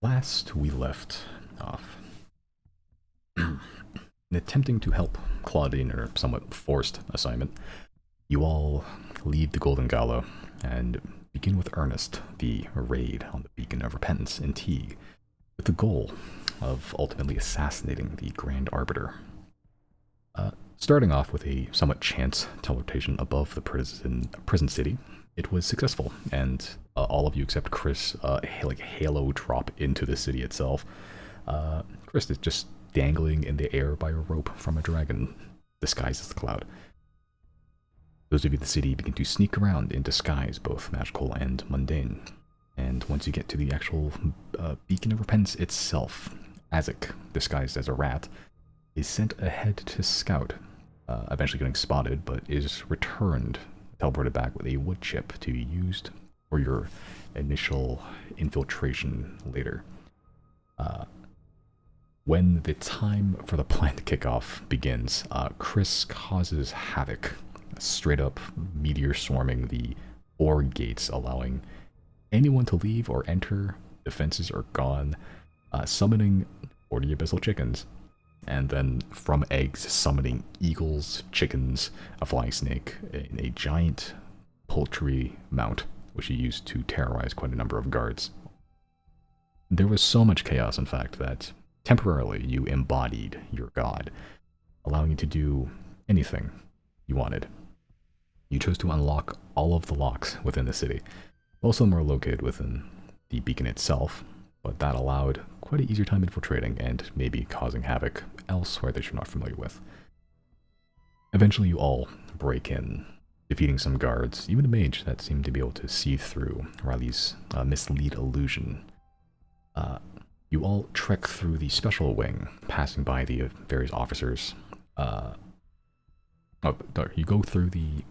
Last we left off, in attempting to help Claudine in her somewhat forced assignment, you all leave the Golden Gala and begin with Ernest the raid on the Beacon of Repentance in Teague, with the goal of ultimately assassinating the Grand Arbiter. Starting off with a somewhat chance teleportation above the prison city, it was successful, and all of you except Chris halo drop into the city itself. Chris is just dangling in the air by a rope from a dragon disguised as the cloud. Those of you in the city begin to sneak around in disguise, both magical and mundane. And once you get to the actual Beacon of Repentance itself, Azek, disguised as a rat, is sent ahead to scout, eventually getting spotted, but is returned, teleported back with a wood chip to be used for your initial infiltration later. When the time for the plan to kick off begins, Chris causes havoc, straight up meteor swarming the 4 gates, allowing anyone to leave or enter. Defenses are gone, summoning 40 abyssal chickens, and then from eggs summoning eagles, chickens, a flying snake, and a giant poultry mount, which he used to terrorize quite a number of guards. There was so much chaos, in fact, that temporarily you embodied your god, allowing you to do anything you wanted. You chose to unlock all of the locks within the city. Most of them are located within the beacon itself, but that allowed quite an easier time infiltrating and maybe causing havoc elsewhere that you're not familiar with. Eventually you all break in, defeating some guards, even a mage that seemed to be able to see through Riley's mislead illusion. You all trek through the special wing, passing by the various officers. You go through the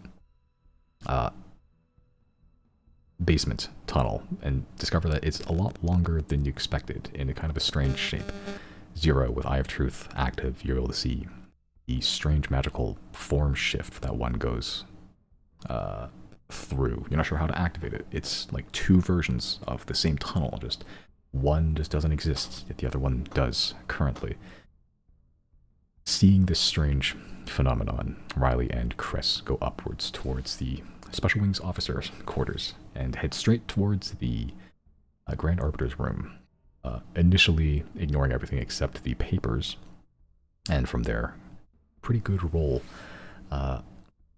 basement tunnel and discover that it's a lot longer than you expected in a kind of a strange shape. Zero with Eye of Truth active, you're able to see the strange magical form shift that one goes through. You're not sure how to activate it. It's like 2 versions of the same tunnel, just one just doesn't exist, yet the other one does currently. Seeing this strange phenomenon, Riley and Chris go upwards towards the Special Wings officers' quarters and head straight towards the Grand Arbiter's room, initially ignoring everything except the papers. And from there, pretty good roll.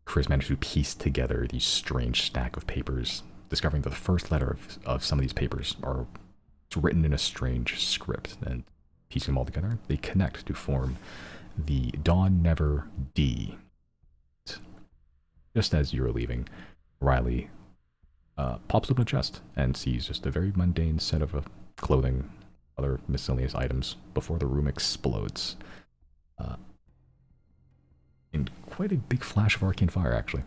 Chris managed to piece together the strange stack of papers, discovering that the first letter of some of these papers are written in a strange script, and piecing them all together, they connect to form the Dawn Never D. Just as you're leaving, Riley pops open a chest and sees just a very mundane set of clothing, other miscellaneous items, before the room explodes. In quite a big flash of arcane fire, actually.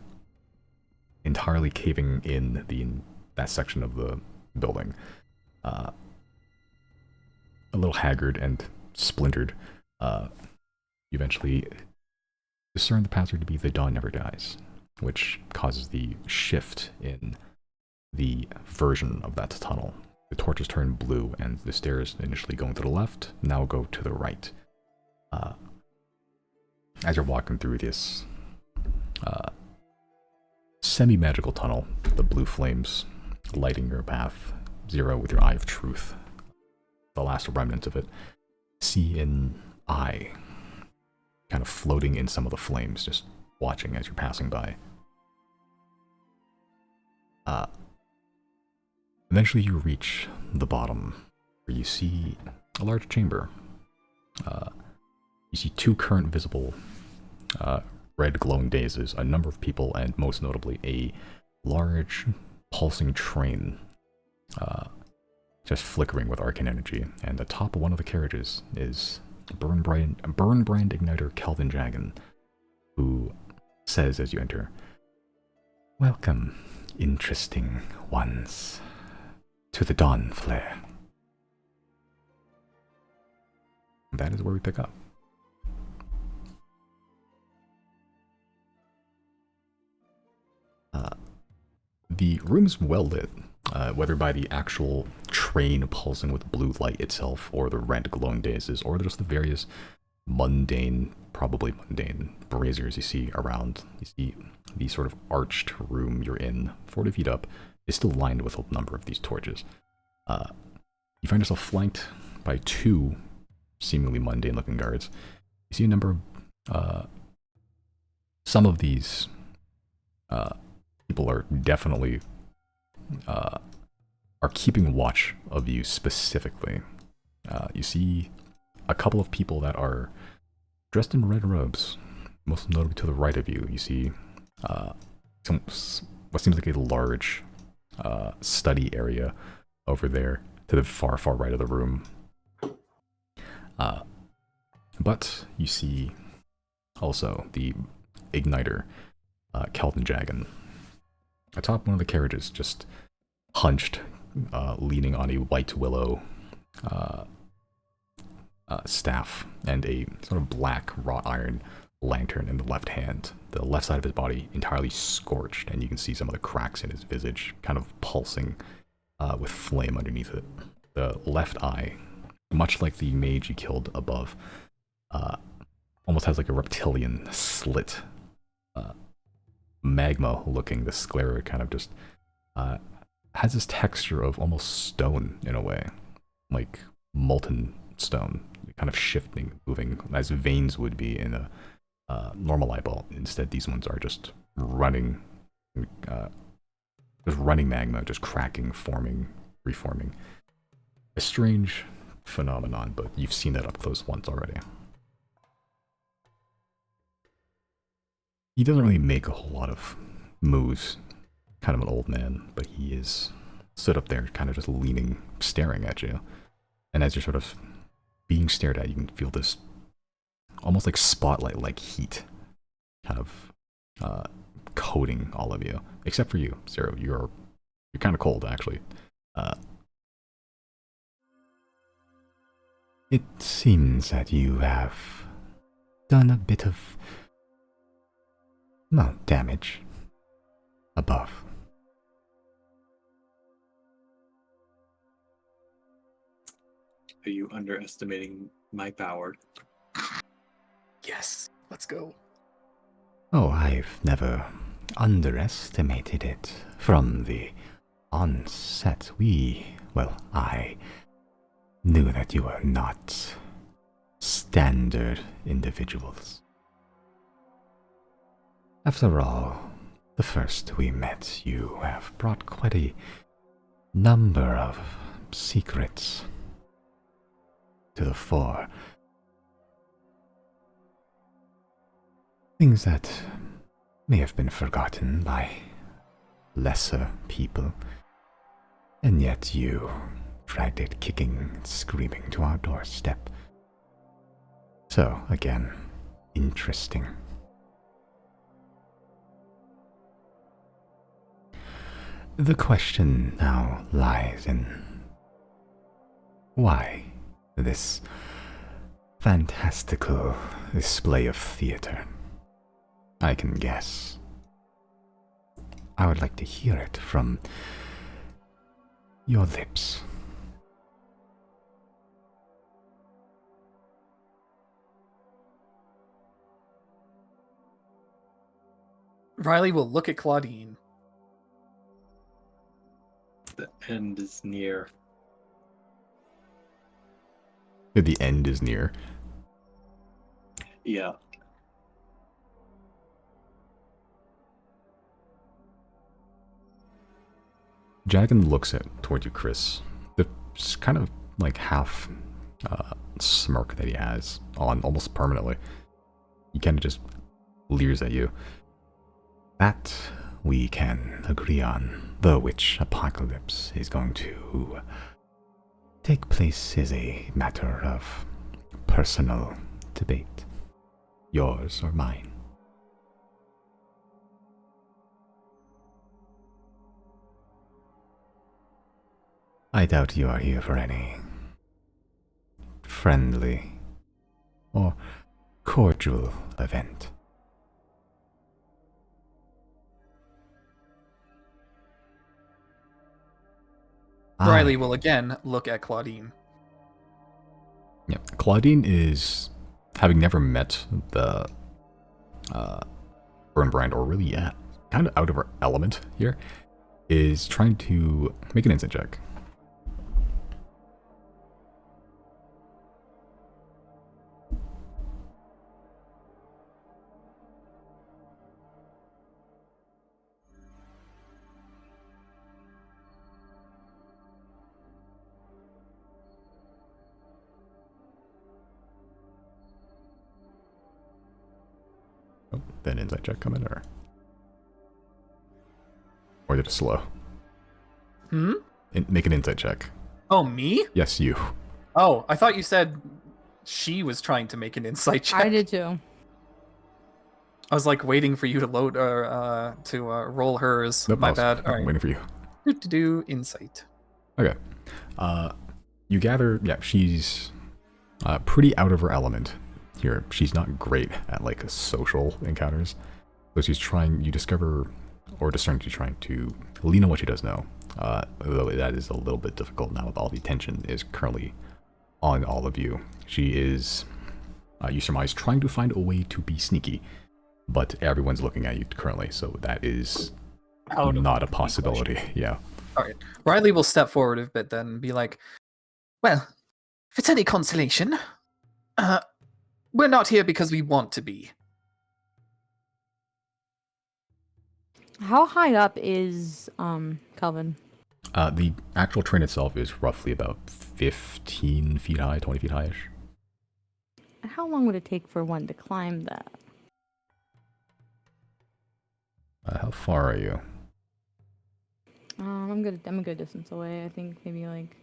Entirely caving in that section of the building. A little haggard and splintered, you eventually discern the password to be "The Dawn Never Dies," which causes the shift in the version of that tunnel. The torches turn blue, and the stairs, initially going to the left, now go to the right. As you're walking through this semi-magical tunnel, the blue flames lighting your path, Zero with your Eye of Truth, the last remnant of it, see an eye kind of floating in some of the flames, just watching as you're passing by. Eventually you reach the bottom, where you see a large chamber. You see 2 current visible red glowing dazes, a number of people, and most notably a large pulsing train just flickering with arcane energy. And atop of one of the carriages is Burnbrand Igniter Kelvin Jagan, who says as you enter, "Welcome, interesting ones, to the Dawn Flare." That is where we pick up. The room's well lit, whether by the actual train pulsing with blue light itself, or the red glowing daisies, or just the various mundane, probably mundane braziers you see around. You see the sort of arched room you're in, 40 feet up, is still lined with a number of these torches. You find yourself flanked by two seemingly mundane looking guards. You see a number of, some of these people are definitely, are keeping watch of you specifically. You see a couple of people that are dressed in red robes, most notably to the right of you. You see what seems like a large study area over there to the far, far right of the room. But you see also the igniter, Kelton Jagan, atop one of the carriages, just hunched, leaning on a white willow staff and a sort of black wrought iron lantern in the left hand. The left side of his body entirely scorched, and you can see some of the cracks in his visage kind of pulsing with flame underneath it. The left eye, much like the mage you killed above, almost has like a reptilian slit. Magma looking, the sclera kind of just has this texture of almost stone in a way, like molten stone, kind of shifting, moving as veins would be in a normal eyeball. Instead, these ones are just running magma, just cracking, forming, reforming. A strange phenomenon, but you've seen that up close once already. He doesn't really make a whole lot of moves, kind of an old man, but he is stood up there, kind of just leaning, staring at you. And as you're sort of being stared at, you can feel this almost like spotlight-like heat kind of coating all of you, except for you, Zero. You're kind of cold, actually. It seems that you have done a bit of, well, damage above. Are you underestimating my power? Yes, let's go. Oh, I've never underestimated it. From the onset, I knew that you were not standard individuals. After all, the first we met, you have brought quite a number of secrets to the fore. Things that may have been forgotten by lesser people, and yet you dragged it kicking and screaming to our doorstep. So, again, interesting. The question now lies in why this fantastical display of theater. I can guess. I would like to hear it from your lips. Riley will look at Claudine. The end is near. The end is near. Yeah. Jagan looks towards you, Chris. The kind of like half smirk that he has on almost permanently. He kind of just leers at you. That we can agree on. The witch apocalypse is going to take place is a matter of personal debate. Yours or mine. I doubt you are here for any friendly or cordial event. Riley will again look at Claudine. Yeah, Claudine is, having never met the Burnbrand, or really, yeah, kind of out of her element here, is trying to make an insight check. Oh, then insight check come in, or did it slow? Hmm? Make an insight check. Oh, me? Yes, you. Oh, I thought you said she was trying to make an insight check. I did too. I was like waiting for you to load or to roll hers. Nope, My bad. All I'm right. waiting for you. Do insight. Okay. You gather, yeah, she's pretty out of her element here. She's not great at like social encounters. So she's trying, you discover or discern she's trying to lean on what she does know. Though that is a little bit difficult now with all the attention is currently on all of you. She is, you surmise, trying to find a way to be sneaky, but everyone's looking at you currently, so that is not a possibility. Yeah. All right. Riley will step forward a bit then and be like, well, if it's any consolation, we're not here because we want to be. How high up is Calvin? The actual train itself is roughly about 15 feet high, 20 feet high-ish. How long would it take for one to climb that? How far are you? I'm good. I'm a good distance away. I think maybe like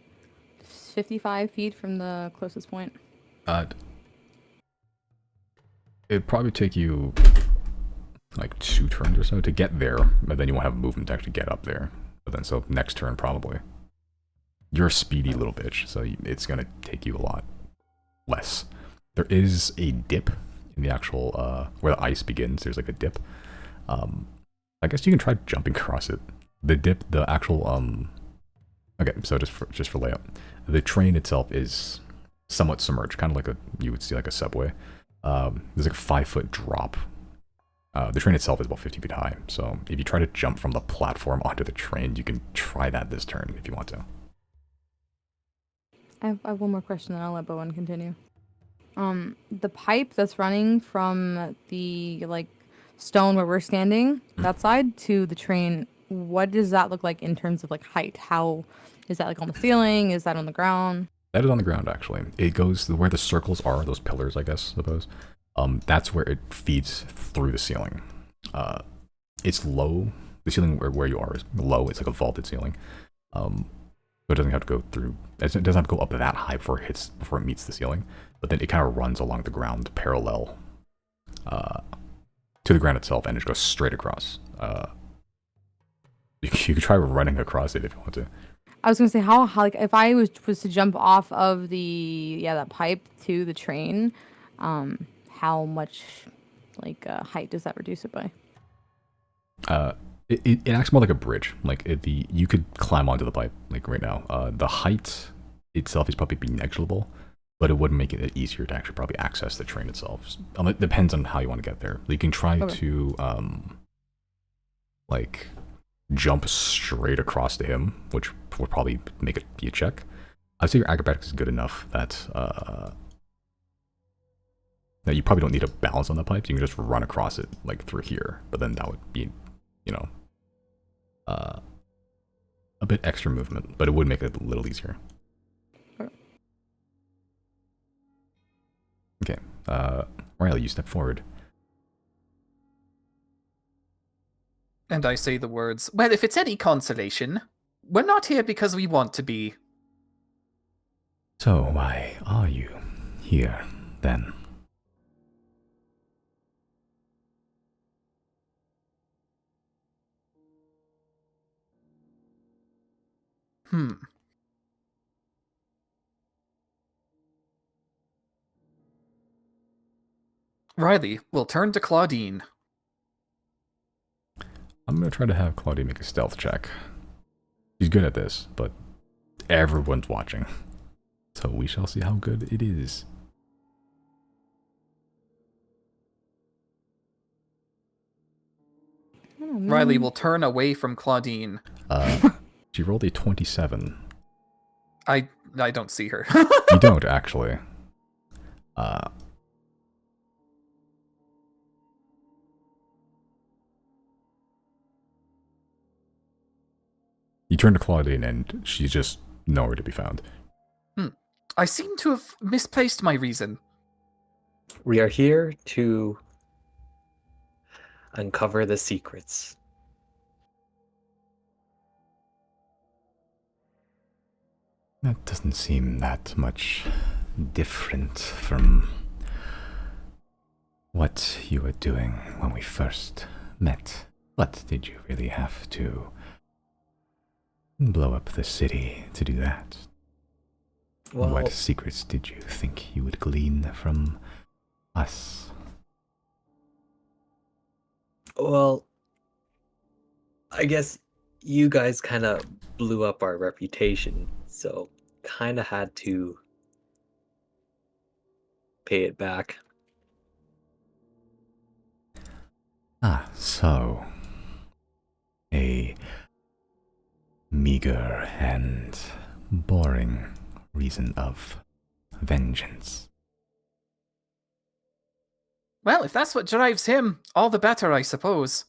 55 feet from the closest point. It'd probably take you like 2 turns or so to get there, but then you won't have movement to actually get up there. But then, so next turn probably. You're a speedy little bitch, so it's gonna take you a lot less. There is a dip in the actual, where the ice begins, there's like a dip. I guess you can try jumping across it. The dip, the actual, okay, so just for layout. The train itself is somewhat submerged, kind of like you would see like a subway. There's like a 5-foot drop. The train itself is about 50 feet high, so if you try to jump from the platform onto the train, you can try that this turn if you want to. I have one more question, then I'll let Bowen continue. The pipe that's running from the like stone where we're standing, that side, to the train, what does that look like in terms of like height? How is that, like on the ceiling? Is that on the ground? That is on the ground, actually. It goes where the circles are, those pillars, I guess, suppose. That's where it feeds through the ceiling. It's low. The ceiling where you are is low. It's like a vaulted ceiling. So it doesn't have to go through. It doesn't have to go up that high before it meets the ceiling. But then it kind of runs along the ground parallel to the ground itself, and it goes straight across. You could try running across it if you want to. I was gonna say how like if I was to jump off of that pipe to the train, how much like height does that reduce it by? It acts more like a bridge. Like you could climb onto the pipe like right now. The height itself is probably be negligible, but it would make it easier to actually probably access the train itself. It depends on how you want to get there. You can try to like jump straight across to him, which would probably make it be a check. I'd say your acrobatics is good enough that that you probably don't need to balance on the pipes. You can just run across it like through here, but then that would be, you know, a bit extra movement, but it would make it a little easier. Okay, Riley, you step forward. And I say the words, well, if it's any consolation, we're not here because we want to be. So why are you here, then? Riley will turn to Claudine. I'm going to try to have Claudia make a stealth check. She's good at this, but everyone's watching. So we shall see how good it is. Oh, Riley man. will turn away from Claudine. She rolled a 27. I don't see her. You don't, actually. You turn to Claudine, and she's just nowhere to be found. I seem to have misplaced my reason. We are here to uncover the secrets. That doesn't seem that much different from what you were doing when we first met. What did you really have to blow up the city to do that? Well, What secrets did you think you would glean from us? well, I guess you guys kind of blew up our reputation, so kind of had to pay it back. Ah, so a meager and boring reason of vengeance. Well, if that's what drives him, all the better, I suppose.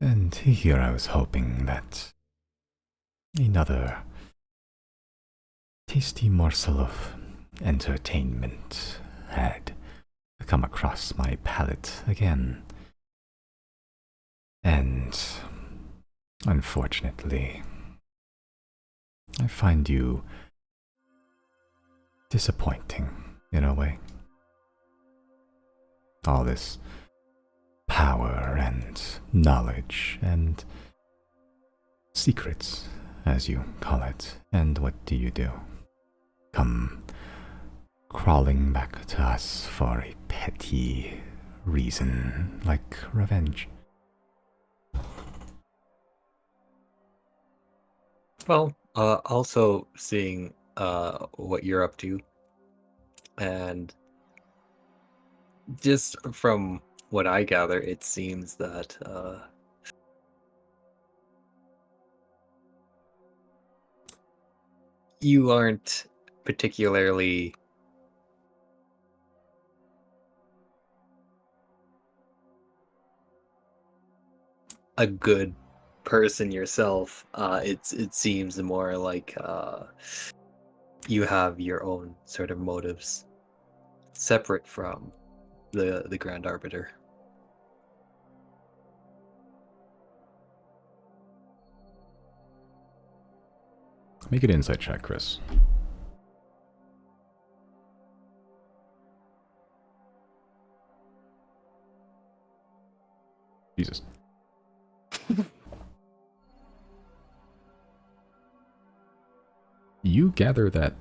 And here I was hoping that another tasty morsel of entertainment had come across my palate again. And unfortunately, I find you disappointing in a way. All this power and knowledge and secrets, as you call it, and what do? Come crawling back to us for a petty reason like revenge. Well, also seeing what you're up to, and just from what I gather, it seems that you aren't particularly a good person yourself. It seems more like you have your own sort of motives separate from the Grand Arbiter. Make an insight check, Chris. Jesus. You gather that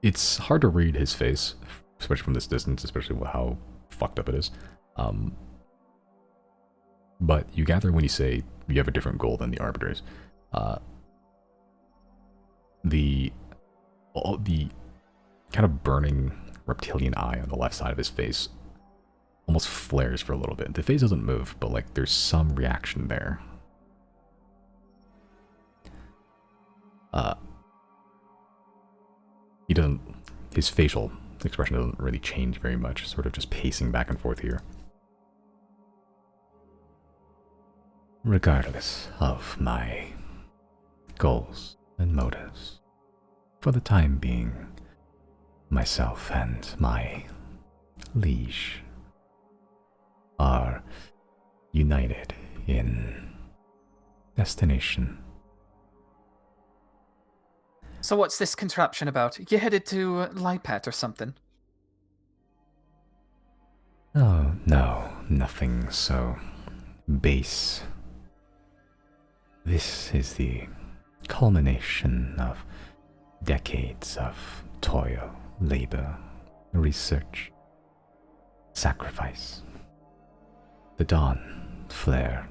it's hard to read his face, especially from this distance, especially how fucked up it is. But you gather when you say you have a different goal than the Arbiters. The kind of burning reptilian eye on the left side of his face almost flares for a little bit. The face doesn't move, but like there's some reaction there. His facial expression doesn't really change very much, sort of just pacing back and forth here. Regardless of my goals and motives, for the time being, myself and my liege are united in destination. So what's this contraption about? You headed to Lipet or something? Oh, no, nothing so base. This is the culmination of decades of toil, labor, research, sacrifice. The dawn flare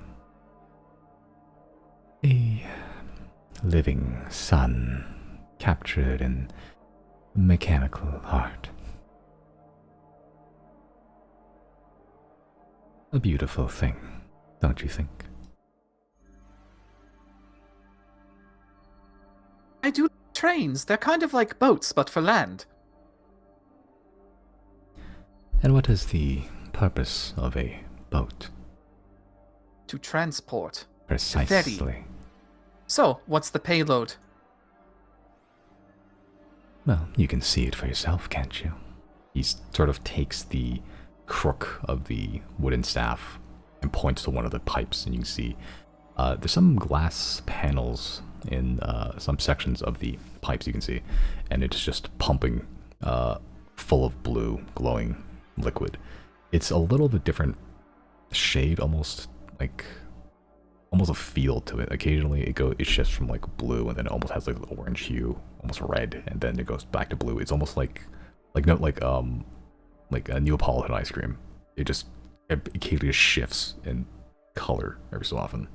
living sun captured in mechanical art. A beautiful thing, don't you think? I do trains. They're kind of like boats, but for land. And what is the purpose of a boat? To transport. Precisely. So, what's the payload? Well, you can see it for yourself, can't you? He sort of takes the crook of the wooden staff and points to one of the pipes, and you can see there's some glass panels in some sections of the pipes you can see, and it's just pumping full of blue, glowing liquid. It's a little bit different shade, almost a feel to it. Occasionally it shifts from like blue, and then it almost has like an orange hue, almost red, and then it goes back to blue. It's almost like a Neapolitan ice cream. It occasionally just shifts in color every so often.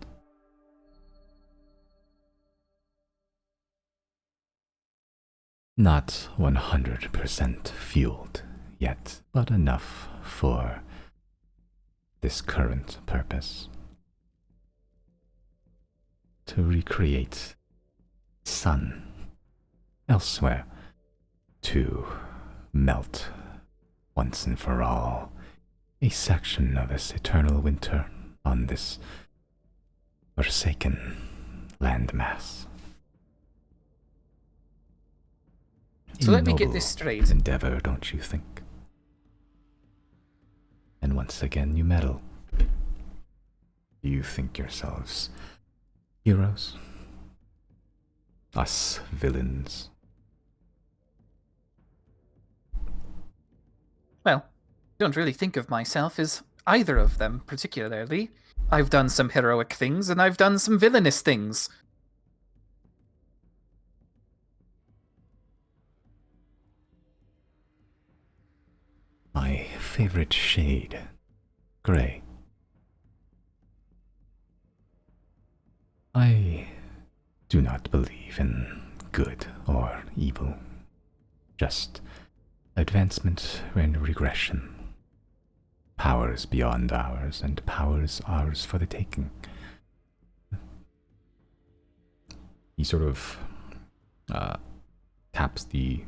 Not 100% fueled yet, but enough for this current purpose. To recreate sun elsewhere, to melt once and for all a section of this eternal winter on this forsaken landmass. So let me get this straight. Endeavor, don't you think? And once again you meddle. Do you think yourselves heroes? Us villains? Well, I don't really think of myself as either of them particularly. I've done some heroic things, and I've done some villainous things. My favorite shade, gray. I do not believe in good or evil, just advancement and regression. Powers beyond ours, and powers ours for the taking. He sort of taps the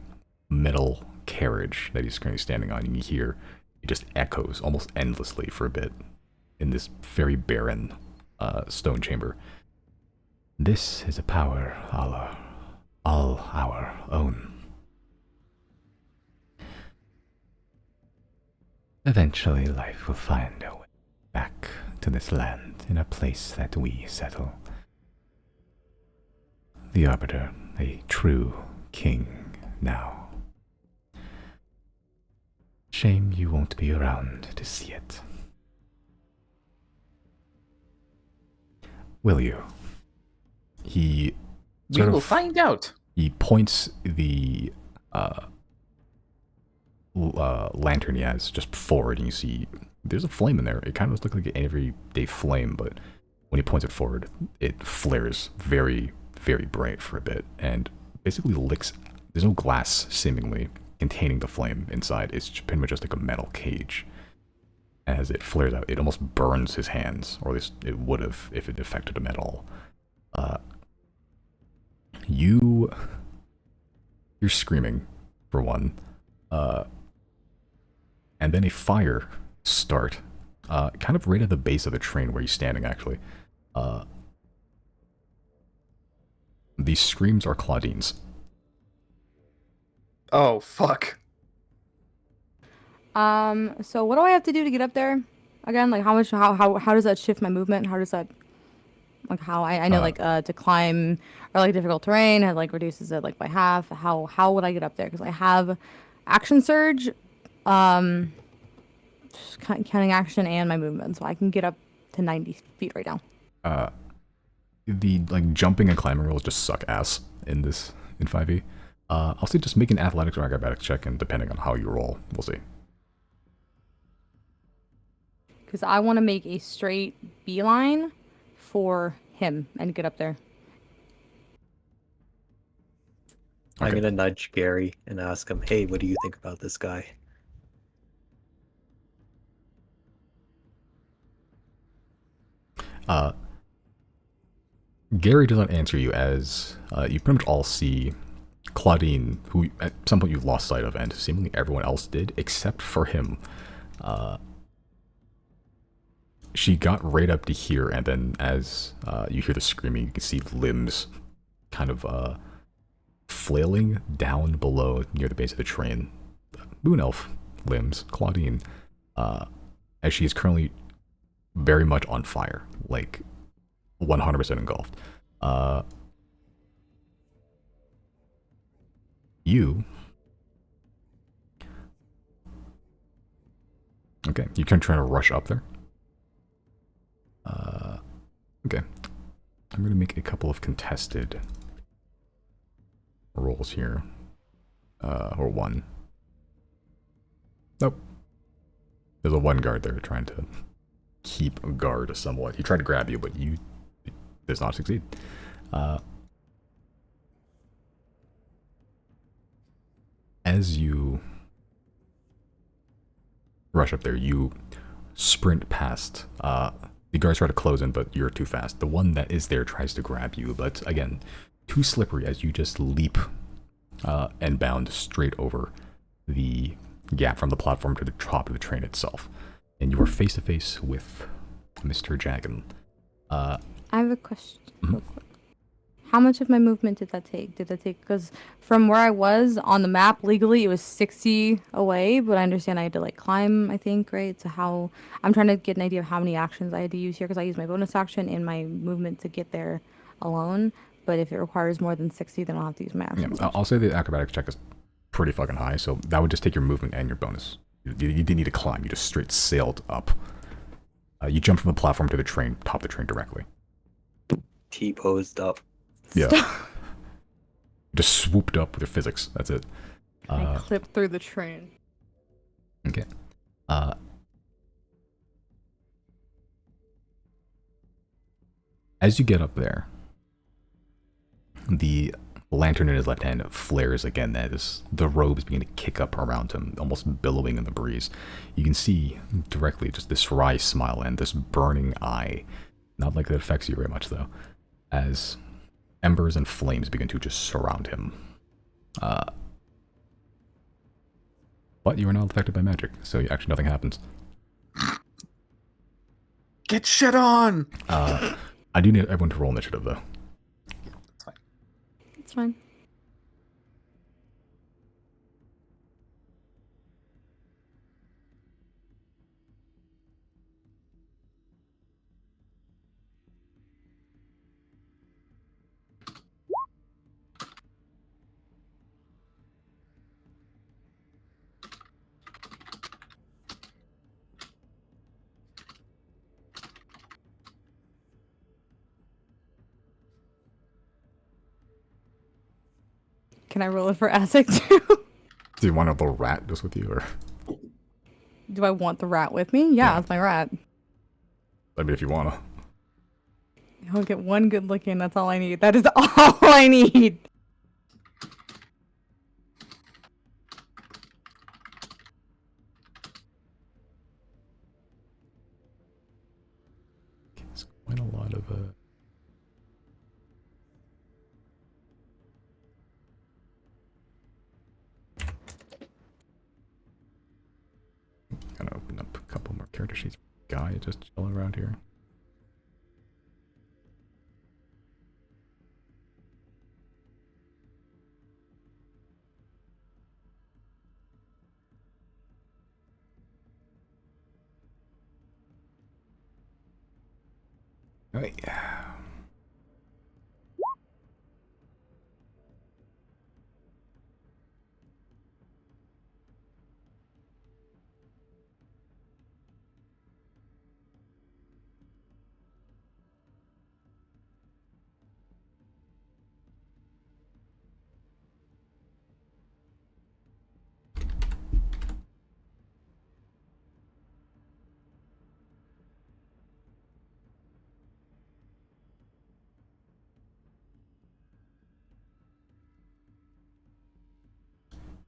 metal carriage that he's currently standing on, and you hear it just echoes almost endlessly for a bit in this very barren stone chamber. This is a power all our own. Eventually, life will find a way back to this land in a place that we settle. The Arbiter, a true king now. Shame you won't be around to see it. Will you? He We will find out. He points the lantern he has just forward, and you see there's a flame in there. It kind of looks like an everyday flame, but when he points it forward, it flares very, very bright for a bit, and basically licks. There's no glass seemingly containing the flame inside. It's pretty much just like a metal cage. As it flares out, it almost burns his hands, or at least it would have if it affected him at all. You're screaming, for one, and then a fire start, kind of right at the base of the train where he's standing, actually. These screams are Claudine's. Oh, fuck. So what do I have to do to get up there? Again, like how does that shift my movement? How does that, like how I know to climb or like difficult terrain, it like reduces it like by half. How would I get up there? Because I have action surge, just counting action and my movement, so I can get up to 90 feet right now. The like jumping and climbing rolls just suck ass in 5e. I'll say just make an athletics or acrobatics check, and depending on how you roll, we'll see. Because I want to make a straight beeline for him and get up there. I'm Okay. gonna nudge Gary and ask him, "Hey, what do you think about this guy?" Gary doesn't answer you as you pretty much all see Claudine, who at some point you lost sight of, and seemingly everyone else did, except for him. She got right up to here, and then as you hear the screaming, you can see limbs kind of flailing down below near the base of the train. Moon Elf limbs, Claudine, as she is currently very much on fire, like 100% engulfed. You. Okay, you can try to rush up there. Okay. I'm going to make a couple of contested rolls here. Or one. Nope. There's a one guard there trying to keep a guard somewhat. He tried to grab you, but you does not succeed. As you rush up there, you sprint past. The guards try to close in, but you're too fast. The one that is there tries to grab you, but again, too slippery as you just leap and bound straight over the gap from the platform to the top of the train itself. And you are face to face with Mr. Jagan. I have a question Mhm. real quick. How much of my movement did that take? Because from where I was on the map, legally it was 60 away, but I understand I had to like climb, I think, right? So how, I'm trying to get an idea of how many actions I had to use here, because I used my bonus action and my movement to get there alone. But if it requires more than 60, then I'll have to use my Yeah, action. I'll say the acrobatics check is pretty fucking high, so that would just take your movement and your bonus. You didn't need to climb, you just straight sailed up. You jumped from the platform to the train, top of the train directly. T-posed up. Yeah. Just swooped up with your physics, that's it. I clipped through the train. Okay. As you get up there, the lantern in his left hand flares again as the robes begin to kick up around him, almost billowing in the breeze. You can see directly just this wry smile and this burning eye. Not like that affects you very much, though, as embers and flames begin to just surround him. But you are not affected by magic, so actually nothing happens. Get shit on! I do need everyone to roll initiative, though. It's fine. Can I roll it for Azek too? Do you want a little rat just with you, or? Do I want the rat with me? Yeah, it's my rat. I mean, if you wanna. I'll get one good look in. That's all I need. That is all I need. There's quite a lot of gonna open up a couple more character sheets. Guy just chilling around here. Right.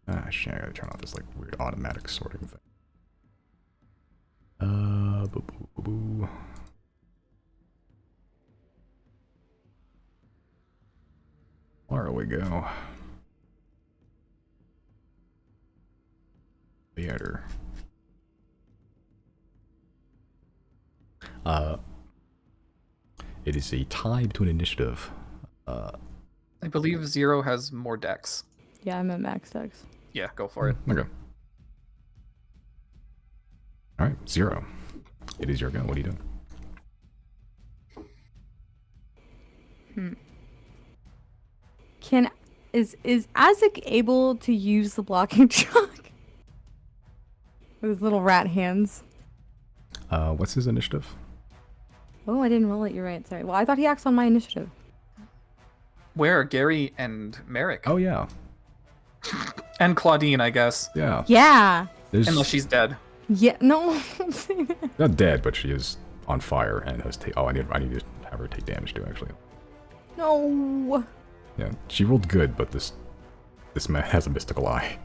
Ah, shit, I gotta turn off this like weird automatic sorting thing. Boo, boo, boo, boo. Where we go? Theater. It is a tie between initiative. I believe Zero has more decks. Yeah, I'm at max dex. Yeah, go for it. Okay. All right, 0. It is your go. What are you doing? Is Isaac able to use the blocking chalk with his little rat hands? What's his initiative? Oh, I didn't roll it. You're right. Sorry. Well, I thought he acts on my initiative. Where are Gary and Merrick? Oh yeah, And Claudine, I guess. yeah. Yeah. There's Unless she's dead. Yeah. No. Don't say that. not dead, but she is on fire and has I need to have her take damage too. Actually, No. yeah. She rolled good, but this man has a mystical eye.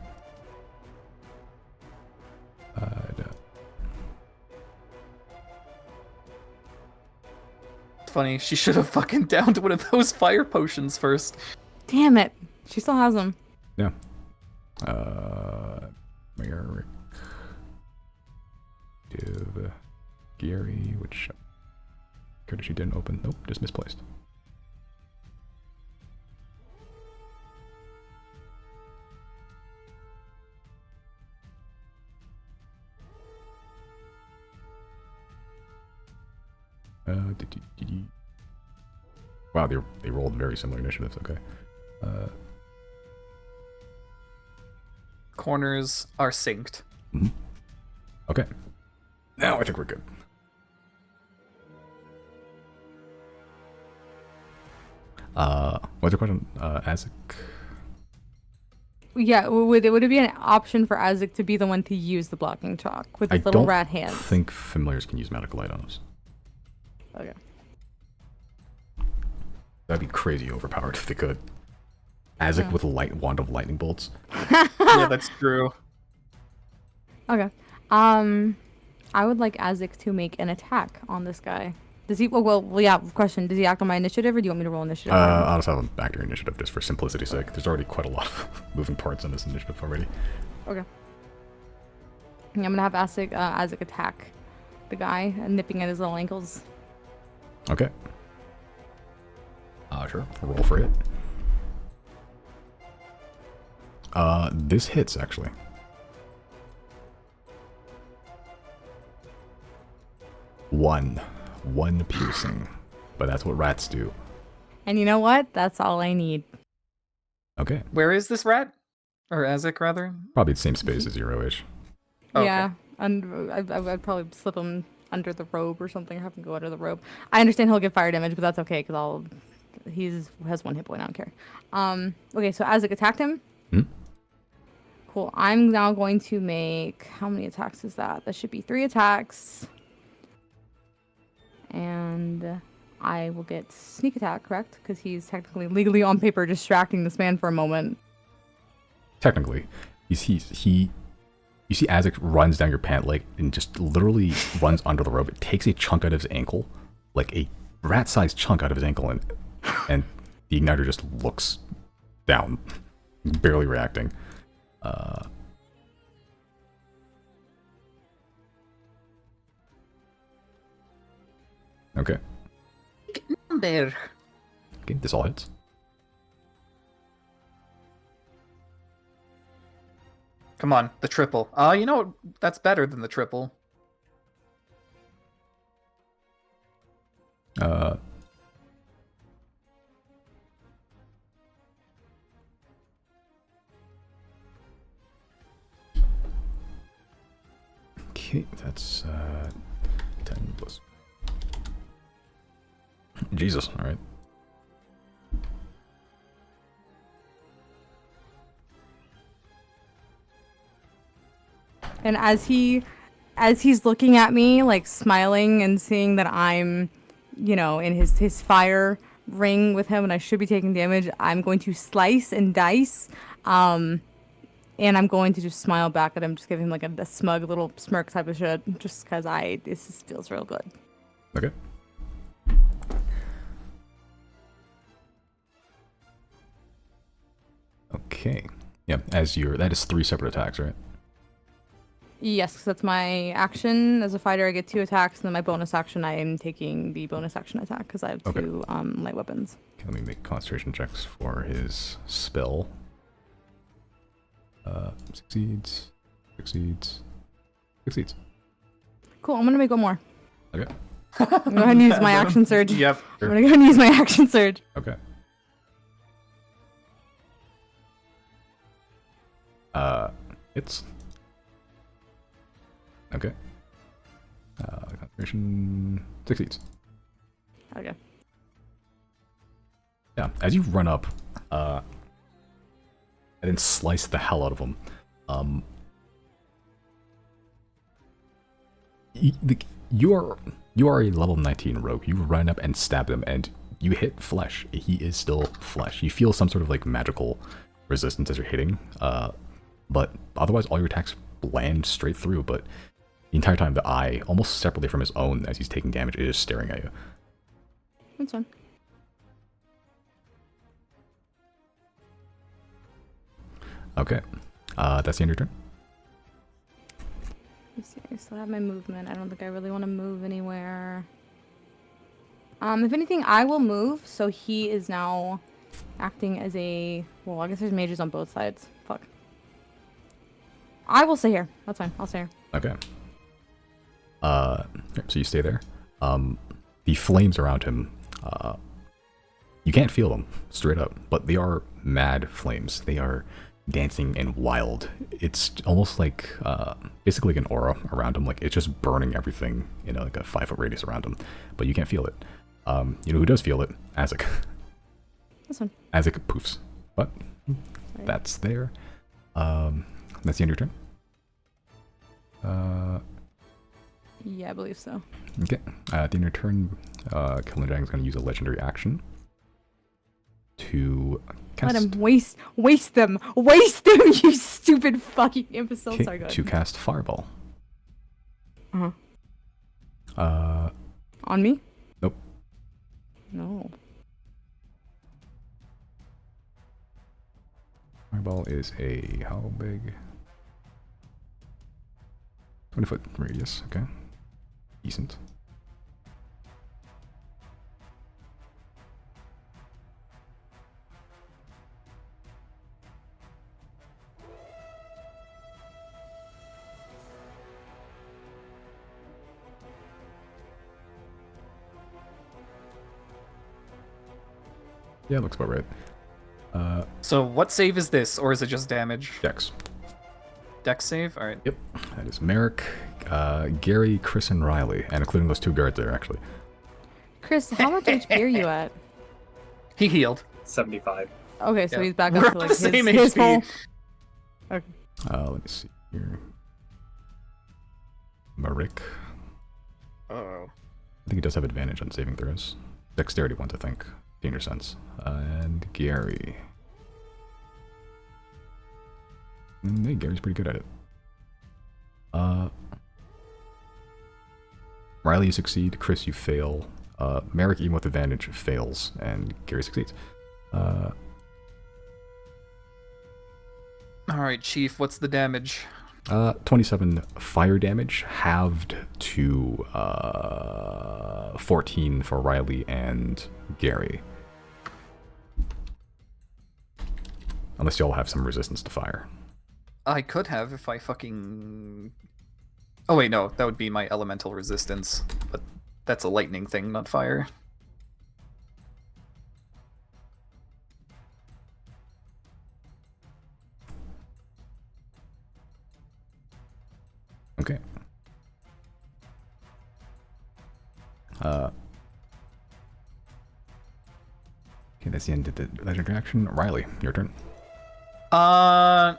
Funny, she should have fucking downed one of those fire potions first. Damn it. She still has them. Yeah. Merrick. Give Gary, which character she didn't open. Nope, just misplaced. Wow, they rolled very similar initiatives. Okay. Corners are synced. Okay. Now I think we're good. What's your question, Isaac? Yeah. Would it be an option for Isaac to be the one to use the blocking chalk with his little rat hands? I think familiars can use magical items. Okay. That'd be crazy overpowered if they could. Isaac with a wand of lightning bolts. Yeah, that's true. Okay. I would like Isaac to make an attack on this guy. Does he? Well, yeah. Question: does he act on my initiative, or do you want me to roll initiative? I'll just have him back to your initiative just for simplicity's sake. There's already quite a lot of moving parts in this initiative already. Okay. I'm gonna have Isaac attack the guy, nipping at his little ankles. Okay. Sure. Roll for it. This hits actually. One piercing, but that's what rats do. And you know what? That's all I need. Okay. Where is this rat? Or Azek, rather? Probably the same space as Zero-ish. Okay. Yeah, and I'd probably slip him under the robe or something. Have him go under the robe. I understand he'll get fire damage, but that's okay because has 1 hit point. I don't care. Okay, so Isaac attacked him. Cool. I'm now going to make, how many attacks is that? That should be 3 attacks. And I will get sneak attack, correct? Because he's technically legally on paper distracting this man for a moment. Technically, you see Isaac runs down your pant leg and just literally runs under the rope. It takes a chunk out of his ankle, like a rat-sized chunk out of his ankle, and the igniter just looks down, barely reacting. Okay. Number. Okay, this all hits. Come on, the triple. You know what? That's better than the triple. Okay, that's 10 plus. Jesus, all right. And as he's looking at me, like smiling and seeing that I'm, in his fire ring with him and I should be taking damage, I'm going to slice and dice And I'm going to just smile back at him, just giving him like a smug little smirk type of shit, just because this just feels real good. Okay. Okay. Yeah, that is 3 separate attacks, right? Yes, 'cause that's my action. As a fighter, I get 2 attacks, and then my bonus action, I am taking the bonus action attack because I have Okay. 2 light weapons. Okay, let me make concentration checks for his spell. Succeeds. Cool, I'm gonna make one more. Okay. I'm gonna go ahead and use my action surge. Yep. I'm gonna go ahead and use my action surge. Okay. Hits. Okay. Concentration succeeds. Okay. Yeah, as you run up, and then slice the hell out of him, you are a level 19 rogue. You run up and stab him, and you hit flesh. He is still flesh. You feel some sort of like magical resistance as you're hitting, but otherwise all your attacks land straight through. But the entire time, the eye, almost separately from his own, as he's taking damage, is staring at you. That's fine. Okay, that's the end of your turn. Let's see, I still have my movement. I don't think I really want to move anywhere. If anything, I will move. So he is now acting as a... Well, I guess there's mages on both sides. Fuck. I will stay here. That's fine. I'll stay here. Okay. So you stay there. The flames around him, you can't feel them straight up, but they are mad flames. They are dancing and wild. It's almost like basically like an aura around him. Like it's just burning everything in like a 5-foot radius around him, but you can't feel it. You know who does feel it? Azek. That's fine. Azek poofs, but Sorry. that's there. That's the end of your turn. Yeah, I believe so. Okay. At the end of your turn, Killenjang is going to use a legendary action to cast. Let him waste them, you stupid fucking imbecile. Okay, Sorry, go ahead. to cast Fireball. Uh-huh. On me? Nope. No. Fireball is how big? 20-foot radius. Okay. Decent. Yeah, looks about right. So what save is this, or is it just damage? Dex. Dex save? Alright. Yep. That is Merrick, Gary, Chris, and Riley, and including those 2 guards there, actually. Chris, how much HP are you at? He healed. 75. Okay, so Yeah. he's back We're up to on like the same his full. HP. Okay. Let me see here. Merrick. Oh. I think he does have advantage on saving throws. Dexterity ones, I think. Danger sense. And Gary. Hey, Gary's pretty good at it. Riley, you succeed. Chris, you fail. Merrick, even with advantage, fails. And Gary succeeds. Alright, Chief, what's the damage? 27 fire damage, halved to 14 for Riley and Gary. Unless y'all have some resistance to fire. I could have if I fucking... Oh wait, no, that would be my elemental resistance. But that's a lightning thing, not fire. Okay. Okay, that's the end of the legendary action. Riley, your turn. How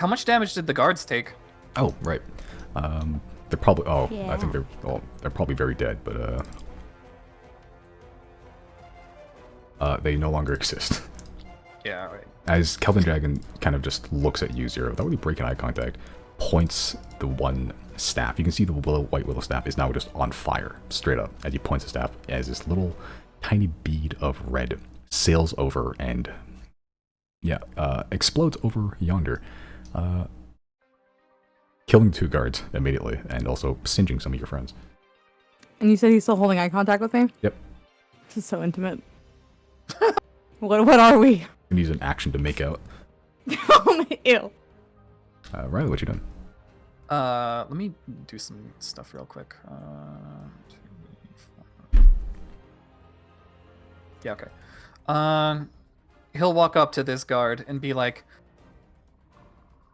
much damage did the guards take? Oh, right. They're probably. Oh, I think Yeah. they're probably very dead, but they no longer exist. Yeah, all right. As Kelvin Dragon kind of just looks at you, Zero, without really breaking eye contact, points the one staff. You can see the white willow staff is now just on fire, straight up, as he points the staff, as this little tiny bead of red sails over and, explodes over yonder, killing 2 guards immediately, and also singeing some of your friends. And you said he's still holding eye contact with me? Yep. This is so intimate. What are we? You need an action to make out. Ew. Riley, what you doing? Let me do some stuff real quick. Yeah, okay. He'll walk up to this guard and be like,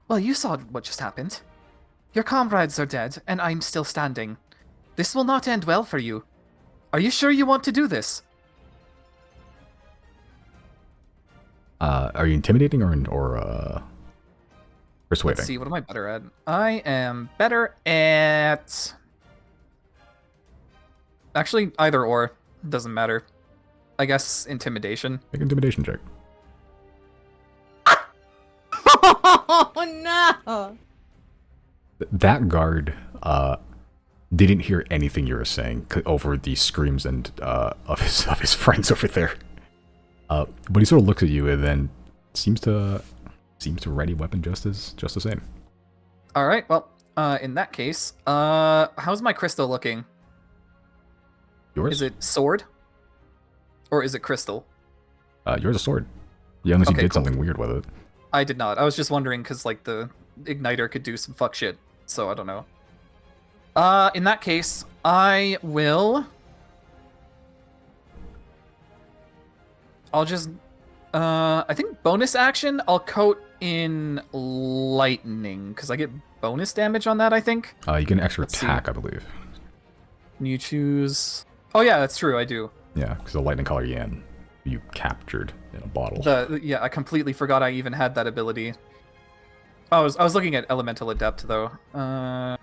"Well, you saw what just happened. Your comrades are dead, and I'm still standing. This will not end well for you. Are you sure you want to do this?" Are you intimidating or persuading? Let's see, what am I better at? I am better at... Actually, either or. Doesn't matter. I guess intimidation. Make an intimidation check. Oh no! That guard didn't hear anything you were saying over the screams and of his friends over there. But he sort of looks at you and then seems to ready weapon just the same. All right. Well, in that case, how's my crystal looking? Yours? Is it sword, or is it crystal? Yours a sword. Yeah, unless you Okay, did cool. something weird with it. I did not. I was just wondering because like the igniter could do some fuck shit. So I don't know. In that case, I will. I'll just. I think bonus action. I'll coat in lightning because I get bonus damage on that. I think. You get an extra Let's see. attack, I believe. You choose. Oh yeah, that's true. I do. Yeah, because the lightning color Yan you captured in a bottle. Yeah, I completely forgot I even had that ability. I was looking at elemental adept though. No.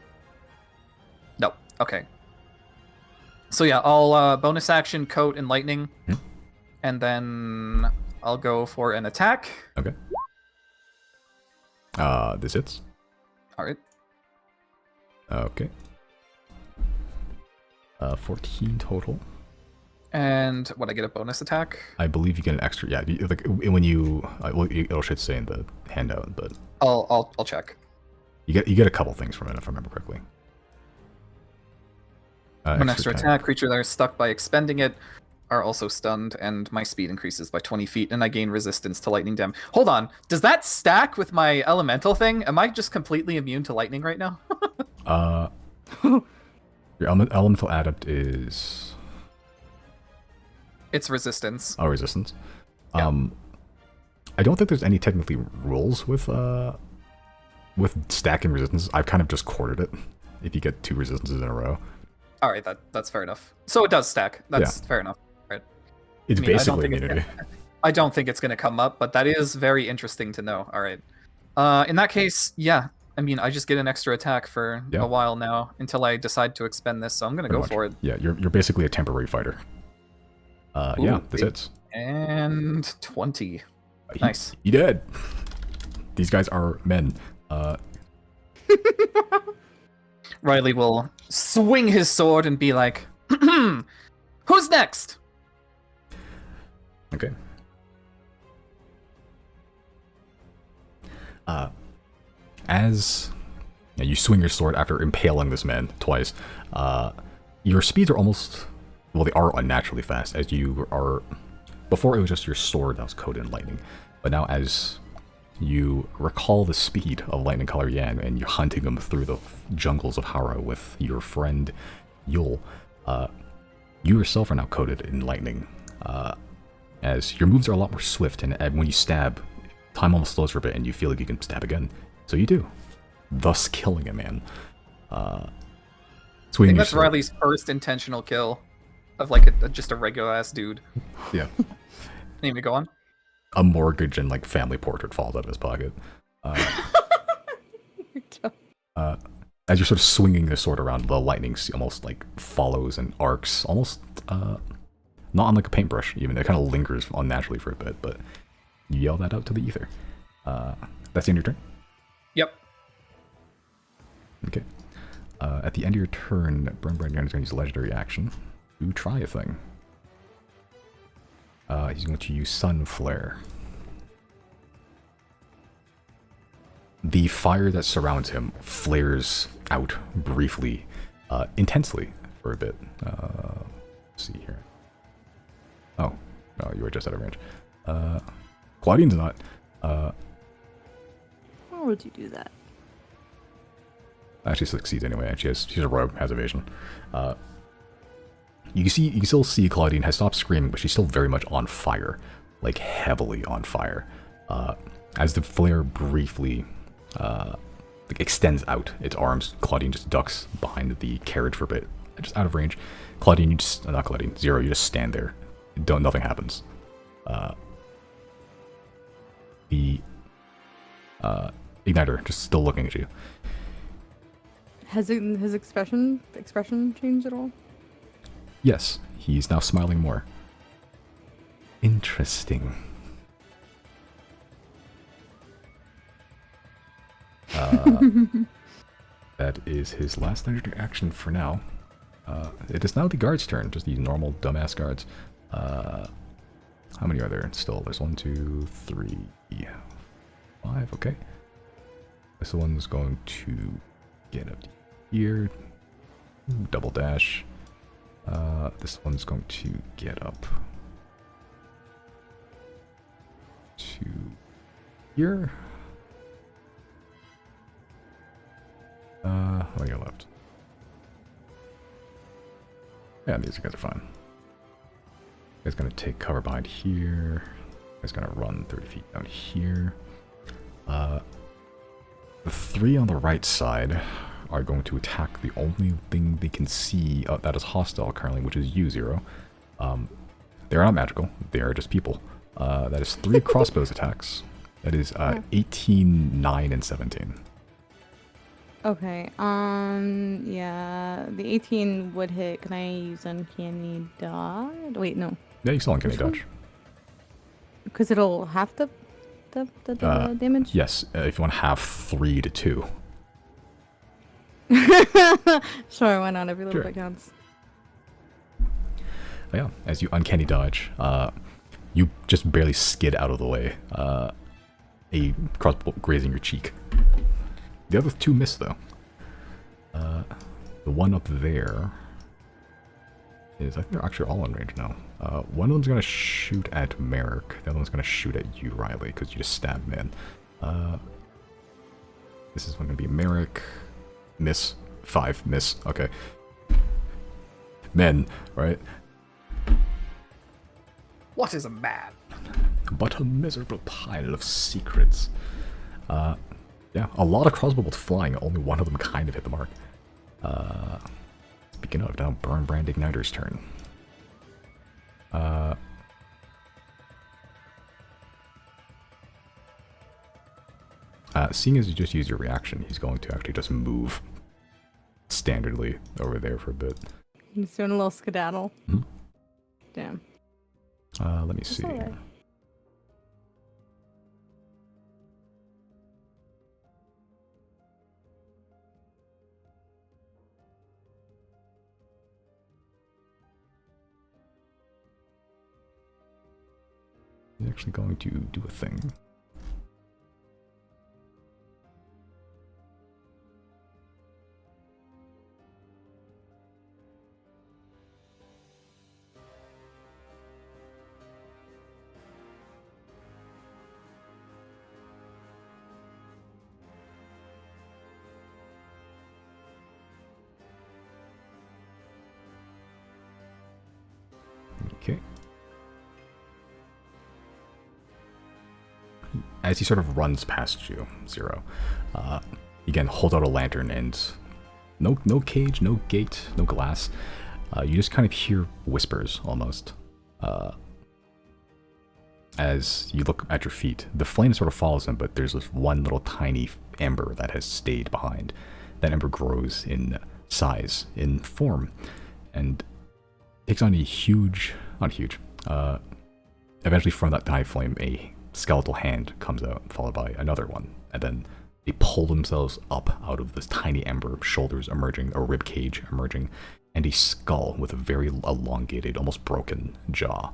Okay. So yeah, I'll bonus action coat and lightning, and then I'll go for an attack. Okay. This hits. All right. Okay. 14 total. And what, I get a bonus attack? I believe you get an extra. Yeah, like when you, well, it should say in the handout, but I'll check. you get a couple things from it if I remember correctly. An extra attack. Creature that are stuck by expending it are also stunned, and my speed increases by 20 feet, and I gain resistance to lightning damage. Hold on, does that stack with my elemental thing? Am I just completely immune to lightning right now? Your elemental adept is It's resistance. oh resistance. Yeah. I don't think there's any technically rules with stacking resistance. I've kind of just quartered it. If you get 2 resistances in a row, All right, that's fair enough. So it does stack. That's fair enough. Right. it's I mean, basically immunity. I don't think it's going to come up, but that is very interesting to know. All right. In that case, yeah. I mean, I just get an extra attack for a while now until I decide to expend this, so I'm going to go for it. Yeah, you're basically a temporary fighter. Yeah, this hits. And 20. Nice. He dead. These guys are men. Riley will swing his sword and be like, "Who's next?" Okay. As you swing your sword after impaling this man twice, your speeds are almost, well, they are unnaturally fast, as you are, before it was just your sword that was coated in lightning, but now as you recall the speed of Lightning Color Yan and you're hunting him through the jungles of Hara with your friend Yul, you yourself are now coated in lightning, as your moves are a lot more swift, and when you stab, time almost slows for a bit and you feel like you can stab again. So you do, thus killing a man. I think that's Riley's first intentional kill of like just a regular ass dude. Yeah. Need me to go on? A mortgage and like family portrait falls out of his pocket. As you're sort of swinging the sword around, the lightning almost like follows and arcs, almost not on like a paintbrush even. It kind of lingers unnaturally for a bit, but You yell that out to the ether. That's the end of your turn? Yep. Okay. At the end of your turn, Burn Brand Gun is going to use a legendary action to try a thing. He's going to use Sun Flare. The fire that surrounds him flares out briefly, intensely for a bit. Let's see here. Oh, no, you were just out of range. Claudine's not. Why would you do that? Actually succeeds anyway. She's a rogue, has evasion. You can still see Claudine has stopped screaming, but she's still very much on fire, like heavily on fire. As the flare briefly like extends out its arms, Claudine just ducks behind the carriage for a bit, just out of range. Claudine, you just not Claudine, Zero, you just stand there. Nothing happens. The Igniter just still looking at you. Has his expression changed at all? Yes, he's now smiling more. Interesting. That is his last legendary action for now. It is now the guard's turn, just the normal dumbass guards. How many are there still? There's 1, 2, 3, 5, okay. This one's going to get up to here. Double dash. This one's going to get up to here. How many are left? Yeah, these guys are fine. Guy's gonna take cover behind here. Guy's gonna run 30 feet down here. The 3 on the right side are going to attack the only thing they can see that is hostile currently, which is you, Zero. They are not magical. They are just people. That is 3 crossbows attacks. That is 18, 9, and 17. Okay. Yeah, the 18 would hit. Can I use uncanny dodge? Wait, no. Yeah, you still uncanny dodge. Because it'll half the damage. Yes, if you want to have 3 to 2. Sure, why not? Every little Sure. bit counts. Yeah, as you uncanny dodge, you just barely skid out of the way. A crossbow grazing your cheek. The other 2 miss though. The one up there is, I think they're actually all in range now. One of them's gonna shoot at Merrick. The other one's gonna shoot at you, Riley, because you just stabbed man. This is gonna be Merrick. Miss. 5. Miss. Okay. Men, right? What is a man? But a miserable pile of secrets. Yeah, a lot of crossbow bolts flying. Only one of them kind of hit the mark. Speaking of, now Burn Brand Igniter's turn. Seeing as you just use your reaction, he's going to actually just move standardly over there for a bit. He's doing a little skedaddle. Mhm. Damn. Let me see. alright. He's actually going to do a thing. Okay. As he sort of runs past you, Zero, again, hold out a lantern and no cage, no gate, no glass. You just kind of hear whispers almost. As you look at your feet, the flame sort of follows him, but there's this one little tiny ember that has stayed behind. That ember grows in size, in form, and takes on a huge, not huge, eventually from that tiny flame, a skeletal hand comes out, followed by another one, and then they pull themselves up out of this tiny ember, shoulders emerging, a rib cage emerging, and a skull with a very elongated, almost broken jaw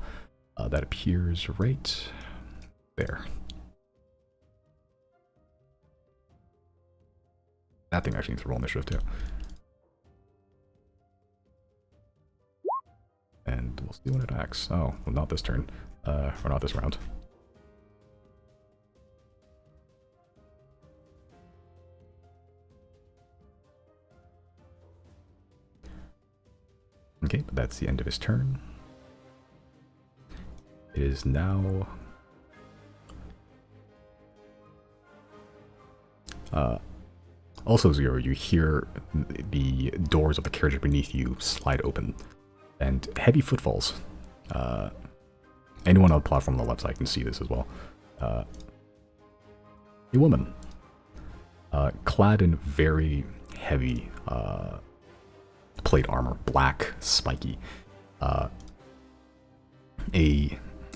that appears right there. That thing actually needs to roll initiative too. And we'll see when it acts. Oh, well, not this turn. Or not this round. Okay, but that's the end of his turn. It is now... also, Zero, you hear the doors of the carriage beneath you slide open, and heavy footfalls. Anyone on the platform on the left side can see this as well. A woman, clad in very heavy plate armor, black, spiky. A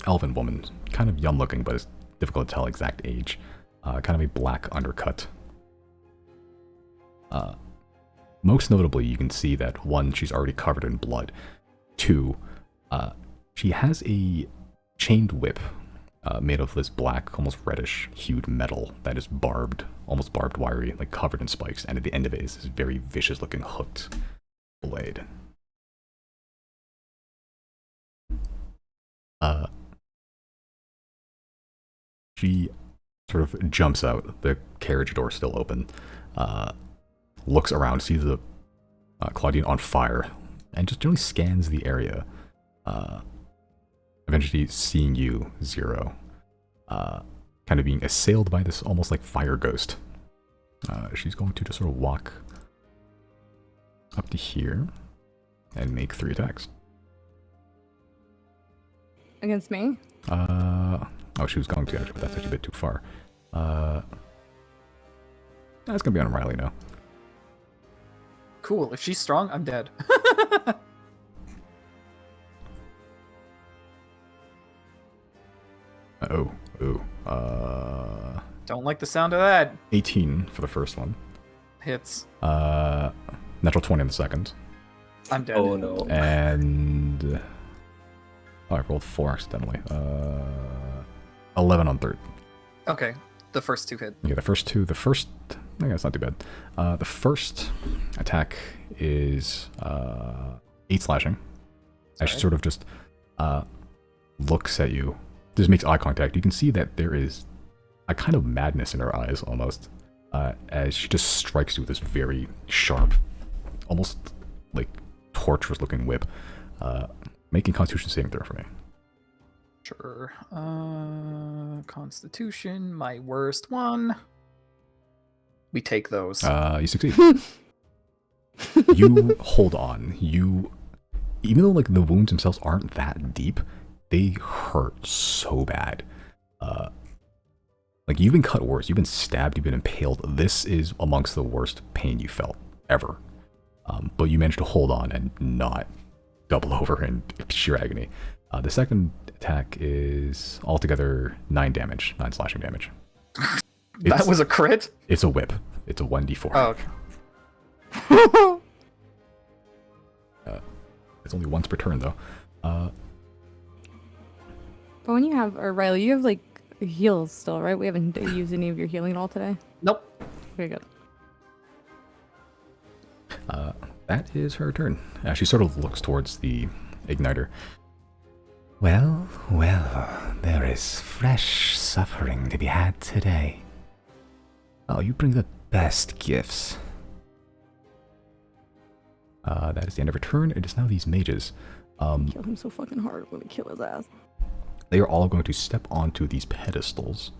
elven woman, kind of young looking, but it's difficult to tell exact age. Kind of a black undercut. Most notably, you can see that one, she's already covered in blood. Two, she has a chained whip made of this black, almost reddish hued metal that is barbed, almost barbed wiry, like covered in spikes, and at the end of it is this very vicious looking hooked blade. She sort of jumps out, the carriage door still open, looks around, sees the Claudine on fire, and just generally scans the area, eventually seeing you, Zero, kind of being assailed by this almost like fire ghost. She's going to just sort of walk up to here and make 3 attacks. Against me? Oh, she was going to actually, but that's actually a bit too far. That's gonna be on Riley now. Cool. If she's strong, I'm dead. Don't like the sound of that. 18 for the first one. Hits. Natural 20 on the second. I'm dead. Oh no. And... oh, I rolled 4 accidentally. 11 on third. Okay. The first 2 hit. Okay, the first 2. The first... I think that's not too bad. The first attack is 8 slashing. As she sort of just looks at you. Just makes eye contact. You can see that there is a kind of madness in her eyes, almost. As she just strikes you with this very sharp, almost like torturous looking whip. Making Constitution saving throw for me. Sure. Constitution, my worst one. We take those. You succeed. You hold on. You, even though like the wounds themselves aren't that deep, they hurt so bad. Like you've been cut worse. You've been stabbed. You've been impaled. This is amongst the worst pain you felt ever. But you managed to hold on and not double over in sheer agony. The second attack is altogether 9 damage, 9 slashing damage. That was a crit? It's a whip. It's a 1d4. Oh, okay. It's only once per turn, though. But when you have, or Riley, you have like heals still, right? We haven't used any of your healing at all today. Nope. Very good. That is her turn. She sort of looks towards the igniter. Well, well, there is fresh suffering to be had today. Oh, you bring the best gifts. That is the end of her turn. It is now these mages. Kill him so fucking hard. I'm gonna kill his ass. They are all going to step onto these pedestals.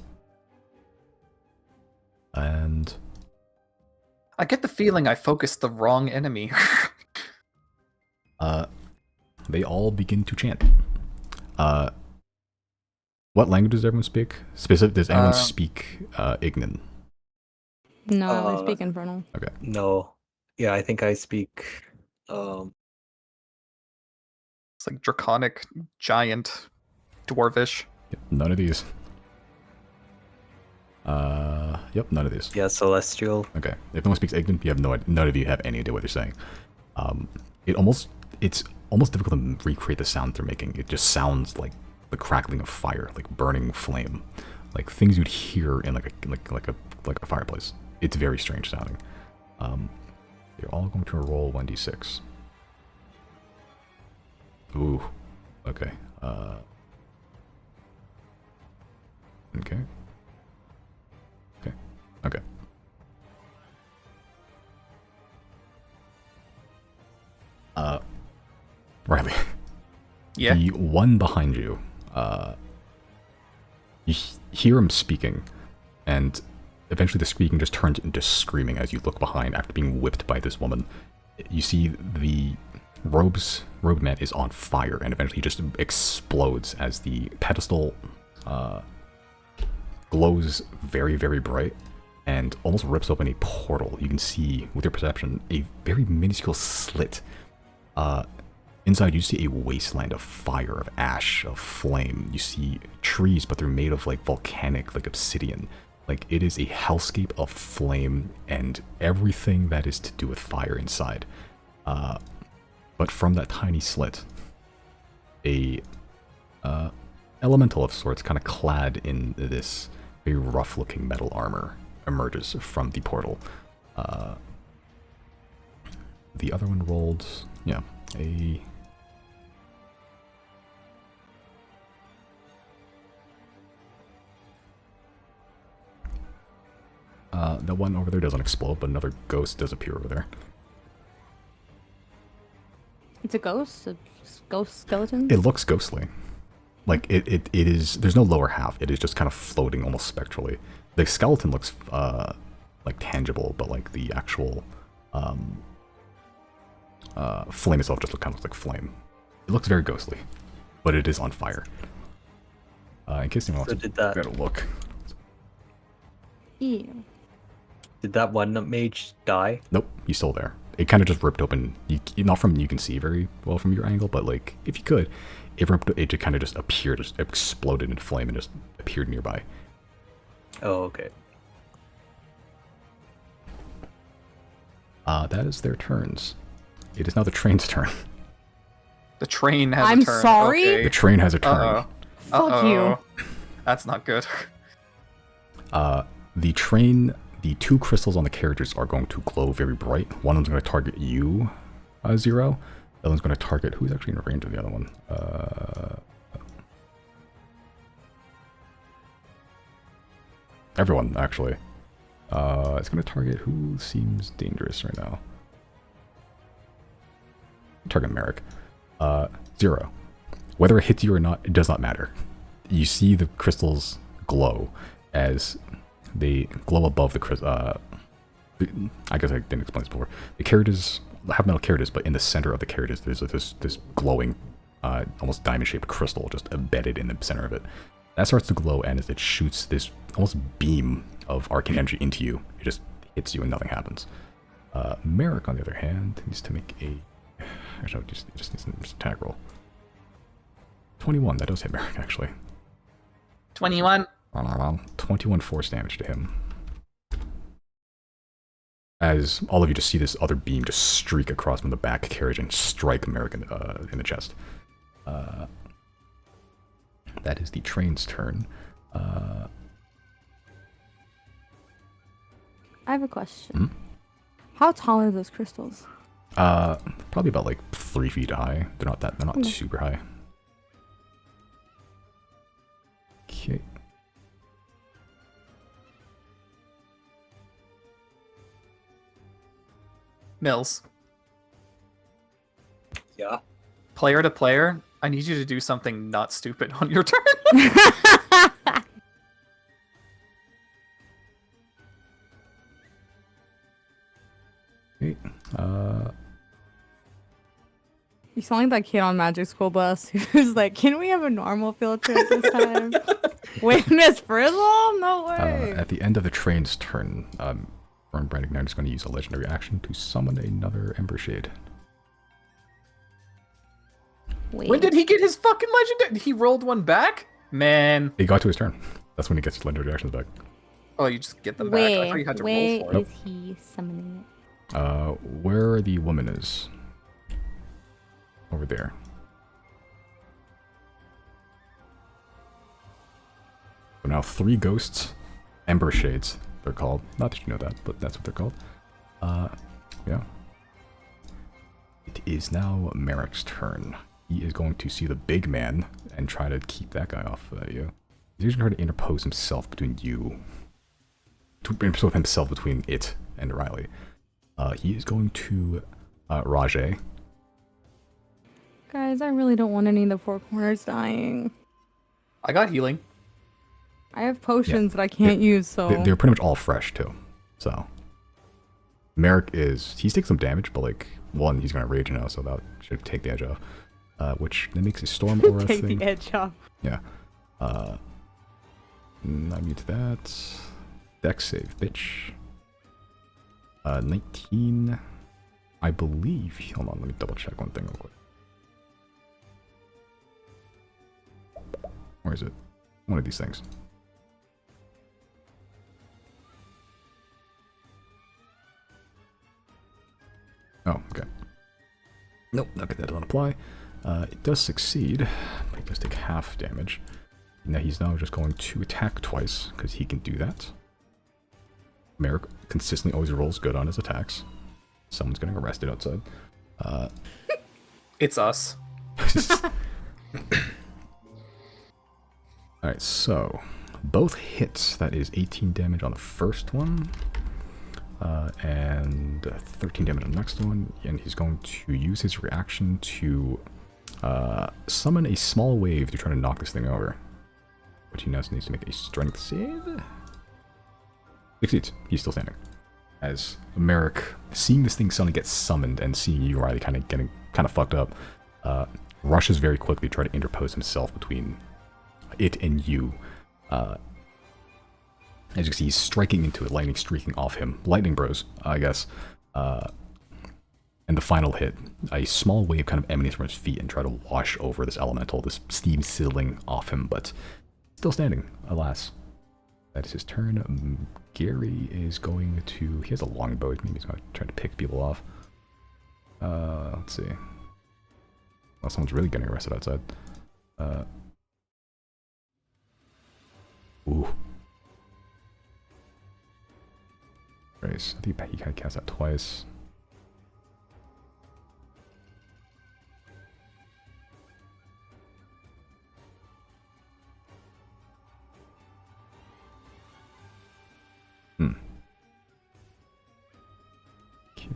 And... I get the feeling I focused the wrong enemy. they all begin to chant. What language does everyone speak? Does anyone speak Ignan? No, I speak Infernal. Okay. No. Yeah, I think I speak It's like draconic, giant, dwarvish. None of these. Yep, none of these. Yeah, celestial. Okay. If no one speaks Ignan, you have none of you have any idea what they're saying. It's almost difficult to recreate the sound they're making. It just sounds like the crackling of fire, like burning flame, like things you'd hear in like a fireplace. It's very strange sounding. You're all going to roll 1d6. Ooh. Okay. Okay. Okay. Okay. Riley. Yeah. The one behind you, you hear him speaking, and eventually the speaking just turns into screaming as you look behind after being whipped by this woman. You see the robed man is on fire, and eventually he just explodes as the pedestal glows very, very bright and almost rips open a portal. You can see, with your perception, a very minuscule slit. Inside, you see a wasteland of fire, of ash, of flame. You see trees, but they're made of like volcanic, like obsidian. Like it is a hellscape of flame and everything that is to do with fire inside. But from that tiny slit, a elemental of sorts, kind of clad in this very rough-looking metal armor, emerges from the portal. The other one rolled, yeah, a... the one over there doesn't explode, but another ghost does appear over there. It's a ghost? A ghost skeleton? It looks ghostly. Like, it is... There's no lower half. It is just kind of floating almost spectrally. The skeleton looks, like, tangible, but, like, the actual, flame itself just kind of looks like flame. It looks very ghostly, but it is on fire. In case anyone wants to get a look. Ew. Did that one mage die? Nope, he's still there. It kind of just ripped open. Not from you can see very well from your angle, but like if you could, it just kind of just appeared, just exploded into flame and just appeared nearby. Oh, okay. That is their turns. It is now the train's turn. The train has I'm a turn. sorry? Okay. The train has a turn. Uh-oh. Fuck you. That's not good. The train, the two crystals on the carriages are going to glow very bright. One of them's going to target you, Zero. The other one's going to target... Who's actually in range of the other one? Everyone, actually. It's going to target who seems dangerous right now. Target Merrick. Zero. Whether it hits you or not, it does not matter. You see the crystals glow as they glow above the crystal. I guess I didn't explain this before. The carriages have metal carriages, but in the center of the carriages, there's this glowing, almost diamond-shaped crystal just embedded in the center of it. That starts to glow, and as it shoots this almost beam of arcane energy into you, it just hits you and nothing happens. Merrick, on the other hand, needs to make a... Actually, it just needs an attack roll. 21, that does hit Merrick, actually. 21. 21 force damage to him. As all of you just see this other beam just streak across from the back carriage and strike Merrick in the chest. That is the train's turn. I have a question. How tall are those crystals? Probably about like 3 feet high. They're not super high. Okay. Mills. Yeah. Player to player, I need you to do something not stupid on your turn. Okay. You sound like that kid on Magic School Bus who's like, can we have a normal field trip this time? Wait, Miss Frizzle? No way. At the end of the train's turn, Brand Ignite is going to use a legendary action to summon another Ember Shade. Wait. When did he get his fucking legendary? He rolled one back? Man. He got to his turn. That's when he gets his legendary actions back. Oh, you just get them back. I thought you had to roll for it. is he summoning it? Where the woman is. Over there. So now 3 ghosts, Ember Shades, they're called. Not that you know that, but that's what they're called. Yeah. It is now Merrick's turn. He is going to see the big man and try to keep that guy off you. He's going to try to interpose himself between you. To interpose himself between it and Riley. He is going to Rajay. Guys, I really don't want any of the 4 corners dying. I got healing. I have potions that I can't use, so... They're pretty much all fresh, too. So... Merrick is... He's taking some damage, but, like, 1, he's going to rage now, so that should take the edge off. Which then makes a Storm Aura Take thing. the edge off. Yeah. I mute that. Dex save, bitch. 19... I believe... Hold on, let me double check one thing real quick. Where is it? One of these things. Oh, okay. Nope, okay, that doesn't apply. It does succeed, but it does take half damage. Now he's now just going to attack twice, because he can do that. Merrick consistently always rolls good on his attacks. Someone's getting arrested outside. It's us. Alright, so both hits, that is 18 damage on the first one, and 13 damage on the next one, and he's going to use his reaction to summon a small wave to try to knock this thing over, which he now needs to make a strength save. Succeeds. He's still standing. As Merrick, seeing this thing suddenly get summoned and seeing you, Riley, kind of fucked up, rushes very quickly to try to interpose himself between it and you. As you can see, he's striking into it, lightning streaking off him. Lightning bros, I guess. And the final hit, a small wave kind of emanates from his feet and try to wash over this elemental, this steam sizzling off him, but still standing, alas. That is his turn. Gary is going to... He has a longbow. Maybe he's going to try to pick people off. Let's see. Well, someone's really getting arrested outside. Ooh. Grace. I think he kind of cast that twice.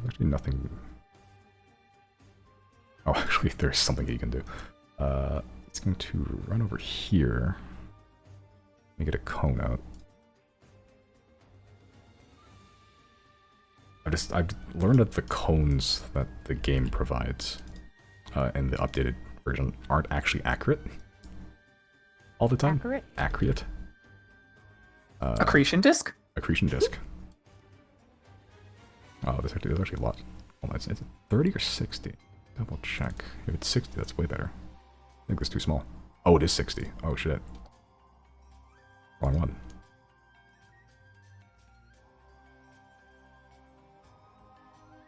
Actually, nothing. Oh, actually, there's something he can do. It's going to run over here. Let me get a cone out. I've learned that the cones that the game provides in the updated version aren't actually accurate all the time. Accurate. Accretion disc? Accretion disc. Oh, there's actually a lot. Hold on, is it 30 or 60? Double check. If it's 60, that's way better. I think that's too small. Oh, it is 60. Oh, shit. Wrong one.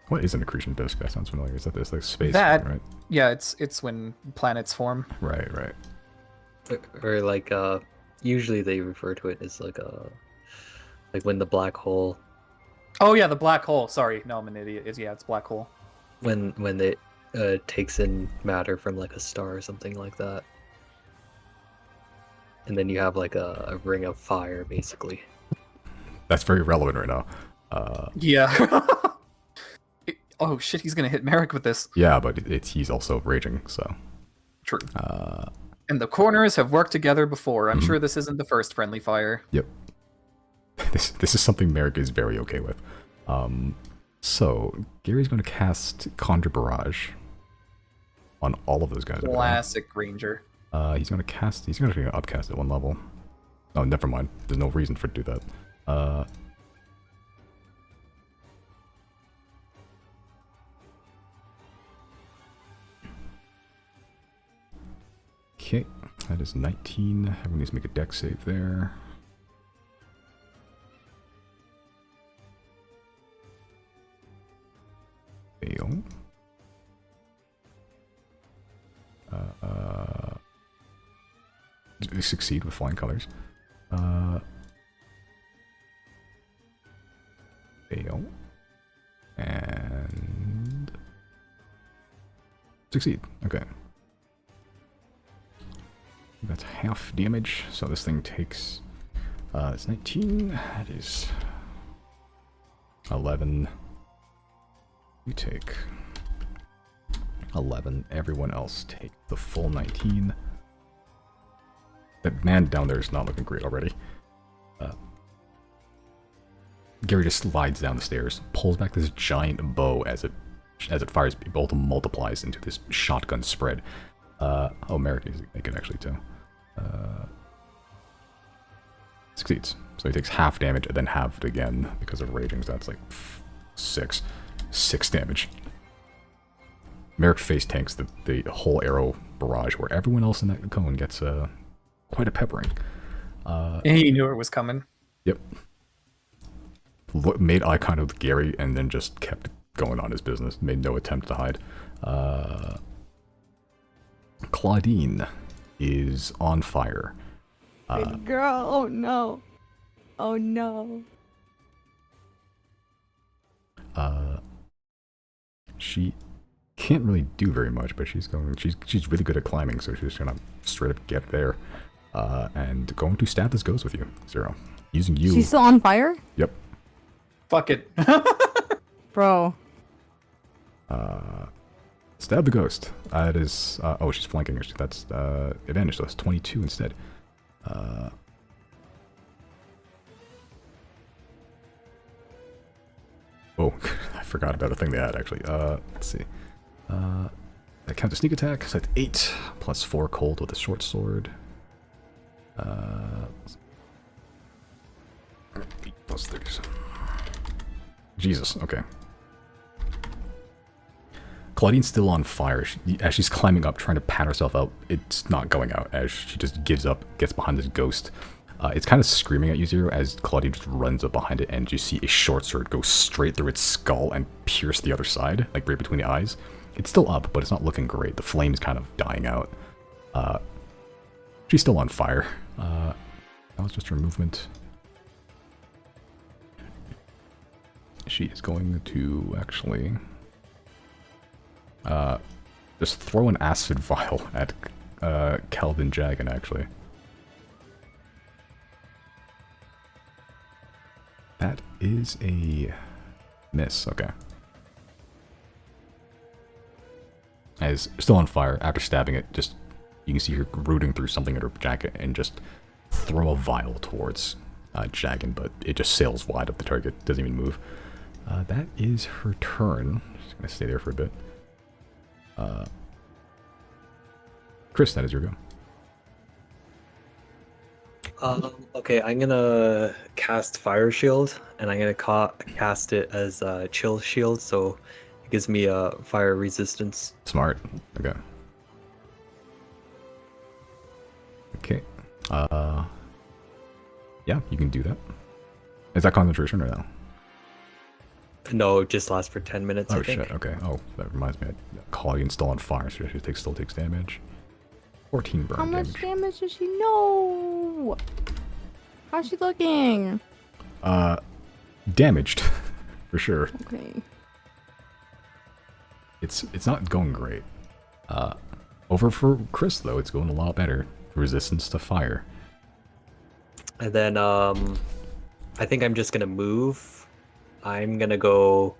What is an accretion disk? That sounds familiar. Is that this like space That, thing, right? Yeah, it's when planets form. Right, right. Or like usually they refer to it as like when the black hole, Oh yeah, the black hole. Sorry, no, I'm an idiot. It's black hole. when it takes in matter from like a star or something like that. And then you have like a ring of fire, basically. That's very relevant right now. Yeah. Oh shit, he's gonna hit Merrick with this. Yeah, but he's also raging, so. True. And the corners have worked together before. I'm sure this isn't the first friendly fire. Yep. This is something Merrick is very okay with. So, Gary's going to cast Conjure Barrage on all of those guys. Classic Ranger. He's going to upcast at 1 level. Oh, never mind. There's no reason for it to do that. Okay, that is 19. Everyone needs to make a dex save there. succeed with flying colors. Fail. And succeed. Okay. That's half damage, so this thing takes it's 19. That is 11. You take 11. Everyone else take the full 19. That man down there is not looking great already. Gary just slides down the stairs, pulls back this giant bow as it fires. It both multiplies into this shotgun spread. Oh, Merrick is make it actually too. Succeeds. So he takes half damage and then halved again because of raging. So that's like 6 damage. Merrick face tanks the whole arrow barrage, where everyone else in that cone gets quite a peppering. He knew it was coming. Yep. Made eye contact with Gary and then just kept going on his business. Made no attempt to hide. Claudine is on fire. Good girl. Oh no. Oh no. She can't really do very much, but she's really good at climbing, so she's gonna straight up get there. And going to stab this ghost with you, Zero. Using you. She's still on fire? Yep. Fuck it. Bro. Stab the ghost. It is. Oh, she's flanking her. That's advantage, so it's 22 instead. Oh, I forgot about a thing they had actually. Let's see. That counts as sneak attack, so that's 8 plus 4 cold with a short sword. 8 plus 37. Jesus, okay. Claudine's still on fire. As she's climbing up, trying to pat herself out, it's not going out, as she just gives up, gets behind this ghost. It's kind of screaming at you, Zero, as Claudine just runs up behind it, and you see a short sword go straight through its skull and pierce the other side, like right between the eyes. It's still up, but it's not looking great. The flame's kind of dying out. She's still on fire. That was just her movement. She is going to actually just throw an acid vial at Calvin Jagan, actually. That is a miss, okay. As still on fire, after stabbing it, just you can see her rooting through something in her jacket and just throw a vial towards Jagan, but it just sails wide of the target, doesn't even move. That is her turn. Just gonna stay there for a bit. Chris, that is your go. Okay, I'm gonna cast Fire Shield, and I'm gonna cast it as Chill Shield, so it gives me a fire resistance. Smart. Okay. Okay. Yeah, you can do that. Is that concentration or no? No, it just lasts for 10 minutes. Oh I think. shit, okay. Oh, that reminds me. Claudine's still on fire, so she still takes damage. 14 burn How much damage. damage does she know? How's she looking? Damaged, for sure. Okay. It's not going great. Over for Chris though, it's going a lot better. Resistance to fire. And then I think I'm just gonna move. I'm gonna go.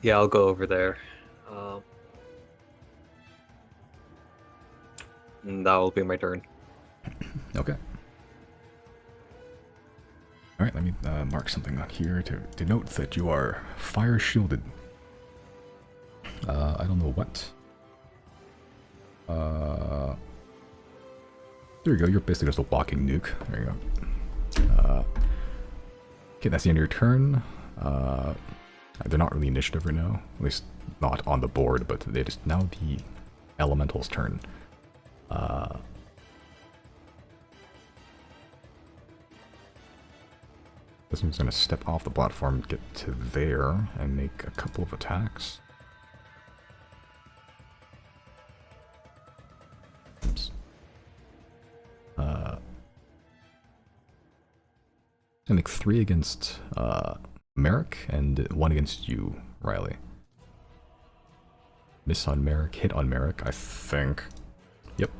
Yeah, I'll go over there. And that will be my turn. Okay. Alright, let me mark something on here to denote that you are fire shielded. I don't know what. There you go, you're basically just a walking nuke. There you go. Okay, that's the end of your turn. They're not really initiative right now. At least not on the board, but they just now the elemental's turn. This one's gonna step off the platform, get to there, and make a couple of attacks. gonna make 3 against Merrick and 1 against you, Riley. Miss on Merrick, hit on Merrick, I think. Yep.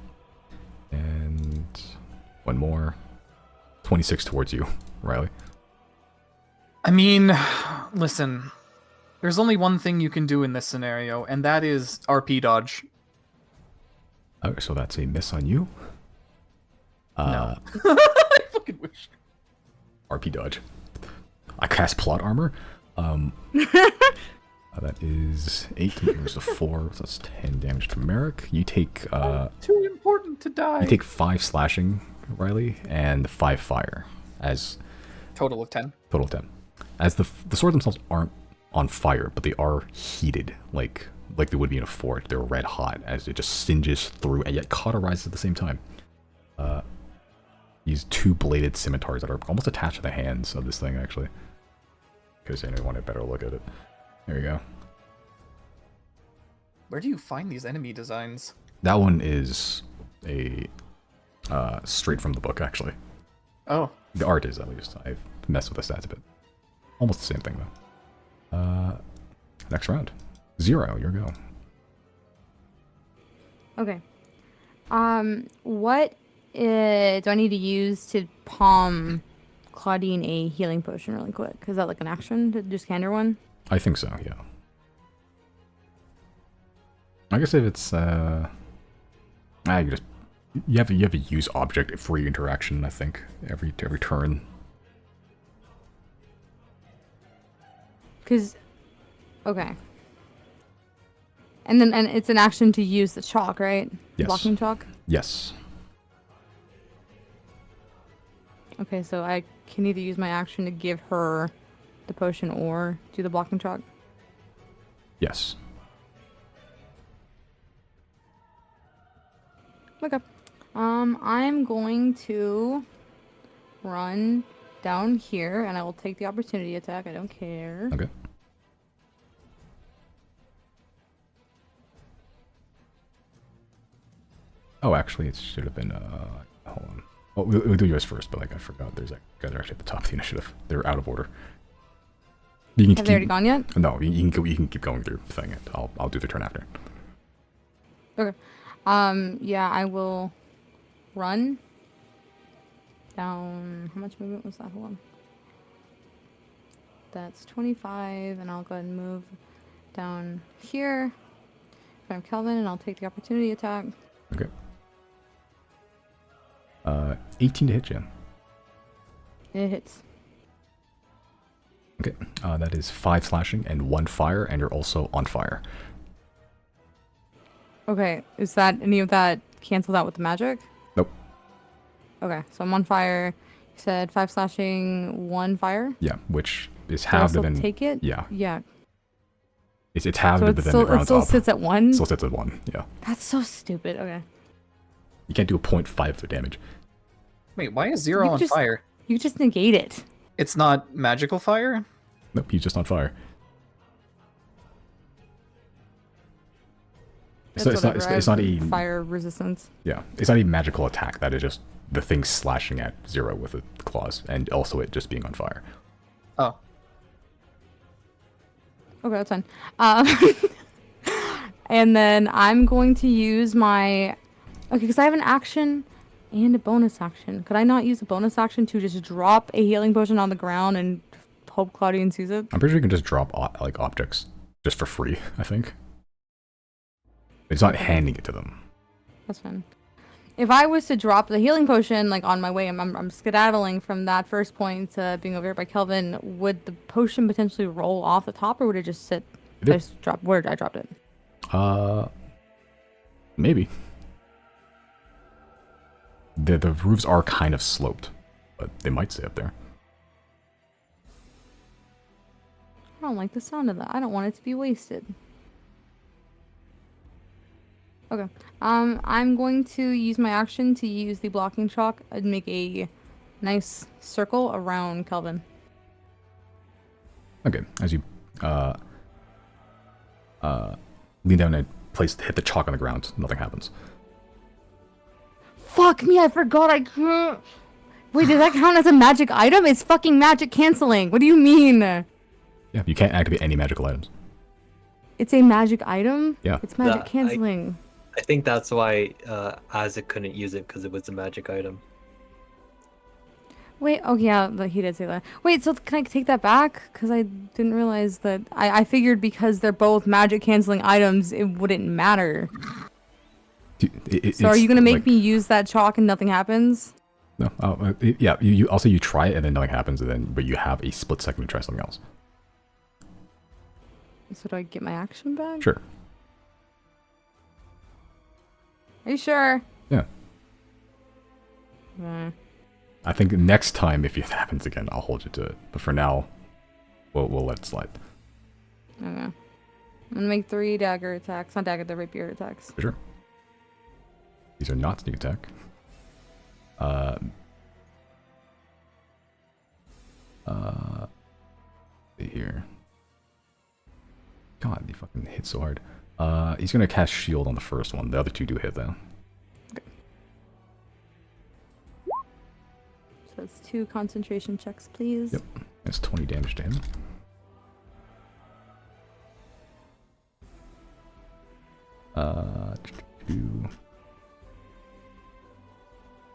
And 1 more. 26 towards you, Riley. I mean, listen, there's only one thing you can do in this scenario, and that is RP dodge. Okay, so that's a miss on you. No. I fucking wish. RP dodge. I cast plot armor. That is 18 moves to 4, so that's 10 damage to Merrick. You take Too important to die. you take 5 slashing, Riley, and 5 fire as Total of 10. total 10. As the swords themselves aren't on fire, but they are heated, like they would be in a fort. They're red hot as it just singes through and yet cauterizes at the same time. These 2 bladed scimitars that are almost attached to the hands of this thing, actually. Because I want a better look at it. There you go. Where do you find these enemy designs? That one is a straight from the book, actually. Oh. The art is, at least. I've messed with the stats a bit. Almost the same thing, though. Next round. 0, your go. Okay. What do I need to use to palm Claudine a healing potion really quick? Is that like an action to just hand her one? I think so, yeah. I guess if it's, you have to use object free interaction, I think, every turn. Okay. And it's an action to use the chalk, right? Yes. Blocking chalk? Yes. Okay, so I can either use my action to give her the potion or do the blocking chalk. Yes. Okay. I'm going to run down here and I will take the opportunity attack. I don't care. Okay. Oh, actually, it should have been, hold on. Well, we'll do yours first, but, like, I forgot. There's that guys are actually at the top of the initiative. They're out of order. You can Have they already gone yet? No, you can keep going through the thing. I'll do the turn after. Okay. Yeah, I will run down. How much movement was that? Hold on. That's 25, and I'll go ahead and move down here in front of Kelvin, and I'll take the opportunity attack. Okay. 18 to hit you. It hits. Okay. That is 5 slashing and 1 fire, and you're also on fire. Okay, is that any of that canceled out with the magic? Nope. Okay, so I'm on fire. You said 5 slashing, 1 fire? Yeah, which is Do I halved still within. take it? Yeah. Yeah. It's halved So within the it rounds still up. sits at 1? Still sits at 1, yeah. That's so stupid. Okay. You can't do a 0.5 of damage. Wait, why is 0 on fire? You just negate it. It's not magical fire? Nope, he's just on fire. That's So it's not. whatever, It's I not have a. fire resistance. Yeah, it's not a magical attack. That is just the thing slashing at 0 with the claws, and also it just being on fire. Oh. Okay, that's fine. And then I'm going to use my... Okay, because I have an action and a bonus action. Could I not use a bonus action to just drop a healing potion on the ground and hope Claudian sees it? I'm pretty sure you can just drop like objects just for free. I think. It's not handing it to them. That's fine. If I was to drop the healing potion, like on my way, I'm skedaddling from that first point to being over here by Kelvin, would the potion potentially roll off the top, or would it just sit? Just drop where I dropped it? Maybe. The roofs are kind of sloped, but they might stay up there. I don't like the sound of that. I don't want it to be wasted. Okay. I'm going to use my action to use the blocking chalk and make a nice circle around Kelvin. Okay, as you lean down and hit the chalk on the ground, nothing happens. Fuck me! I forgot I can't Wait, does that count as a magic item? It's fucking magic canceling. What do you mean? Yeah, you can't activate any magical items. It's a magic item? Yeah. It's magic That- canceling. I think that's why Isaac couldn't use it because it was a magic item. Wait, oh yeah, he did say that. Wait, so can I take that back? Because I didn't realize that. I figured because they're both magic canceling items, it wouldn't matter. So are you going to make me use that chalk and nothing happens? No. Yeah, you also you try it and then nothing happens, and then but you have a split second to try something else. So do I get my action back? Sure. Are you sure? Yeah. Hmm. I think next time, if it happens again, I'll hold you to it. But for now, we'll let it slide. Okay. I'm gonna make 3 dagger attacks. Not dagger, the rapier attacks. For sure. These are not sneak attack. See here. God, he fucking hit so hard. He's gonna cast shield on the first one. The other two do hit though. So that's 2 concentration checks, please. Yep. That's 20 damage to him.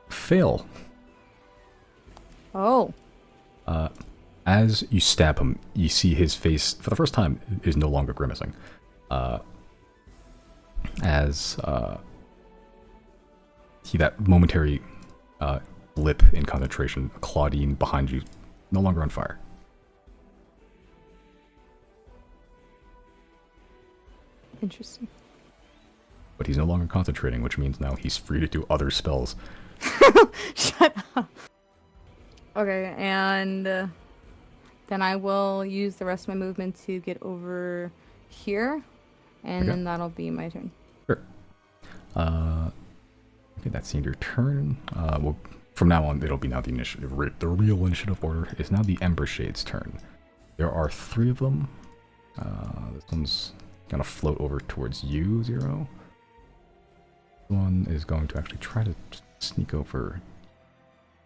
Fail. Oh. As you stab him, you see his face, for the first time, is no longer grimacing. That momentary blip in concentration, Claudine behind you, no longer on fire. Interesting. But he's no longer concentrating, which means now he's free to do other spells. Shut up. Okay, and then I will use the rest of my movement to get over here, and Okay. then that'll be my turn. Sure. Okay, that's the end of your turn. Well, from now on, it'll be now the initiative. The real initiative order is now the Ember Shade's turn. There are 3 of them. This one's gonna float over towards you, Zero. This one is going to actually try to sneak over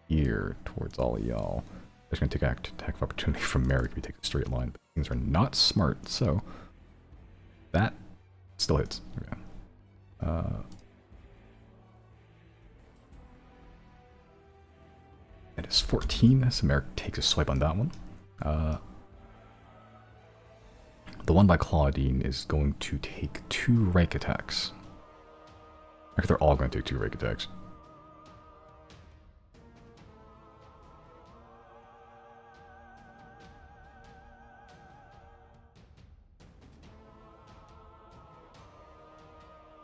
here towards all of y'all. It's gonna take attack of opportunity from Merrick if he takes a straight line. But things are not smart, so that still hits. Okay. That is 14, so Merrick takes a swipe on that one. The one by Claudine is going to take 2 rake attacks. Actually, they're all going to take 2 rake attacks.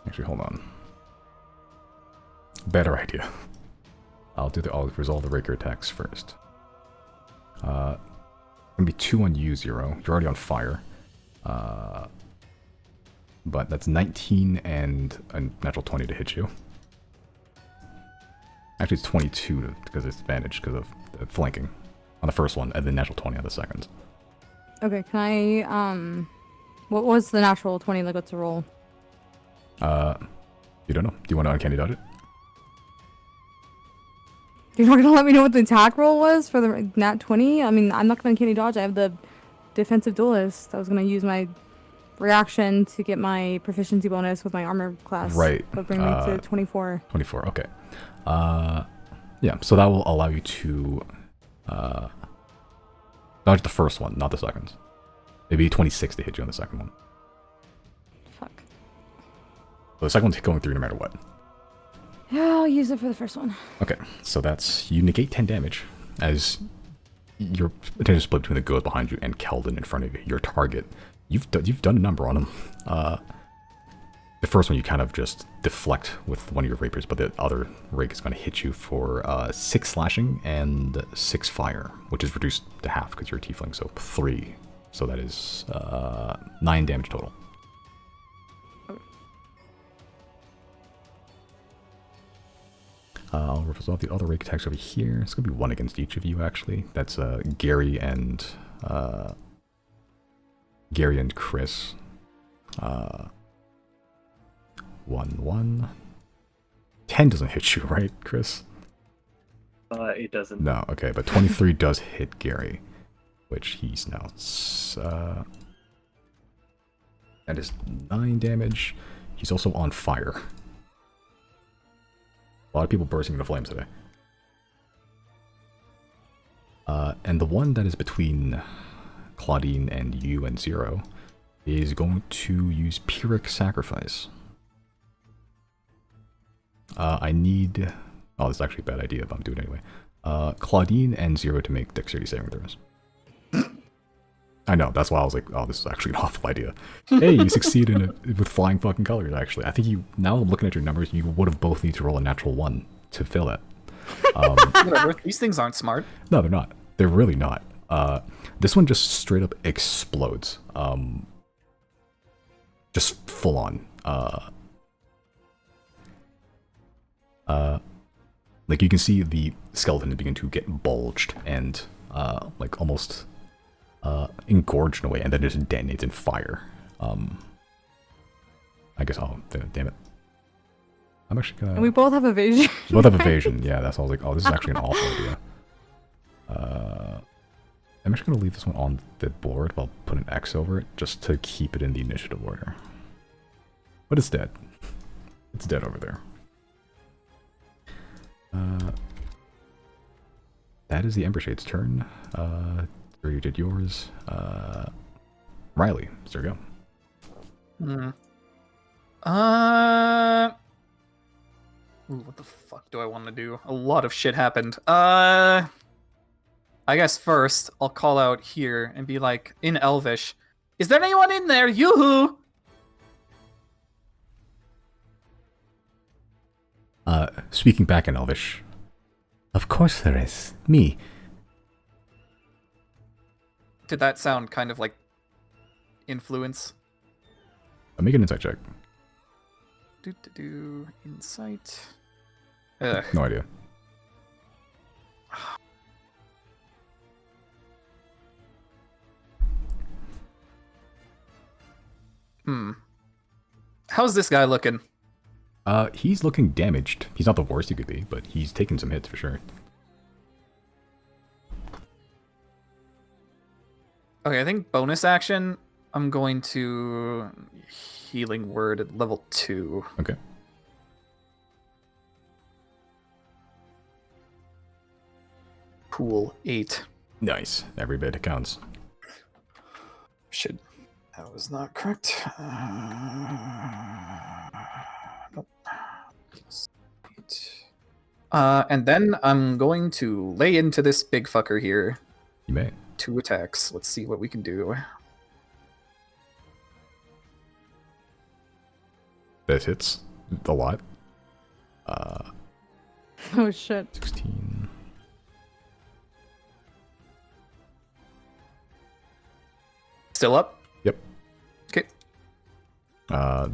Actually, hold on. Better idea. I'll resolve the raker attacks first. Gonna be 2 on you, Zero. You're already on fire. But that's 19 and a natural 20 to hit you. Actually, it's 22 because it's advantage because of flanking on the first one, and then natural 20 on the second. Okay, can I, what was the natural 20? Like, what's the roll? You don't know. Do you want to uncanny dodge it? You're not gonna let me know what the attack roll was for the nat 20? I mean, I'm not gonna uncanny dodge. I have the defensive duelist. I was gonna use my reaction to get my proficiency bonus with my armor class. Right. That would bring me to 24. 24, okay. Yeah, so that will allow you to dodge the first one, not the second. It'd be 26 to hit you on the second one. Fuck. So the second one's going through no matter what. Yeah, I'll use it for the first one. Okay, so that's, you negate 10 damage as your attention split between the ghost behind you and Keldon in front of you, your target. You've done a number on him. The first one you kind of just deflect with one of your rapiers, but the other rake is going to hit you for 6 slashing and 6 fire, which is reduced to half because you're a tiefling, so 3. So that is 9 damage total. I'll resolve the other rake attacks over here. It's going to be 1 against each of you, actually. That's Gary and Chris. 1. 10 doesn't hit you, right, Chris? It doesn't. No, okay, but 23 does hit Gary, which he's now. That is 9 damage. He's also on fire. A lot of people bursting into flames today. And the one that is between Claudine and you and Zero is going to use Pyrrhic Sacrifice. I need... Oh, this is actually a bad idea, but I'm doing it anyway. Claudine and Zero to make dexterity saving throws. I know, that's why I was like, oh, this is actually an awful idea. Hey, you succeed in it with flying fucking colors, actually. I think you, now I'm looking at your numbers, you would have both need to roll a natural 1 to fill it. Whatever. These things aren't smart. No, they're not. They're really not. This one just straight up explodes. Just full on. Like you can see the skeleton begin to get bulged and like almost engorged in a way, and then just detonates in fire. I guess I'll damn it. I'm actually gonna. And we both have evasion. Both have evasion. Yeah, that's why I was like, oh, this is actually an awful idea. I'm actually gonna leave this one on the board. I'll put an X over it just to keep it in the initiative order. But it's dead. It's dead over there. That is the Ember Shade's turn. You did yours. Riley, there you go. Ooh, what the fuck do I want to do? A lot of shit happened. I guess first I'll call out here and be like, in Elvish, is there anyone in there? Yoo-hoo! Speaking back in Elvish. Of course there is. Me. Did that sound kind of like influence? Make an insight check. Insight. No idea. How's this guy looking? He's looking damaged. He's not the worst he could be, but he's taken some hits for sure. Okay, I think bonus action, I'm going to Healing Word at level 2. Okay. Cool. 8. Nice. Every bit counts. Shit. That was not correct. Nope. And then I'm going to lay into this big fucker here. You may. 2 attacks. Let's see what we can do. That hits a lot. Oh shit. 16. Still up? Yep. Okay.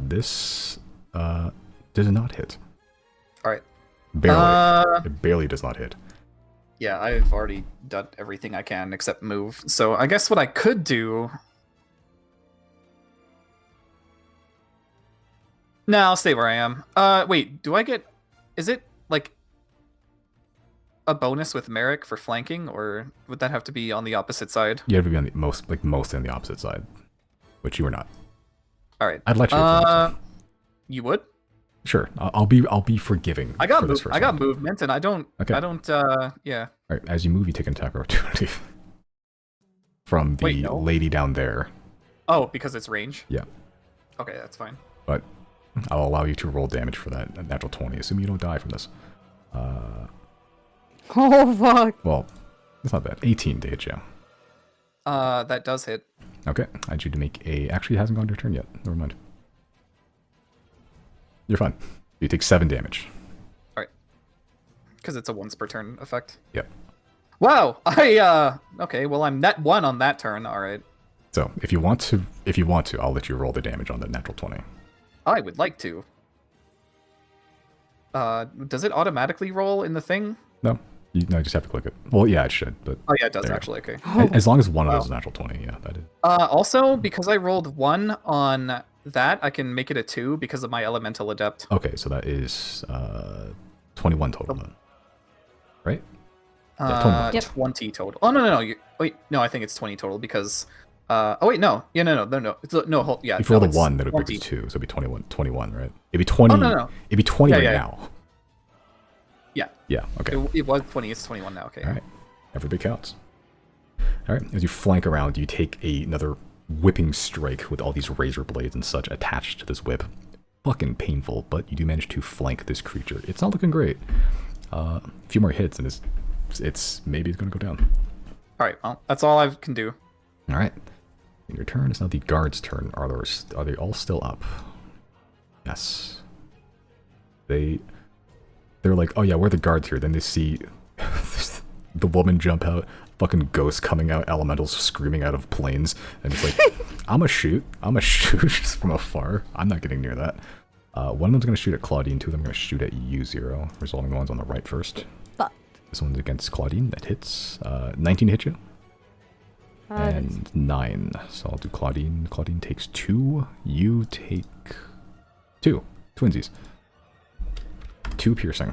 This does not hit. Alright. Barely. It barely does not hit. Yeah, I've already done everything I can except move. So I guess what I could do... No, I'll stay where I am. Wait, do I get... Is it, like, a bonus with Merrick for flanking, or would that have to be on the opposite side? You have to be on the mostly on the opposite side, which you are not. Alright. I'd let you. You would? Sure, I'll be forgiving. I got for this first I got round. movement, and I don't. Okay. I don't. Yeah. All right, as you move, you take an attack opportunity from the Wait, no. lady down there. Oh, because it's range. Yeah, Okay, that's fine. but I'll allow you to roll damage for that natural 20. Assume you don't die from this. Oh fuck. Well, it's not bad. 18 to hit you. That does hit. Okay, I need you to make a. Actually, it hasn't gone to your turn yet. Never mind. You're fine. You take 7 damage. Because it's a once per turn effect. Yep. Wow. Okay. Well, I'm net 1 on that turn. All right. So if you want to, I'll let you roll the damage on the natural 20. I would like to. Does it automatically roll in the thing? No, you just have to click it. Well, yeah, it should, but Oh yeah, it does there. actually. Okay. As long as one of those is natural 20, yeah, that is. Also, because I rolled 1 on that, I can make it a 2 because of my elemental adept. Okay, so that is 21 total then. Right? Yep. 20 total. Oh no. Wait, no, I think it's 20 total because. Oh wait, no. Yeah, no. It's no. Yeah. If you roll no, a 1, that would 20. be 2, so it'd be 21, right? It'd be 20. Oh, no. It'd be 20 Yeah, right yeah. now. Yeah. Yeah, okay. It was 20. It's 21 now. Okay. All right. Every bit counts. All right. As you flank around, you take another whipping strike with all these razor blades and such attached to this whip. Fucking painful, but you do manage to flank this creature. It's not looking great. A few more hits and it's maybe it's gonna go down. All right. Well, that's all I can do. All right. In your turn, it's now the guard's turn. Are they all still up? Yes. They're like, oh yeah, we're the guards here. Then they see the woman jump out, fucking ghosts coming out, elementals screaming out of planes, and it's like, I'ma shoot just from afar. I'm not getting near that. One of them's gonna shoot at Claudine, two of them are gonna shoot at you, Zero. Resolving the ones on the right first. Fuck. This one's against Claudine, that hits. 19 hit you. And 9. So I'll do Claudine. Claudine takes 2. You take 2. Twinsies. 2 piercing.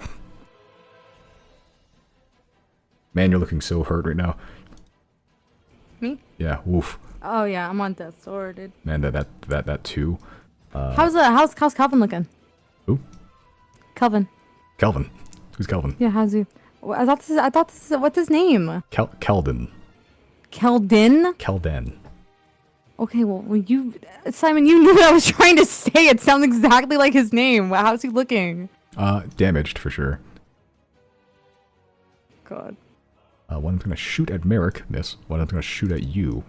Man, you're looking so hurt right now. Me? Yeah, woof. Oh yeah, I'm on death's door, dude. Man, that 2. How's Calvin looking? Who? Calvin. Kelvin. Who's Kelvin? Yeah, how's he? I thought this is what's his name? Keldon. Keldin? Kelden. Okay, well, Simon, you knew what I was trying to say. It sounds exactly like his name. How's he looking? Damaged for sure. God. One of them's gonna shoot at Merrick, miss. One of them's gonna shoot at you.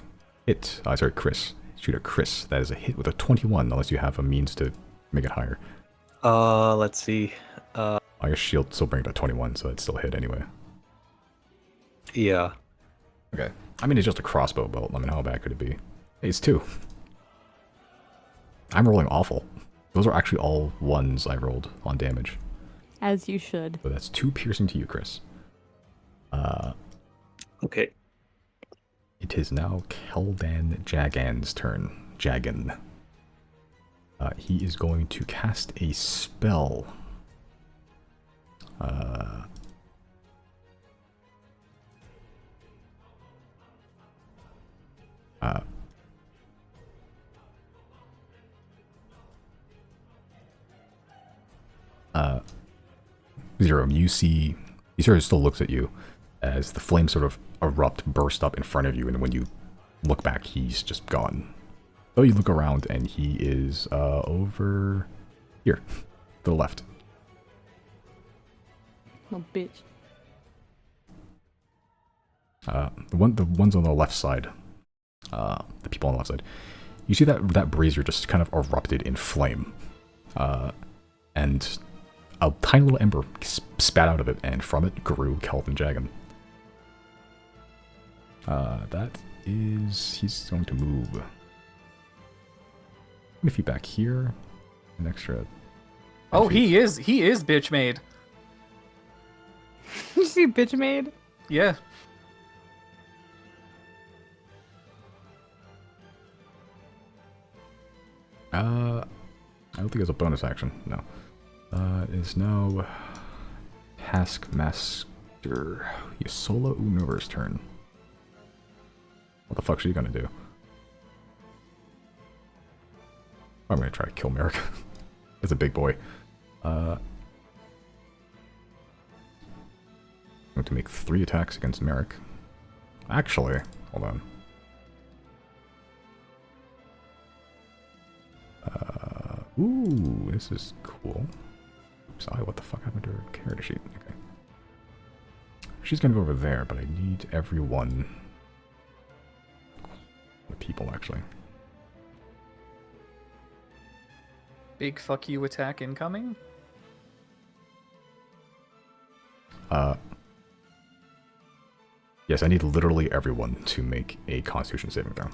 Hit. Sorry, Chris. Shoot at Chris. That is a hit with a 21, unless you have a means to make it higher. Let's see. I guess shield still bring it to 21, so it's still a hit anyway. Yeah. Okay. I mean, it's just a crossbow bolt. I mean, how bad could it be? Hey, it's 2. I'm rolling awful. Those are actually all 1s I rolled on damage. As you should. So that's 2 piercing to you, Chris. Okay. It is now Keldan Jagan's turn. Jagan. He is going to cast a spell. Zero, you see, he sort of still looks at you as the flames sort of erupt, burst up in front of you, and when you look back, he's just gone. So you look around, and he is over here, to the left. Oh, bitch. The ones on the left side, the people on the left side, you see that brazier just kind of erupted in flame, and a tiny little ember spat out of it, and from it grew Kelvin Jagan. He's going to move 20 feet back here, an extra. Oh, he is bitch made. You see bitch made? Yeah. I don't think it's a bonus action. No. Is now Taskmaster Yosola Unover's turn. What the fuck's she gonna do? I'm gonna try to kill Merrick. It's a big boy. I'm going to make 3 attacks against Merrick. Actually, hold on. Ooh, this is cool. Oops, what the fuck happened to her character sheet? Okay. She's gonna go over there, but I need everyone. The people, actually. Big fuck you attack incoming. Yes, I need literally everyone to make a Constitution saving throw.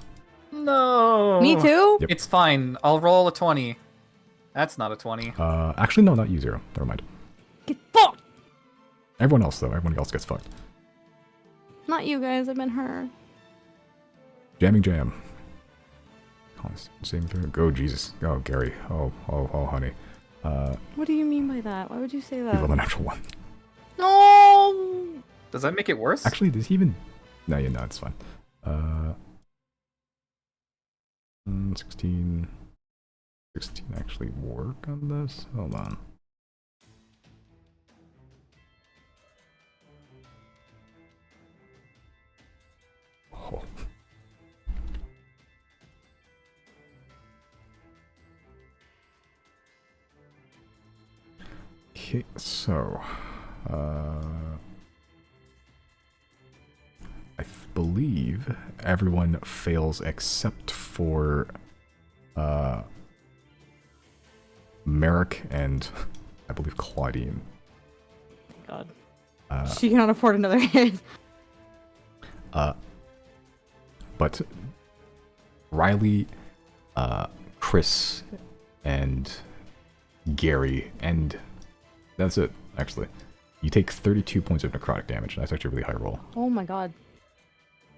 No. Me too? Yep. It's fine. I'll roll a 20. That's not a 20. Actually, no, not you, Zero. Never mind. Get fucked! Everyone else, though. Everyone else gets fucked. Not you guys, I've been hurt. Jamming jam. Saving throw. Go, Jesus. Oh, Gary. Oh, honey. What do you mean by that? Why would you say You that? rolled a natural 1. No! Does that make it worse? Actually, does he even... No, yeah, no, it's fine. 16 actually work on this? Hold on. Oh. Okay, so I believe everyone fails except for Merrick and I believe Claudine. God. She cannot afford another hit. But Riley, Chris, and Gary, and that's it, actually. You take 32 points of necrotic damage. That's actually a really high roll. Oh my god.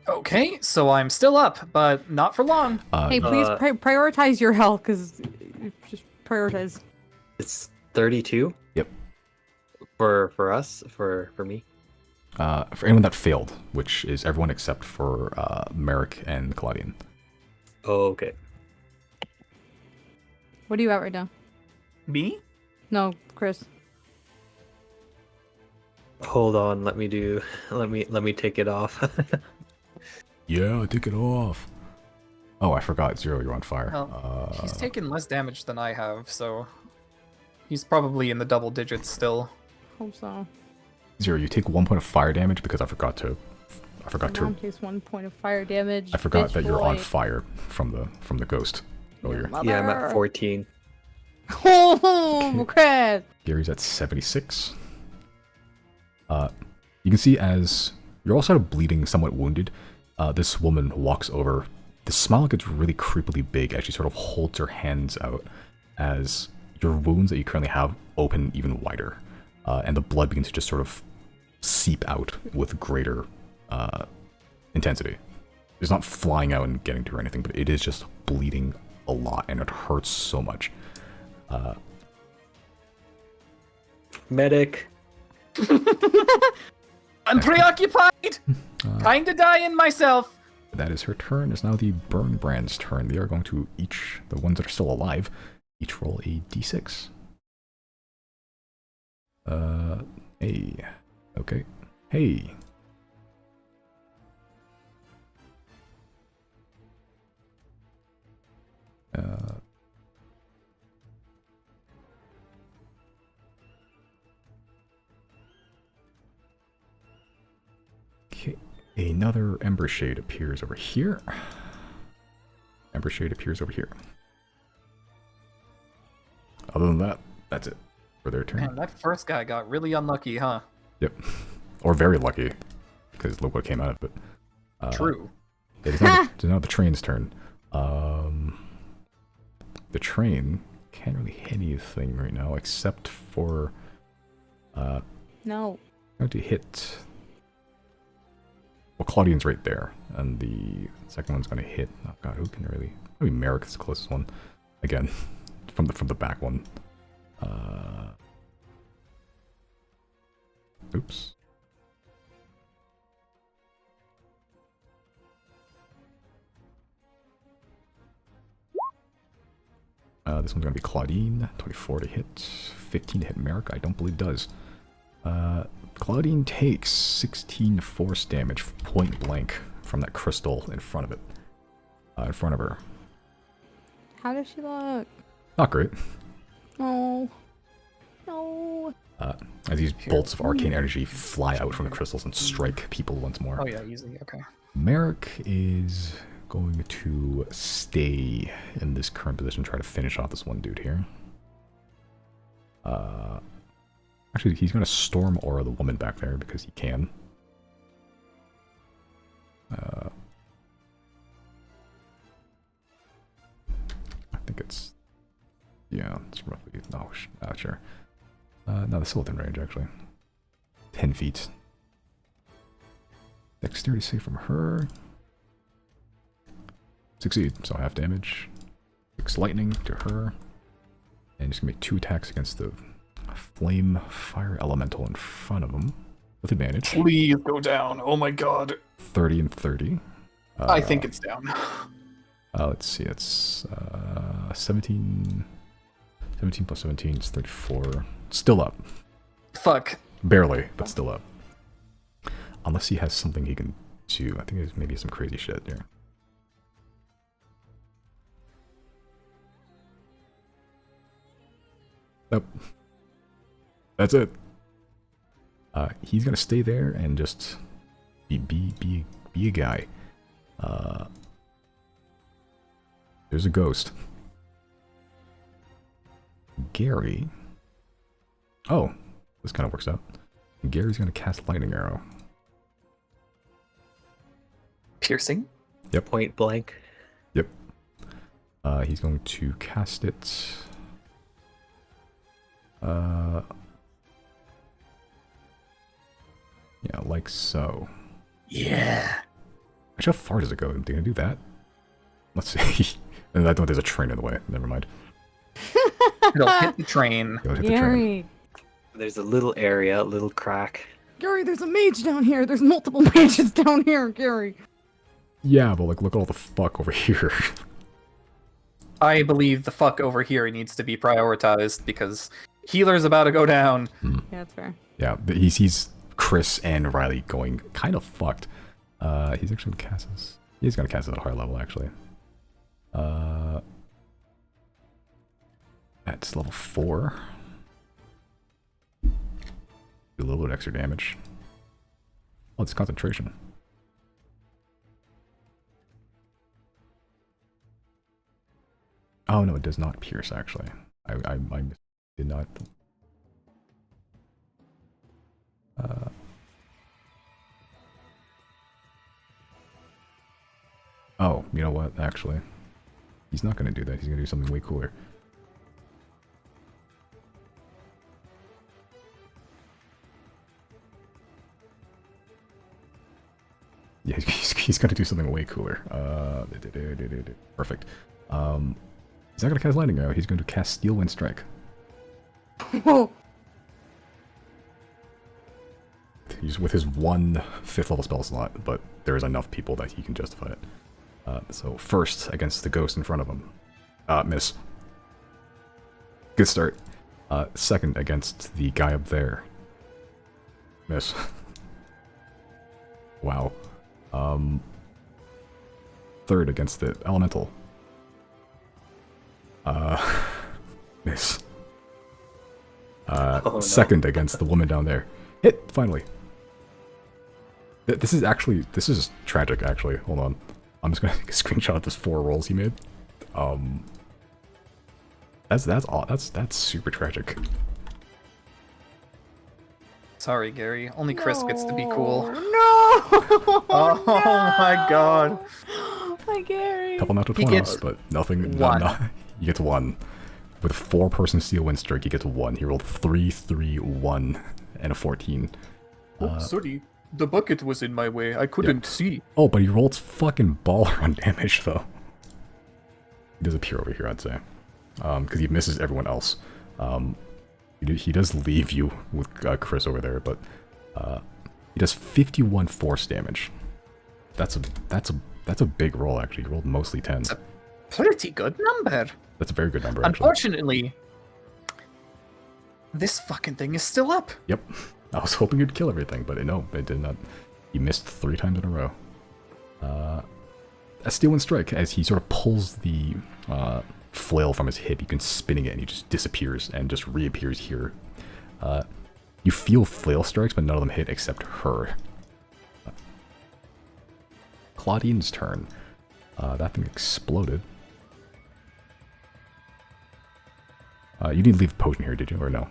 Okay, so I'm still up, but not for long. Hey, please prioritize your health, because just prioritize. It's 32? Yep. For us? For me? For anyone that failed, which is everyone except for Merrick and Claudian. Oh, okay. What are you at right now? Me? No, Chris. Hold on, let me take it off. Yeah, take it off. Oh, I forgot, Zero, you're on fire. Well, he's taken less damage than I have, so he's probably in the double digits still. Hope so. Zero, you take 1 point of fire damage because I forgot to. My mom takes 1 point of fire damage. I forgot Bitch that you're boy. on fire from the ghost earlier. Yeah, I'm at 14. Oh, Chris! Gary's at 76. You can see as you're all sort of bleeding, somewhat wounded, this woman walks over. The smile gets really creepily big as she sort of holds her hands out as your wounds that you currently have open even wider. And the blood begins to just sort of seep out with greater intensity. It's not flying out and getting to her or anything, but it is just bleeding a lot, and it hurts so much. Medic. I'm preoccupied! Kinda dying myself. That is her turn. It's now the Burn Brand's turn. They are going to each, the ones that are still alive, each roll a d6. Hey. Okay. Hey. Okay. Another Ember Shade appears over here. Ember Shade appears over here. Other than that, that's it for their turn. Man, that first guy got really unlucky, huh? Yep. Or very lucky, because look what came out of it. True. It's now the train's turn. The train can't really hit anything right now, except for... No. how to hit... Well, Claudian's right there, and the second one's going to hit... Oh god, who can really... Maybe Merrick's the closest one. Again, from the back one. Oops. This one's going to be Claudine. 24 to hit. 15 to hit Merrick. I don't believe does. Claudine takes 16 force damage point blank from that crystal in front of it. In front of her. How does she look? Not great. No. No. As these bolts of arcane energy fly out from the crystals and strike people once more. Oh yeah, easy, okay. Merrick is going to stay in this current position, try to finish off this one dude here. Actually, he's going to Storm Aura the woman back there because he can. I think it's... yeah, it's roughly... no, not sure. No, that's still within range, actually. 10 feet. Dexterity save from her. Succeed, so half damage. 6 lightning to her. And just gonna make 2 attacks against the flame fire elemental in front of him. with advantage. Please go down. Oh my god. 30 and 30. I think it's down. Let's see, it's 17. 17 plus 17 is 34. Still up. Fuck. Barely, but still up. Unless he has something he can do. I think there's maybe some crazy shit there. Nope. That's it. He's gonna stay there and just be a guy. There's a ghost. Gary. Oh, this kind of works out. Gary's gonna cast lightning arrow. Piercing? Yep. Point blank. Yep. He's going to cast it. Yeah, like so. Yeah. Actually, how far does it go? Am I gonna do that? Let's see. And I don't. There's a train in the way. Never mind. It'll hit the train. It'll hit the train. Gary. There's a little area, a little crack. Gary, there's a mage down here. There's multiple mages down here, Gary. Yeah, but like, look at all the fuck over here. I believe the fuck over here needs to be prioritized because healer's about to go down. Yeah, that's fair. Yeah, he's Chris and Riley going kind of fucked. He's actually gonna cast this. He's gonna cast it at a higher level, actually. That's level 4. Do a little bit of extra damage. Oh, it's concentration. Oh no, it does not pierce. Actually, I did not. Oh, you know what? Actually, he's not going to do that. He's going to do something way cooler. Yeah, he's going to do something way cooler. Perfect. He's not going to cast Lightning Arrow. He's going to cast Steel Wind Strike. Oh. He's with his 1 5th level spell slot, but there is enough people that he can justify it. So first against the ghost in front of him. Miss. Good start. Second against the guy up there. Miss. Wow. Third against the elemental. Miss. Oh, no. Second against the woman down there. Hit, finally. This is tragic, actually. Hold on. I'm just gonna take a screenshot of those 4 rolls he made. That's super tragic. Sorry, Gary. Only Chris gets to be cool. No! Oh my god. Hi, Gary. Couple natural He 20s, gets but nothing. one. He gets 1. With 4-person Steel Wind Strike, he gets 1. He rolled 3, 3, 1, and a 14. Sorry. The bucket was in my way. I couldn't see. Oh, but he rolled fucking baller on damage, though. He does appear over here, I'd say. Because he misses everyone else. He does leave you with Chris over there, but he does 51 force damage. That's a big roll, actually. He rolled mostly 10s. Pretty good number. That's a very good number, actually. Unfortunately, this fucking thing is still up. Yep. I was hoping it'd kill everything, but no, it did not. He missed 3 times in a row. A Steel Wind Strike, as he sort of pulls the flail from his hip, you can spinning it and he just disappears and just reappears here. You feel flail strikes, but none of them hit except her. Claudine's turn. That thing exploded. You didn't leave a potion here, did you, or no?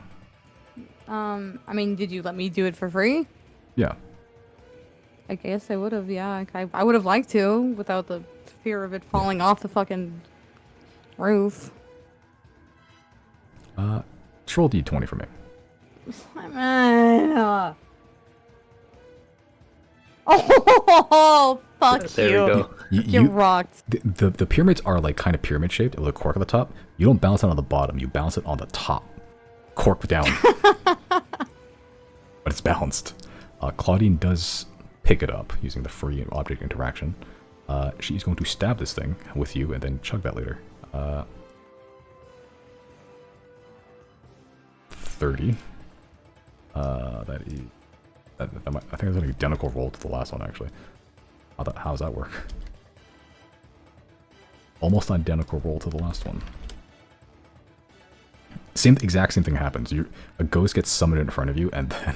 I mean, did you let me do it for free? Yeah. I guess I would have, yeah. I would have liked to, without the fear of it falling off the fucking roof. Just roll D20 for me. Man. Oh, fuck There you. we go. You rocked. The pyramids are like kind of pyramid shaped with a cork at the top. You don't bounce it on the bottom, you bounce it on the top. Cork down. But it's balanced. Claudine does pick it up using the free object interaction. She's going to stab this thing with you and then chug that later. 30. That is... I think it's an identical roll to the last one, actually. How does that work? Almost identical roll to the last one. Exact same thing happens. A ghost gets summoned in front of you, and then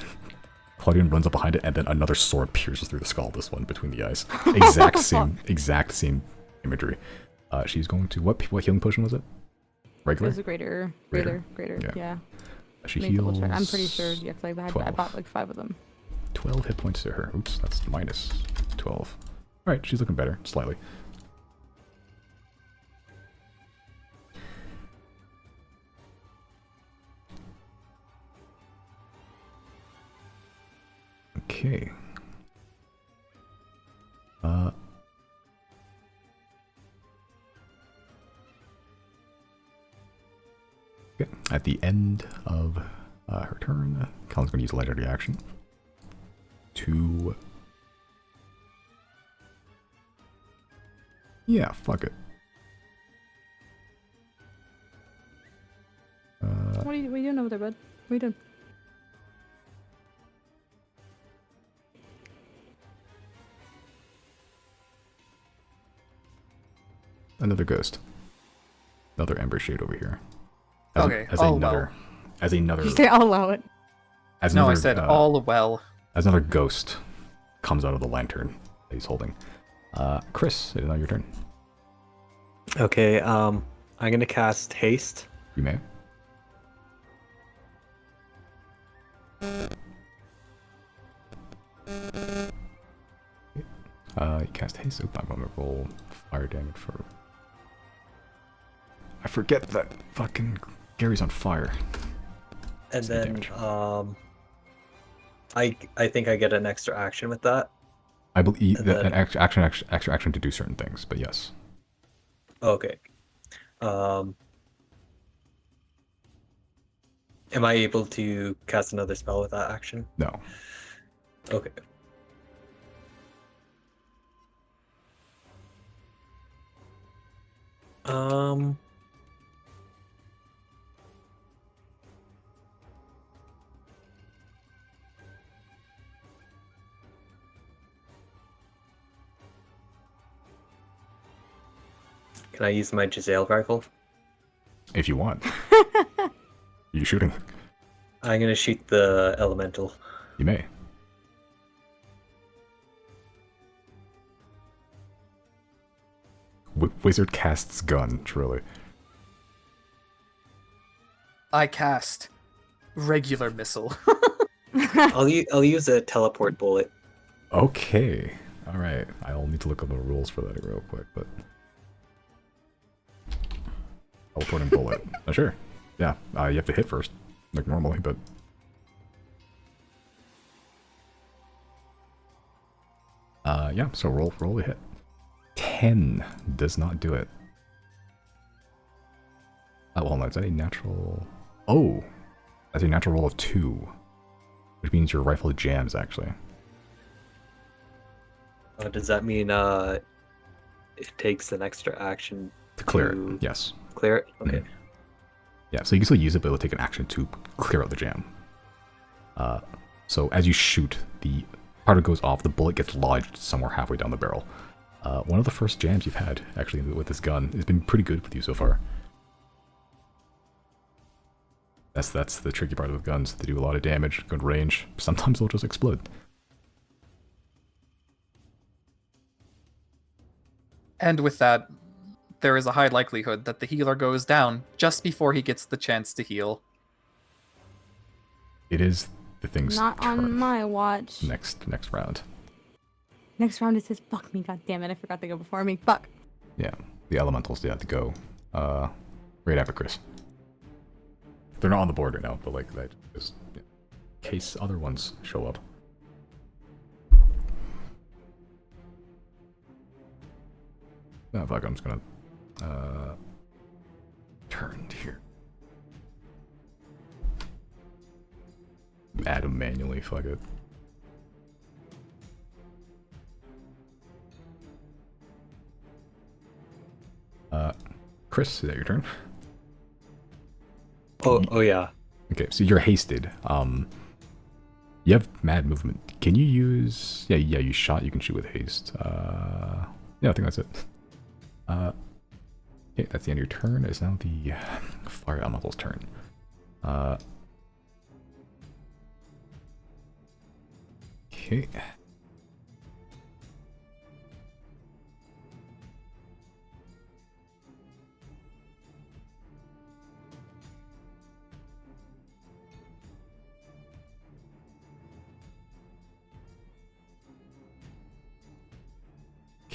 Claudian runs up behind it, and then another sword pierces through the skull. This one between the eyes. Exact same imagery. She's going to what healing potion was it? Regular. It was a greater. Yeah. She Let me double heals. check. I'm pretty sure. Yeah, 'cause I bought like 5 of them. 12 hit points to her. Oops, that's minus 12. Alright, she's looking better, slightly. Okay. Okay. At the end of her turn, Colin's going to use legendary action to... Yeah, fuck it. What are you doing over there, bud? What are you doing? Another ghost. Another Ember Shade over here. Okay, As all another... You say I'll allow it. As No, another, I said all well. As another ghost comes out of the lantern that he's holding. Chris, it is now your turn. Okay, I'm gonna cast haste. You may. You cast haste. Oop, I'm gonna roll fire damage for... I forget that fucking Gary's on fire. And That's then damage. I think I get an extra action with that. I believe and that then- an extra action to do certain things, but yes. Okay. Am I able to cast another spell with that action? No. Okay. Can I use my Giselle rifle? If you want. Are you shooting? I'm gonna shoot the elemental. You may. Wizard casts gun, truly. I cast regular missile. I'll use a teleport bullet. Okay. Alright. I'll need to look up the rules for that real quick, but... Teleporting bullet. Sure. Yeah. You have to hit first, like normally, but... Yeah, so roll a hit. 10 does not do it. Oh, hold on, is that a natural... Oh! That's a natural roll of 2. Which means your rifle jams, actually. Does that mean it takes an extra action To clear it, yes. clear it? Okay. Yeah, so you can still use it, but it'll take an action to clear out the jam. So as you shoot, the powder goes off, the bullet gets lodged somewhere halfway down the barrel. One of the first jams you've had, actually, with this gun. It's been pretty good with you so far. That's the tricky part with guns. They do a lot of damage, good range. Sometimes they'll just explode. And with that, there is a high likelihood that the healer goes down just before he gets the chance to heal. It is the thing's Not turn. on my watch. Next round. Next round it says, fuck me, god damn it, I forgot to go before me. Fuck. Yeah, the elementals, they have to go right after Chris. They're not on the board right now, but like that just in case other ones show up. Oh, fuck, I'm just gonna turn here. Add them manually, fuck it. Chris, is that your turn? Oh yeah. Okay, so you're hasted. You have mad movement. Can you use... Yeah, you shot. You can shoot with haste. Yeah, I think that's it. Okay, that's the end of your turn. It's now the fire elemental's turn. Okay.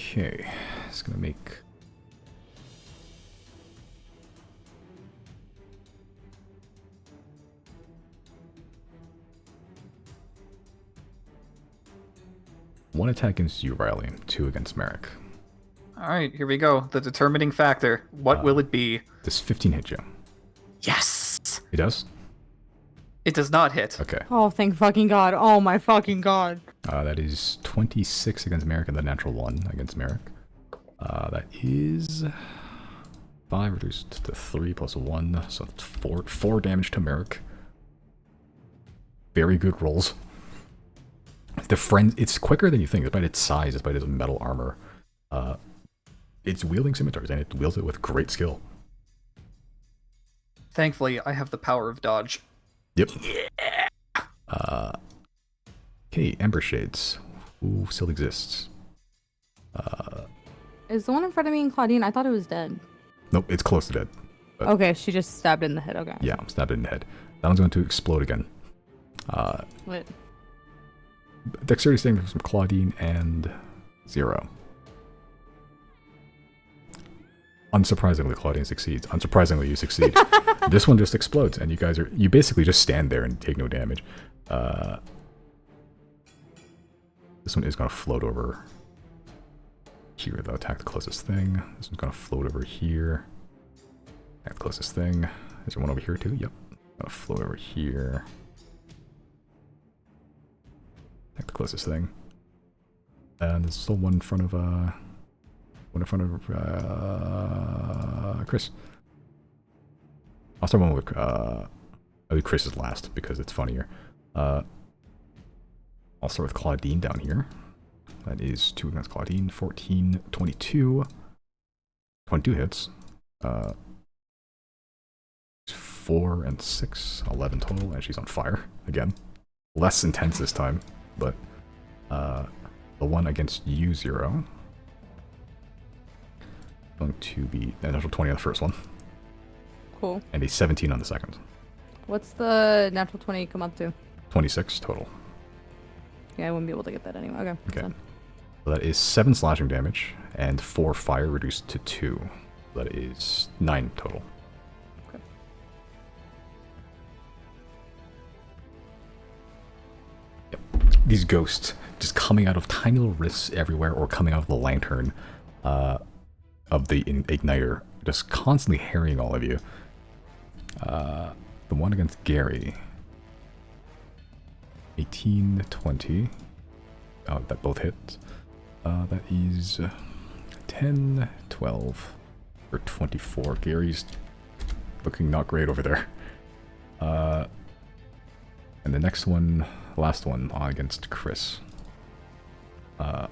Okay, it's gonna make... One attack against you, Riley. 2 against Merrick. All right, here we go. The determining factor. What will it be? Does 15 hit you? Yes! It does? It does not hit. Okay. Oh, thank fucking god. Oh my fucking god. That is 26 against Merrick and the natural 1 against Merrick. That is 5 reduced to 3 plus 1, so it's 4 damage to Merrick. Very good rolls. It's quicker than you think, despite its size, despite its metal armor. It's wielding scimitars, and it wields it with great skill. Thankfully, I have the power of dodge. Yep. Okay, Ember Shades. Who still exists? Is the one in front of me in Claudine? I thought it was dead. Nope, it's close to dead. But Okay, she just stabbed it in the head. Okay. yeah, stabbed it in the head. That one's going to explode again. What? Dexterity saving from Claudine and 0. Unsurprisingly, Claudine succeeds. Unsurprisingly, you succeed. This one just explodes, and you basically just stand there and take no damage. This one is going to float over here, though. Attack the closest thing. This one's going to float over here. Attack the closest thing. Is there one over here, too? Yep. Going to float over here. Attack the closest thing. And there's still one in front of, Chris. I'll start one with, I'll do Chris's last, because it's funnier. I'll start with Claudine down here. That is 2 against Claudine. 14, 22. 22 hits. 4 and 6. 11 total, and she's on fire. Again. Less intense this time, but the one against you, 0. Going to be an natural 20 on the first one. Cool. And a 17 on the second. What's the natural 20 come up to? 26 total. Yeah, I wouldn't be able to get that anyway. Okay. Okay. So. So that is 7 slashing damage and 4 fire reduced to 2. That is 9 total. Okay. Yep. These ghosts just coming out of tiny little rifts everywhere, or coming out of the lantern of the igniter, just constantly harrying all of you. The one against Gary. 18, 20. Oh, that both hit. That is 10, 12, or 24. Gary's looking not great over there. And the next one, last one, against Chris. The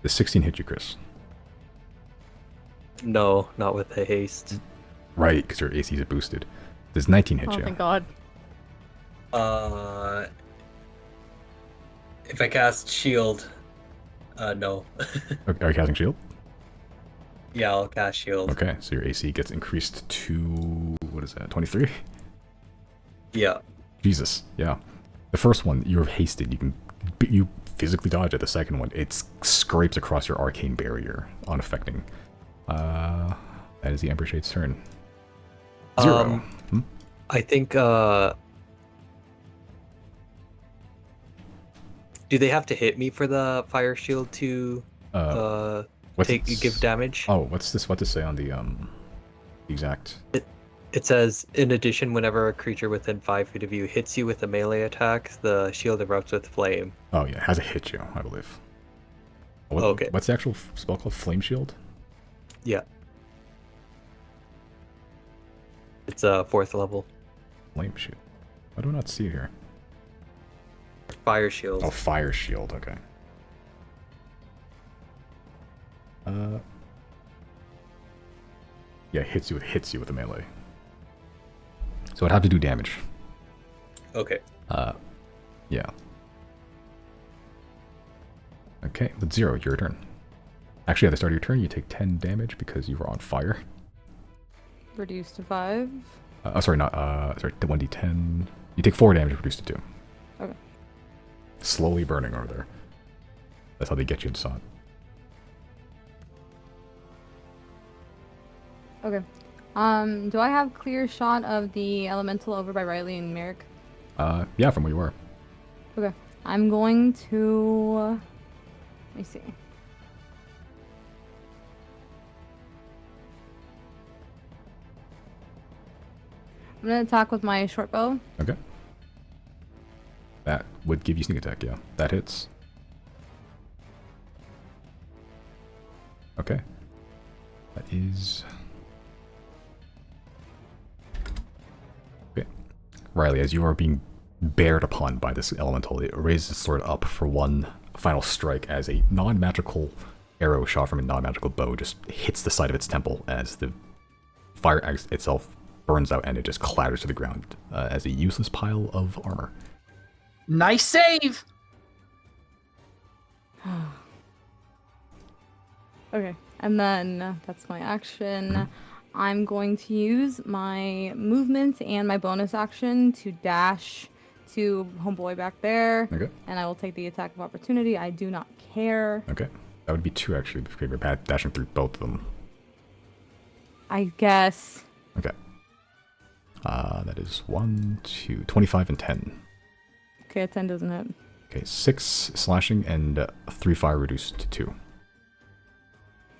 16 hit you, Chris. No, not with the haste. Right, because your ACs are boosted. Does 19 hit Oh, you? thank god. If I cast shield, no. Are you casting shield? Yeah, I'll cast shield. Okay, so your AC gets increased to, what is that, 23? Yeah. Jesus, yeah. The first one, you're hasted. You physically dodge it. The second one, it scrapes across your arcane barrier, unaffecting. That is the Ember Shade's turn. 0. I think, do they have to hit me for the fire shield to give damage? Oh, what's this? What to say on the exact? It says, in addition, whenever a creature within 5 feet of you hits you with a melee attack, the shield erupts with flame. Oh yeah, it has a hit you, I believe. Okay. What's the actual spell called? Flame Shield? Yeah. It's a 4th level. Flame shield. Why do I not see it here? Fire shield. Oh, fire shield. Okay. Yeah, hits you with a melee. So I'd have to do damage. Okay. Yeah. Okay, but Zero, your turn. Actually, at the start of your turn, you take 10 damage because you were on fire. Reduced to 5. Sorry, not, sorry, 1d10. You take 4 damage, reduced to 2. Okay. Slowly burning over there. That's how they get you inside. Okay. Do I have clear shot of the elemental over by Riley and Merrick? Yeah, from where you were. Okay. I'm going to... Let me see. I'm gonna attack with my short bow. Okay. That would give you sneak attack, yeah. That hits. Okay. That is... Okay. Riley, as you are being bared upon by this elemental, it raises its sword up for one final strike as a non-magical arrow shot from a non-magical bow just hits the side of its temple as the fire axe itself burns out and it just clatters to the ground as a useless pile of armor. Nice save! Okay, and then that's my action. I'm going to use my movement and my bonus action to dash to homeboy back there. Okay. And I will take the attack of opportunity. I do not care. Okay. That would be 2 actually, because you're dashing through both of them. I guess. Okay. That is 1, 2, 25 and 10. Okay, a 10 doesn't hit. Okay, 6 slashing and 3 fire reduced to 2.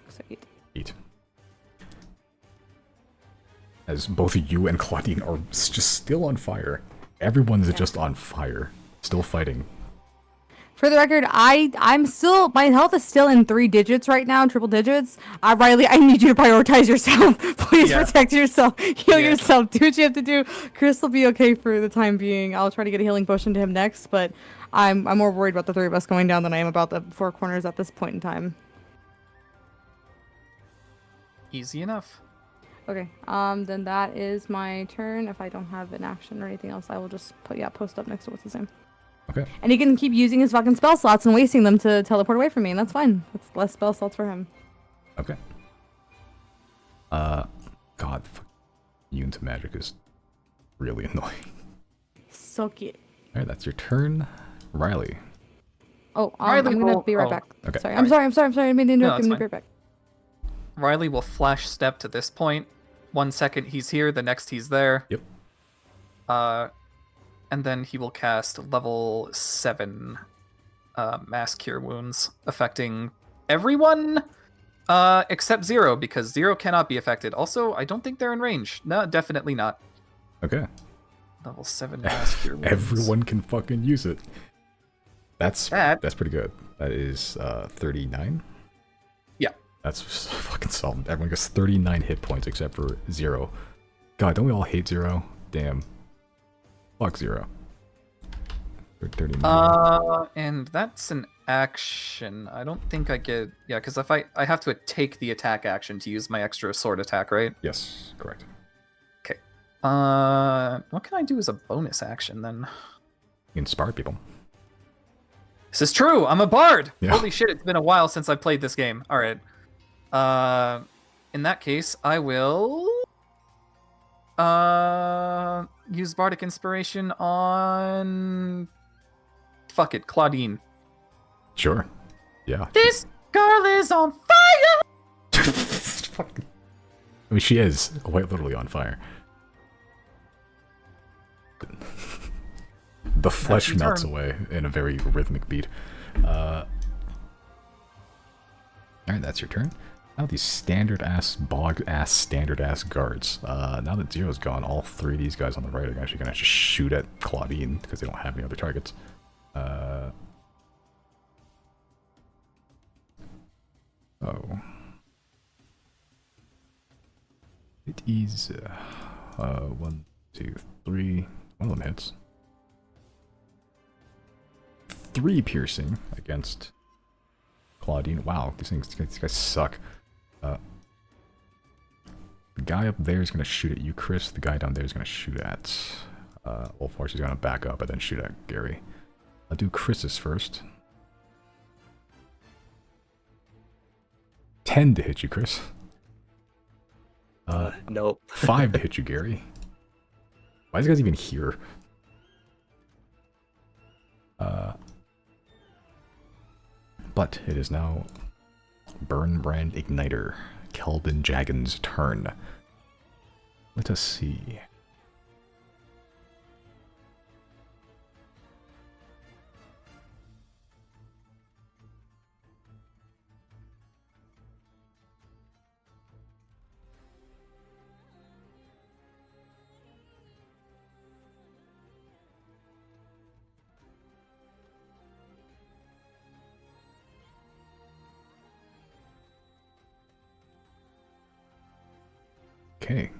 So 8. 8. As both you and Claudine are just still on fire. Everyone's just on fire. Still fighting. For the record, I'm still, my health is still in 3 digits right now, triple digits. Riley, I need you to prioritize yourself. Please protect yourself. Heal yourself. Do what you have to do. Chris will be okay for the time being. I'll try to get a healing potion to him next, but I'm more worried about the 3 of us going down than I am about the 4 corners at this point in time. Easy enough. Okay, then that is my turn. If I don't have an action or anything else, I will just post up next to what's his name. Okay. And he can keep using his fucking spell slots and wasting them to teleport away from me, and that's fine. That's less spell slots for him. Okay. God, immune to magic is really annoying. So cute. Alright, that's your turn. Riley. Oh, Riley I'm gonna will- be right oh, back. okay. Sorry, I'm sorry. I made to interrupt. that's I'm gonna be fine. right back. Riley will flash step to this point. 1 second he's here, the next he's there. Yep. And then he will cast level 7 Mass Cure Wounds, affecting everyone except Zero, because Zero cannot be affected. Also, I don't think they're in range. No, definitely not. Okay. Level 7 Mass Cure Wounds. Everyone can fucking use it. That's That- pretty good. That is 39. Yeah. That's fucking solid. Everyone gets 39 hit points except for Zero. God, don't we all hate Zero? Damn. Fuck Zero. 39. And that's an action. I don't think I get... Yeah, because if I have to take the attack action to use my extra sword attack, right? Yes, correct. Okay. What can I do as a bonus action, then? Inspire people. This is true! I'm a bard! Yeah. Holy shit, it's been a while since I played this game. Alright. In that case, I will... use Bardic Inspiration on... Fuck it, Claudine. Sure. Yeah. This girl is on fire! Fucking- I mean, she is quite literally on fire. The flesh your melts turn. away in a very rhythmic beat. Alright, that's your turn. Now these standard-ass, bog-ass, standard-ass guards. Now that Zero's gone, all 3 of these guys on the right are actually going to just shoot at Claudine because they don't have any other targets. Oh. It is... 1, 2, 3. One of them hits. 3 piercing against Claudine. Wow, these guys suck. The guy up there is gonna shoot at you, Chris. The guy down there is gonna shoot at Wolfhorse. He's gonna back up and then shoot at Gary. I'll do Chris's first. 10 to hit you, Chris. Nope. 5 to hit you, Gary. Why is this guy even here? But it is now Burnbrand Igniter, Kelvin Jagan's turn. Let us see. Okay.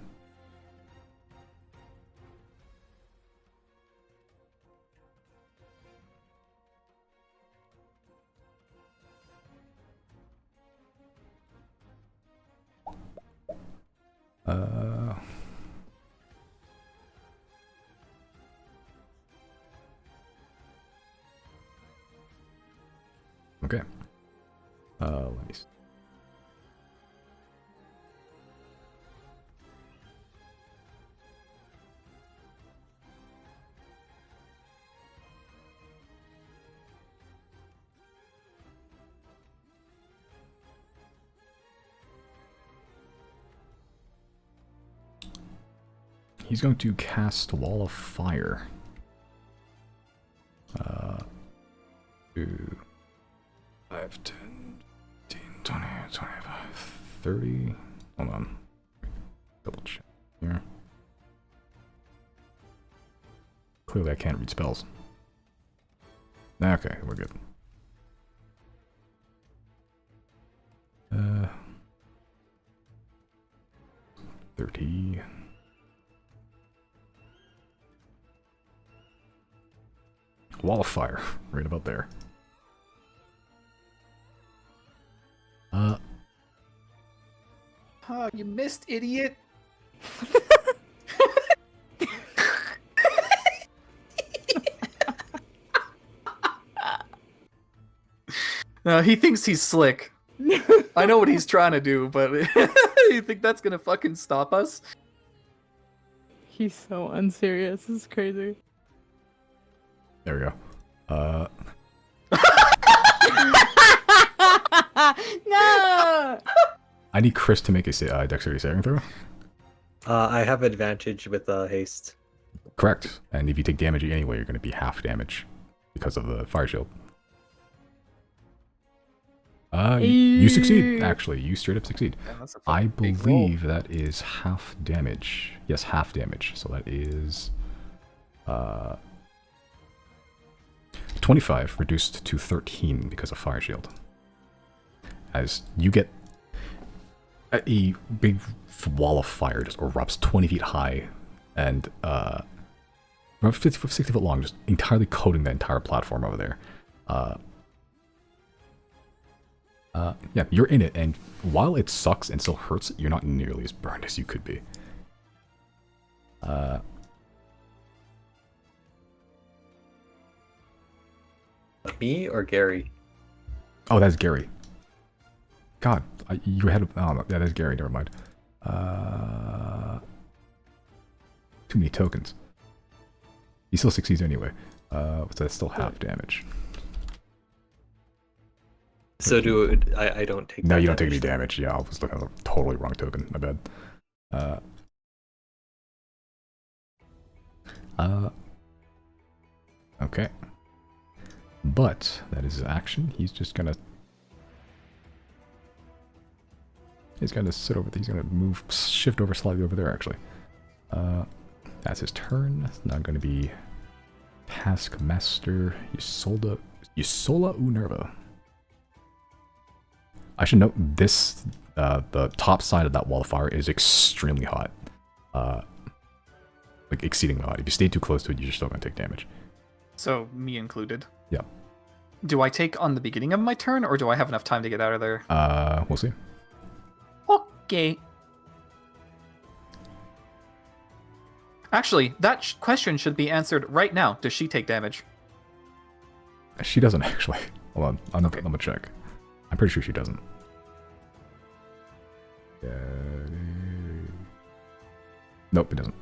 Okay. Let me see. He's going to cast Wall of Fire. 2, 5, 10, 15, 20, 25, 30. Hold on. Double check here. Clearly I can't read spells. Okay, we're good. 30. Wall of Fire, right about there. Oh, you missed, idiot. He thinks he's slick. I know what he's trying to do, but you think that's gonna fucking stop us? He's so unserious. This is crazy. There we go. No! I need Chris to make a dexterity saving throw. I have advantage with haste. Correct. And if you take damage anyway, you're going to be half damage because of the fire shield. You succeed, actually. You straight up succeed. Man, that's a I fucking big roll. believe that is half damage. Yes, half damage. So that is 25 reduced to 13 because of fire shield. As you get a big wall of fire just erupts 20 feet high and around 60 foot long, just entirely coating the entire platform over there. Yeah, you're in it, and while it sucks and still hurts, you're not nearly as burned as you could be. Me or Gary? Oh, that's Gary. God, you had. Oh, yeah, that's Gary. Never mind. Too many tokens. He still succeeds anyway. So that's still half damage. So I don't take. No, that you don't take any damage. damage. Yeah, I was looking at the totally wrong token. My bad. Okay. But that is his action. He's just gonna. He's gonna sit over. He's gonna move, shift over slightly over there. Actually, that's his turn. It's now gonna be Taskmaster Yusola Unerva. I should note this. The top side of that wall of fire is extremely hot. like exceeding the height. If you stay too close to it, you're still gonna take damage. So me included. Yeah. Do I take on the beginning of my turn, or do I have enough time to get out of there? We'll see. Okay. Actually, that question should be answered right now. Does she take damage? She doesn't actually. Hold on, I'm Okay. gonna check. I'm pretty sure she doesn't. Nope, it doesn't.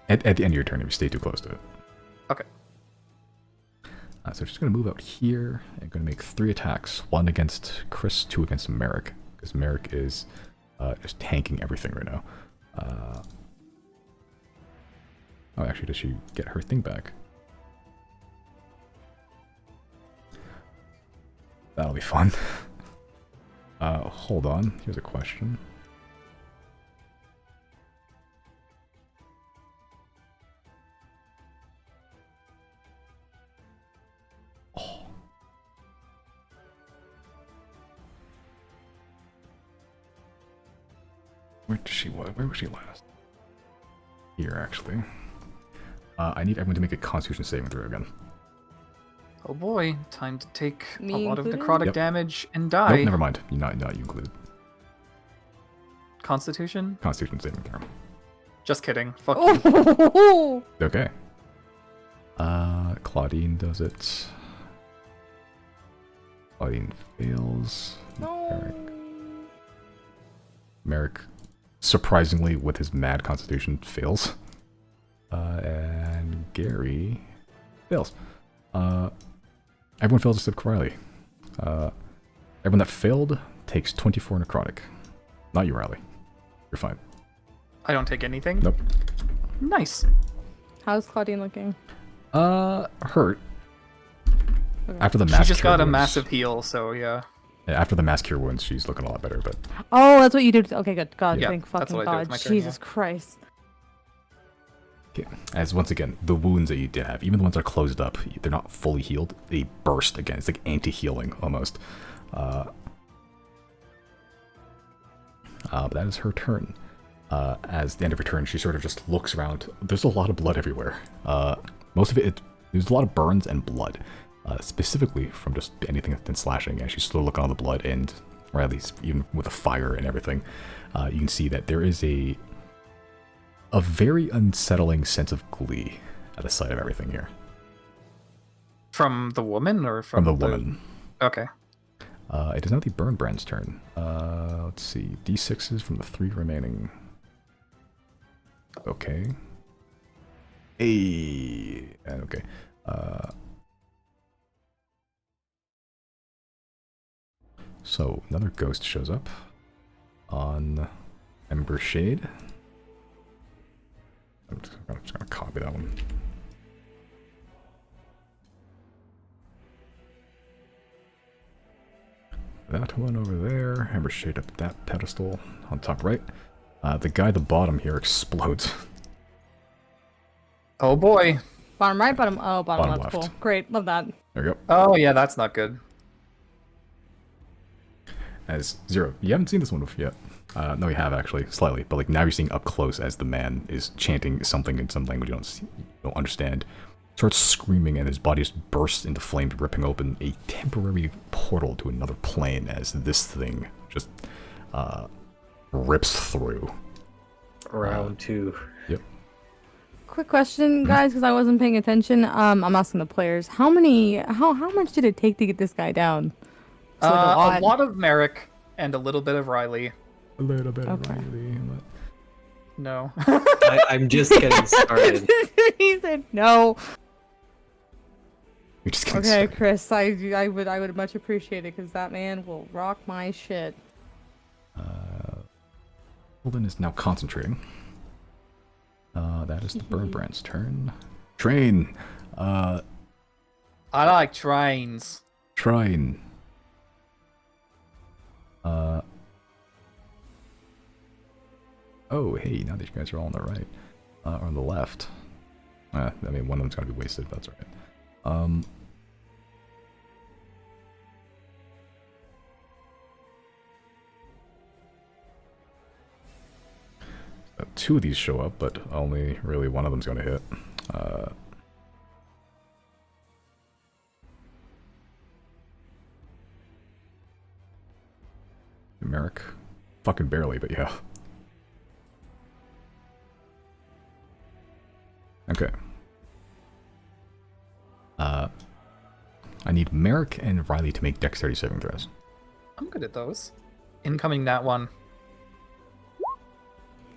At the end of your turn, if you stay too close to it. Okay. So she's going to move out here and going to make 3 attacks. 1 against Chris, 2 against Merrick. Because Merrick is just tanking everything right now. Oh, actually, does she get her thing back? That'll be fun. Hold on. Here's a question. Oh. Where was she last? Here, actually. I need everyone to make a Constitution saving throw again. Oh boy, time to take Me a lot included? of necrotic Yep. damage and die. Nope, never mind. You're not you included. Constitution? Constitution saving throw. Just kidding. Fuck you. Oh, Okay. Claudine does it. Claudine fails. no. Merrick, surprisingly, with his mad constitution, fails. And Gary fails. Everyone fails except Riley. Everyone that failed takes 24 necrotic. Not you, Riley. You're fine. I don't take anything? Nope. Nice. How's Claudine looking? Hurt. Okay. After the mass She just cure got a wounds- massive heal, so yeah. After the mass cure wounds, she's looking a lot better, but Oh, that's what you did. Okay, good. God, Yeah, thank that's fucking what I did with God. my turn, Jesus yeah. Christ. okay. As once again, the wounds that you did have, even the ones that are closed up, they're not fully healed. They burst again. It's like anti-healing almost. But that is her turn. As the end of her turn, she sort of just looks around. There's a lot of blood everywhere. Most of there's a lot of burns and blood, specifically from just anything that's been slashing. And she's still looking on the blood, and or at least even with the fire and everything, you can see that there is a very unsettling sense of glee at the sight of everything here. From the woman or From from the woman. Okay. It is now the Burn Brand's turn. Let's see. D6s from the 3 remaining. Okay. Hey. Okay. So another ghost shows up on Ember Shade. I'm just gonna copy that one. That one over there. Ember Shade up that pedestal on top right. The guy at the bottom here explodes. Oh boy. Bottom right, bottom. Oh, bottom, Bottom left. left. Cool. Great. Love that. There you go. Oh yeah, that's not good. As Zero, you haven't seen this one before yet. No, you have actually, slightly. But like now you're seeing up close as the man is chanting something in some language you don't understand. Starts screaming and his body just bursts into flames, ripping open a temporary portal to another plane as this thing just rips through. Round 2. Yep. Quick question, guys, because I wasn't paying attention. I'm asking the players. How much did it take to get this guy down? It's like A lot of Merrick and a little bit of Riley. A little bit of Okay. Riley, but No. I'm just getting started. He said no. you're just getting Okay, started. Chris, I would much appreciate it because that man will rock my shit. Holden is now concentrating. That is the Burn Brand's turn. Train. I like trains. Train. Oh, hey, now that you guys are all on the right. Or on the left. I mean, one of them's gotta be wasted, but that's alright. So two of these show up, but only really one of them's going to hit. Merrick. Fucking barely, but yeah. Okay. I need Merrick and Riley to make dexterity saving throws. I'm good at those. Incoming that one.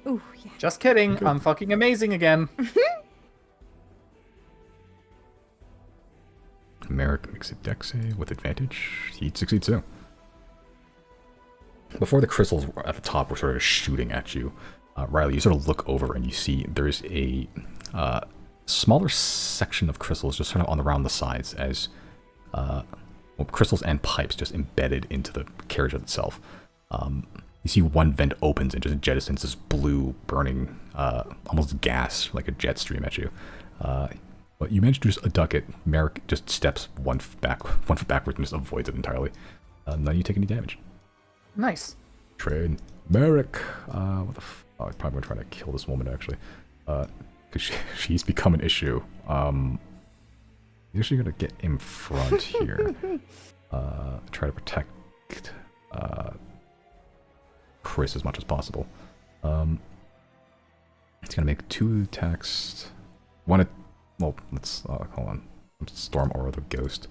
Ooh, yeah. Just kidding. Okay. I'm fucking amazing again. Merrick makes a dex save with advantage. He succeeds too. Before the crystals at the top were sort of shooting at you, Riley, you sort of look over and you see there's a smaller section of crystals just sort of on around the sides as crystals and pipes just embedded into the carriage itself. You see one vent opens and just jettisons this blue, burning, almost gas, like a jet stream at you. But you manage to just duck it. Merrick just steps one foot backwards and just avoids it entirely. None of you take any damage. Nice. Trade. Merrick. What the f... Oh, I'm probably going to try to kill this woman, actually. Because she's become an issue. He's actually going to get in front here. Try to protect Chris as much as possible. He's going to make 2 attacks. Well, let's... hold on. Storm Aura the Ghost.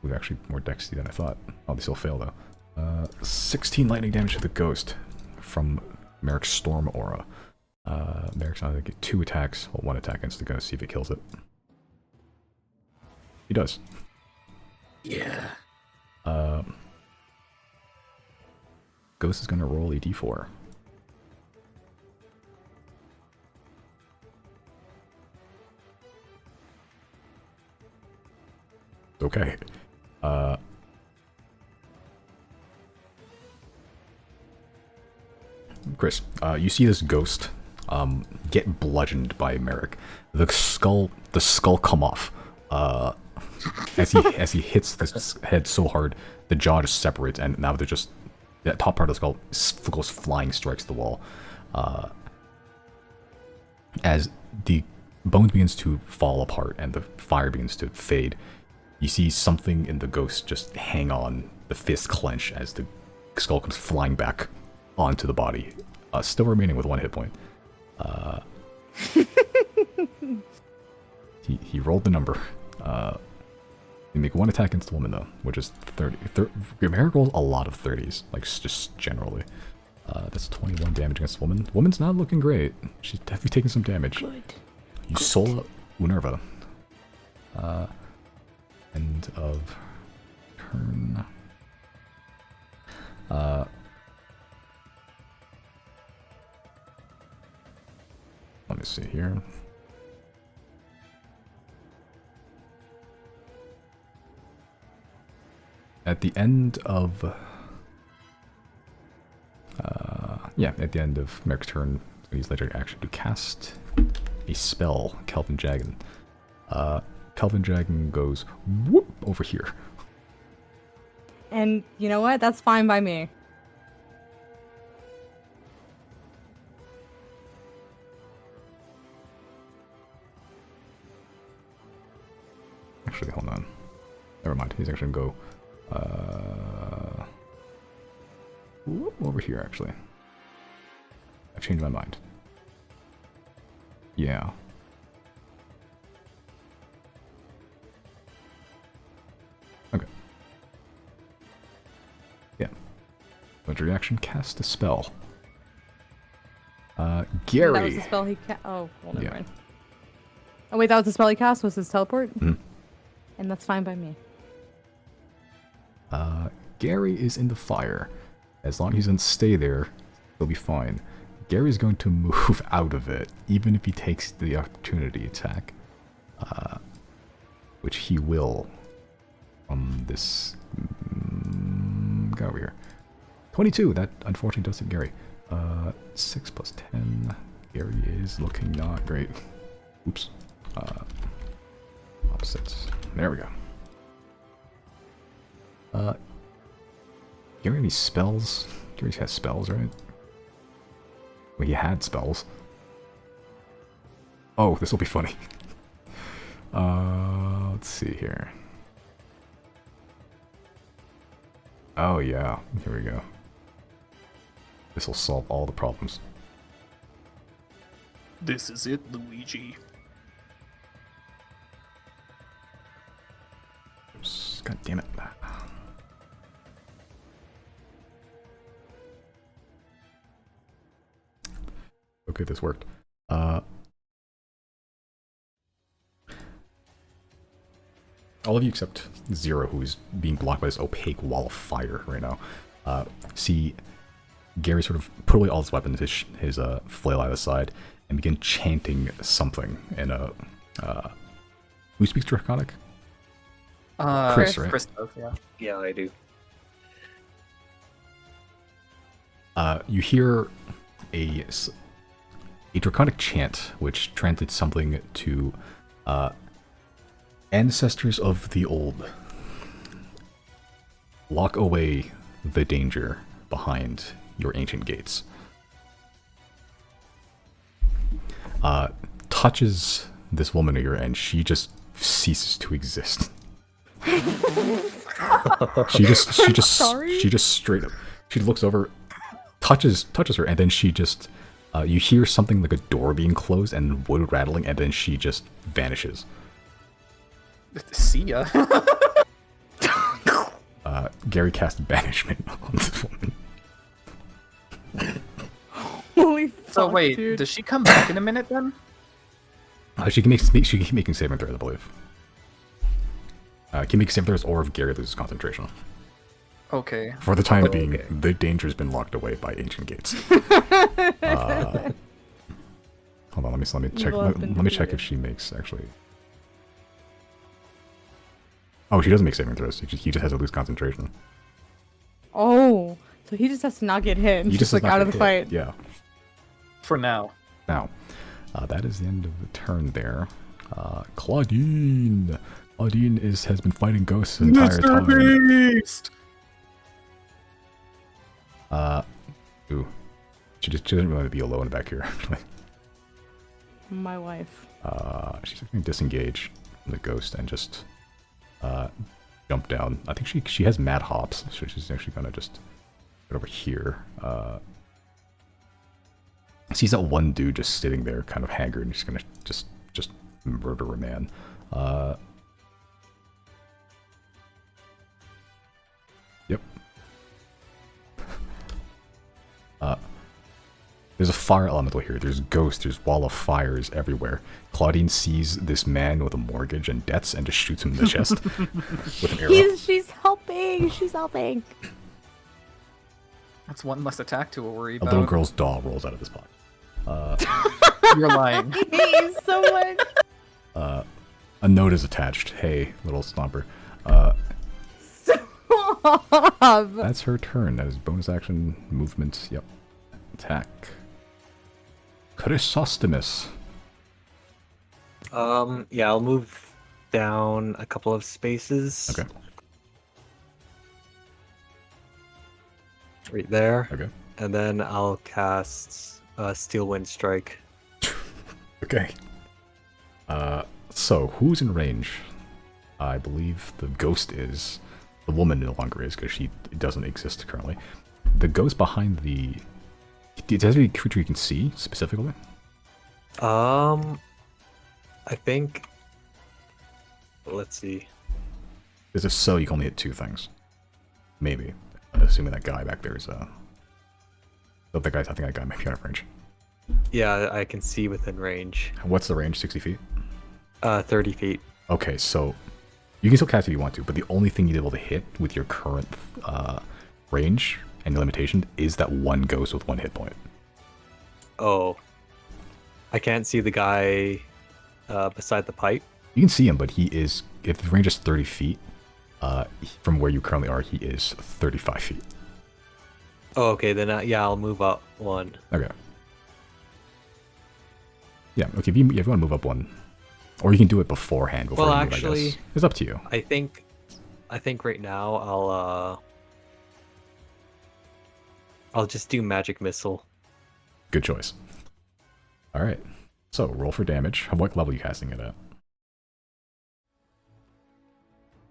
We've actually more dexty than I thought. Oh, they still fail though. 16 lightning damage to the ghost from Merrick's Storm Aura. Merrick's going to get 2 attacks, well, 1 attack against the ghost, see if it kills it. He does. Yeah. Ghost is going to roll a d4. Okay. Chris, you see this ghost get bludgeoned by Merrick. The skull come off. As he hits this head so hard, the jaw just separates, and now they're just that top part of the skull goes flying, strikes the wall. As the bones begins to fall apart and the fire begins to fade, you see something in the ghost just hang on, the fist clench as the skull comes flying back onto the body, still remaining with 1 hit point. He rolled the number. You make 1 attack against the woman though, which is 30. Merrick rolled a lot of 30s, like just generally. That's 21 damage against the woman. The woman's not looking great. She's definitely taking some damage. Good. You Sola Unerva. End of turn. Let me see here. At the end of... at the end of Merrick's turn, he's later action to cast a spell, Kelvin Dragon. Kelvin Dragon goes whoop over here. And you know what? That's fine by me. Actually, hold on. Never mind. He's actually gonna go whoop over here. Actually, I've changed my mind. Yeah. Okay. Yeah. But reaction, cast a spell. Gary. That was the spell he cast. Oh, well, never Yeah. mind. Oh wait, that was the spell he cast. Was his teleport? Mhm. And that's fine by me. Gary is in the fire. As long as he doesn't stay there, he'll be fine. Gary's going to move out of it, even if he takes the opportunity attack. Which he will from this guy over here. 22, that unfortunately does hit Gary. 6 plus 10. Gary is looking not great. Oops. Opposites. There we go. You have any spells? Gary has spells, right? Well, he had spells. Oh, this will be funny. Let's see here. Oh yeah, here we go. This will solve all the problems. This is it, Luigi. Oops, God damn it. Okay, this worked. All of you except Zero, who's being blocked by this opaque wall of fire right now, see Gary sort of put away all his weapons, his flail out of the side, and begin chanting something in a... who speaks Draconic? Chris, right? Chris does, yeah. Yeah, I do. You hear a Draconic chant, which translates something to ancestors of the old. Lock away the danger behind your ancient gates. Touches this woman here, and she just ceases to exist. she just straight up. She looks over, touches her, and then she just. You hear something like a door being closed and wood rattling, and then she just vanishes. See ya. Gary cast banishment on this woman. Holy fuck, So wait, dude. does she come back in a minute then? She can keep making saving throws, I believe. Can make saving throws, or if Gary loses concentration. Okay. For the time Okay. being, the danger's been locked away by ancient gates. Hold on, let me check. Evil has been Let me check defeated. if she makes actually. Oh, she doesn't make saving throws. He just has to lose concentration. Oh, so he just has to not get hit and He just does like not out of get the hit. fight. Yeah. For now. Now, that is the end of the turn there. Claudine has been fighting ghosts the entire time. Beast! Ooh. She doesn't really be alone back here, actually. My wife. She's going to disengage from the ghost and just jump down. I think she has mad hops, so she's actually going to just get over here. Sees that one dude just sitting there, kind of haggard, and she's going to just murder a man. Yep. There's a fire elemental here. There's ghosts. There's wall of fires everywhere. Claudine sees this man with a mortgage and debts and just shoots him in the chest with an arrow. She's helping. She's helping. That's one less attack to worry A about. little girl's doll rolls out of this pot. You're lying. I hate you so much. A note is attached. Hey, little stomper. Stop. That's her turn. That is bonus action, movement. Yep. Attack. Chrysostomus. Yeah, I'll move down a couple of spaces. Okay. Right there. Okay. And then I'll cast Steel Wind Strike. Okay. So who's in range? I believe the ghost is. The woman no longer is because she doesn't exist currently. The ghost behind the. Does it have any creature you can see specifically? I think. Let's see. Because if so, you can only hit two things. Maybe. Assuming that guy back there is I think that guy might be out of range. Yeah, I can see within range. What's the range? 60 feet? 30 feet. Okay, so you can still cast if you want to, but the only thing you're able to hit with your current range and your limitation is that one ghost with one hit point. Oh. I can't see the guy beside the pipe. You can see him, but he is, if the range is 30 feet, from where you currently are, he is 35 feet. Oh, okay, then yeah, I'll move up one. Okay. Yeah, okay, if you want to move up one, or you can do it beforehand. Before Well, you move, I actually, guess. It's up to you. I think I think right now I'll just do magic missile. Good choice. All right. So roll for damage. What level are you casting it at?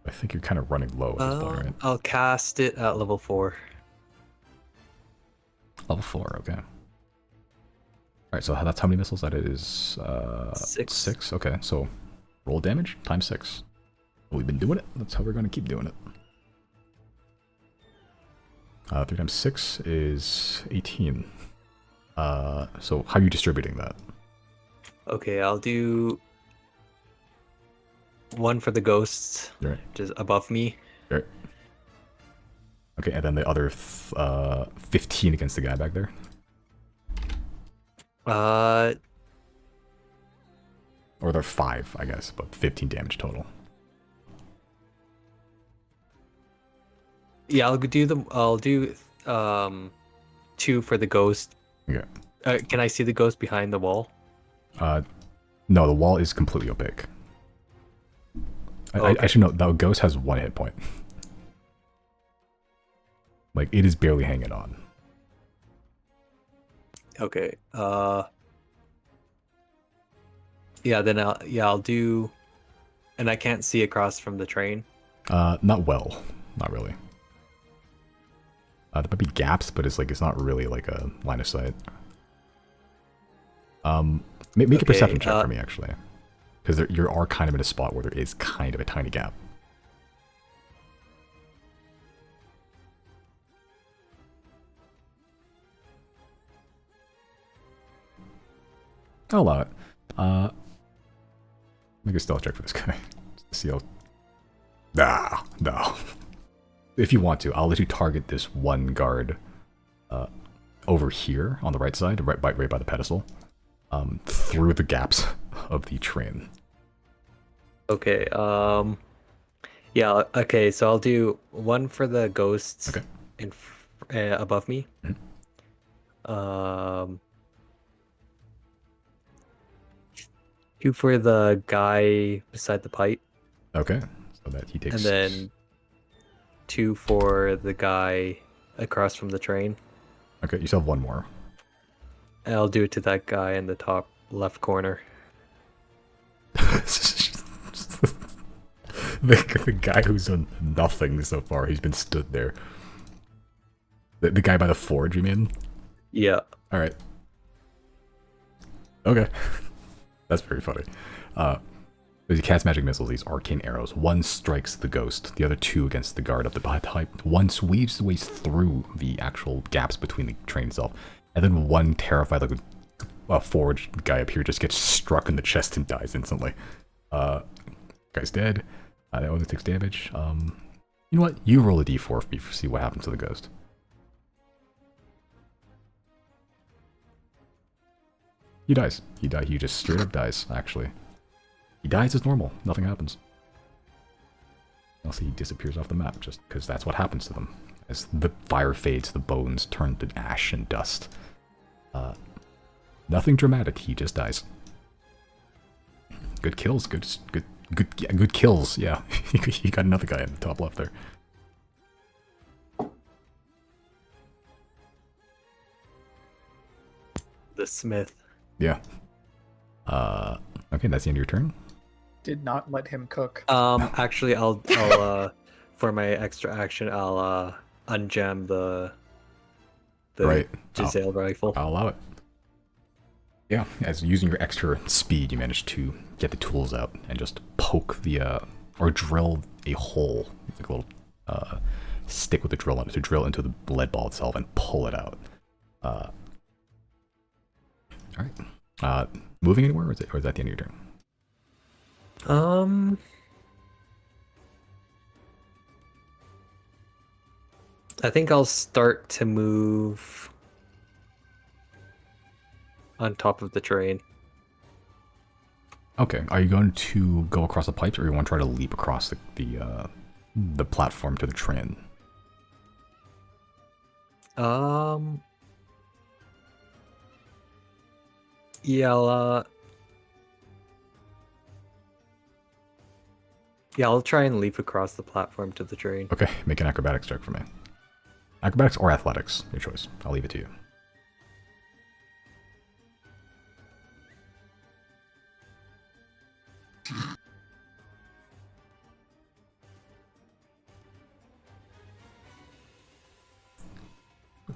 I think you're kind of running low at this point, right? I'll cast it at level 4. Level 4, okay. All right, so that's how many missiles that is? 6. 6, okay. So roll damage times 6. We've been doing it. That's how we're going to keep doing it. 3 times 6 is 18. So how are you distributing that? Okay, I'll do 1 for the ghosts, Right. just above me. Right. Okay, and then the other 15 against the guy back there. Or they're 5, I guess, but 15 damage total. Yeah, I'll do 2 for the ghost. Okay. Can I see the ghost behind the wall? No, the wall is completely opaque. Okay. I should know, that ghost has 1 hit point. Like, it is barely hanging on. Okay. Yeah, then I'll do, and I can't see across from the train. Not well. Not really. There might be gaps, but it's not really like a line of sight. Make a perception check for me, actually. Because you are kind of in a spot where there is kind of a tiny gap. I'll allow it. Make a stealth check for this guy. Just to see how... Nah, no. If you want to, I'll let you target this one guard over here on the right side, right by the pedestal, through the gaps of the train. Okay. Yeah. Okay. So I'll do 1 for the ghosts. Okay. Above me. Mm-hmm. 2 for the guy beside the pipe. Okay. So that he takes. And then 2 for the guy across from the train. Okay, you still have 1 more. And I'll do it to that guy in the top left corner. the guy who's done nothing so far, he's been stood there. The guy by the forge, you mean? Yeah. Alright. Okay. That's very funny. As you cast magic missiles, these arcane arrows. 1 strikes the ghost, the other 2 against the guard up the pipe. 1 weaves the way through the actual gaps between the train itself, and then 1 terrified like a forge guy up here just gets struck in the chest and dies instantly. Guy's dead. That only takes damage. You know what? You roll a d4 for me to see what happens to the ghost. He dies. He just straight up dies, actually. He dies as normal. Nothing happens. Unless he disappears off the map, just because that's what happens to them. As the fire fades, the bones turn to ash and dust. Nothing dramatic. He just dies. Good kills. Good kills. Yeah, you got another guy in the top left there. The smith. Yeah. Okay, that's the end of your turn. Did not let him cook. Actually, I'll for my extra action, I'll unjam the Right. Giselle rifle. I'll allow it. Yeah, as using your extra speed, you manage to get the tools out and just poke the, or drill a hole, like a little stick with a drill on it to drill into the lead ball itself and pull it out. Alright. Moving anywhere, or is that the end of your turn? I think I'll start to move on top of the train. Okay, are you going to go across the pipes, or you want to try to leap across the platform to the train? Yeah, Yeah, I'll try and leap across the platform to the train. Okay, make an acrobatics check for me. Acrobatics or athletics, your choice. I'll leave it to you.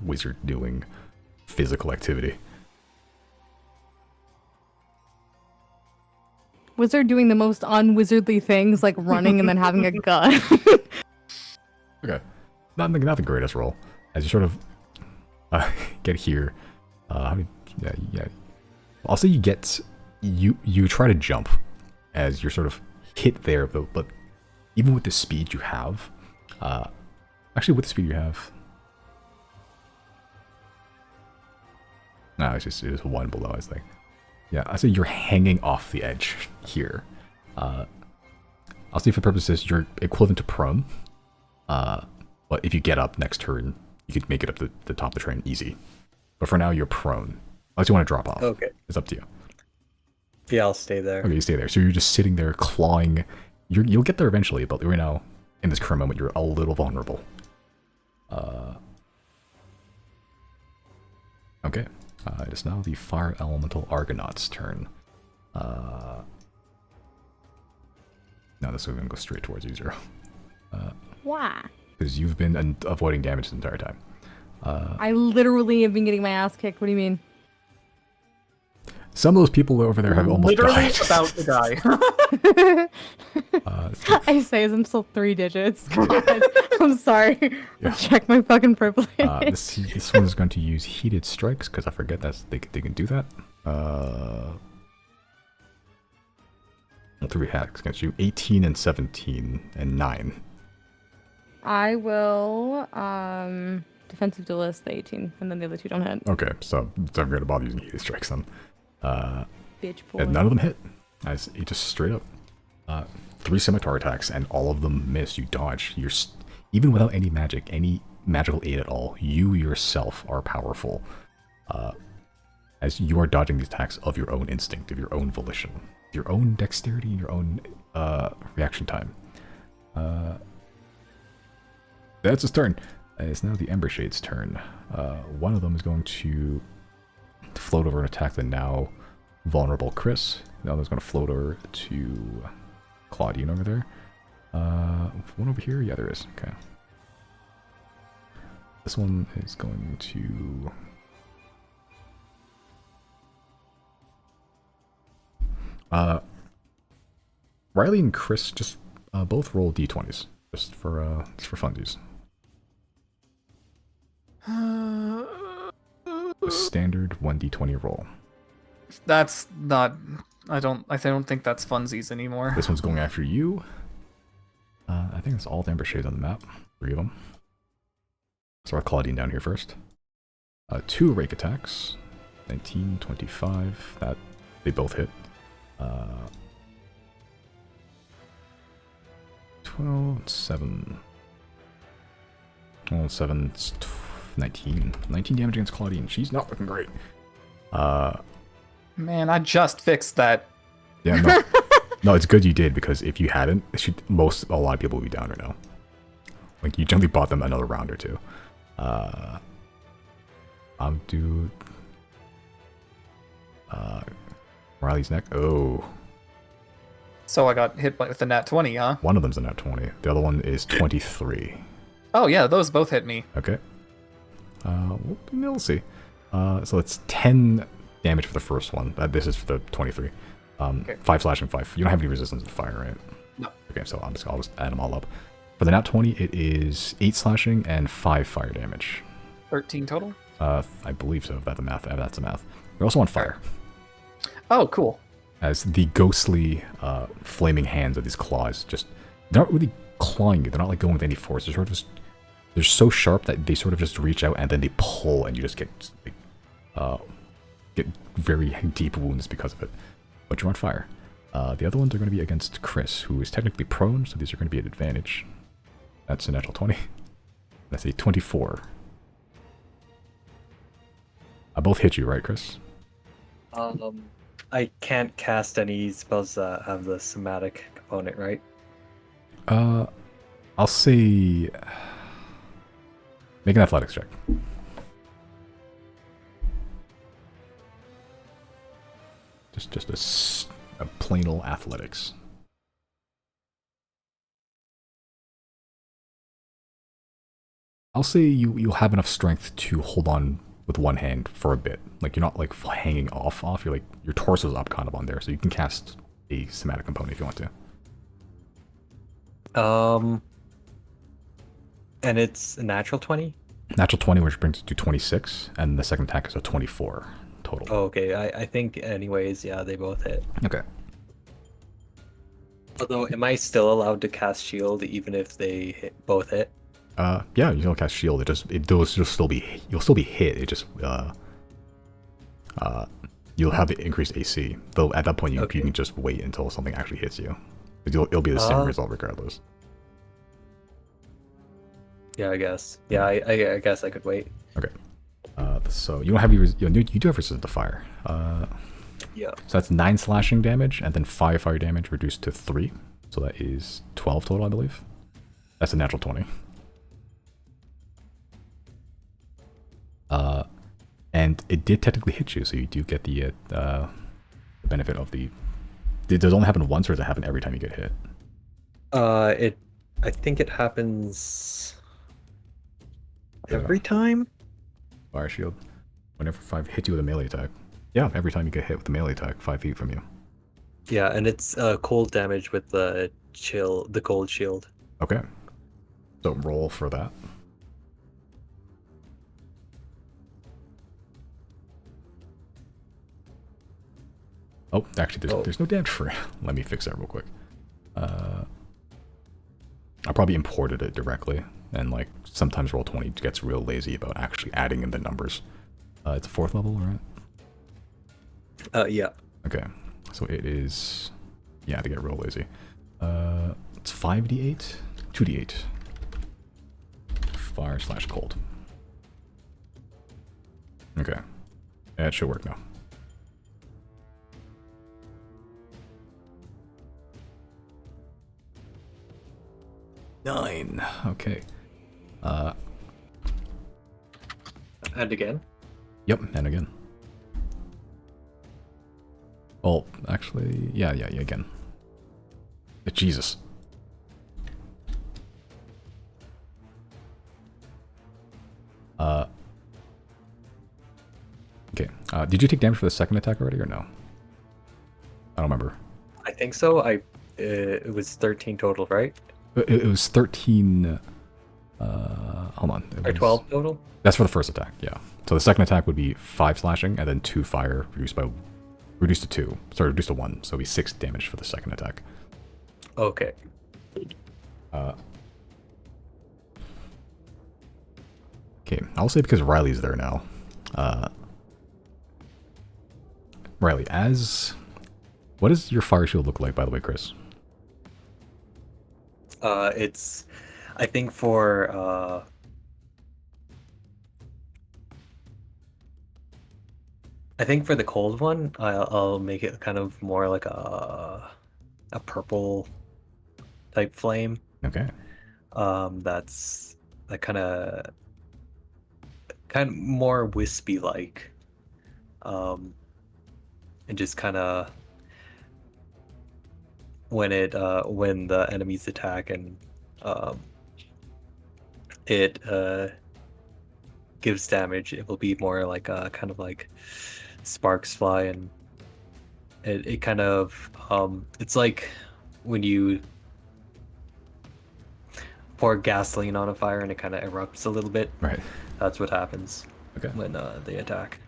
Wizard doing physical activity. Wizard doing the most unwizardly things, like running and then having a gun. Okay, nothing greatest roll. As you sort of get here, yeah. I'll say you try to jump as you're sort of hit there, but even with the speed you have, actually with the speed you have, no, it is one below. I think. Yeah, I say you're hanging off the edge here. I'll say for purposes you're equivalent to prone. But if you get up next turn, you could make it up to the top of the train easy. But for now, you're prone. Unless you want to drop off. Okay. It's up to you. Yeah, I'll stay there. Okay, you stay there. So you're just sitting there clawing. You'll get there eventually, but right now, in this current moment, you're a little vulnerable. Okay. It is now the Fire Elemental Argonaut's turn. Now this is going to go straight towards you, Zero. Why? Because you've been avoiding damage the entire time. I literally have been getting my ass kicked. What do you mean? Some of those people over there have almost Literally died. about to die. I say as I'm still 3 digits. God, I'm sorry. Yeah. Check my fucking privilege. This one is going to use Heated Strikes, because I forget they can do that. 3 hacks against you. 18 and 17 and 9. I will defensive duelist the 18, and then the other 2 don't hit. Okay, so I'm going to bother using Heated Strikes then. Bitch boy. And none of them hit. As he just straight up 3 scimitar attacks, and all of them miss. You dodge. Even without any magic, any magical aid at all, you yourself are powerful. As you are dodging these attacks of your own instinct, of your own volition, your own dexterity, and your own reaction time. That's his turn. It's now the Ember Shade's turn. One of them is going to float over and attack the now vulnerable Chris. The other's going to float over to Claudine over there. One over here? Yeah, there is. Okay. This one is going to... Riley and Chris just both roll d20s. Just for funsies. A standard 1d20 roll. That's not. I don't think that's funsies anymore. This one's going after you. I think that's all the Ember Shades on the map. 3 of them. So our Claudine down here first. 2 rake attacks. 19, 25. That they both hit. 12, 7. 12, 7, 19. 19 damage against Claudine. She's not looking great. Man, I just fixed that. Yeah, no. No, it's good you did, because if you hadn't, a lot of people would be down right now. Like, you generally bought them another round or 2. I'll do... Riley's neck. Oh. So I got hit with the nat 20, huh? One of them's a nat 20. The other one is 23. Oh yeah, those both hit me. Okay. We'll see. So it's 10 damage for the first one. This is for the 23. Okay. 5 slashing, 5. You don't have any resistance to fire, right? No. Okay, so I'll just add them all up. For the nat 20, it is 8 slashing and 5 fire damage. 13 total? I believe so, if that's the math. If that's the math. You're also on fire. Oh, cool. As the ghostly flaming hands of these claws they're not really clawing you. They're not like going with any force. They're sort of they're so sharp that they sort of just reach out and then they pull, and you just get very deep wounds because of it. But you're on fire. The other ones are going to be against Chris, who is technically prone, so these are going to be an advantage. That's a natural 20. That's a 24. I both hit you, right, Chris? I can't cast any spells that have the somatic component, right? I'll say make an athletics check. Just a plain old athletics. I'll say you'll have enough strength to hold on with one hand for a bit. Like you're not like hanging off. You're like your torso's up kind of on there, so you can cast a somatic component if you want to. And it's a natural 20? Natural 20, which brings it to 26, and the second attack is a 24 total. Oh, okay. I think anyways, yeah, they both hit. Okay. Although, am I still allowed to cast shield even if they both hit? Yeah, you can cast shield. You'll still be hit. It just you'll have the increased AC. Though at that point you can just wait until something actually hits you. It'll be the same result regardless. Yeah, I guess. Yeah, I guess I could wait. Okay. So you don't have you do have resistance to fire. Yeah. So that's 9 slashing damage, and then 5 fire damage reduced to 3. So that is 12 total, I believe. That's a natural 20. And it did technically hit you, so you do get the benefit of the. Does it only happen once, or does it happen every time you get hit? I think it happens every time. Fire shield. Whenever 5 hits you with a melee attack. Yeah, every time you get hit with a melee attack, 5 feet from you. Yeah, and it's cold damage with the cold shield. Okay. So roll for that. Oh, actually, there's no damage for it. Let me fix that real quick. I probably imported it directly, and like sometimes Roll20 gets real lazy about actually adding in the numbers. It's a 4th level, right? Yeah. Okay, so it is. Yeah, to get real lazy. It's 5d8, 2d8. Fire/cold. Okay, it should work now. Nine. Okay. And again? Yep, and again. Well, actually, yeah, again. Jesus. Okay. Did you take damage for the second attack already, or no? I don't remember. I think so. It was 13 total, right? It was 13. Hold on. Or 12 total? That's for the first attack, yeah. So the second attack would be 5 slashing, and then 2 fire, reduced to 2. Sorry, reduced to 1. So it'd be 6 damage for the second attack. Okay. Okay, I'll say because Riley's there now. Riley, what does your fire shield look like, by the way, Chris? It's, I think for the cold one, I'll make it kind of more like a purple type flame. Okay. That's that kind of more wispy like, and just kind of when the enemies attack and it gives damage, it will be more like kind of like sparks fly, and it kind of it's like when you pour gasoline on a fire and it kind of erupts a little bit. Right. That's what happens. Okay. When they attack.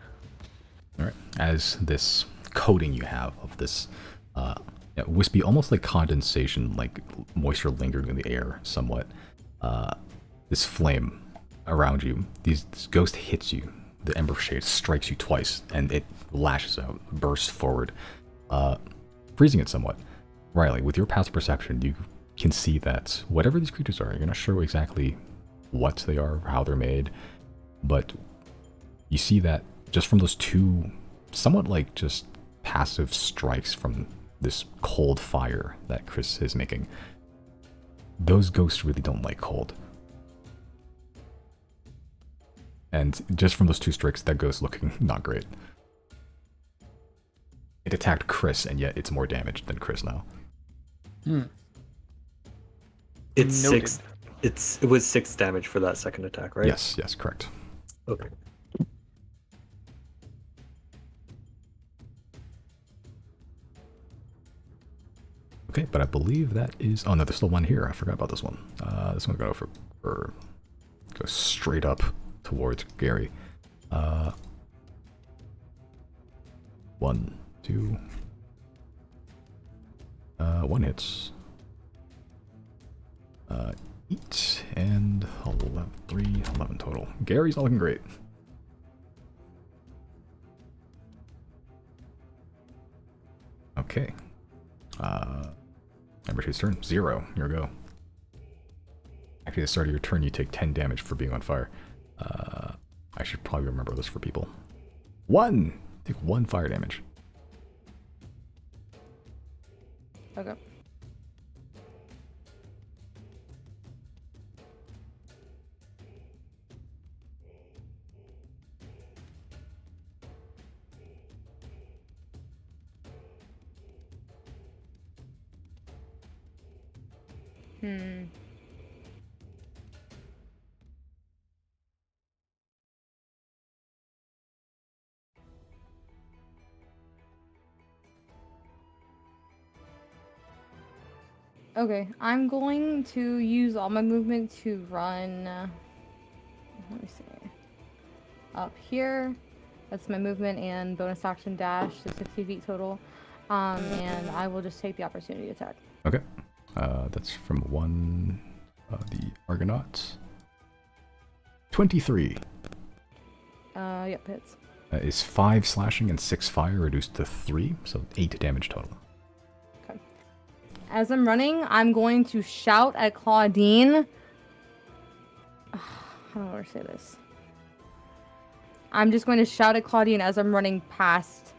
All right. As this coating you have of this wispy, almost like condensation, like moisture lingering in the air somewhat, this flame around you, this ghost hits you. The ember shade strikes you twice, and it lashes out, bursts forward, freezing it somewhat. Riley, with your passive perception, you can see that whatever these creatures are, you're not sure exactly what they are, how they're made, but you see that just from those 2 somewhat like just passive strikes from this cold fire that Chris is making, those ghosts really don't like cold. And just from those 2 strikes, that ghost looking not great. It attacked Chris, and yet it's more damaged than Chris now. It's Noted. 6. It was 6 damage for that second attack, right? Yes, correct. Okay. Okay, but I believe that is... Oh no, there's still one here. I forgot about this one. This one's going to go go straight up towards Gary. 1, 2. 1 hits. 8 and 11, 3, 11 total. Gary's not looking great. Okay. Number 2's turn. 0. Here we go. Actually, at the start of your turn, you take 10 damage for being on fire. I should probably remember this for people. 1! Take 1 fire damage. Okay. Okay, I'm going to use all my movement to run. Let me see. Up here. That's my movement and bonus action dash, so 60 feet total. And I will just take the opportunity attack. Okay. That's from 1, the Argonauts. 23. Yep, hits. Is 5 slashing and 6 fire reduced to 3, so 8 damage total. Okay. As I'm running, I'm going to shout at Claudine. I don't know how to say this. I'm just going to shout at Claudine as I'm running past.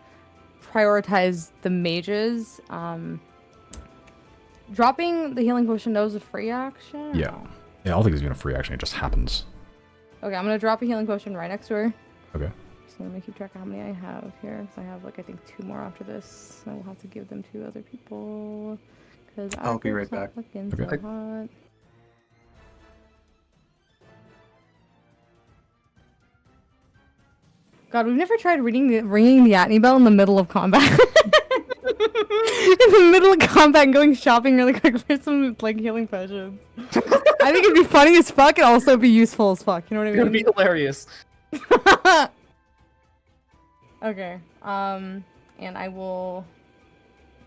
Prioritize the mages. Dropping the healing potion, that was a free action? or Yeah. no? Yeah, I don't think it's even a free action, it just happens. Okay, I'm going to drop a healing potion right next to her. Okay. So let me keep track of how many I have here. Because I have, like, I think 2 more after this. I will have to give them to other people. Because I'll be right back. Looking Okay. so hot. God, we've never tried ringing the Atney bell in the middle of combat. In the middle of combat and going shopping really quick for some, like, healing potions. I think it'd be funny as fuck and also be useful as fuck. You know what I It's gonna mean? be hilarious. Okay. And I will.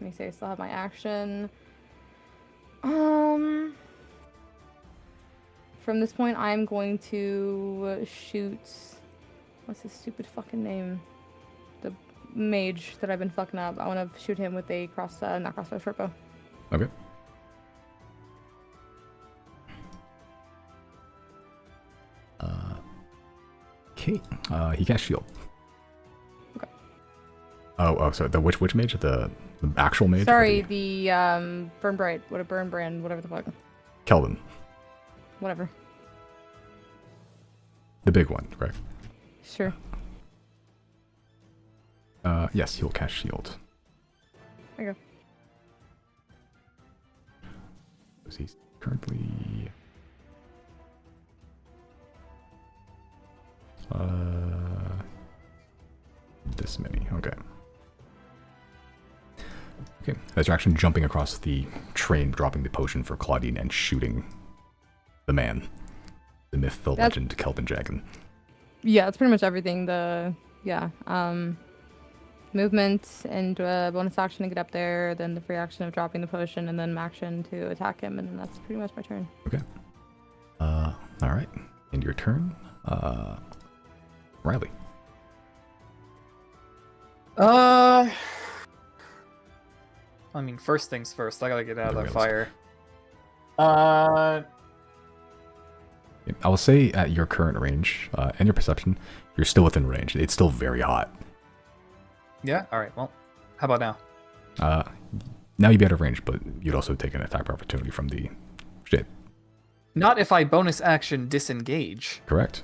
Let me see. I still have my action. From this point, I'm going to shoot. What's his stupid fucking name? The mage that I've been fucking up. I want to shoot him with a not crossbow, short bow. Okay. Okay. He casts shield. Okay. Oh, sorry. The which mage? The actual mage? or Sorry, the the burn bright, burn brand, whatever the fuck, Kelvin, whatever. the big one, correct? Sure. Yes, he will cast shield. Okay. So he's currently this many. Okay. Okay. That's your action, jumping across the train, dropping the potion for Claudine, and shooting the man, the myth, the legend, Kelvin Jagan. Yeah, that's pretty much everything. Movement and bonus action to get up there, then the free action of dropping the potion, and then action to attack him, and then that's pretty much my turn. Okay. All right. End your turn. Riley. I mean, first things first. I gotta get out of that Realistic. fire. I will say at your current range and your perception, you're still within range. It's still very hot. Yeah. All right. Well, how about now? Now you'd be out of range, but you'd also take an attack opportunity from the Shit. Not if I bonus action disengage. Correct.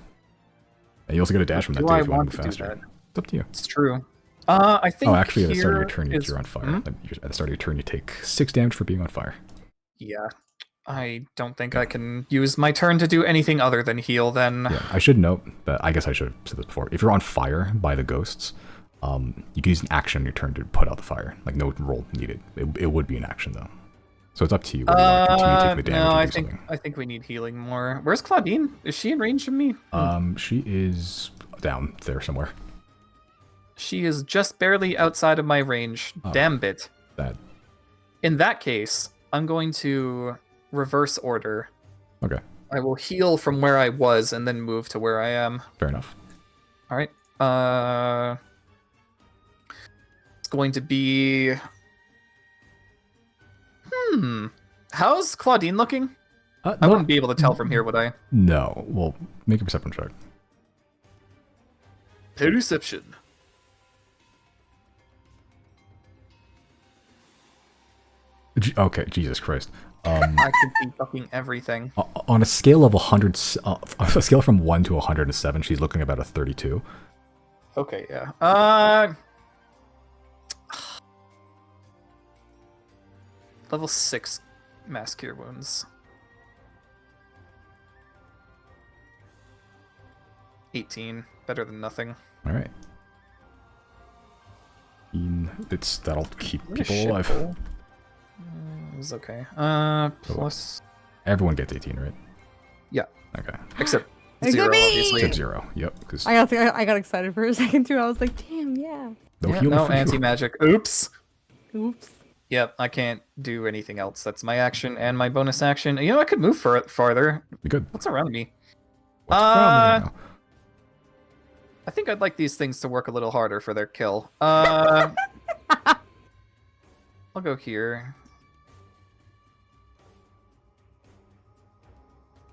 And you also get a dash from that Do too I if you want want to to move do faster. that? It's up to you. It's true. I think Oh, actually, at the start of your here turn, is- you're on fire. Hmm? At the start of your turn, you take 6 damage for being on fire. Yeah. I don't think I can use my turn to do anything other than heal then. Yeah, I should note that, I guess I should have said this before. If you're on fire by the ghosts, you can use an action on your turn to put out the fire. Like, no roll needed. It would be an action, though. So it's up to you whether you want to continue taking the damage No, or I do think something. I think we need healing more. Where's Claudine? Is she in range of me? She is down there somewhere. She is just barely outside of my range. Oh. Damn bit. That. In that case, I'm going to reverse order. Okay, I will heal from where I was and then move to where I am. fair enough. All right. It's going to be. How's Claudine looking? I wouldn't be able to tell from here, would I? No. Well, make a perception check. Perception. Okay, Jesus Christ. I could be fucking everything. On a scale of 100, on a scale from 1 to 107, she's looking about a 32. Okay, yeah. Level 6 mass cure wounds. 18. Better than nothing. All right. That'll keep What a people alive. shithole. It was okay. Plus. Everyone gets 18, right? Yeah. Okay. Except Except 0, me! obviously. Except 0. Yep. Because I got excited for a second too. I was like, damn, yeah. no Yeah, healing no for you. anti-magic. Oops. Oops. Yep, I can't do anything else. That's my action and my bonus action. You know, I could move farther. You good. What's around me? What's the problem now? I think I'd like these things to work a little harder for their kill. I'll go here.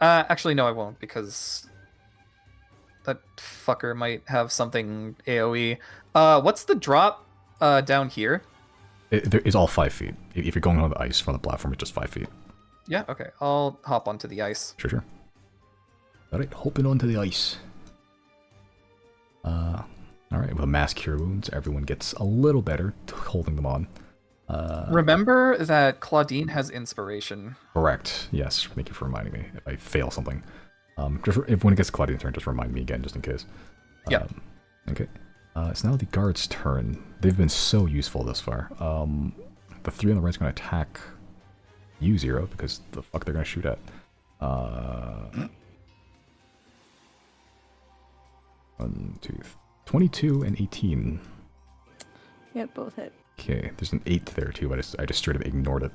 Actually, no, I won't, because that fucker might have something AoE. What's the drop down here? It's all 5 feet. If you're going on the ice from the platform, it's just 5 feet. Yeah, okay. I'll hop onto the ice. Sure. Alright, hopping onto the ice. Alright, with mass cure wounds, everyone gets a little better holding them on. Remember that Claudine has inspiration. Correct. Yes, thank you for reminding me if I fail something. If when it gets to Claudine's turn, just remind me again, just in case. Yeah. Okay. It's now the guard's turn. They've been so useful thus far. The 3 on the right's gonna attack you, Zero, because the fuck they're gonna shoot at. 1, 2, 22 and 18. Yep, both hit. Okay, there's an 8 there too, but I just straight up ignored it.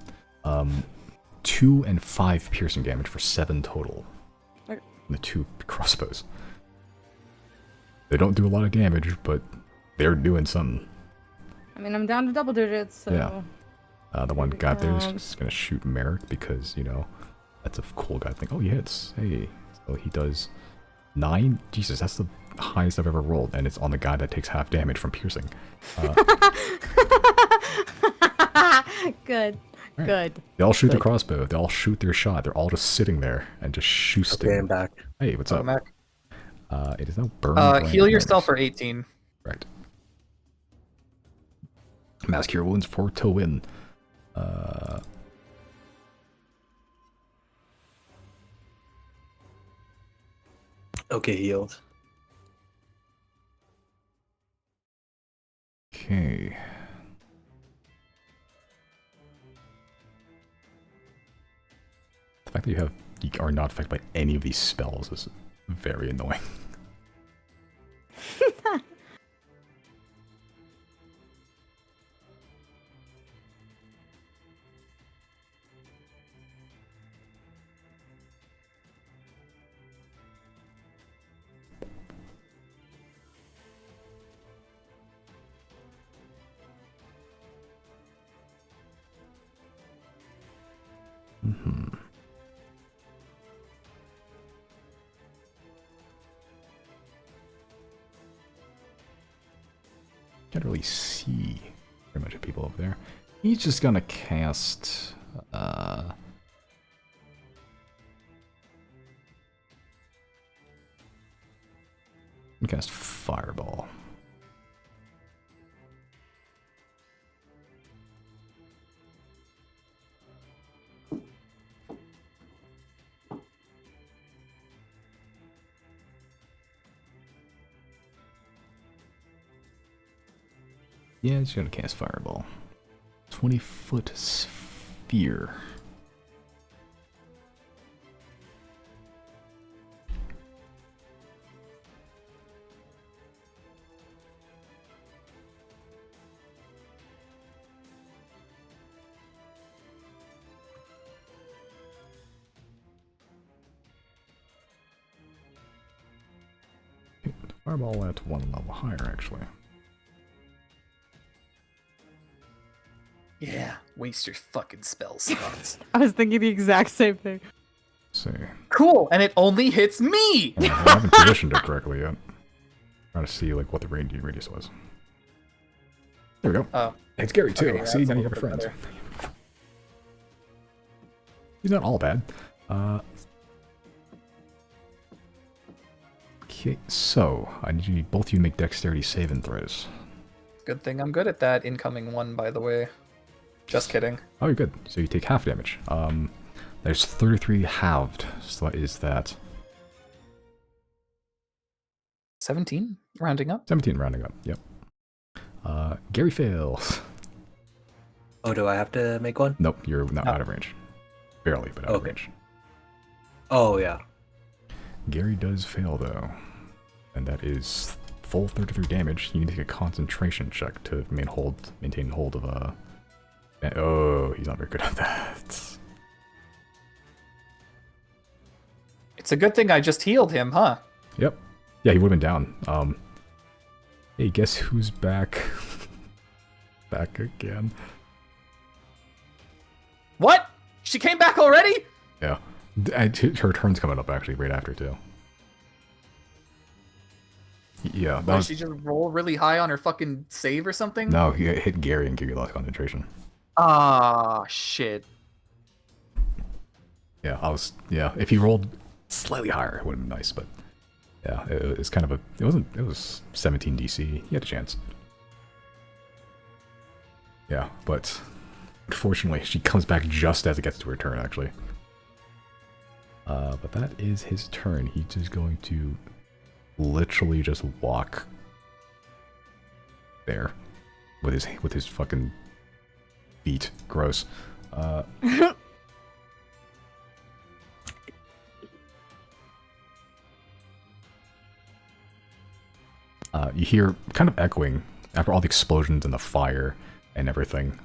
2 and 5 piercing damage for 7 total. Okay. The 2 crossbows. They don't do a lot of damage, but they're doing something. I mean, I'm down to double digits, so. Yeah. The one guy up there is just gonna shoot Merrick because, you know, that's a cool guy thing. Oh, he hits. Hey. So he does 9? Jesus, that's the highest I've ever rolled, and it's on the guy that takes half damage from piercing. Good. Right. Good. They all shoot their crossbow. They all shoot their shot. They're all just sitting there and just shooting. Okay, I'm back. Hey, what's up? Mac. It is now burn. Heal yourself for 18. Right. Mass cure wounds for to win. Okay, healed. Okay. The fact that you are not affected by any of these spells is very annoying. Can't really see very much of people over there. He's just gonna cast We cast Fireball. Yeah, he's gonna cast Fireball. 20-foot sphere. Fireball at one level higher, actually. Yeah, waste your fucking spell slots. I was thinking the exact same thing. Let's see. Cool, and it only hits me! I haven't positioned it correctly yet. Trying to see like what the radius was. There we go. Oh. It's Gary too. Okay, yeah, See, that's now a you have a little friend. bit He's not all bad. Okay, so I need you both of you to make dexterity saving throws. Good thing I'm good at that incoming one, by the way. Just kidding. Oh, you're good. So you take half damage. There's 33 halved. So what is that? 17, rounding up. 17 rounding up. Yep. Gary fails. Oh, do I have to make one? Nope, you're not No. out of range. Barely, but out of Okay. range. Oh, yeah. Gary does fail though, and that is full 33 damage. You need to take a concentration check to maintain hold of Oh, he's not very good at that. It's a good thing I just healed him, huh? Yep. Yeah, he would have been down. Hey, guess who's back? Back again. What? She came back already? Yeah. Her turn's coming up actually right after too. Yeah, that Did was... she just roll really high on her fucking save or something? No, he hit Gary and Gary lost concentration. Ah, shit. Yeah, yeah, if he rolled slightly higher, it would have been nice, but yeah, it was kind of it was 17 DC. He had a chance. Yeah, but unfortunately, she comes back just as it gets to her turn, actually. But that is his turn. He's just going to literally just walk there with his fucking feet. Gross. You hear kind of echoing after all the explosions and the fire and everything.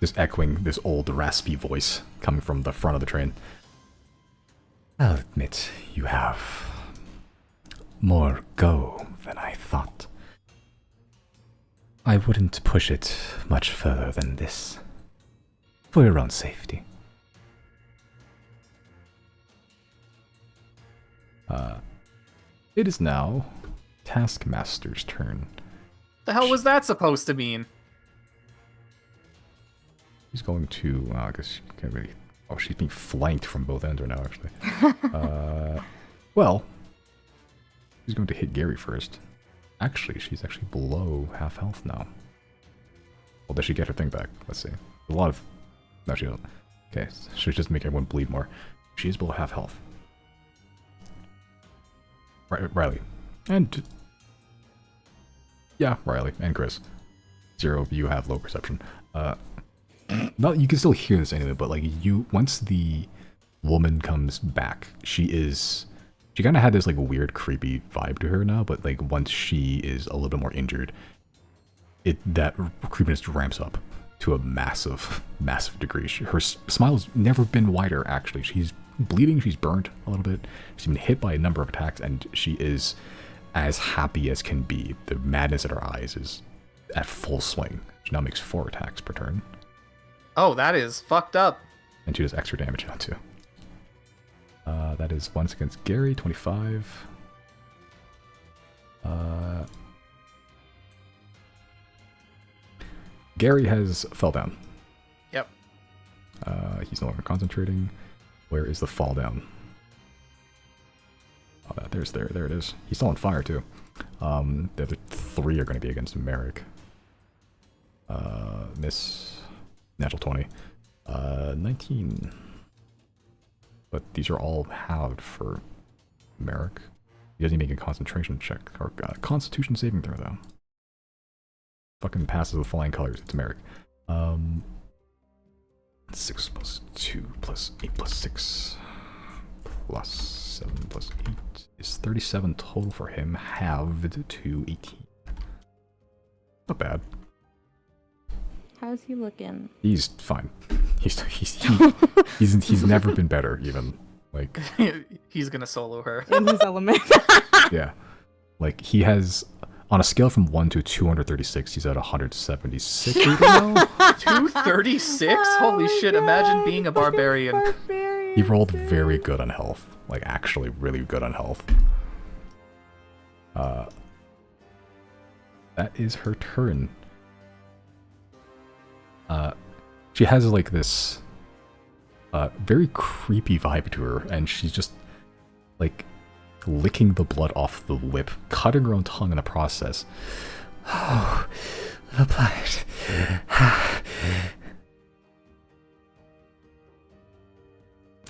Just echoing this old raspy voice coming from the front of the train. I'll admit you have more go than I thought. I wouldn't push it much further than this, for your own safety. It is now Taskmaster's turn. The hell was that supposed to mean? He's going to, I guess she can't really, oh, she's being flanked from both ends right now, actually. Well, she's going to hit Gary first. Actually, she's actually below half health now. Well, does she get her thing back? Let's see. A lot of, no, she doesn't. Okay, so she's just make everyone bleed more. She is below half health. Riley. And, yeah, Riley and Chris. 0, you have low perception. No, you can still hear this anyway, but like once the woman comes back, she kind of had this like weird creepy vibe to her now, but like once she is a little bit more injured, that creepiness ramps up to a massive degree. Her smile's never been wider, actually. She's bleeding, she's burnt a little bit, she's been hit by a number of attacks, and she is as happy as can be. The madness in her eyes is at full swing. She now makes 4 attacks per turn. Oh, that is fucked up. And she does extra damage now too. That is once against Gary, 25. Gary has fell down. Yep. He's no longer concentrating. Where is the fall down? Oh, that There it is. He's still on fire too. The other 3 are going to be against Merrick. Miss. Natural 20. 19. But these are all halved for Merrick. He doesn't make a concentration check or Constitution saving throw though. Fucking passes with flying colors. It's Merrick. 6 plus 2 plus 8 plus 6 plus 7 plus 8 is 37 total for him, halved to 18. Not bad. How's he looking? He's fine. He's never been better even. Like He's gonna solo her. In his element. yeah. Like he has on a scale from 1 to 236, he's at 176 right now. 236? Holy shit, imagine being a barbarian. He rolled very good on health. Like, actually really good on health. That is her turn. She has, like, this very creepy vibe to her, and she's just, like, licking the blood off the lip, cutting her own tongue in the process. Oh, the blood.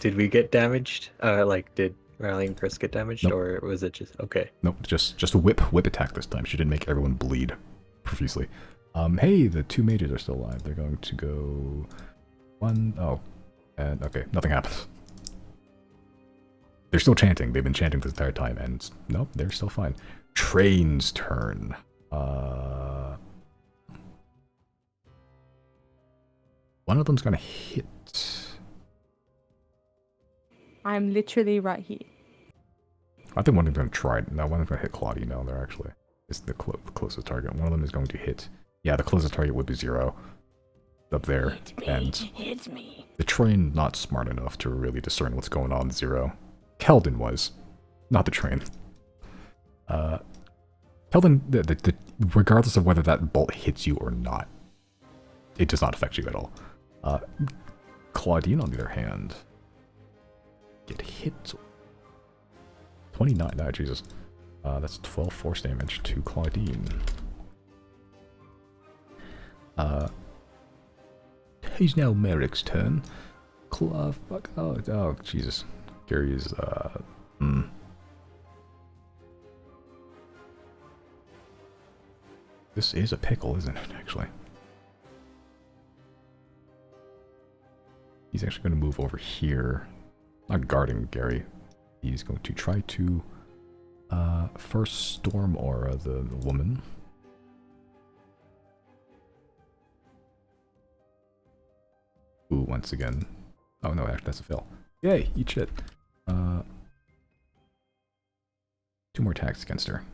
Did we get damaged? Like, did Riley and Chris get damaged, Nope. or was it just okay? Nope, just a whip attack this time. She didn't make everyone bleed profusely. Hey, the 2 mages are still alive. They're going to go 1. Oh, and okay, nothing happens. They're still chanting. They've been chanting this entire time, and nope, they're still fine. Train's turn. One of them's gonna hit. I'm literally right here. I think one of them's gonna try. No, one of them's gonna hit Claudia. No, they're actually. It's the closest target. One of them is going to hit. Yeah, the closest target would be 0. Up there. And the train not smart enough to really discern what's going on 0. Keldon was. Not the train. Keldon, regardless of whether that bolt hits you or not, it does not affect you at all. Claudine, on the other hand, get hit. 29. Ah, Jesus. That's 12 force damage to Claudine. He's now Merrick's turn. Fuck. Oh, Jesus. Gary is, This is a pickle, isn't it, actually? He's actually going to move over here. Not guarding Gary. He's going to try to, first Storm Aura the woman. Ooh, once again. Oh no, actually that's a fail. Yay, eat shit. 2 more attacks against her.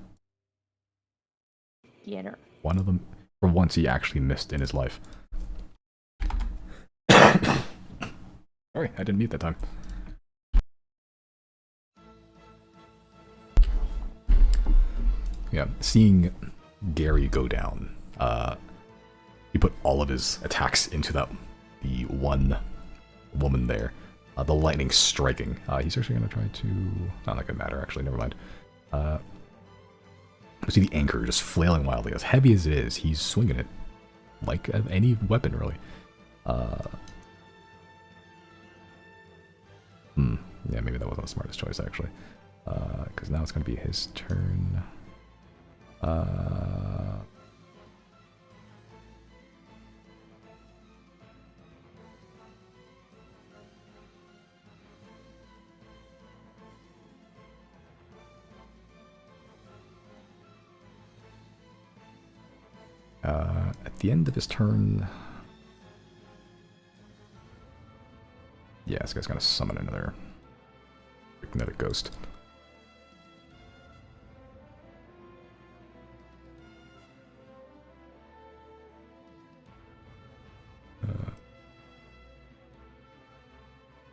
Get her. One of them, for once, he actually missed in his life. Sorry, I didn't mute that time. Yeah, seeing Gary go down, he put all of his attacks into the one woman there. The lightning striking. He's actually going to try to... Not that could matter, actually, never mind. You see the anchor just flailing wildly. As heavy as it is, he's swinging it. Like any weapon, really. Yeah, maybe that wasn't the smartest choice, actually. Because now it's going to be his turn. At the end of his turn... Yeah, this guy's gonna summon another ghost.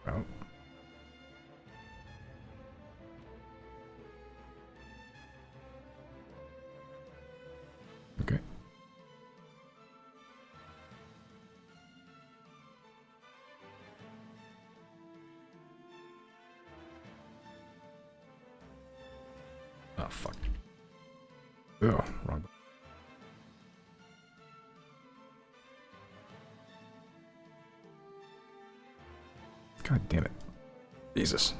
Oh. Okay. fuck. Oh, wrong. God damn it. Jesus.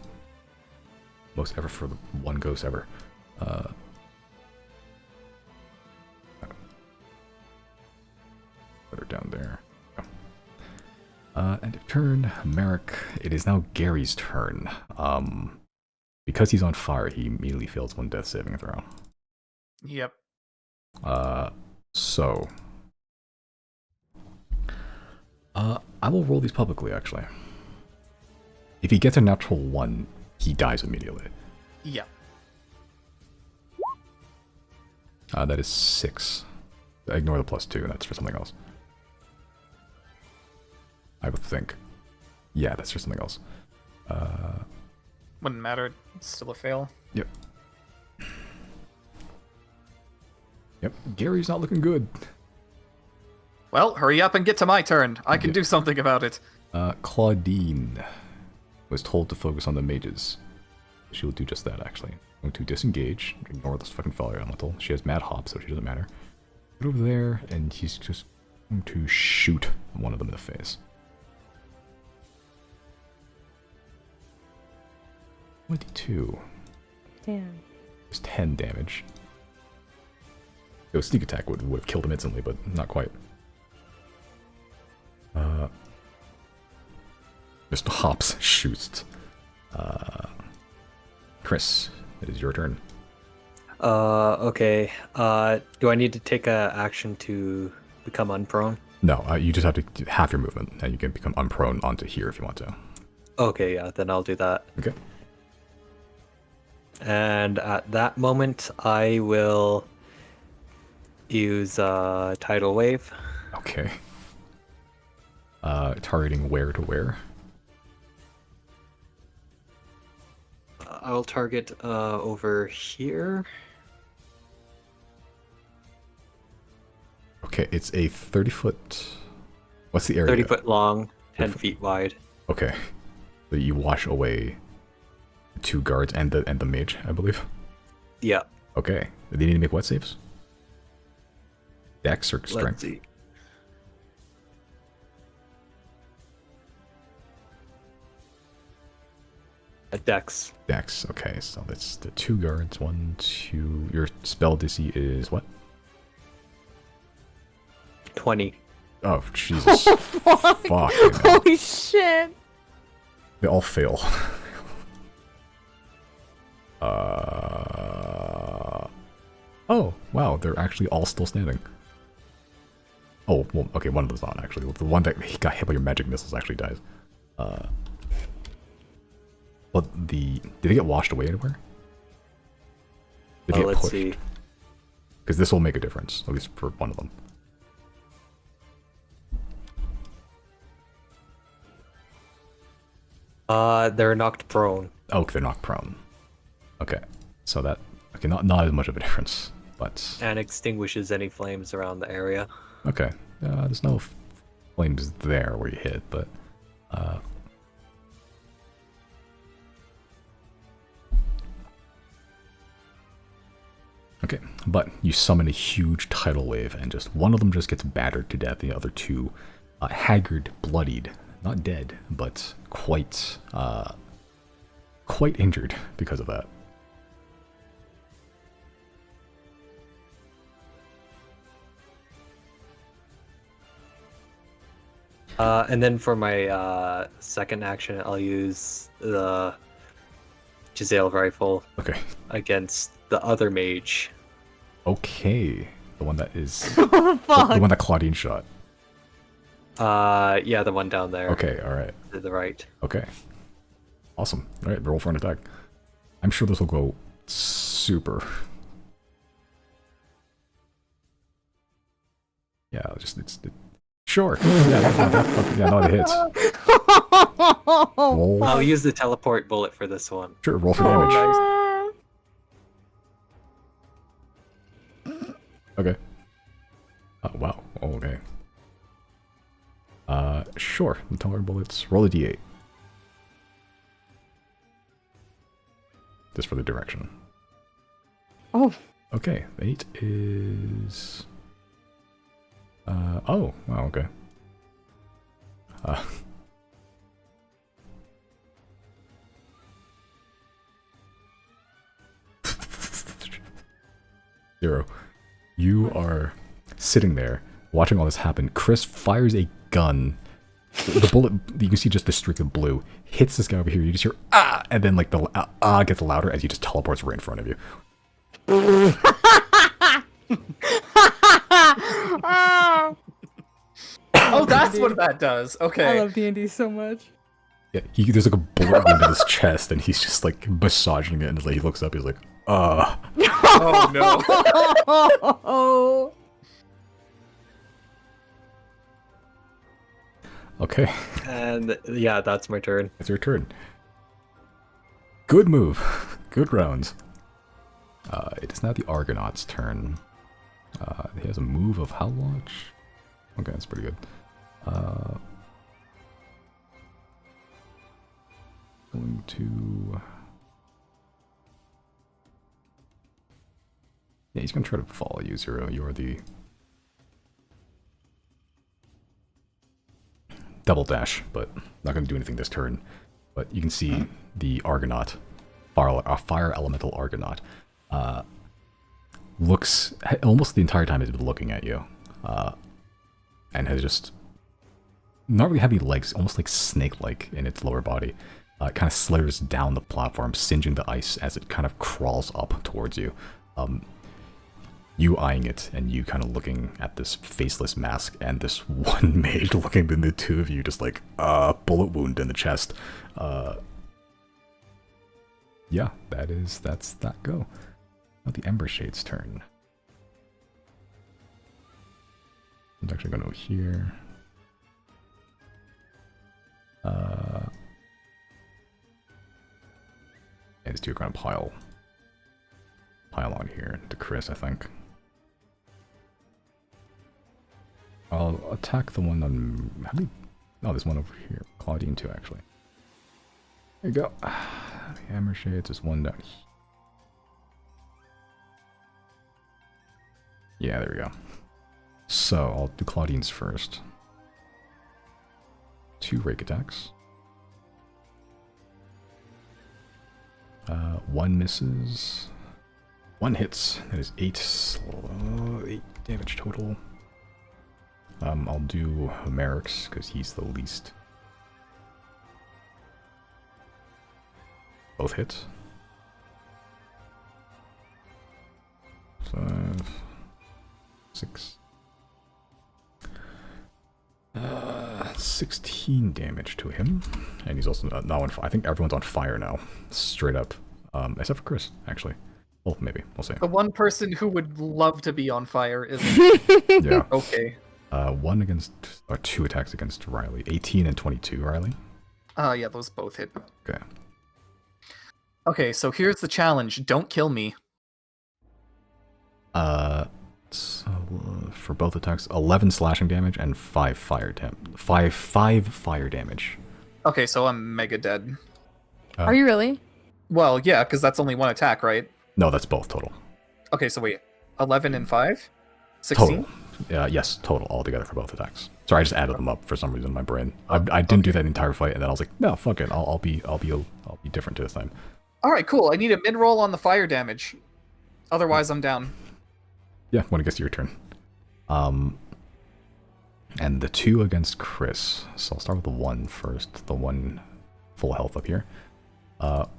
Most ever for the one ghost ever. Put her down there. End of turn. Merrick. It is now Gary's turn. Because he's on fire, he immediately fails one death saving throw. Yep. So. I will roll these publicly, actually. If he gets a natural 1, he dies immediately. Yep. That is 6. Ignore the +2, that's for something else. I would think. Yeah, that's for something else. Wouldn't matter. It's still a fail. Yep. Yep, Gary's not looking good. Well, hurry up and get to my turn. I can Yeah. do something about it. Claudine was told to focus on the mages. She will do just that, actually. Going to disengage, ignore this fucking fire elemental. She has mad hop, so she doesn't matter. Get over there, and he's just going to shoot one of them in the face. 22. Damn. Just 10 damage. Sneak attack would have killed him instantly, but not quite. Just hops, shoots. Chris, it is your turn. Okay. Do I need to take a action to become unprone? No, you just have to do half your movement, and you can become unprone onto here if you want to. Okay, yeah, then I'll do that. Okay. And at that moment, I will use Tidal Wave. Okay. Targeting where to where? I'll target over here. Okay, it's a 30-foot... What's the area? 30 foot long, 10 30 feet wide. Okay. So you wash away the 2 guards and the mage, I believe? Yeah. Okay. Do they need to make what saves? Dex or strength? Let's see. A Dex. Dex. Okay, so that's the 2 guards. 1, 2... Your spell DC is what? 20. Oh, Jesus. Fuck. Fuck. Holy shit. They all fail. Oh, wow, they're actually all still standing. Oh, well, okay, one of them's not, actually. The one that got hit by your magic missiles actually dies. But did they get washed away anywhere? Did they get Let's pushed? see. Because this will make a difference, at least for one of them. They're knocked prone. Oh, they're knocked prone. Okay, so that... Okay, not as much of a difference, but... And extinguishes any flames around the area. Okay, there's no flames there where you hit, but... Okay, but you summon a huge tidal wave, and just one of them just gets battered to death. The other 2, haggard, bloodied, not dead, but quite injured because of that. And then for my second action, I'll use the Giselle rifle Okay. against the other mage. Okay. The one that is... Oh, fuck. the one that Claudine shot. Yeah, the one down there. Okay, alright. To the right. Okay. Awesome. Alright, roll for an attack. I'm sure this will go super. Yeah, sure. Yeah, no, it hits. Roll. I'll use the teleport bullet for this one. Sure, roll for damage. Okay. Oh, wow. Oh, okay. Sure. The teleport bullets. Roll a d8. Just for the direction. Oh, Okay, 8 is... oh, wow, okay. Uh... Zero. You are sitting there, watching all this happen. Chris fires a gun. The bullet, you can see just the streak of blue, hits this guy over here. You just hear, ah! And then, like, the gets louder as he just teleports right in front of you. Oh, that's what that does. I Okay. love D&D so much. Yeah, there's like a bullet wound in his chest, and he's just like massaging it, and like, he looks up, he's like, Oh no. Oh. okay, And yeah, that's my turn. it's your turn. Good move. Good rounds. It is now the Argonaut's turn. He has a move of how large? Okay, that's pretty good. Going to... Yeah, he's going to try to follow you, Zero. You are the... double dash, but not going to do anything this turn. But you can see the Argonaut, fire elemental Argonaut, looks almost the entire time has been looking at you, and has just not really have any legs, almost like snake-like in its lower body. It kind of slithers down the platform, singeing the ice as it kind of crawls up towards you. You eyeing it, and you kind of looking at this faceless mask, and this one mage looking at the two of you, just like, bullet wound in the chest. Yeah, that's that go. Now the Ember Shade's turn. I'm actually going to go here. And these two are going to pile on here to Chris, I think. I'll attack the one on... How many? Oh, there's one over here. Claudine too, actually. There you go. The Ember Shades is one down here. Yeah, there we go. So, I'll do Claudine's first. 2 rake attacks. 1 misses. 1 hits. That is 8 damage total. I'll do Merrick's, because he's the least. Both hits. 5, 6. 16 damage to him. And he's also now on fire. I think everyone's on fire now. Straight up. Except for Chris, actually. Well, maybe. We'll see. The one person who would love to be on fire isn't. Yeah. Okay. 1 against, or 2 attacks against Riley. 18 and 22, Riley. Yeah, those both hit. Okay. Okay, so here's the challenge. Don't kill me. So, for both attacks, 11 slashing damage and 5 fire damage. Okay, so I'm mega dead. Are you really? Well, yeah, because that's only 1 attack, right? No, that's both total. Okay, so wait. 11 and 5? 16? Total. Yes, total altogether for both attacks. Sorry, I just added them up for some reason in my brain. I didn't do that entire fight, and then I was like, no, fuck it. I'll be different this time. All right, cool. I need a mid-roll on the fire damage. Otherwise, I'm down. Yeah, when it gets to your turn. And the 2 against Chris. So I'll start with the 1 first. The 1 full health up here. That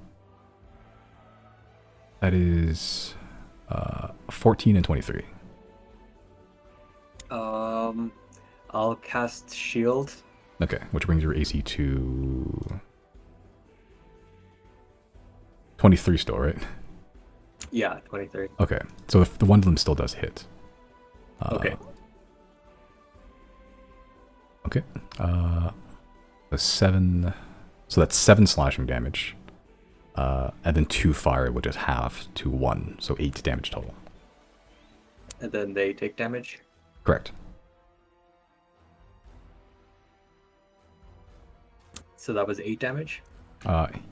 is 14 and 23. I'll cast Shield. Okay, which brings your AC to 23 still, right? Yeah, 23. Okay, so if the one of them still does hit. Okay. Okay. A 7. So that's 7 slashing damage. And then 2 fire, which is half to 1, so 8 damage total. And then they take damage? Correct. So that was 8 damage?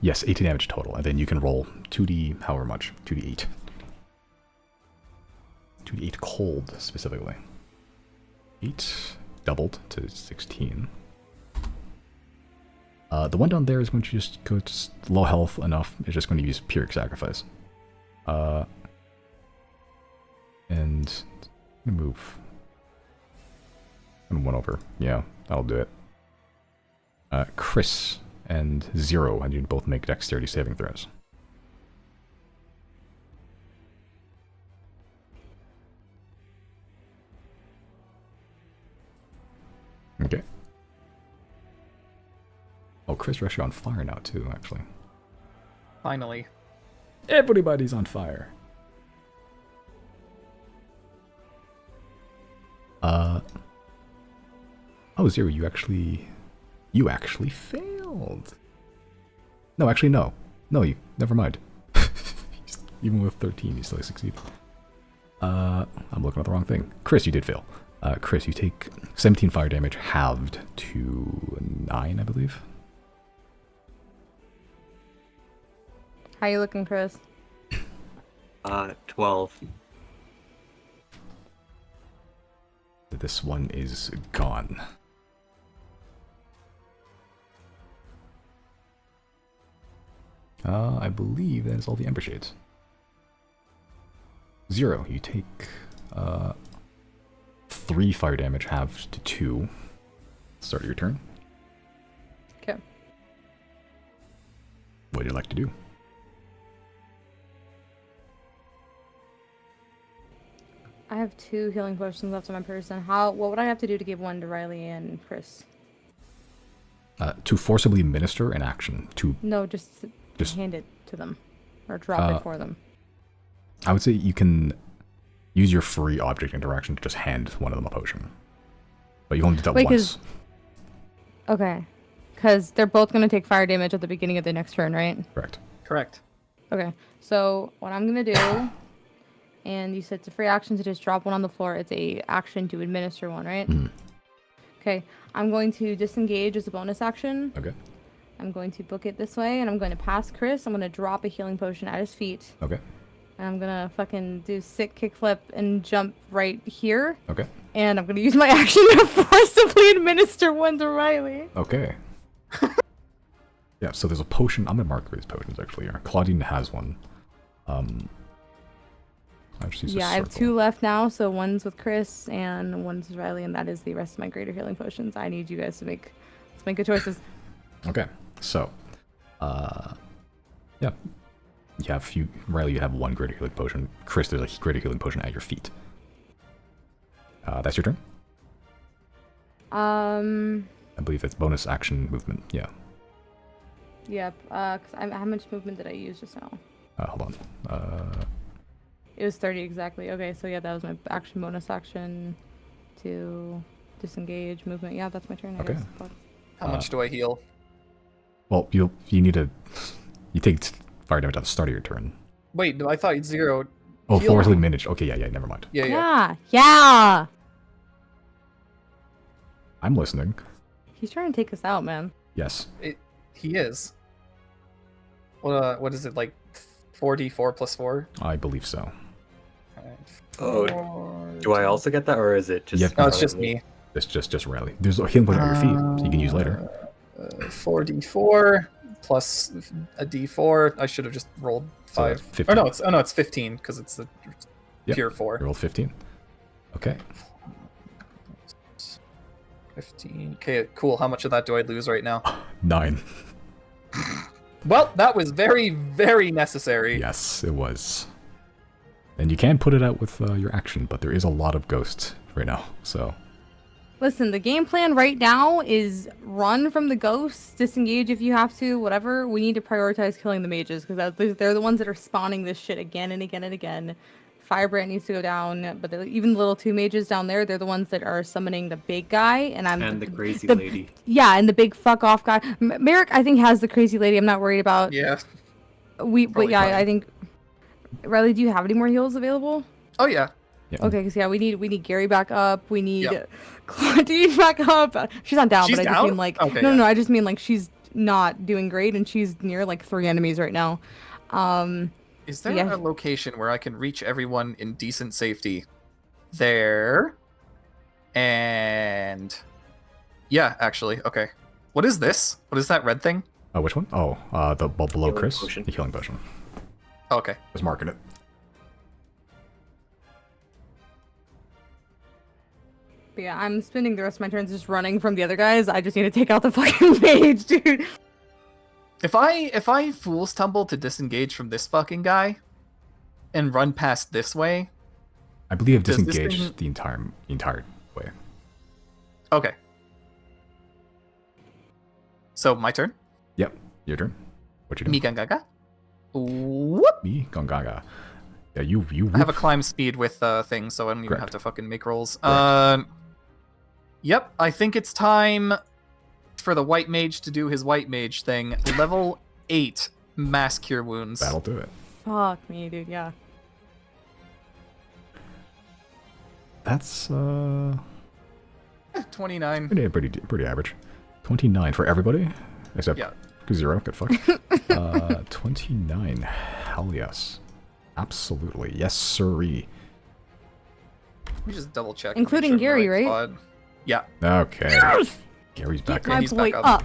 Yes, 18 damage total, and then you can roll 2d however much, 2d8. 2d8 cold, specifically. 8 doubled to 16. The one down there is going to just go to low health enough. It's just going to use Pyrrhic Sacrifice. And move. And 1 over. Yeah, that'll do it. Chris and Zero, and you both make dexterity saving throws. Okay. Oh, Chris Rush, you're on fire now too, actually. Finally. Everybody's on fire. Oh, Zero, you actually failed. No, actually, no. No, never mind. Even with 13, you still succeed. I'm looking at the wrong thing. Chris, you did fail. Chris, you take 17 fire damage, halved to 9, I believe. How you looking, Chris? 12. This one is gone. I believe that is all the Ember Shades. Zero, you take 3 fire damage, halved to 2. Start your turn. Okay. What would you like to do? I have 2 healing potions left on my person. What would I have to do to give one to Riley and Chris? To forcibly minister an action. No, just hand it to them. Or drop it for them. I would say you can use your free object interaction to just hand one of them a potion. But you only do that once. Okay. Because they're both going to take fire damage at the beginning of the next turn, right? Correct. Correct. Okay. So what I'm going to do, and you said it's a free action to just drop one on the floor. It's a action to administer one, right? Mm. Okay. I'm going to disengage as a bonus action. Okay. I'm going to book it this way, and I'm going to pass Chris. I'm going to drop a healing potion at his feet. Okay. And I'm going to fucking do sick kickflip and jump right here. Okay. And I'm going to use my action to forcibly administer one to Riley. Okay. Yeah, so there's a potion. I'm going to mark these potions, actually, here. Claudine has one. I have 2 left now, so one's with Chris and one's with Riley, and that is the rest of my greater healing potions. I need you guys to make good choices. Okay, so, yeah. Riley, you have 1 greater healing potion. Chris, there's a greater healing potion at your feet. That's your turn? I believe that's bonus action movement, yeah. Yep, how much movement did I use just now? Hold on. It was 30 exactly. Okay, so yeah, that was my action, bonus action to disengage movement. Yeah, that's my turn, I guess. Fuck. How much do I heal? Well, you need to... You take fire damage at the start of your turn. Wait, no, I thought you'd 0. Oh, heal. forcibly managed. Okay, yeah, never mind. Yeah. Yeah! I'm listening. He's trying to take us out, man. Yes. He is. What is it, like 4d4 plus 4? I believe so. Oh, do I also get that, or is it just? Yep. No, it's just me. It's just Riley. There's a healing potion at your feet, so you can use later. 4d4 plus a d4. I should have just rolled 5. 15. It's 15 because it's the pure 4. You rolled 15. Okay. 15. Okay, cool. How much of that do I lose right now? 9. Well, that was very, very necessary. Yes, it was. And you can put it out with your action, but there is a lot of ghosts right now, so... Listen, the game plan right now is run from the ghosts, disengage if you have to, whatever. We need to prioritize killing the mages, because they're the ones that are spawning this shit again and again and again. Firebrand needs to go down, but even the little 2 mages down there, they're the ones that are summoning the big guy, and the crazy lady. Yeah, and the big fuck off guy. Merrick, I think, has the crazy lady. I'm not worried about. Yeah. But yeah, I think. Riley, do you have any more heals available? Oh yeah. Yeah. Okay, because we need Gary back up. We need Claudine back up. She's not down, She's but I down? just mean like no, I just mean like she's not doing great, and she's near like 3 enemies right now. Is there a location where I can reach everyone in decent safety there, and yeah, actually, okay. What is this? What is that red thing? Oh, which one? Oh, the below Healing Chris. potion. The healing potion. Okay. I was marking it. But yeah, I'm spending the rest of my turns just running from the other guys. I just need to take out the fucking mage, dude. If I fool's tumble to disengage from this fucking guy, and run past this way, I believe Does this disengaged thing- the entire way. okay. So my turn. Yep, your turn. What you doing? Me Gangaga. Whoop. Me, Gongaga. Yeah, you. I have a climb speed with things, so I don't even Correct. have to fucking make rolls. Correct. Yep, I think it's time for the white mage to do his white mage thing. Level 8 mass cure wounds. That'll do it. Fuck me, dude. Yeah. That's 29. pretty average. 29 for everybody, except Yeah. 0. Get fucked. 29. Hell yes. Absolutely. Yes, sirree. Let me just double check. Including make sure I'm in Gary, the right? spot. Yeah. Okay. Gary's back Get my in. he's boy back up. up.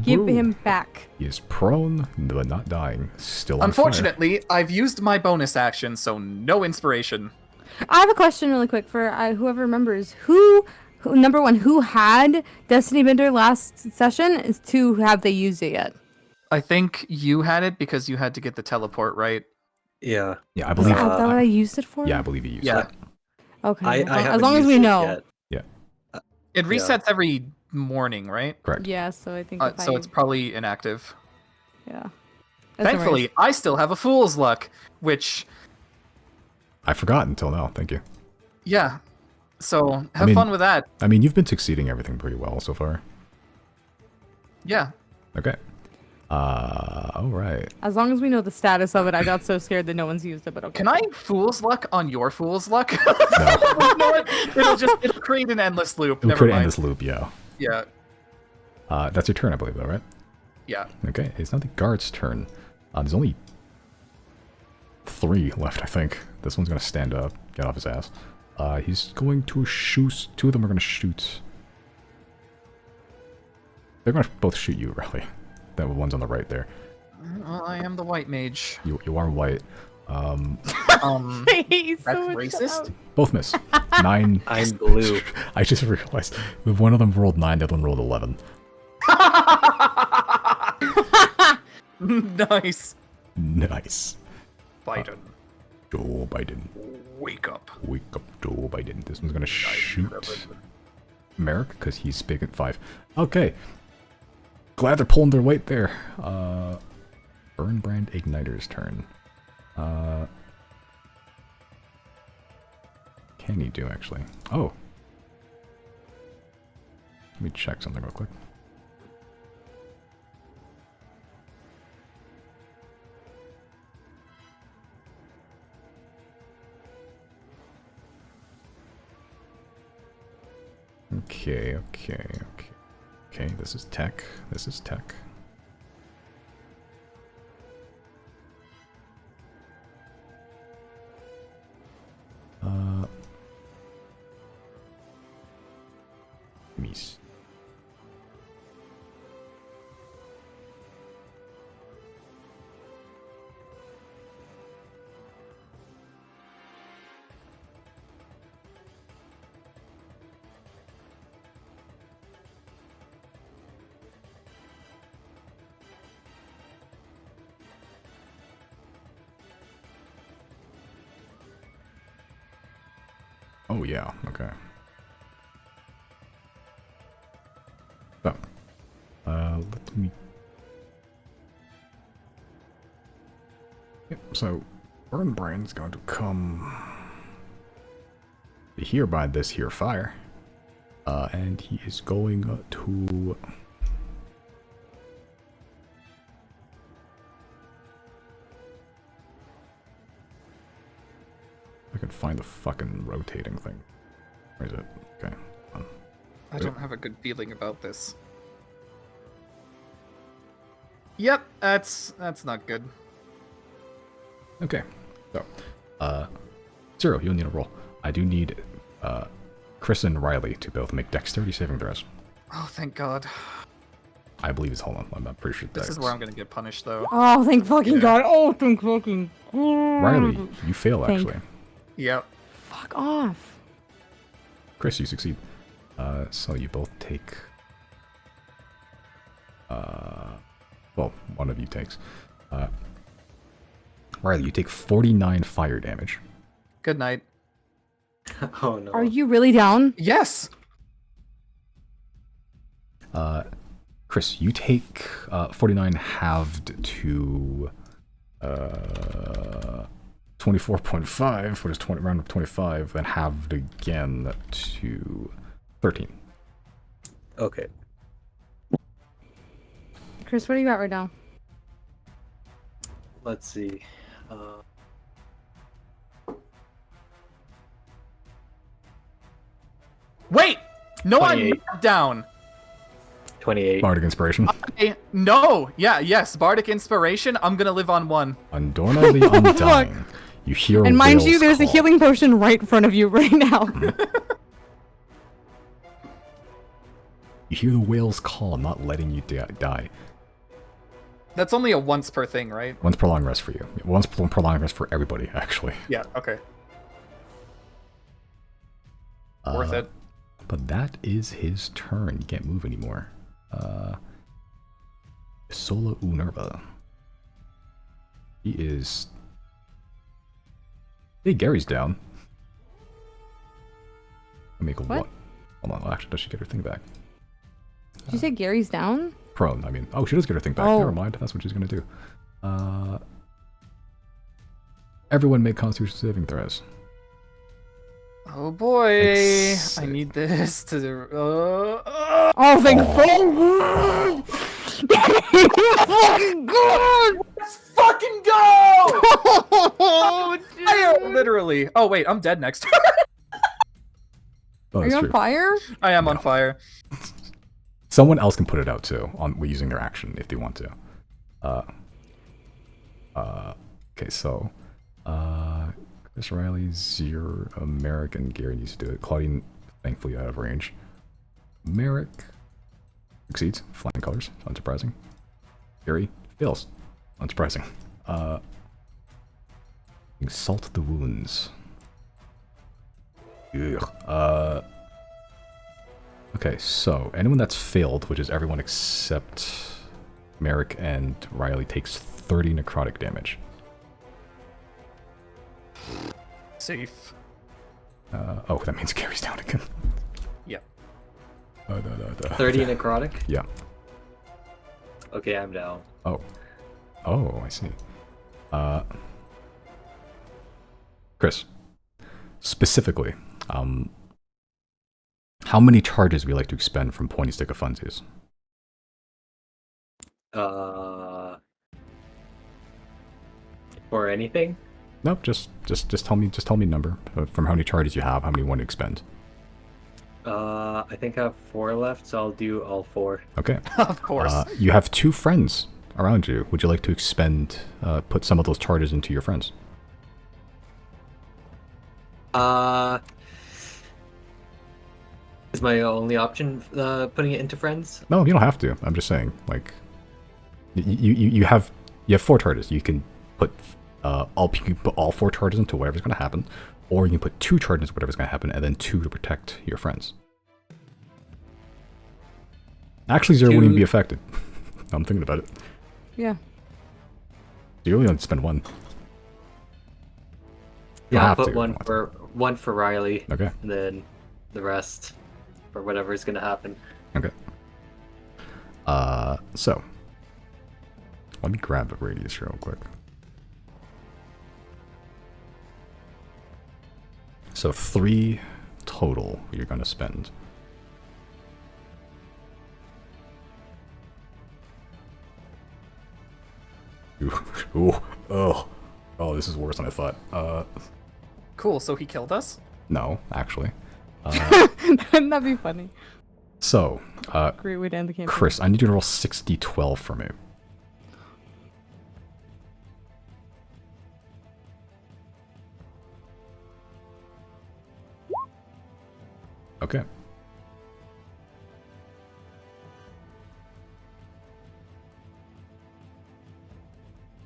Give Woo. him back. He is prone, but not dying. Still on Unfortunately, I've used my bonus action, so no inspiration. I have a question really quick for whoever remembers. Who, number one, who had Destiny Bender last session? Is two, have they used it yet? I think you had it because you had to get the teleport, right? Yeah. fire. Yeah, I Is believe. that what I used it for? Yeah, I believe he used Yeah. it. Okay. I as haven't long as used we it know. yet. It resets every morning, right? Correct. Yeah, so I think. So it's probably inactive. Yeah. That's Thankfully, no I still have a fool's luck, which, I forgot until now. Thank you. yeah. So have mean- fun with that. I mean, you've been succeeding everything pretty well so far. Yeah. Okay. All right. As long as we know the status of it, I got so scared that no one's used it, but okay. Can I fool's luck on your fool's luck? No. You know what? It'll create an endless loop. We Never could mind. end this loop, yeah. Yeah. That's your turn, I believe, though, right? Yeah. Okay, it's not the guard's turn. There's only 3 left, I think. This one's gonna stand up, get off his ass. He's going to shoot. 2 of them are gonna shoot. They're gonna both shoot you, really. That one's on the right there. Well, I am the white mage. You are white. He's That's so racist? Both miss. 9. I'm blue. I just realized one of them rolled 9, the other one rolled 11. Nice. Nice. Biden. Joe Biden. Wake up. Wake up, Joe Biden. This one's gonna shoot Merrick because he's big at 5. Okay. Glad they're pulling their weight there. Burnbrand Igniter's turn. Can he do actually? Oh. Let me check something real quick. Okay. Okay, this is tech. This is tech. Mies. Oh yeah, okay. So, let me... Yep, so, Burnbrand's going to come here by this here fire. And he is going to... I can find the fucking rotating thing. Where is it? Okay. I don't have a good feeling about this. Yep, that's not good. Okay. So, 0, you'll need a roll. I do need Chris and Riley to both make dexterity saving throws. Oh, thank God. I believe it's, hold on, I'm pretty sure This is where I'm gonna get punished, though. Oh, thank fucking Yeah. God. Oh, thank fucking God. Riley, you fail Thank- actually. Yep. Fuck off. Chris, you succeed. So you both take... well, one of you takes. Riley, you take 49 fire damage. Good night. Oh no. Are you really down? Yes! Chris, you take 49 halved to 24.5, which is 20, round of 25, then halved again to 13. Okay. Chris, what do you got right now? Let's see. Wait! No, I'm 28. not down! 28. Bardic Inspiration. No! Yeah, yes, Bardic Inspiration, I'm gonna live on 1. Undornally undying. You hear And mind you, whale's there's a call. healing potion right in front of you right now. You hear the whale's call, not letting you die. That's only a once per thing, right? Once per long rest for you. Once per long rest for everybody, actually. Yeah, okay. Worth it. But that is his turn. You can't move anymore. Sola Unerva. He is... Hey, Gary's down. Make a What? Hold on, actually, does she get her thing back? Did you say Gary's down? Prone, I mean. Oh, she does get her thing back. Oh. Never mind, that's what she's gonna do. Everyone make Constitution saving throws. Oh boy, It's- I need this to. Oh, thank fucking God! Let's fucking go! Fire, literally. Oh wait, I'm dead next. Oh, Are that's you on true. fire? I am on fire. Someone else can put it out too, on using their action if they want to. Okay, so Chris Riley's your American. Gary needs to do it. Claudine, thankfully, out of range. Merrick succeeds. Flying colors, unsurprising. Gary fails, unsurprising. Salt the wounds. Ugh. Okay, so anyone that's failed, which is everyone except Merrick and Riley, takes 30 necrotic damage. Safe. Oh, that means Gary's down again. Yep. 30 necrotic? Yeah. Okay, I'm down. Oh. Oh, I see. Chris, specifically, how many charges would you like to expend from Pointy Stick of Funsies? For anything? Nope, just tell me a number from how many charges you have, how many you want to expend. I think I have 4 left, so I'll do all 4. Okay. Of course. You have 2 friends around you. Would you like to expend, put some of those charges into your friends? Is my only option putting it into friends? No, you don't have to. I'm just saying, like, you have 4 charges. You can put you can put all 4 charges into whatever's going to happen, or you can put 2 charges into whatever's going to happen, and then 2 to protect your friends. Actually, 0 wouldn't even be affected. I'm thinking about it. Yeah. You really only spend 1. Yeah, I'll have put to, one if you for Riley, Okay. and then the rest for whatever is gonna happen. Okay. So let me grab a radius real quick. So 3 total you're gonna spend. Ooh, oh, this is worse than I thought. Cool, so he killed us? No, actually. Wouldn't that be funny? So, Great way to end the campaign. Chris, I need you to roll 60-12 for me. Okay.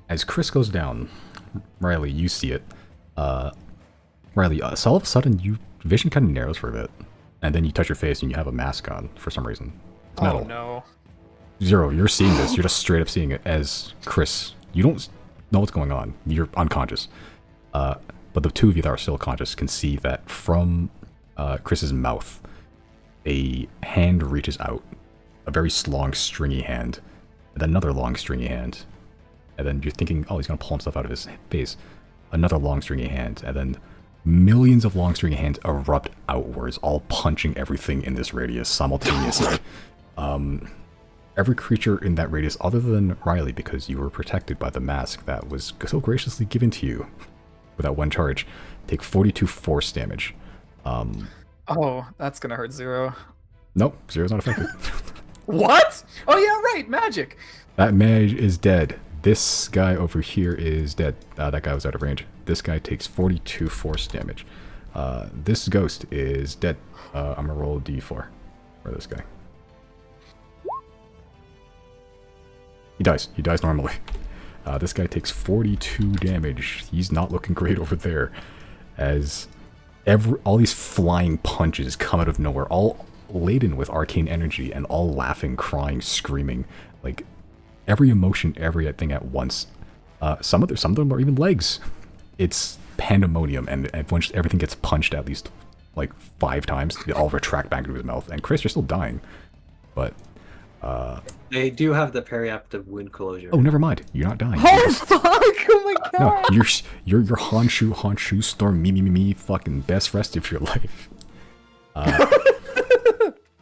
As Chris goes down, Riley, you see it. Riley, so all of a sudden, vision kind of narrows for a bit, and then you touch your face and you have a mask on for some reason. It's metal. Oh no. Zero, you're seeing this. You're just straight up seeing it as Chris. You don't know what's going on. You're unconscious. But the two of you that are still conscious can see that from Chris's mouth, a hand reaches out. A very long, stringy hand. And then another long, stringy hand. And then you're thinking, oh, he's going to pull himself out of his face. Another long, stringy hand. And then millions of long, stringy hands erupt outwards, all punching everything in this radius simultaneously. Every creature in that radius, other than Riley, because you were protected by the mask that was so graciously given to you with that one charge, take 42 force damage. Oh, that's gonna hurt Zero. Nope, Zero's not affected. What? Oh yeah, right, magic. That mage is dead. This guy over here is dead. That guy was out of range. This guy takes 42 force damage. This ghost is dead. I'm gonna roll a d4 for this guy. He dies. He dies normally. This guy takes 42 damage. He's not looking great over there. As all these flying punches come out of nowhere, all laden with arcane energy and all laughing, crying, screaming. Like, every emotion, everything at once. Some of them are even legs. It's pandemonium, and once everything gets punched at least like 5 times, they all retract back into his mouth. And Chris, you're still dying. But They do have the periaptive wound closure. oh, never mind. You're not dying. Oh fuck! Oh my god! No, you're Honshu Storm me fucking best rest of your life.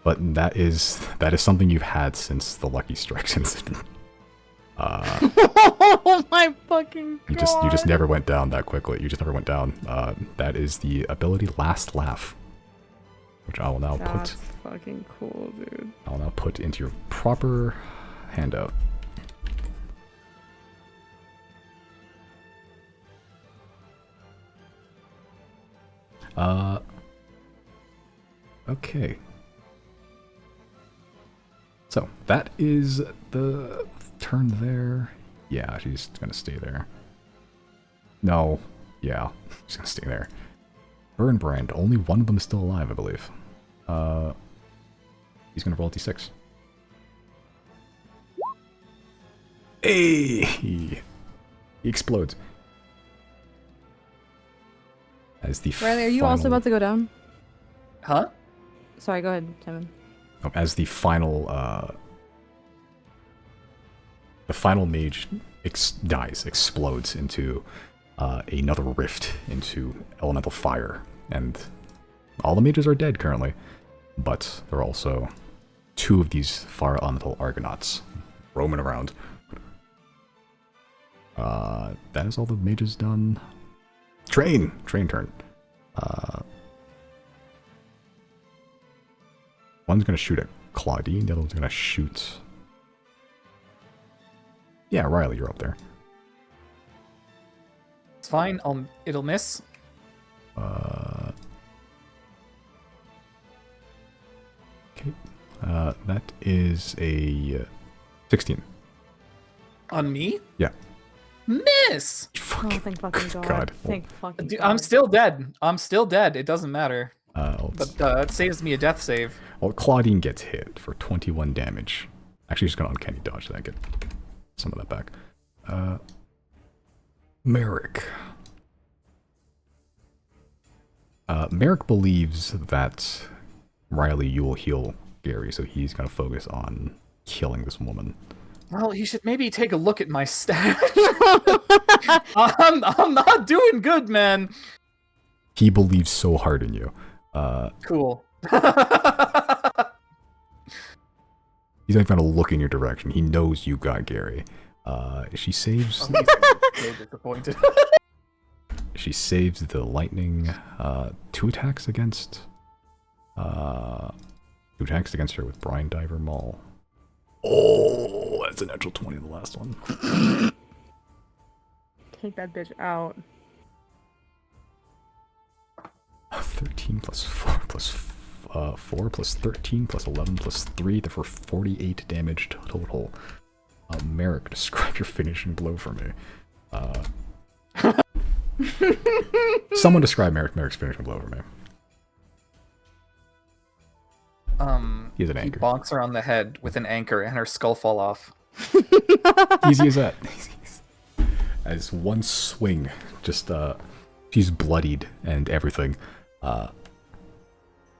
But that is something you've had since the Lucky Strikes incident. Oh my fucking god! You just never went down that quickly. You just never went down. That is the ability Last Laugh, which I will now That's fucking cool, dude. I'll now put into your proper handout. Okay. So, that is the turn there. Yeah, she's gonna stay there. No. Yeah, she's gonna stay there. Burn Brand, only one of them is still alive, I believe. He's gonna roll a d6. Hey! He explodes. As the Riley, are you also about to go down? Huh? Sorry, go ahead, Timon. As the final mage explodes into another rift into elemental fire, and all the mages are dead currently, but there are also 2 of these fire elemental Argonauts roaming around. That is all the mages done. Train turn. One's gonna shoot at Claudine, the other one's gonna shoot. Yeah, Riley, you're up there. It's fine. It'll miss. Okay. That is a 16. On me? Yeah. Miss. Oh, thank fucking god. God. Thank fucking Dude, god. I'm still dead. I'm still dead. It doesn't matter. Let's- But it saves me a death save. well, Claudine gets hit for 21 damage. Actually, she's gonna uncanny dodge that. Get some of that back. Merrick. Merrick believes that Riley, you will heal Gary, so he's gonna focus on killing this woman. Well, he should maybe take a look at my stats. I'm not doing good, man. He believes so hard in you. Cool. He's not even gonna look in your direction. He knows you got Gary. She saves. So disappointed. She saves the lightning. 2 attacks against. 2 attacks against her with Brine Diver Maul. Oh, that's a natural 20 in the last one. Take that bitch out. 13 plus 4 plus 4 plus 13 plus 11 plus 3, therefore 48 damage total. Merrick, describe your finishing blow for me. Someone describe Merrick's finishing blow for me. He has an He anchor. bonks her on the head with an anchor and her skull fall off. Easy as that. As one swing, just she's bloodied and everything.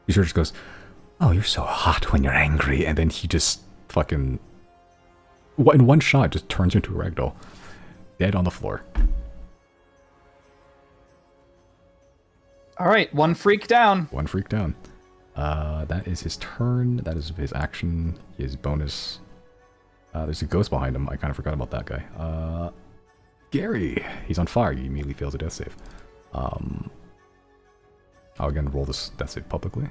He just goes, "Oh, you're so hot when you're angry," and then he just fucking, in one shot, just turns into a ragdoll, dead on the floor. All right, one freak down. One freak down. That is his turn. That is his action. His bonus. There's a ghost behind him. I kind of forgot about that guy. Gary. He's on fire. He immediately fails a death save. I'll again roll this death save publicly.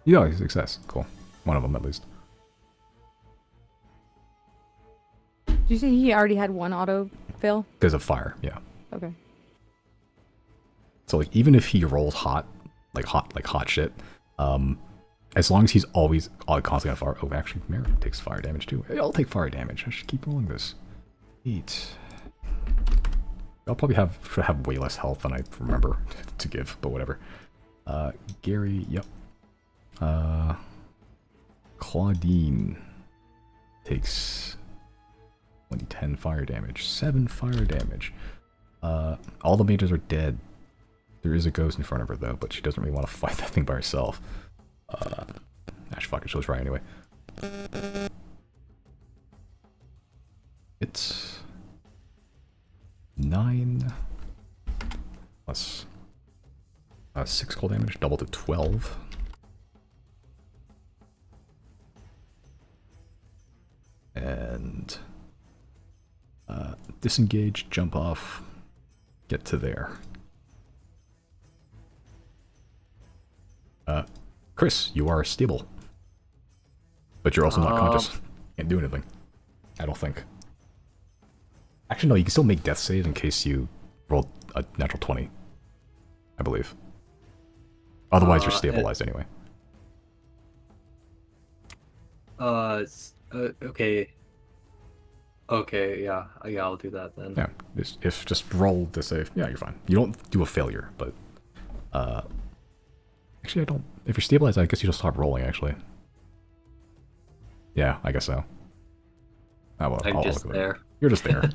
Yeah, he's a success. Cool. One of them at least. Did you say he already had one auto fail? Because of fire, yeah. Okay. So like even if he rolls hot shit, as long as he's always constantly on fire. Oh, actually, Merrick takes fire damage too. I'll take fire damage. I should keep rolling this. 8. I'll probably should have way less health than I remember to give, but whatever. Gary, yep. Claudine takes 2010 fire damage, 7 fire damage. All the mages are dead. There is a ghost in front of her though, but she doesn't really want to fight that thing by herself. Fuck it, she'll try anyway. It's 9 plus 6 cold damage, double to 12. And disengage, jump off, get to there. Chris, you are stable. But you're also not conscious. Can't do anything. I don't think. Actually, no, you can still make death saves in case you rolled a natural 20. I believe. Otherwise, you're stabilized anyway. Okay. Okay, yeah, I'll do that then. Yeah, just roll the save. Yeah, you're fine. You don't do a failure, but actually, I don't. If you're stabilized, I guess you just stop rolling. Actually, yeah, I guess so. Oh, well, I'm I'll just look at it. there. You're just there.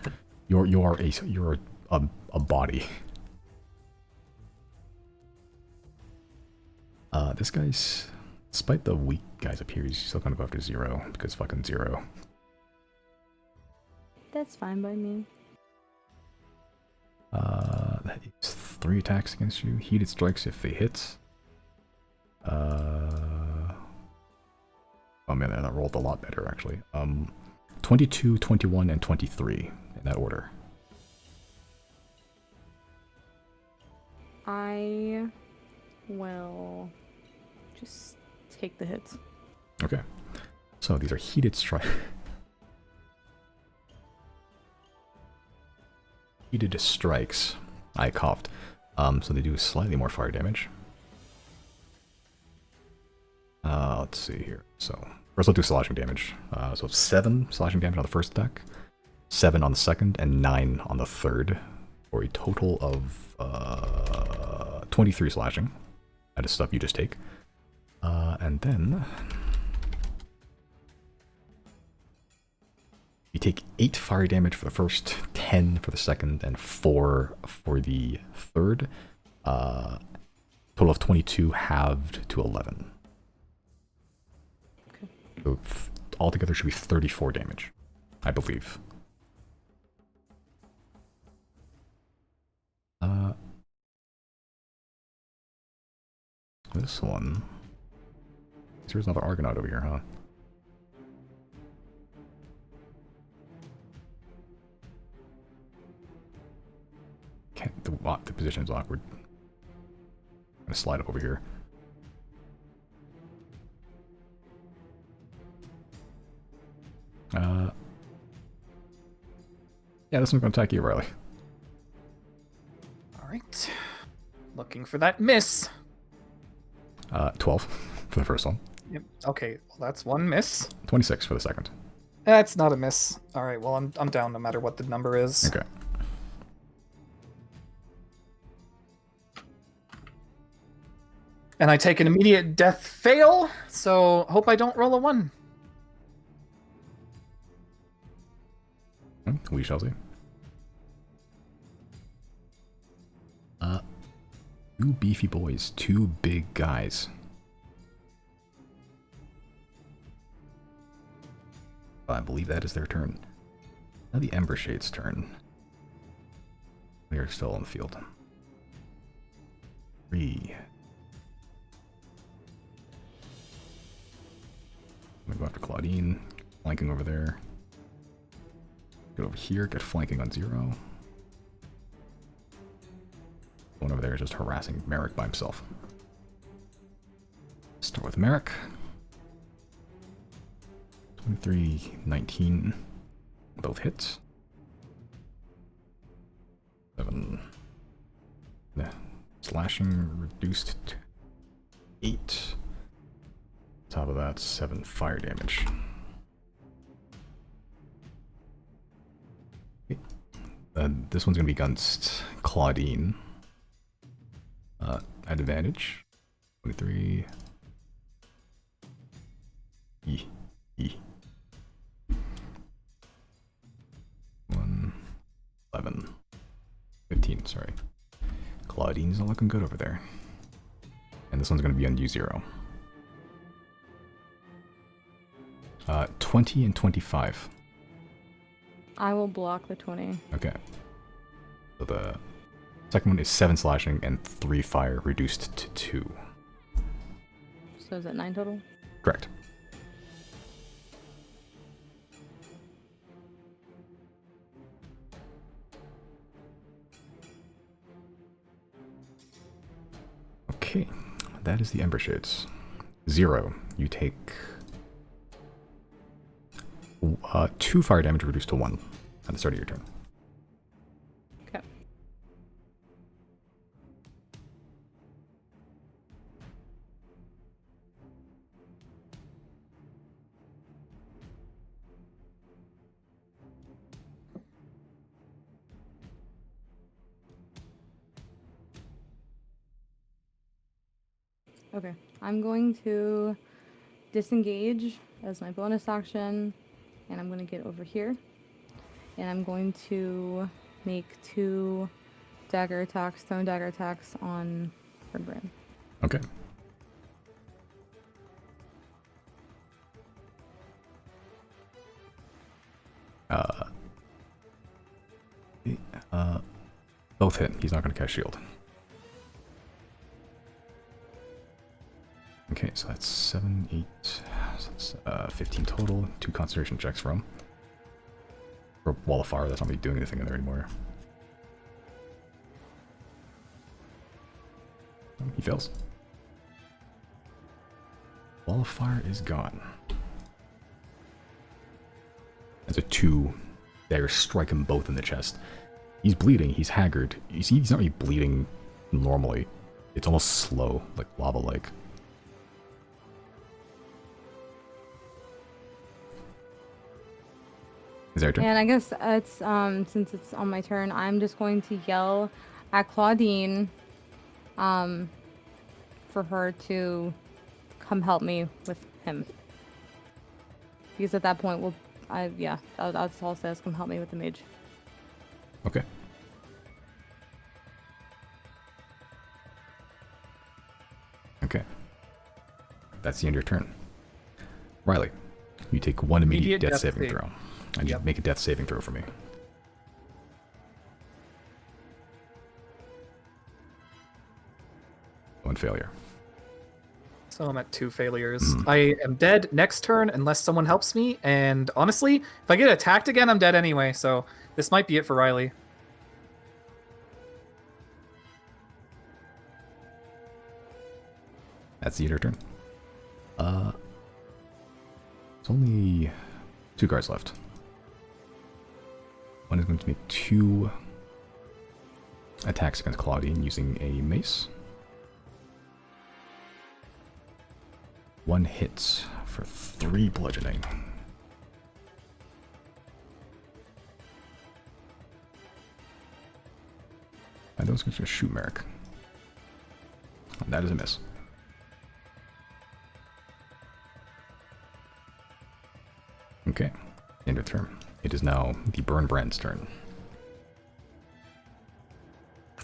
you're a body. This guy's, despite the weak guys up here, he's still gonna go after 0 because fucking 0. That's fine by me. That is 3 attacks against you. Heated strikes if they hit. Oh man, that rolled a lot better actually. 22, 21, and 23 in that order. I will just take the hits. Okay. So these are heated strike. Heated strikes. I coughed. So they do slightly more fire damage. Let's see here. So first I'll do slashing damage. So 7 slashing damage on the first attack, 7 on the second, and 9 on the third, for a total of 23 slashing. That is stuff you just take. And then you take 8 fire damage for the first, 10 for the second, and 4 for the third. Total of 22 halved to 11. Okay. So altogether should be 34 damage, I believe. This one. There's another Argonaut over here, huh? Can't, the position is awkward. I'm gonna slide up over here. Yeah, this one's gonna attack you, Riley. All right. Looking for that miss. 12 for the first one. Yep. Okay, well, that's one miss. 26 for the second. That's not a miss. All right, well, I'm down no matter what the number is. Okay. And I take an immediate death fail, so hope I don't roll a 1. We shall see. Two beefy boys, two big guys. I believe that is their turn. Now the Ember Shade's turn. We are still on the field. 3. I'm gonna go after Claudine, flanking over there. Get over here, get flanking on 0. One over there is just harassing Merrick by himself. Start with Merrick. 23, 19. Both hits. 7. Yeah. Slashing reduced to 8. Top of that, 7 fire damage. Okay. This one's gonna be against Claudine. At advantage. 23. E. 1. 11. 15, sorry. Claudine's not looking good over there. And this one's gonna be on U0. 20 and 25. I will block the 20. Okay. So the second one is 7 slashing and 3 fire, reduced to 2. So is that 9 total? Correct. Okay, that is the Ember Shades. 0, you take 2 fire damage reduced to 1 at the start of your turn. Okay. Okay, I'm going to disengage as my bonus action, and I'm going to get over here, and I'm going to make 2 dagger attacks, stone dagger attacks on Brim. Okay. Both hit. He's not going to cast shield. Okay, so that's 7, 8, so that's 15 total. 2 concentration checks from. For Wall of Fire, that's not really doing anything in there anymore. He fails. Wall of Fire is gone. That's a 2 daggers strike him both in the chest. He's bleeding, he's haggard. You see, he's not really bleeding normally. It's almost slow, like lava-like. Is there a turn? And I guess it's since it's on my turn, I'm just going to yell at Claudine for her to come help me with him. Because at that point, that's all it says, come help me with the mage. Okay. Okay. That's the end of your turn. Riley, you take 1 immediate death saving save. throw. And you make a death saving throw for me. One failure. So I'm at 2 failures. I am dead next turn unless someone helps me, and honestly, if I get attacked again, I'm dead anyway, so this might be it for Riley. That's the end of your turn. It's only 2 guards left. One is going to make 2 attacks against Claudine using a mace. One hit for 3 bludgeoning. And those guys just shoot Merrick. And that is a miss. Okay, end of turn. It is now the Burn Brand's turn.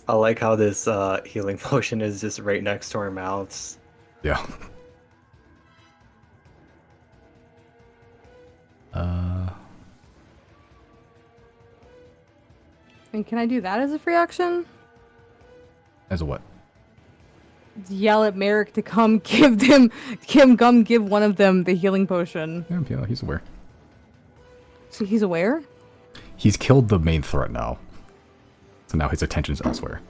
I like how this healing potion is just right next to our mouths. Yeah. And can I do that as a free action? As a what? Yell at Merrick to come give one of them the healing potion. Yeah, he's aware. So he's aware? He's killed the main threat now. So now his attention's elsewhere.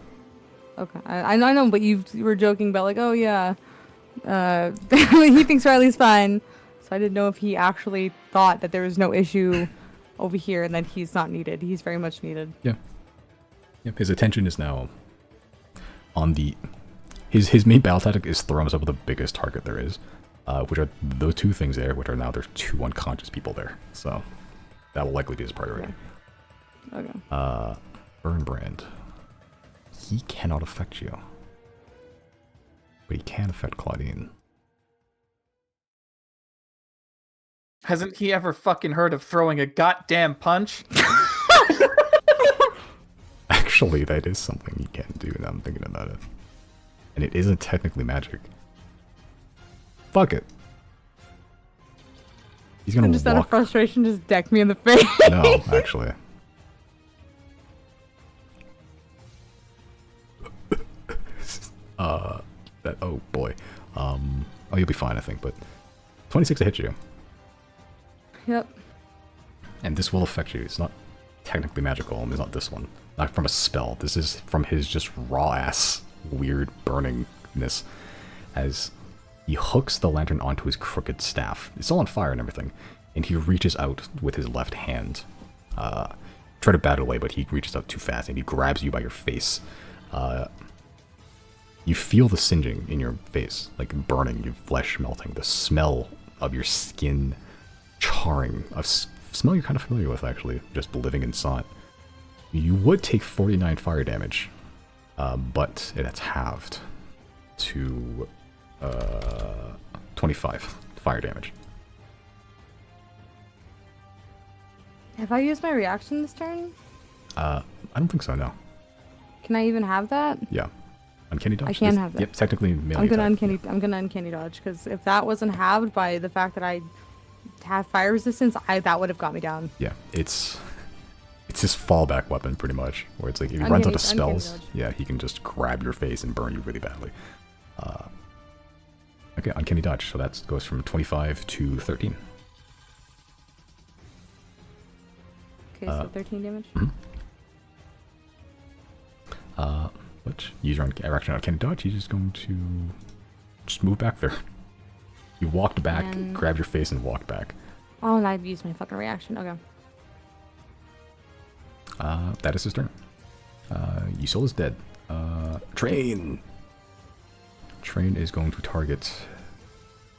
Okay, I know, but you were joking about like, oh yeah, he thinks Riley's fine. So I didn't know if he actually thought that there was no issue over here and that he's not needed. He's very much needed. Yeah. Yep, his attention is now on the... His main battle tactic is throw himself at the biggest target there is, which are those 2 things there, which are now there's 2 unconscious people there. So that will likely be his priority. Okay. Burn Brand. He cannot affect you. But he can affect Claudine. Hasn't he ever fucking heard of throwing a goddamn punch? Actually, that is something you can do now I'm thinking about it. And it isn't technically magic. Fuck it. He's gonna Just out of walk... frustration, just deck me in the face. No, actually. Oh boy. Oh, you'll be fine, I think, but 26 to hit you. Yep. And this will affect you. It's not technically magical, and it's not this one. Not from a spell. This is from his just raw-ass, weird burningness. As he hooks the lantern onto his crooked staff. It's all on fire and everything. And he reaches out with his left hand. Try to bat it away, but he reaches out too fast, and he grabs you by your face. You feel the singeing in your face, like burning, your flesh melting, the smell of your skin charring, a smell you're kind of familiar with, actually, just living inside. You would take 49 fire damage, but it's halved to 25 fire damage. Have I used my reaction this turn? I don't think so, no. Can I even have that? Yeah. Uncanny dodge? I can have that. Yep, technically melee I'm gonna attack. I'm gonna uncanny dodge because if that wasn't halved by the fact that I have fire resistance, that would have got me down. Yeah, it's his fallback weapon pretty much, where it's like if he runs out of spells, yeah, he can just grab your face and burn you really badly. Okay, uncanny dodge, so that goes from 25 to 13. Okay, so 13 damage. But use your action uncanny dodge, he's just going to just move back there. You walked back, grabbed your face, and walked back. Oh, and I've used my fucking reaction. Okay. That is his turn. Yusoul is dead. Train! Train is going to target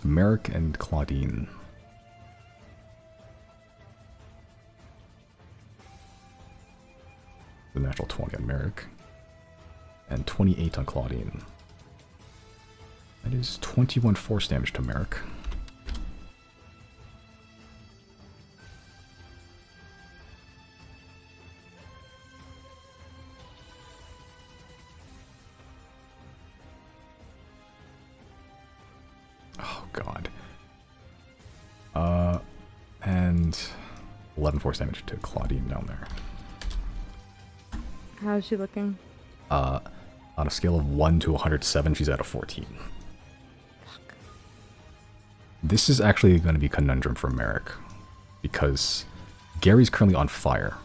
Merrick and Claudine. The natural 20 on Merrick. And 28 on Claudine. That is 21 force damage to Merrick. Oh god. And 11 force damage to Claudine down there. How is she looking? On a scale of 1 to 107, she's at a 14. Fuck. This is actually going to be a conundrum for Merrick, because Gary's currently on fire.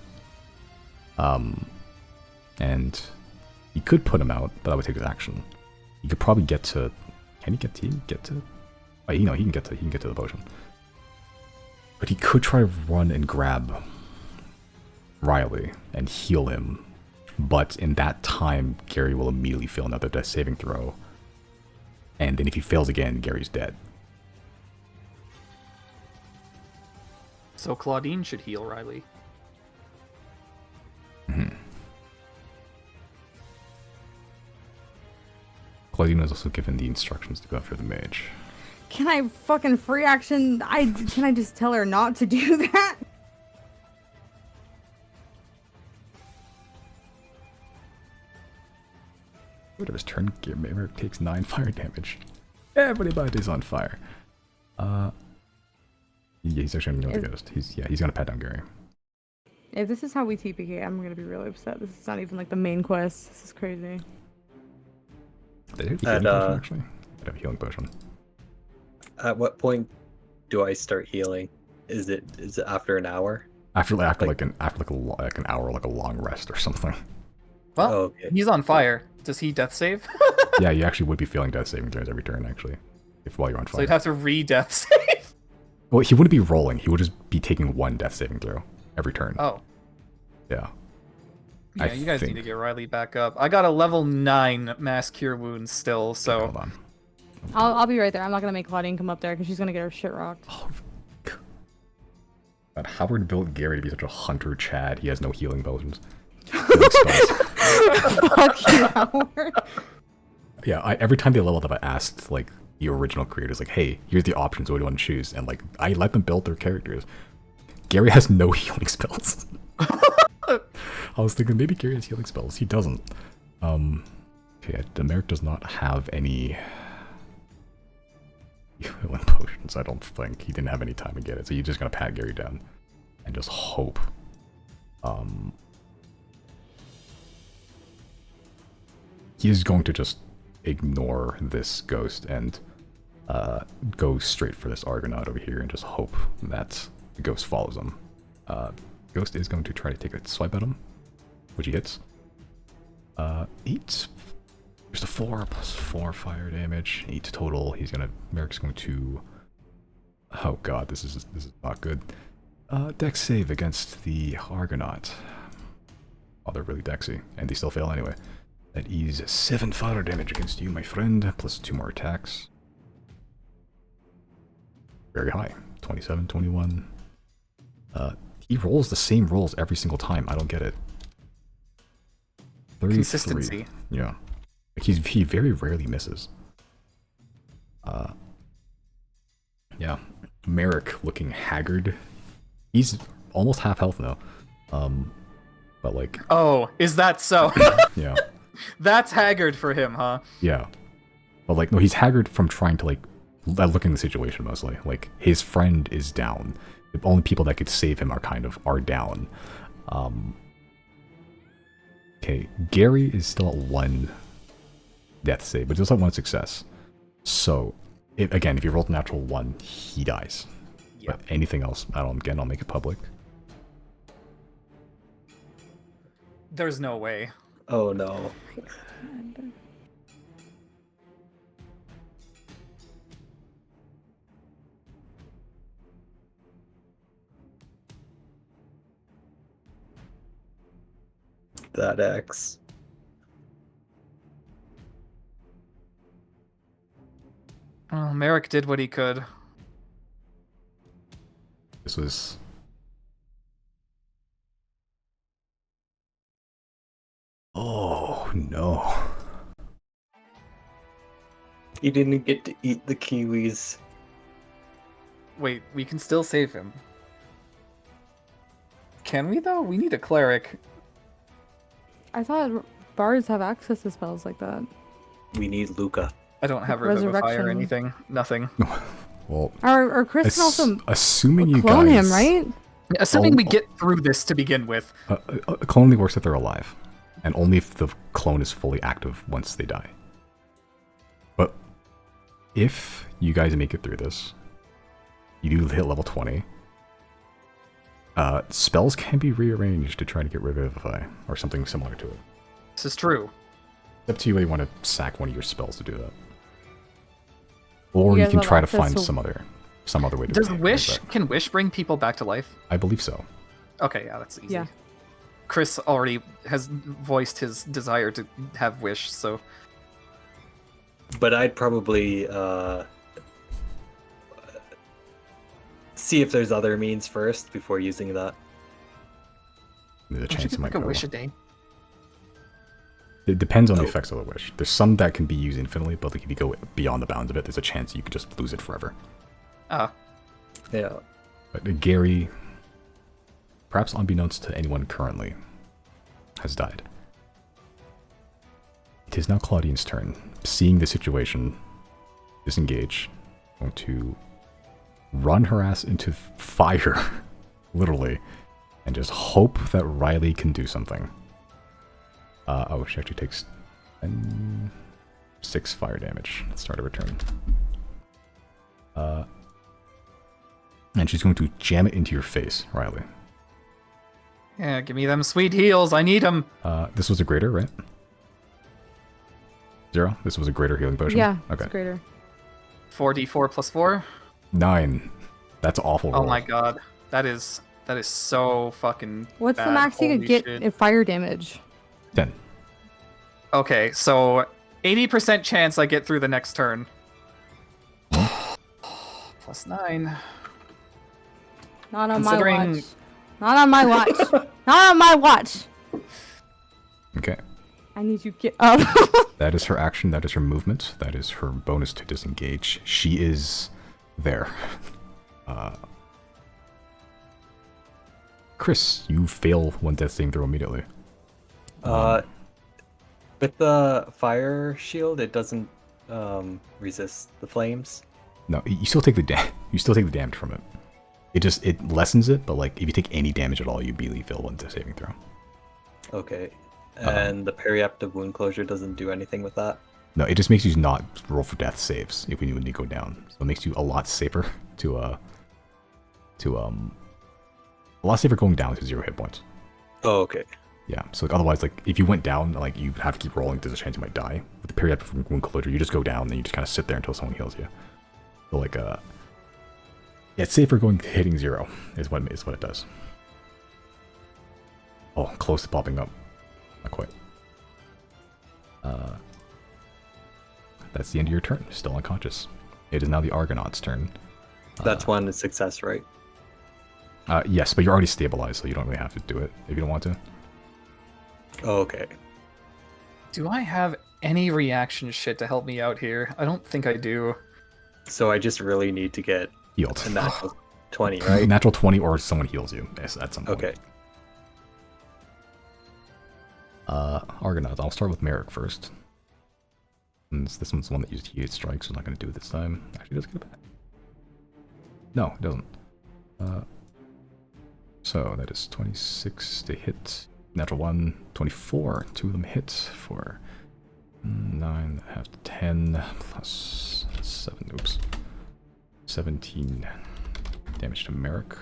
And he could put him out, but that would take his action. He could probably get to... Can he get to... Oh, you know, he can get to the potion. But he could try to run and grab Riley and heal him. But in that time, Gary will immediately fail another death saving throw. And then if he fails again, Gary's dead. So Claudine should heal Riley. Claudine was also given the instructions to go after the mage. Can I fucking free action? Can I just tell her not to do that? End of his turn, Merrick takes 9 fire damage. Everybody's on fire. Yeah, he's actually gonna know the ghost. He's gonna pat down Gary. If this is how we TPK, I'm gonna be really upset. This is not even like the main quest. This is crazy. They have a healing potion, actually. They have a healing potion. At what point do I start healing? Is it after an hour? After an hour, like a long rest or something. Well, Oh, okay. he's on fire. Does he death save? Yeah, you actually would be feeling death saving throws every turn, actually, while you're on So fire. he'd have to re-death save. Well, he wouldn't be rolling. He would just be taking 1 death saving throw every turn. Oh. Yeah. Yeah, you guys need to get Riley back up. I got a level 9 mass cure wounds still, so... Hold on. I'll be right there. I'm not gonna make Claudine come up there because she's gonna get her shit rocked. Oh, God, Howard built Gary to be such a hunter Chad. He has no healing potions. Healing spells. Fuck you, Howard. Yeah, every time they leveled up, I asked, like, the original creators, like, hey, here's the options, what do you want to choose? And, like, I let them build their characters. Gary has no healing spells. I was thinking maybe Gary has healing spells. He doesn't. Okay, Demeric does not have any healing potions, I don't think. He didn't have any time to get it, so you're just gonna pat Gary down and just hope. He is going to just ignore this ghost and go straight for this Argonaut over here and just hope that the ghost follows him. Ghost is going to try to take a swipe at him, which he hits. 8. There's the 4 plus 4 fire damage. 8 total. Merrick's going to... Oh god, this is not good. Dex save against the Argonaut. Oh, they're really dexy, and they still fail anyway. That is 7 fire damage against you, my friend, plus 2 more attacks. Very high. 27, 21. He rolls the same rolls every single time. I don't get it. 33. Consistency. Yeah. Like he very rarely misses. Yeah. Merrick looking haggard. He's almost half health now. But like... Oh, is that so? Yeah. That's haggard for him, huh? Yeah. But like, no, he's haggard from trying to like, look in the situation mostly. Like, his friend is down. The only people that could save him are down. Okay, Gary is still at 1 death save, but just at 1 success. So, if you roll a natural 1, he dies. Yep. But anything else, I'll make it public. There's no way. Oh no. That X. Oh, Merrick did what he could. This was... Oh, no. You didn't get to eat the kiwis. Wait, we can still save him. Can we, though? We need a cleric. I thought bards have access to spells like that. We need Luca. I don't have Revivify or Resurrection. anything. Nothing. Well, Or Chris can also assuming you clone guys... him, right? Assuming we get through this to begin with. A clone only works if they're alive. And only if the clone is fully active once they die. But if you guys make it through this, you do hit level 20, spells can be rearranged to try to get Revivify, or something similar to it. This is true. It's up to you whether you want to sack one of your spells to do that. Or You you guys can have try to access find to- some other way to Does do Wish... that. Can Wish bring people back to life? I believe so. Okay, yeah, that's easy. Yeah. Chris already has voiced his desire to have Wish, so... see if there's other means first before using that. There's a Don't you chance get it might like a go. wish a day? It depends on the Oh. effects of the wish. There's some that can be used infinitely, but like if you go beyond the bounds of it, there's a chance you could just lose it forever. Ah, Yeah. But Gary, perhaps unbeknownst to anyone currently, has died. It is now Claudine's turn. Seeing the situation, disengage, going to run her ass into fire, literally, and just hope that Riley can do something. Oh, she actually takes 6 fire damage at the start of her turn. And she's going to jam it into your face, Riley. yeah, give me them sweet heals. I need them. This was a greater, right? 0? This was a greater healing potion? Yeah, Okay. it's greater. 4d4 plus 4. 9. That's awful. Oh roll. my god. That is so fucking What's the bad. max you Holy could get shit. if fire damage? 10. Okay, so 80% chance I get through the next turn. Plus 9. Not on my Considering- watch. Not on my watch. Not on my watch. Okay. I need you to get up. That is her action. That is her movement. That is her bonus to disengage. She is there. Chris, you fail one death saving throw immediately. With the fire shield, it doesn't resist the flames. No, you still take the you still take the damage from it. It lessens it, but like if you take any damage at all, you immediately fail one death saving throw. Okay. And the periaptive wound closure doesn't do anything with that. No, it just makes you not roll for death saves if we need to go down. So it makes you a lot safer a lot safer going down to 0 hit points. Oh, okay. Yeah, so like, otherwise, like if you went down, like you have to keep rolling. There's a chance you might die. With the periaptive wound closure, you just go down, and you just kind of sit there until someone heals you. So like, yeah, it's safer hitting 0 is what it does. Oh, close to popping up. Not quite. That's the end of your turn. Still unconscious. It is now the Argonaut's turn. That's one success, right? Yes, but you're already stabilized, so you don't really have to do it if you don't want to. Oh, okay. Do I have any reaction shit to help me out here? I don't think I do. So I just really need to get Healed. a natural 20, right? Natural 20 or someone heals you at some point. Okay. Argonauts. I'll start with Merrick first. Since this one's the one that used heated strikes, so I'm not going to do it this time. Actually, it does get it back. No, it doesn't. So that is 26 to hit. Natural 1, 24. 2 of them hit for 9, half 10, plus 7. Oops. 17 damage to Merrick.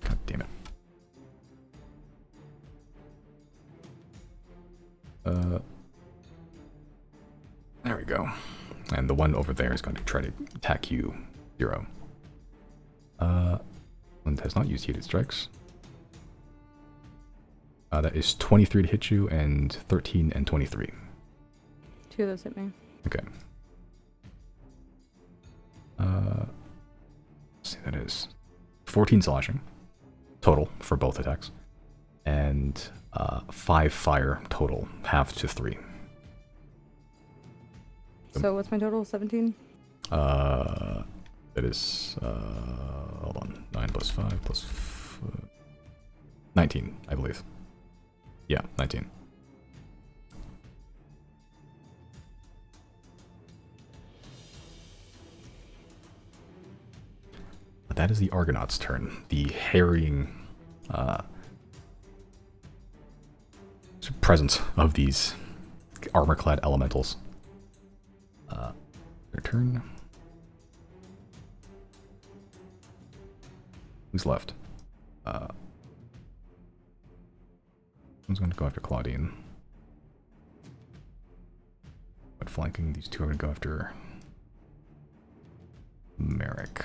God damn it. There we go. And the one over there is going to try to attack you, 0. One has not used heated strikes. That is 23 to hit you, and 13 and 23. 2 of those hit me. Okay. Let's see, that is 14 slashing total for both attacks, and 5 fire total, half to 3. So what's my total? 17? That is, hold on, 9 plus 5 plus 19, I believe. Yeah, 19. But that is the Argonaut's turn. The harrying presence of these armor-clad elementals. Their turn. Who's left? One's going to go after Claudine. But flanking, these two are going to go after Merrick.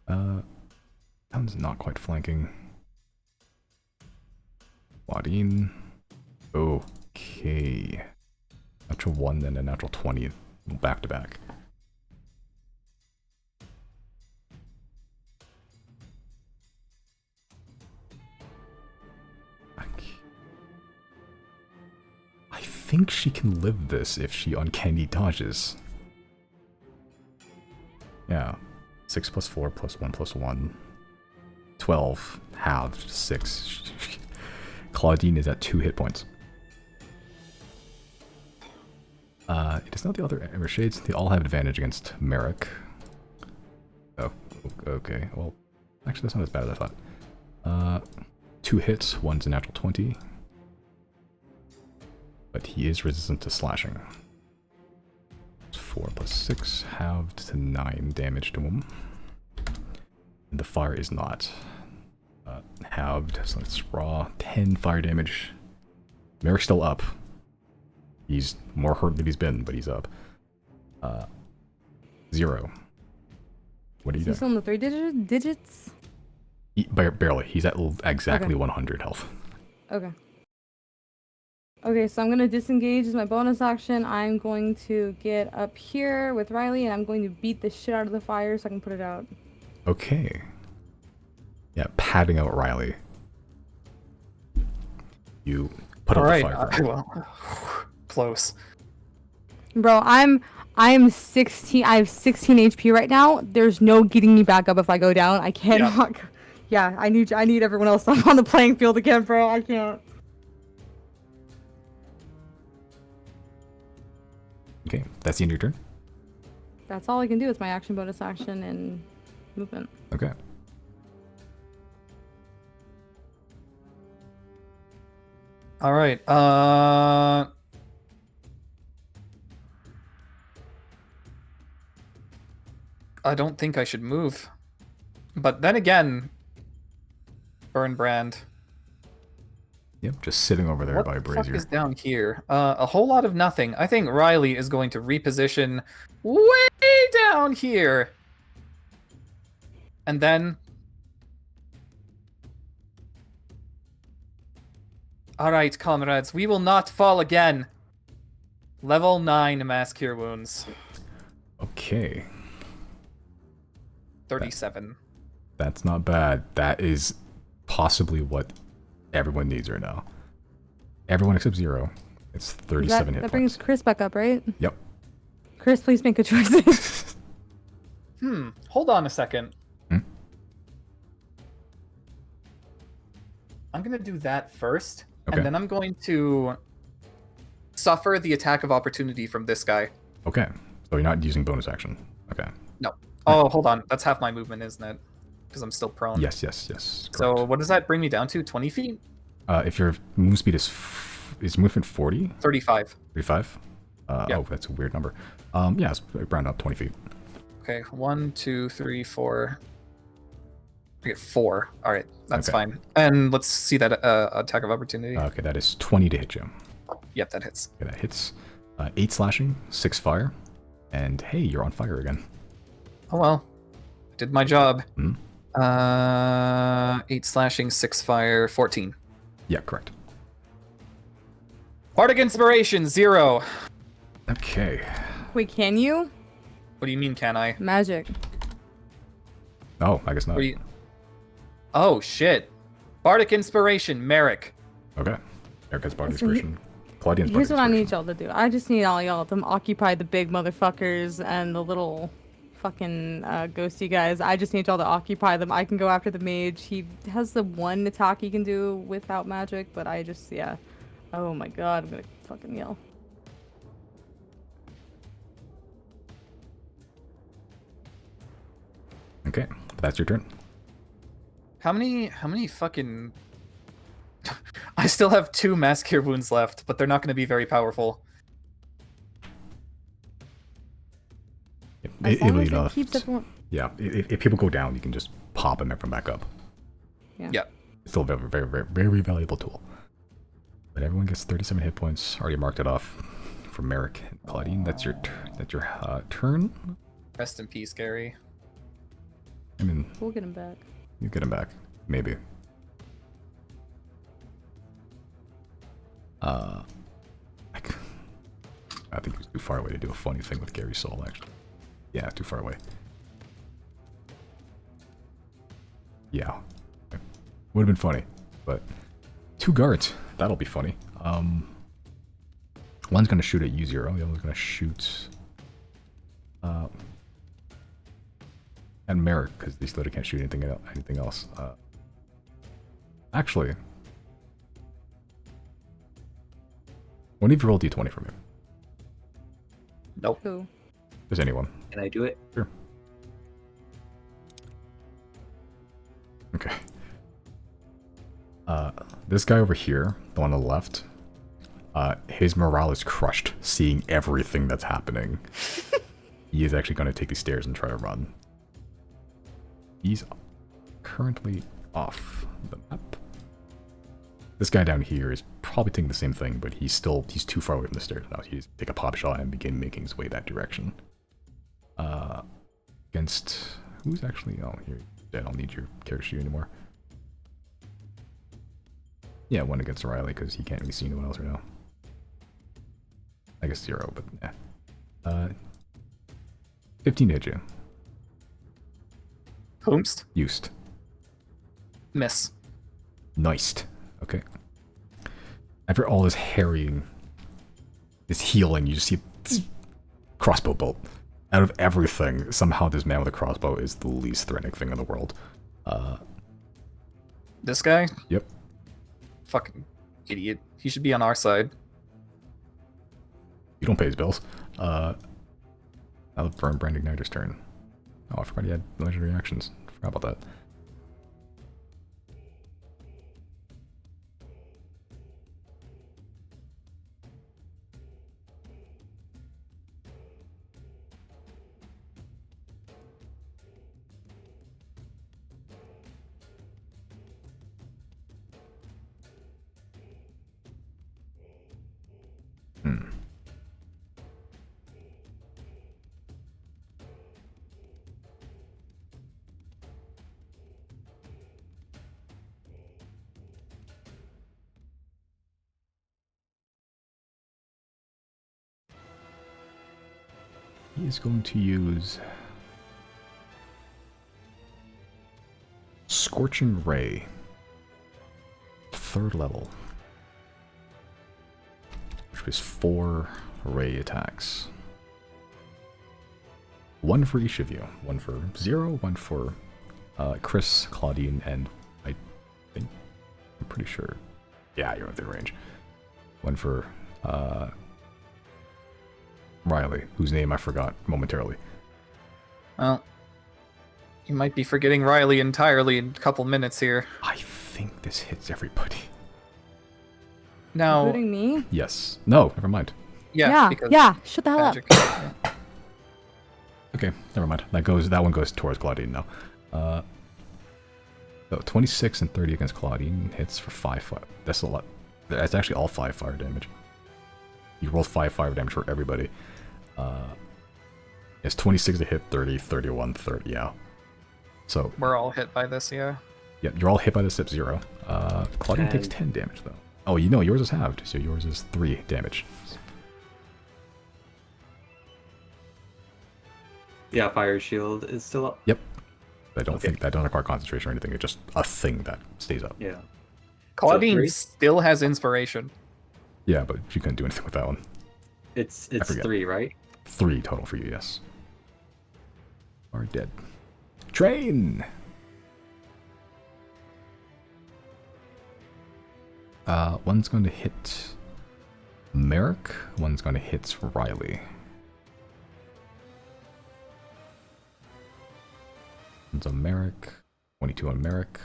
That one's not quite flanking. Claudine. Okay. Okay. Natural 1, then a natural 20 back to back. I think she can live this if she uncanny dodges. Yeah. 6 plus 4 plus 1 plus 1. 12. Halved. 6. Claudine is at 2 hit points. It is not the other Ember Shades. They all have advantage against Merrick. Oh, okay. Well, actually, that's not as bad as I thought. 2 hits. One's a natural 20. But he is resistant to slashing. 4 plus 6, halved to 9 damage to him. And the fire is not halved, so it's raw. 10 fire damage. Merrick's still up. He's more hurt than he's been, but he's up. 0. What are you doing? He's still in the 3 digits? Barely. He's at exactly 100 health. Okay. Okay, so I'm going to disengage as my bonus action. I'm going to get up here with Riley, and I'm going to beat the shit out of the fire so I can put it out. Okay. Yeah, patting out Riley. You put out the fire. Well, close. Bro, I'm 16. I have 16 HP right now. There's no getting me back up if I go down. I cannot. Yep. Yeah, I need everyone else up on the playing field again, bro. I can't. Okay, that's the end of your turn? That's all I can do is my action, bonus action, and movement. Okay. All right. I don't think I should move. But then again, Burn Brand. Yep, just sitting over there by Brazier. What the fuck is down here? A whole lot of nothing. I think Riley is going to reposition way down here. And then... Alright, comrades, we will not fall again. Level 9 Mass Cure Wounds. Okay. 37. That's not bad. That is possibly what everyone needs right now. Everyone except 0. It's 37 hit That brings points. Chris back up, right? Yep. Chris, please make good choices. Hold on a second. Hmm? I'm going to do that first, Okay. and then I'm going to suffer the attack of opportunity from this guy. Okay. So you're not using bonus action. Okay. No. Oh, hold on. That's half my movement, isn't it? Because I'm still prone. Yes. So Correct. what does that bring me down to? 20 feet? If your move speed is movement 40? 35. 35? Yeah. Oh, that's a weird number. Yeah, it's round up 20 feet. Okay, 1, 2, 3, 4. I get 4. All right, that's Okay. fine. And let's see that attack of opportunity. Okay, that is 20 to hit you. Yep, that hits. Okay, that hits. 8 slashing, 6 fire, and hey, you're on fire again. Oh well, I did my job. Mhm. 8 slashing, 6 fire, 14. Yeah, correct. Bardic Inspiration, 0. Wait, Okay. can you? What do you mean, can I? Magic. Oh, I guess not. What do you... Oh, shit. Bardic Inspiration, Merrick. Okay. Eric has body So he- inspiration. Claudian's Here's body what I need inspiration. y'all to do. I just need all y'all to occupy the big motherfuckers and the little fucking ghosty guys. I just need y'all to occupy them. I can go after the mage. He has the one attack he can do without magic, but I just, yeah. Oh my god, I'm gonna fucking yell. Okay, that's your turn. How many fucking... I still have 2 Mass Cure Wounds left, but they're not going to be very powerful. As long It'll as eat it off. keeps everyone... Yeah, if people go down, you can just pop them everyone back up. Yeah. It's still a very, very, very, very valuable tool. But everyone gets 37 hit points. Already marked it off for Merrick and Claudine. That's your turn. Rest in peace, Gary. I mean, We'll get him back. you get him back, maybe. I think he was too far away to do a funny thing with Gary's soul, actually. Yeah, too far away. Yeah. Would have been funny, but 2 guards. That'll be funny. One's gonna shoot at U0, the other one's gonna shoot at Merrick, because these literally can't shoot anything else. Actually, one of you roll d20 for me. Nope. Who? Does anyone? Can I do it? Sure. Okay. This guy over here, the one on the left, his morale is crushed seeing everything that's happening. He is actually going to take these stairs and try to run. He's currently off the map. This guy down here is probably thinking the same thing, but he's too far away from the stairs now. He's take a pop shot and begin making his way that direction. Against who's actually here. I don't need your character sheet anymore. Yeah, one against Riley because he can't really see anyone else right now. I guess 0, but yeah. 15 hit you. Whomst? Used. Miss. Niced. Okay. After all this harrying, this healing, you just see a crossbow bolt. Out of everything, somehow this man with a crossbow is the least threatening thing in the world. This guy? Yep. Fucking idiot. He should be on our side. You don't pay his bills. Now the Brand Igniter's turn. Oh, I forgot he had legendary actions. Forgot about that. He is going to use Scorching Ray, 3rd level, which is 4 ray attacks. 1 for each of you. 1 for 0, 1 for Chris, Claudine, and I think, I'm pretty sure, yeah, you're within range. 1 for Riley, whose name I forgot momentarily. Well, you might be forgetting Riley entirely in a couple minutes here. I think this hits everybody. Now, Including me? Yes. No, never mind. yeah, because Yeah. Shut the hell magic. up. Yeah. Okay, never mind. That one goes towards Claudine now. So 26 and 30 against Claudine hits for 5 fire. That's a lot. That's actually all 5 fire damage. You roll 5 fire damage for everybody. It's 26 to hit, 30, 31, 30, yeah. So We're all hit by this, yeah. yeah, you're all hit by the step 0. Claudine takes 10 damage though. Oh, you know yours is halved, so yours is 3 damage. Yeah, fire shield is still up. Yep. I don't Okay. think that don't require concentration or anything. It's just a thing that stays up. Yeah. Claudine three? still has inspiration. Yeah, but you couldn't do anything with that one. It's forget. 3, right? 3 total for you, yes. Are dead. Train! One's going to hit Merrick, one's going to hit Riley. One's on Merrick, 22 on Merrick.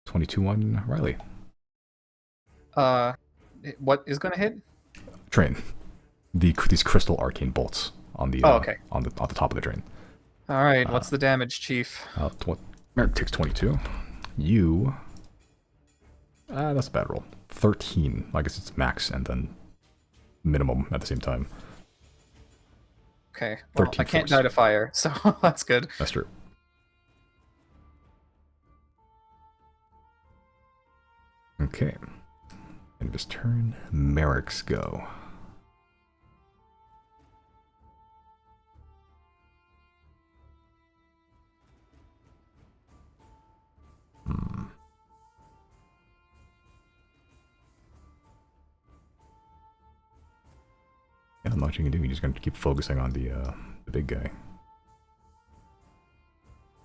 22 on Riley. What is gonna hit? Train. These crystal arcane bolts on the okay. on the top of the train. All right, what's the damage, Chief? Merrick takes 22. You. That's a bad roll. 13. I guess it's max and then minimum at the same time. Okay, well, 13 I can't force. die to fire, so that's good. That's true. Okay. And of his turn. Merrick's go. Yeah, not much you can do. You're just gonna keep focusing on the big guy.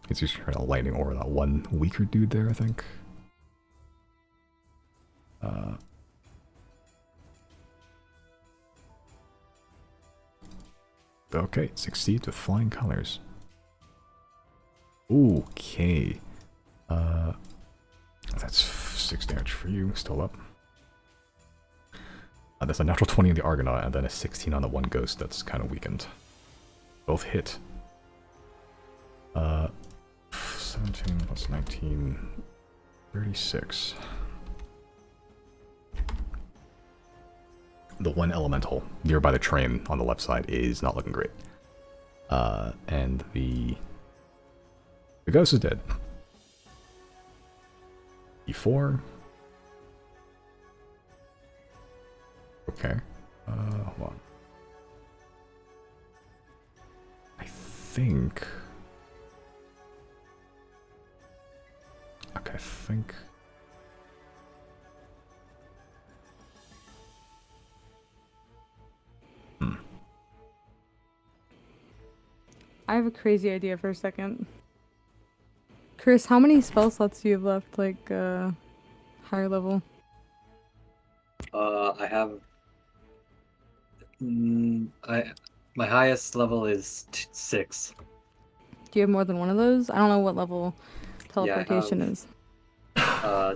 He's just trying to lightning aura that one weaker dude there, I think. Okay, succeeds with flying colors. Okay. That's 6 damage for you, still up. That's a natural 20 on the Argonaut, and then a 16 on the one ghost that's kind of weakened. Both hit. 17 plus 19, 36. The one elemental nearby the train on the left side is not looking great. And the ghost is dead. E4. Okay. Hold on. I think... Okay, I think... I have a crazy idea for a second. Chris, how many spell slots do you have left, like, higher level? I have. My highest level is 6. Do you have more than one of those? I don't know what level Yeah, I teleportation have- is.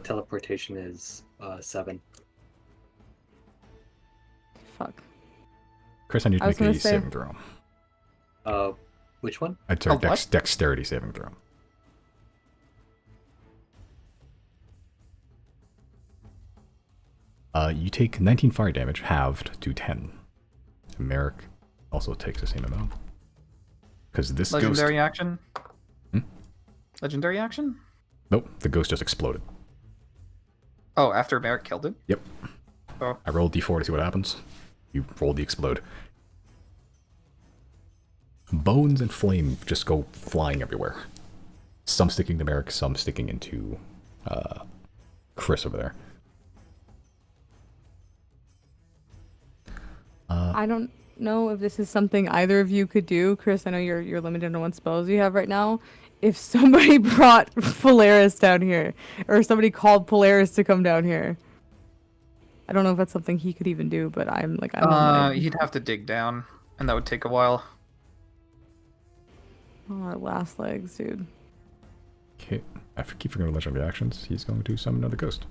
Teleportation is 7. Fuck. Chris, I need to I was make a gonna say- saving throw. Which one? Sorry, Oh, what? dexterity saving throw. You take 19 fire damage, halved to 10. And Merrick also takes the same amount. Because this Legendary ghost... action? Hmm? Legendary action? Nope, the ghost just exploded. Oh, after Merrick killed it? Yep. Oh. I rolled d4 to see what happens. You roll the explode. Bones and flame just go flying everywhere. Some sticking to Merrick, some sticking into Chris over there. I don't know if this is something either of you could do. Chris, I know you're limited on what spells you have right now. If somebody brought Polaris down here, or somebody called Polaris to come down here, I don't know if that's something he could even do, but I'm like, I don't know. He'd have to dig down, and that would take a while. Oh, our last legs, dude. Okay, I keep forgetting legendary actions. He's going to summon another ghost.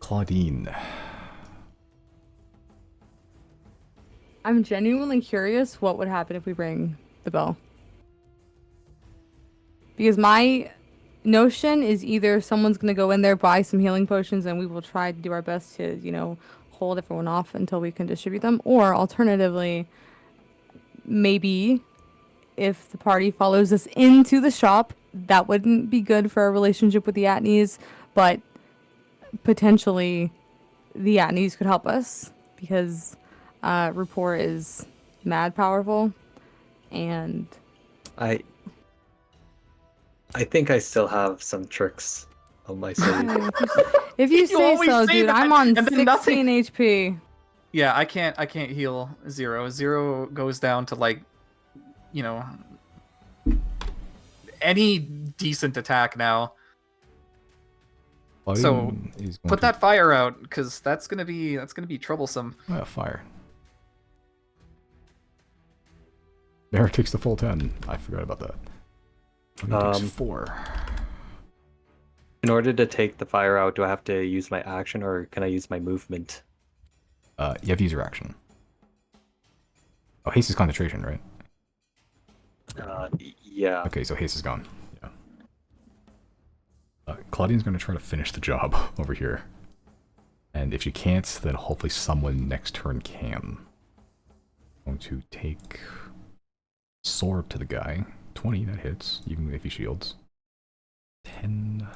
Claudine. I'm genuinely curious what would happen if we ring the bell. Because my notion is either someone's going to go in there, buy some healing potions, and we will try to do our best to, you know, hold everyone off until we can distribute them. Or alternatively, maybe if the party follows us into the shop, that wouldn't be good for our relationship with the Atneys, but potentially the Atneys could help us because rapport is mad powerful, and I think I still have some tricks on my sleeve. if you say always so, say dude, that, I'm on and then 16 nothing. HP. Yeah, I can't heal 0. 0 goes down to, like, you know, any decent attack now. Claudine is going Put to... that fire out, because that's gonna be troublesome. Oh, fire. Merrick takes the full 10. I forgot about that. Claudine takes 4. In order to take the fire out, do I have to use my action or can I use my movement? You have to use your action. Oh, haste is concentration, right? Yeah. Okay, so haste is gone. Yeah. Claudine's going to try to finish the job over here. And if she can't, then hopefully someone next turn can. Going to take Sword to the guy. 20, that hits, even if he shields. 10,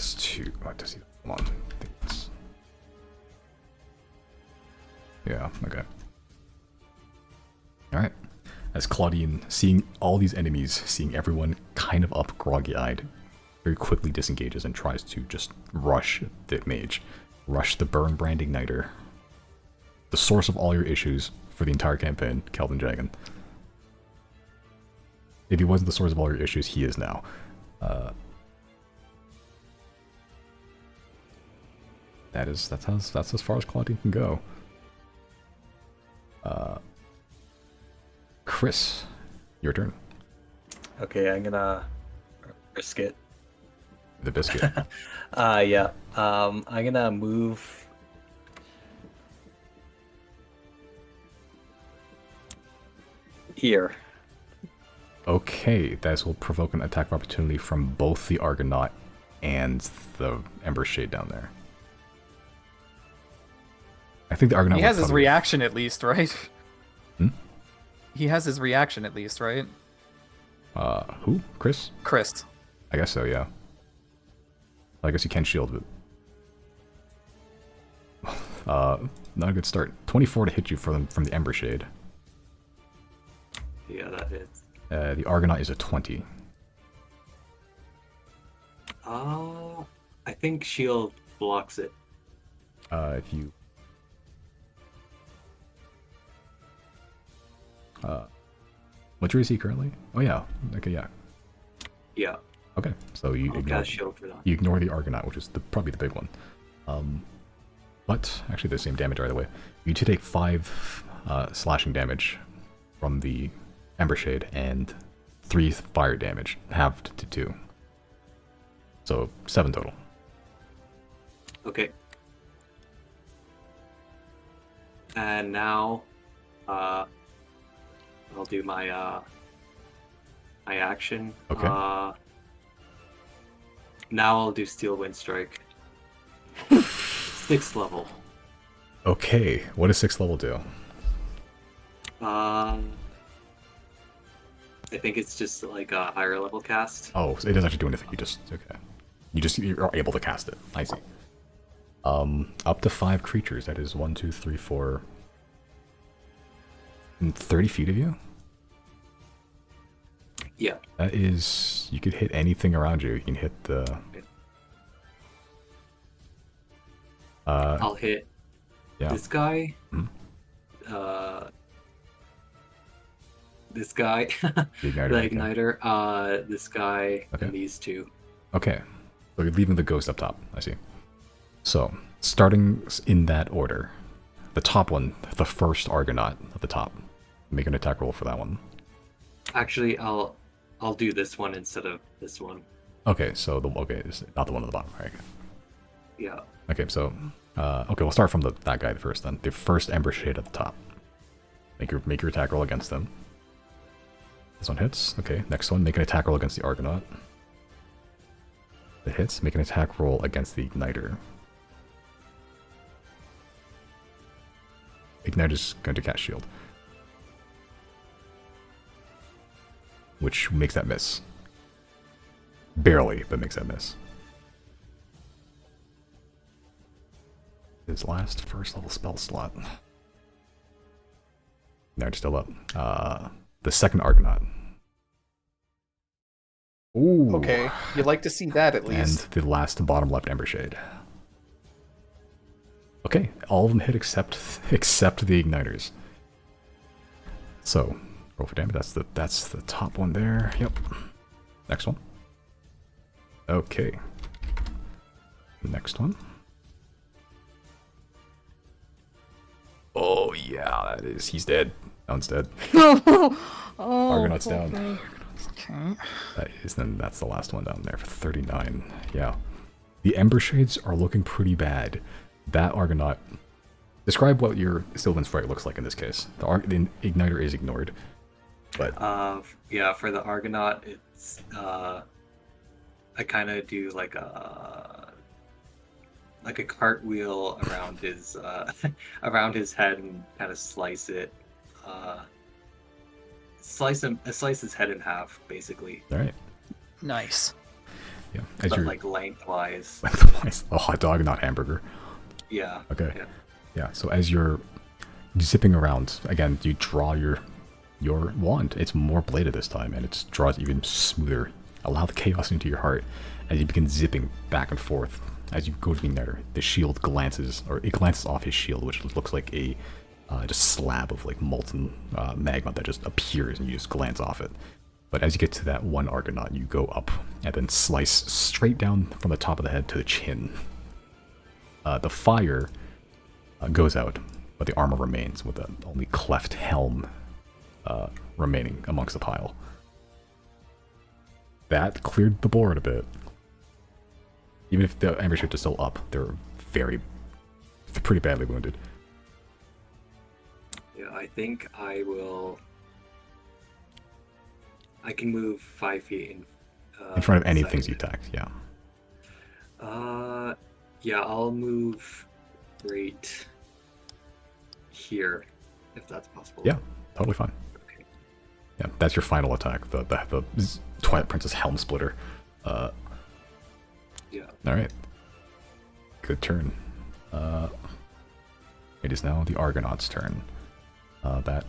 Minus 2. What does he? Come on. I think it's... Yeah. Okay. All right. As Claudine, seeing all these enemies, seeing everyone kind of up groggy-eyed, very quickly disengages and tries to just rush the mage. Rush the Burn Brand Igniter. The source of all your issues for the entire campaign, Kelvin Jagan. If he wasn't the source of all your issues, he is now. That's as far as Claudine can go. Chris, your turn. Okay, I'm gonna risk it. The biscuit. Yeah. I'm gonna move here. Okay, that will provoke an attack of opportunity from both the Argonaut and the Ember Shade down there. I think the Argonaut He will has his probably- reaction at least, right? Hmm? He has his reaction at least, right? Who? Chris? Chris. I guess so, yeah. I guess you can shield it. Not a good start. 24 to hit you from the Ember Shade. Yeah, that hits. The Argonaut is a 20. I think shield blocks it. If you... what's your AC currently? Oh yeah, okay, yeah. Yeah, Okay, so you I'll ignore, cast shield for that. you ignore the Argonaut, which is probably the big one. But, actually the same damage right away. You two take 5 slashing damage from the Ember Shade and 3 fire damage, halved to 2. So, 7 total. Okay. And now, I'll do my my action. Okay. Now I'll do Steel Wind Strike. 6th level. Okay, what does 6th level do? I think it's just like a higher level cast. Oh, so it doesn't actually do anything, you're able to cast it. I see. Up to 5 creatures, that is 1, 2, 3, 4... 30 feet of you? Yeah. That is... You could hit anything around you. You can hit the... I'll hit yeah. this guy. Mhm. This guy. The Igniter. The okay. Igniter. This guy. Okay. And these two. Okay. So you're leaving the ghost up top. I see. So, starting in that order. The top one, the first Argonaut at the top. Make an attack roll for that one. Actually, I'll do this one instead of this one. Okay, so it's not the one at the bottom. All right. Yeah. Okay, so okay, we'll start from that guy first then. The first Ember Shade at the top. Make your attack roll against them. This one hits. Okay, next one, make an attack roll against the Argonaut. It hits. Make an attack roll against the Igniter. Igniter's going to cast Shield. Which makes that miss. Barely, but makes that miss. His last first level spell slot. No, it's still up. The second Argonaut. Ooh. Okay, you'd like to see that at And least. the last bottom left Ember Shade. Okay, all of them hit except the Igniters. So, roll for damage. That's the top one there. Yep. Next one. Okay. Next one. Oh yeah, that is. He's dead. That one's dead. Oh, Argonaut's poor down. thing. Okay. That is, then that's the last one down there for 39. Yeah. The Ember Shades are looking pretty bad. That Argonaut... Describe what your Sylvan Sprite looks like in this case. The Igniter is ignored. But... Yeah, for the Argonaut, it's I kind of do like a cartwheel around his around his head and kind of slice it. Slice his head in half, basically. Alright. Nice. Yeah, as but you're like lengthwise. a hot dog, not hamburger. Yeah. Okay. Yeah. Yeah. So as you're zipping around, again, you draw your wand. It's more bladed this time, and it draws even smoother. Allow the chaos into your heart as you begin zipping back and forth. As you go to Netter, the shield glances off his shield, which looks like a just slab of like molten magma that just appears, and you just glance off it. But as you get to that one Argonaut, you go up and then slice straight down from the top of the head to the chin. The fire goes out, but the armor remains with the only cleft helm remaining amongst the pile. That cleared the board a bit. Even if the amber shapes are still up, they're pretty badly wounded. Yeah, I think I will. I can move 5 feet In front of any things second. you attack, yeah. Yeah, I'll move right here, if that's possible. Yeah, totally fine. Okay. Yeah, that's your final attack, the Twilight Princess Helm Splitter. Yeah. Alright. Good turn. It is now the Argonaut's turn. That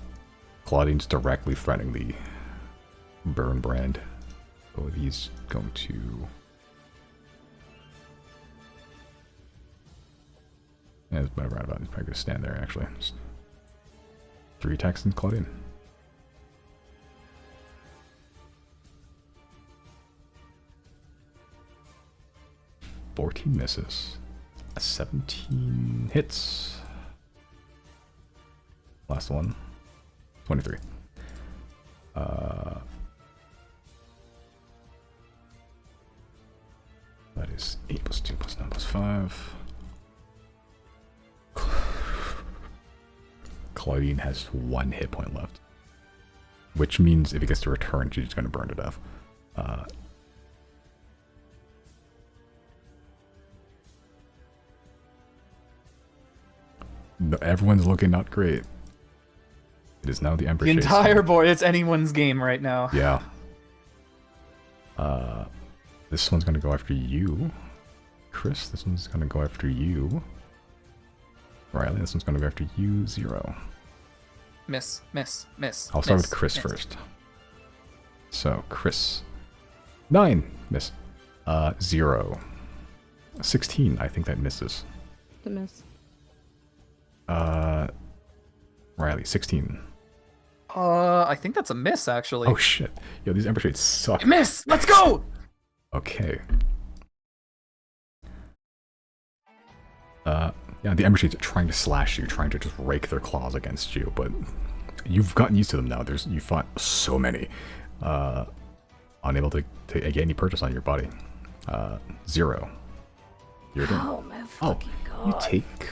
Claudine's directly threatening the burn brand. So he's going to... Yeah, it's about right about. He's probably going to stand there, actually. Just 3 attacks in Claudine. $14 misses. 17 hits. Last one. 23. That is 8 plus 2 plus 9 plus 5. Claudine has 1 hit point left. Which means if he gets to return, she's just going to burn to death. No, everyone's looking not great. It is now the Emperor. The entire board. It's anyone's game right now. Yeah. This one's gonna go after you, Chris. This one's gonna go after you, Riley. This one's gonna go after you, 0. Miss. I'll start with Chris first. So Chris, 9 miss. 0. 16. I think that misses. The miss. Riley, 16. I think that's a miss, actually. Oh shit. Yo, these Ember Shades suck. Miss! Let's go! Okay. Yeah, the Ember Shades are trying to slash you, trying to just rake their claws against you, but you've gotten used to them now. You fought so many. Unable to get any purchase on your body. 0. Your turn. Oh my fucking god. You take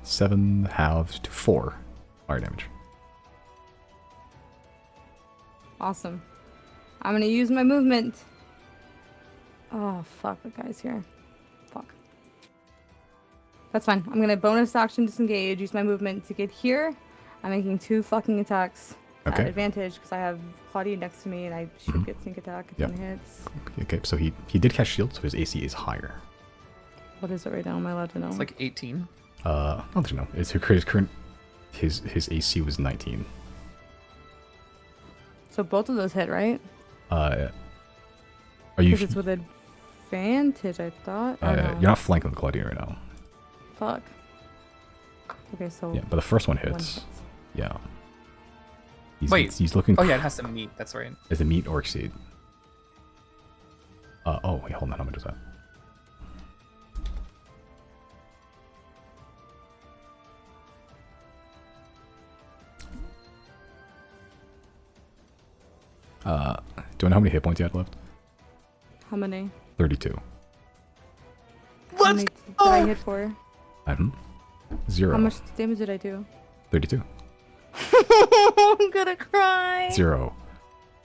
7 halved to 4 fire damage. Awesome. I'm gonna use my movement. Oh fuck, the guy's here. Fuck. That's fine. I'm gonna bonus action disengage, use my movement to get here. I'm making 2 fucking attacks. Okay. At advantage because I have Claudia next to me and I should get sneak attack if Yep. one hits. Okay, so he did cast shield, so his AC is higher. What is it right now? Am I allowed to know? It's like 18. I'll let you know. It's his current. His AC was 19. So both of those hit, right? Are you? Because it's with advantage, I thought. Or no? You're not flanking with Claudia right now. Fuck. Okay, so. Yeah, but the first one one hits. hits. Yeah. Wait. He's looking. Oh yeah, it has to meet. That's right. Is it meet or exceed? Oh wait, hold on. How much is that? Do I know how many hit points you had left? How many? 32. How many did I hit for? 0. How much damage did I do? 32. I'm gonna cry. 0.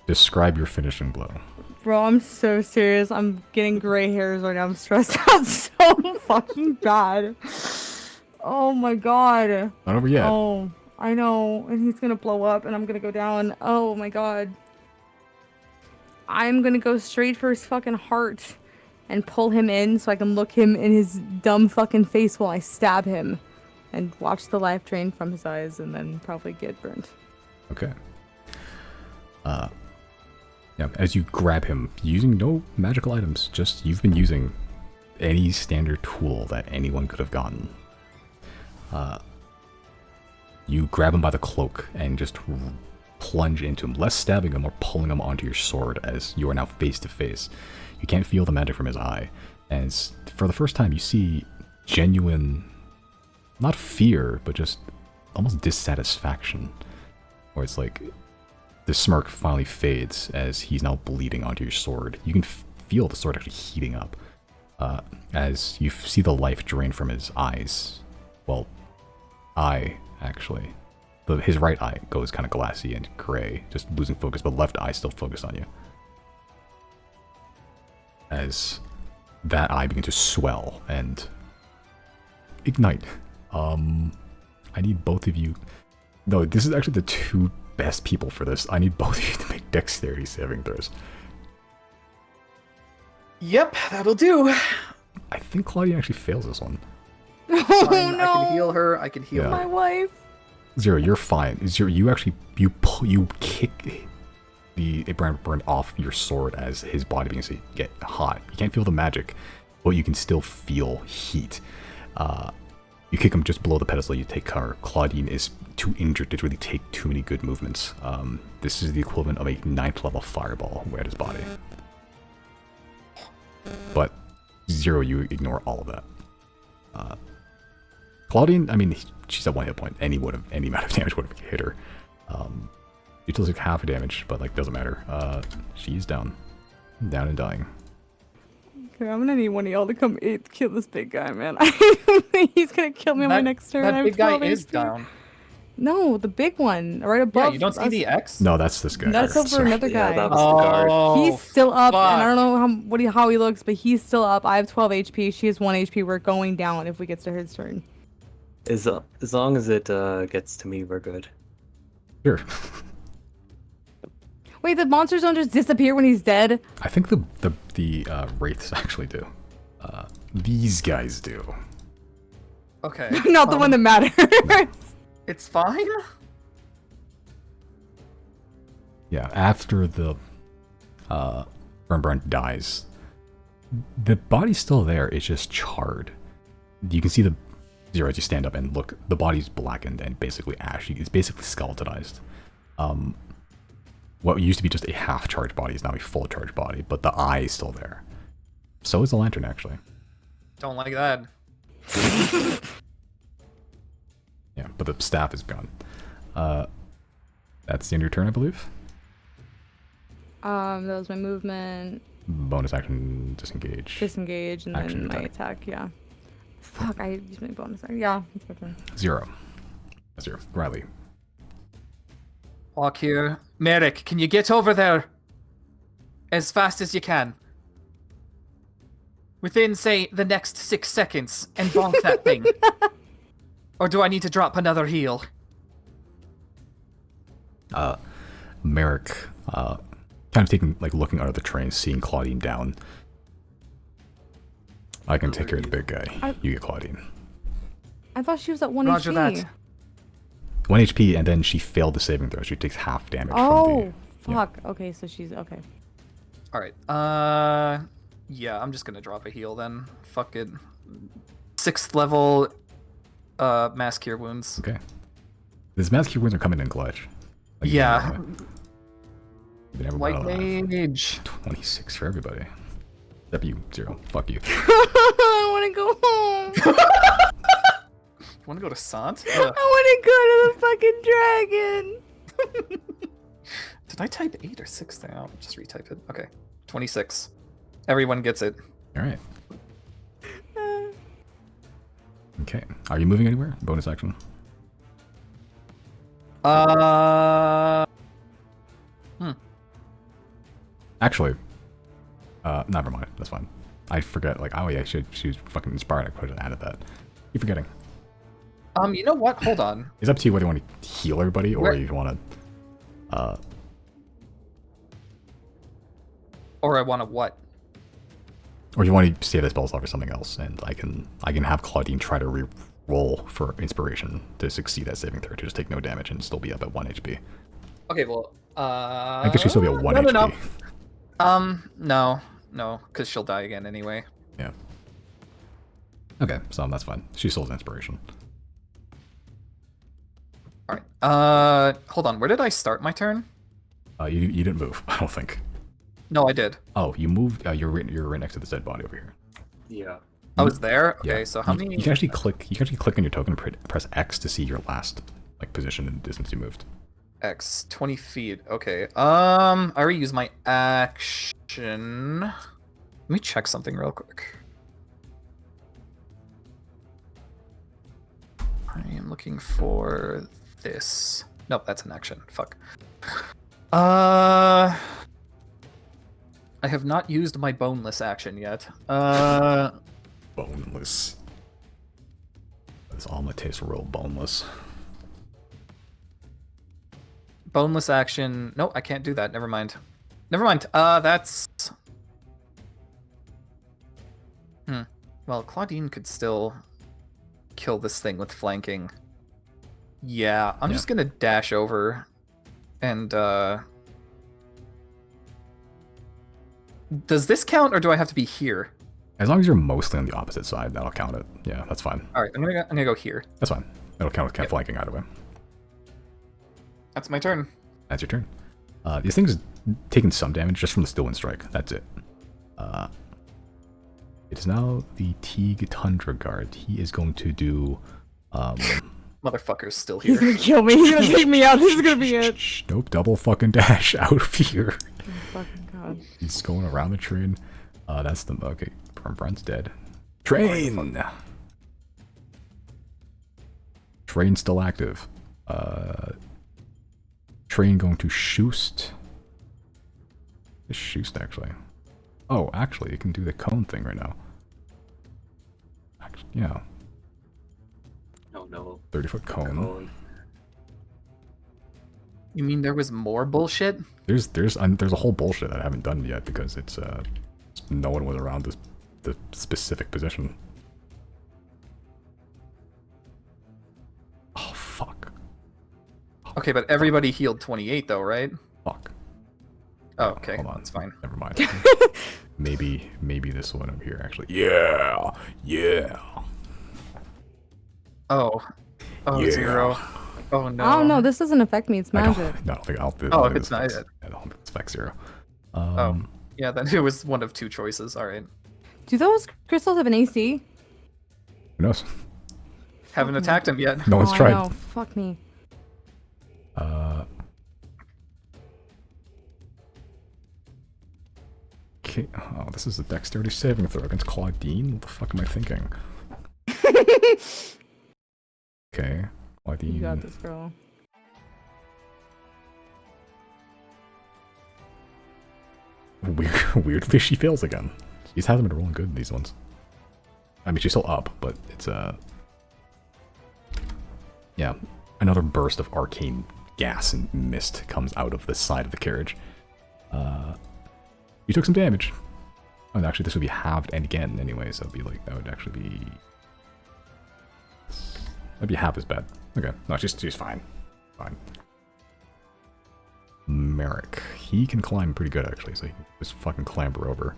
Describe your finishing blow. Bro, I'm so serious. I'm getting gray hairs right now. I'm stressed out so fucking bad. Oh my god. Not over yet. Oh, I know. And he's gonna blow up and I'm gonna go down. Oh my god. I'm gonna go straight for his fucking heart and pull him in so I can look him in his dumb fucking face while I stab him and watch the life drain from his eyes and then probably get burnt. Okay. Yeah, as you grab him, using no magical items, just you've been using any standard tool that anyone could have gotten. You grab him by the cloak and just plunge into him, less stabbing him or pulling him onto your sword as you are now face to face. You can't feel the magic from his eye. And for the first time, you see genuine, not fear, but just almost dissatisfaction. Where it's like, the smirk finally fades as he's now bleeding onto your sword. You can feel the sword actually heating up. As you see the life drain from his eyes. Well, eye, actually. His right eye goes kind of glassy and gray, just losing focus, but left eye still focused on you. As that eye begins to swell and ignite. I need both of you. No, this is actually the two best people for this. I need both of you to make dexterity saving throws. Yep, that'll do. I think Claudia actually fails this one. Oh Fine, no! I can heal her. I can heal Yeah. My her. wife. Zero, you're fine. Zero, you actually you kick the burn off your sword as his body begins to get hot. You can't feel the magic, but you can still feel heat. You kick him just below the pedestal. You take cover. Claudine is too injured to really take too many good movements. This is the equivalent of a 9th level fireball right at his body. But Zero, you ignore all of that. Claudine, I mean, she's at 1 hit point. Any amount of damage would have hit her. She still took half damage, but like doesn't matter. She's down and dying. Okay, I'm gonna need one of y'all to come kill this big guy, man. He's gonna kill me on my next turn. I That have big guy 12 is HP. down. No, the big one, right above. Yeah, you don't see us. the X? No, that's this guy. That's over Sorry. another Yeah, guy. that was the guard. Oh, He's still up, and I fuck. don't know how he looks, but he's still up. I have 12 HP. She has 1 HP. We're going down if we get to his turn. As long as it gets to me, we're good. Sure. Wait, the monsters don't just disappear when he's dead? I think the wraiths actually do. These guys do. Okay. Not the one that matters. It's fine? Yeah, after the Burn dies, the body's still there. It's just charred. You can see the Zero as you stand up and look. The body's blackened and basically ashy. It's basically skeletonized. What used to be just a half-charged body is now a full-charged body, but the eye is still there. So is the lantern, actually. Don't like that. Yeah, but the staff is gone. That's the end of your turn, I believe. That was my movement, Bonus action, disengage. disengage, and Action then my attack. attack, yeah. Fuck, I used my bonus action. Yeah, it's my turn. Zero. Riley. Walk here. Merrick, can you get over there? As fast as you can. Within, say, the next 6 seconds, and bonk that thing. Or do I need to drop another heal? Merrick, kind of looking out of the train, seeing Claudine down. I can take care of the big guy. You get Claudine. I thought she was at 1 Roger HP. that. 1 HP, and then she failed the saving throw. She takes half damage Oh, from fuck. Okay, so she's okay. Alright, yeah, I'm just gonna drop a heal then. Fuck it. 6th level, mass cure wounds. Okay. These mass cure wounds are coming in clutch. Like, Yeah. you never White know. mage. 26 for everybody. Except you, Zero. Fuck you. I want to go home. You wanna go to Sant? I want to go to the fucking dragon. Did I type 8 or 6 there? I'll just retype it. Okay. 26. Everyone gets it. Alright. Okay. Are you moving anywhere? Bonus action. Actually, never mind. That's fine. I forget. Like, oh yeah, she was fucking inspired. I could have added that. Keep forgetting. You know what? Hold on. It's up to you whether you want to heal everybody or Where- you want to. Or I want to what? Or you want to save that spell slot for something else, and I can have Claudine try to re-roll for inspiration to succeed at saving throw, to just take no damage and still be up at 1 HP. Okay, well, I guess she'll still be at 1 HP. No, because she'll die again anyway. Yeah. Okay, so that's fine. She still has inspiration. All right. Hold on. Where did I start my turn? You didn't move, I don't think. No, I did. Oh, you moved. You're right next to this dead body over here. Yeah. I was there. Okay, Yeah. so how many? You can actually click. You can actually click on your token and press X to see your last position and distance you moved. X 20 feet. Okay. I already used my action. Let me check something real quick. I am looking for this. Nope, that's an action. Fuck. I have not used my boneless action yet. Boneless. This omelet tastes real boneless. Boneless action. No, I can't do that. Never mind. Never mind. That's. Well, Claudine could still kill this thing with flanking. Yeah, I'm just gonna dash over and does this count or do I have to be here? As long as you're mostly on the opposite side, that'll count it. Yeah, that's fine. All right, I'm gonna go here. That's fine. That'll count with flanking either way. That's my turn. That's your turn. These things taking some damage just from the Stillwind Strike. That's it. It is now the Teague Tundra Guard. He is going to do. Motherfucker's still He's here. gonna kill me. He's gonna take me out. This is gonna be it. Nope, double fucking dash out of here. Oh, fucking god. He's going around the train. That's the okay. Brent's dead. Train. Train still active. Train going to Shoost. It's Shoost actually. Oh, actually, you can do the cone thing right now. Actually, yeah. Oh no. 30-foot cone. You mean there was more bullshit? There's a whole bullshit that I haven't done yet because it's no one was around the specific position. Oh fuck. Okay, but everybody healed 28 though, right? Fuck. Oh, okay. Hold on. That's fine. Never mind. maybe this one over here actually. Yeah. Yeah. Oh. Oh, Yeah. 0. Oh no. Oh no, this doesn't affect me. It's I magic. don't think I'll. Oh, if it's not it. I don't think it's spec 0. Oh. Yeah, then it was one of 2 choices. All right. Do those crystals have an AC? Who knows? Haven't attacked him yet. No one's Oh, I tried. know. Fuck me. Okay. Oh, this is a dexterity saving throw against Claudine. What the fuck am I thinking? Okay, Claudine. You got this, girl. Weirdly, she fails again. She hasn't been rolling good in these ones. I mean, she's still up, but it's yeah, another burst of arcane gas and mist comes out of the side of the carriage. You took some damage. Oh, and actually, this would be halved and again anyway, so it'd be like that would actually be. That'd be half as bad. Okay, no, she's fine. Fine. Merrick. He can climb pretty good, actually, so he can just fucking clamber over.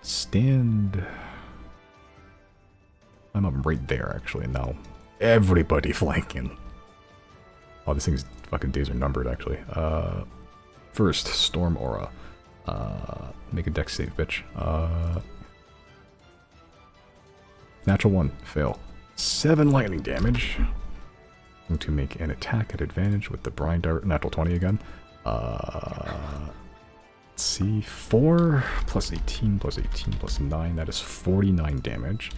Stand... I'm up right there, actually, now. Everybody flanking. Oh, this thing's fucking days are numbered, actually. First, Storm Aura. Make a dex save, bitch. Natural 1, fail. 7 lightning damage. Going to make an attack at advantage with the Brine Dart. Natural 20 again. Let's see. 4 plus 18 plus 18 plus 9. That is 49 damage.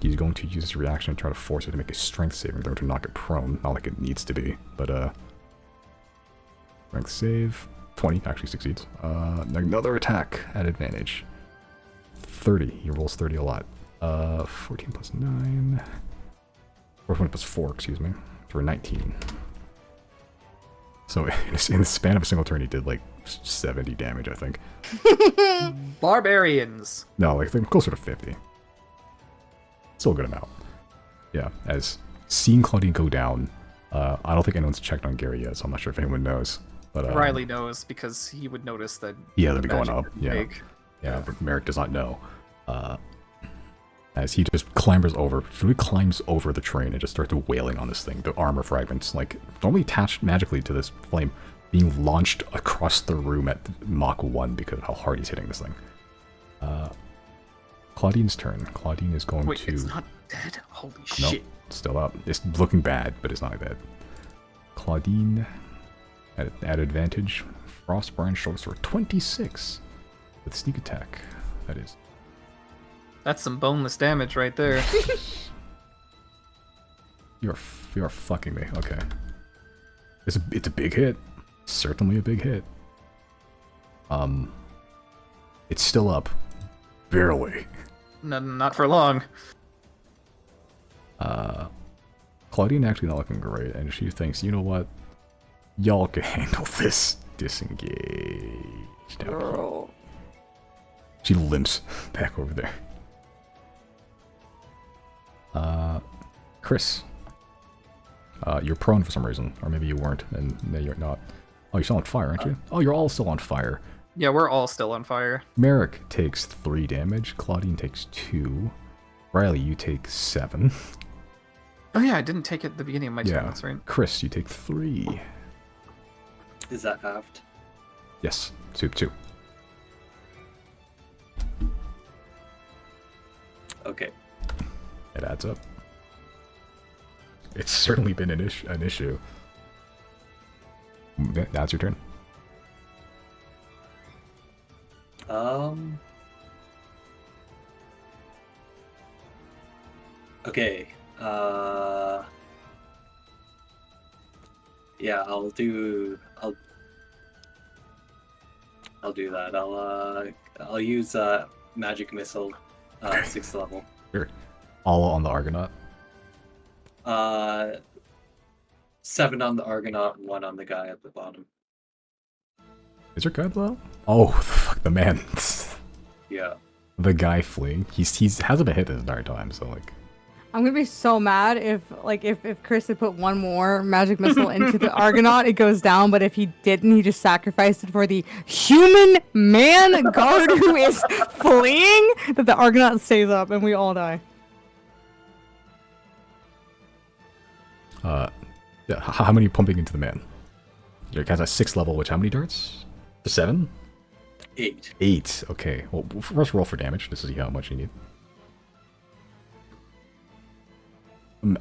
He's going to use his reaction and try to force it to make a strength saving throw to knock it prone. Not like it needs to be, but strength save. 20 actually succeeds. Another attack at advantage. 30. He rolls 30 a lot. 14 plus 9. Or 20 plus 4, excuse me. For 19. So in the span of a single turn, he did like 70 damage, I think. Barbarians. No, like I think closer to 50. Still a good amount. Yeah, as seeing Claudine go down, I don't think anyone's checked on Gary yet, so I'm not sure if anyone knows. But Riley knows because he would notice that. Yeah, the they'd be going magic up. didn't Yeah, take. yeah, but Merrick does not know. As he just clambers over, he climbs over the train and just starts wailing on this thing. The armor fragments, like, normally attached magically to this flame, being launched across the room at Mach 1 because of how hard he's hitting this thing. Claudine's turn. Claudine is going Wait, to... it's not dead? Holy Nope, shit. still up. It's looking bad, but it's not dead. Claudine, at advantage, Frostbrand shows for 26 with sneak attack. That is. That's some boneless damage right there. You're fucking me. Okay. It's a big hit. Certainly a big hit. It's still up. Barely. Not for long. Claudine actually not looking great, and she thinks, you know what? Y'all can handle this. Disengage. Girl. She limps back over there. Chris. You're prone for some reason, or maybe you weren't, and maybe you're not. Oh, you're still on fire, aren't you? Oh, you're all still on fire. Yeah, we're all still on fire. Merrick takes 3 damage. Claudine takes 2. Riley, you take 7. Oh yeah, I didn't take it at the beginning of my turn, that's right. Chris, you take 3. Is that halved? Yes, 2. Okay. It adds up. It's certainly been an issue. That's your turn. Okay. Yeah, I'll do that. I'll use magic missile, 6th level. Sure. All on the Argonaut. 7 on the Argonaut, 1 on the guy at the bottom. Is there guy below? Oh, fuck the man. Yeah. The guy fleeing. He hasn't been hit this entire time, so like. I'm gonna be so mad if Chris had put one more magic missile into the Argonaut, it goes down. But if he didn't, he just sacrificed it for the human man guard who is fleeing. That the Argonaut stays up and we all die. Yeah, how many pumping into the man? Your guy's at 6th level, which how many darts? 7? 8. 8. Okay. Well, first roll for damage to see how much you need.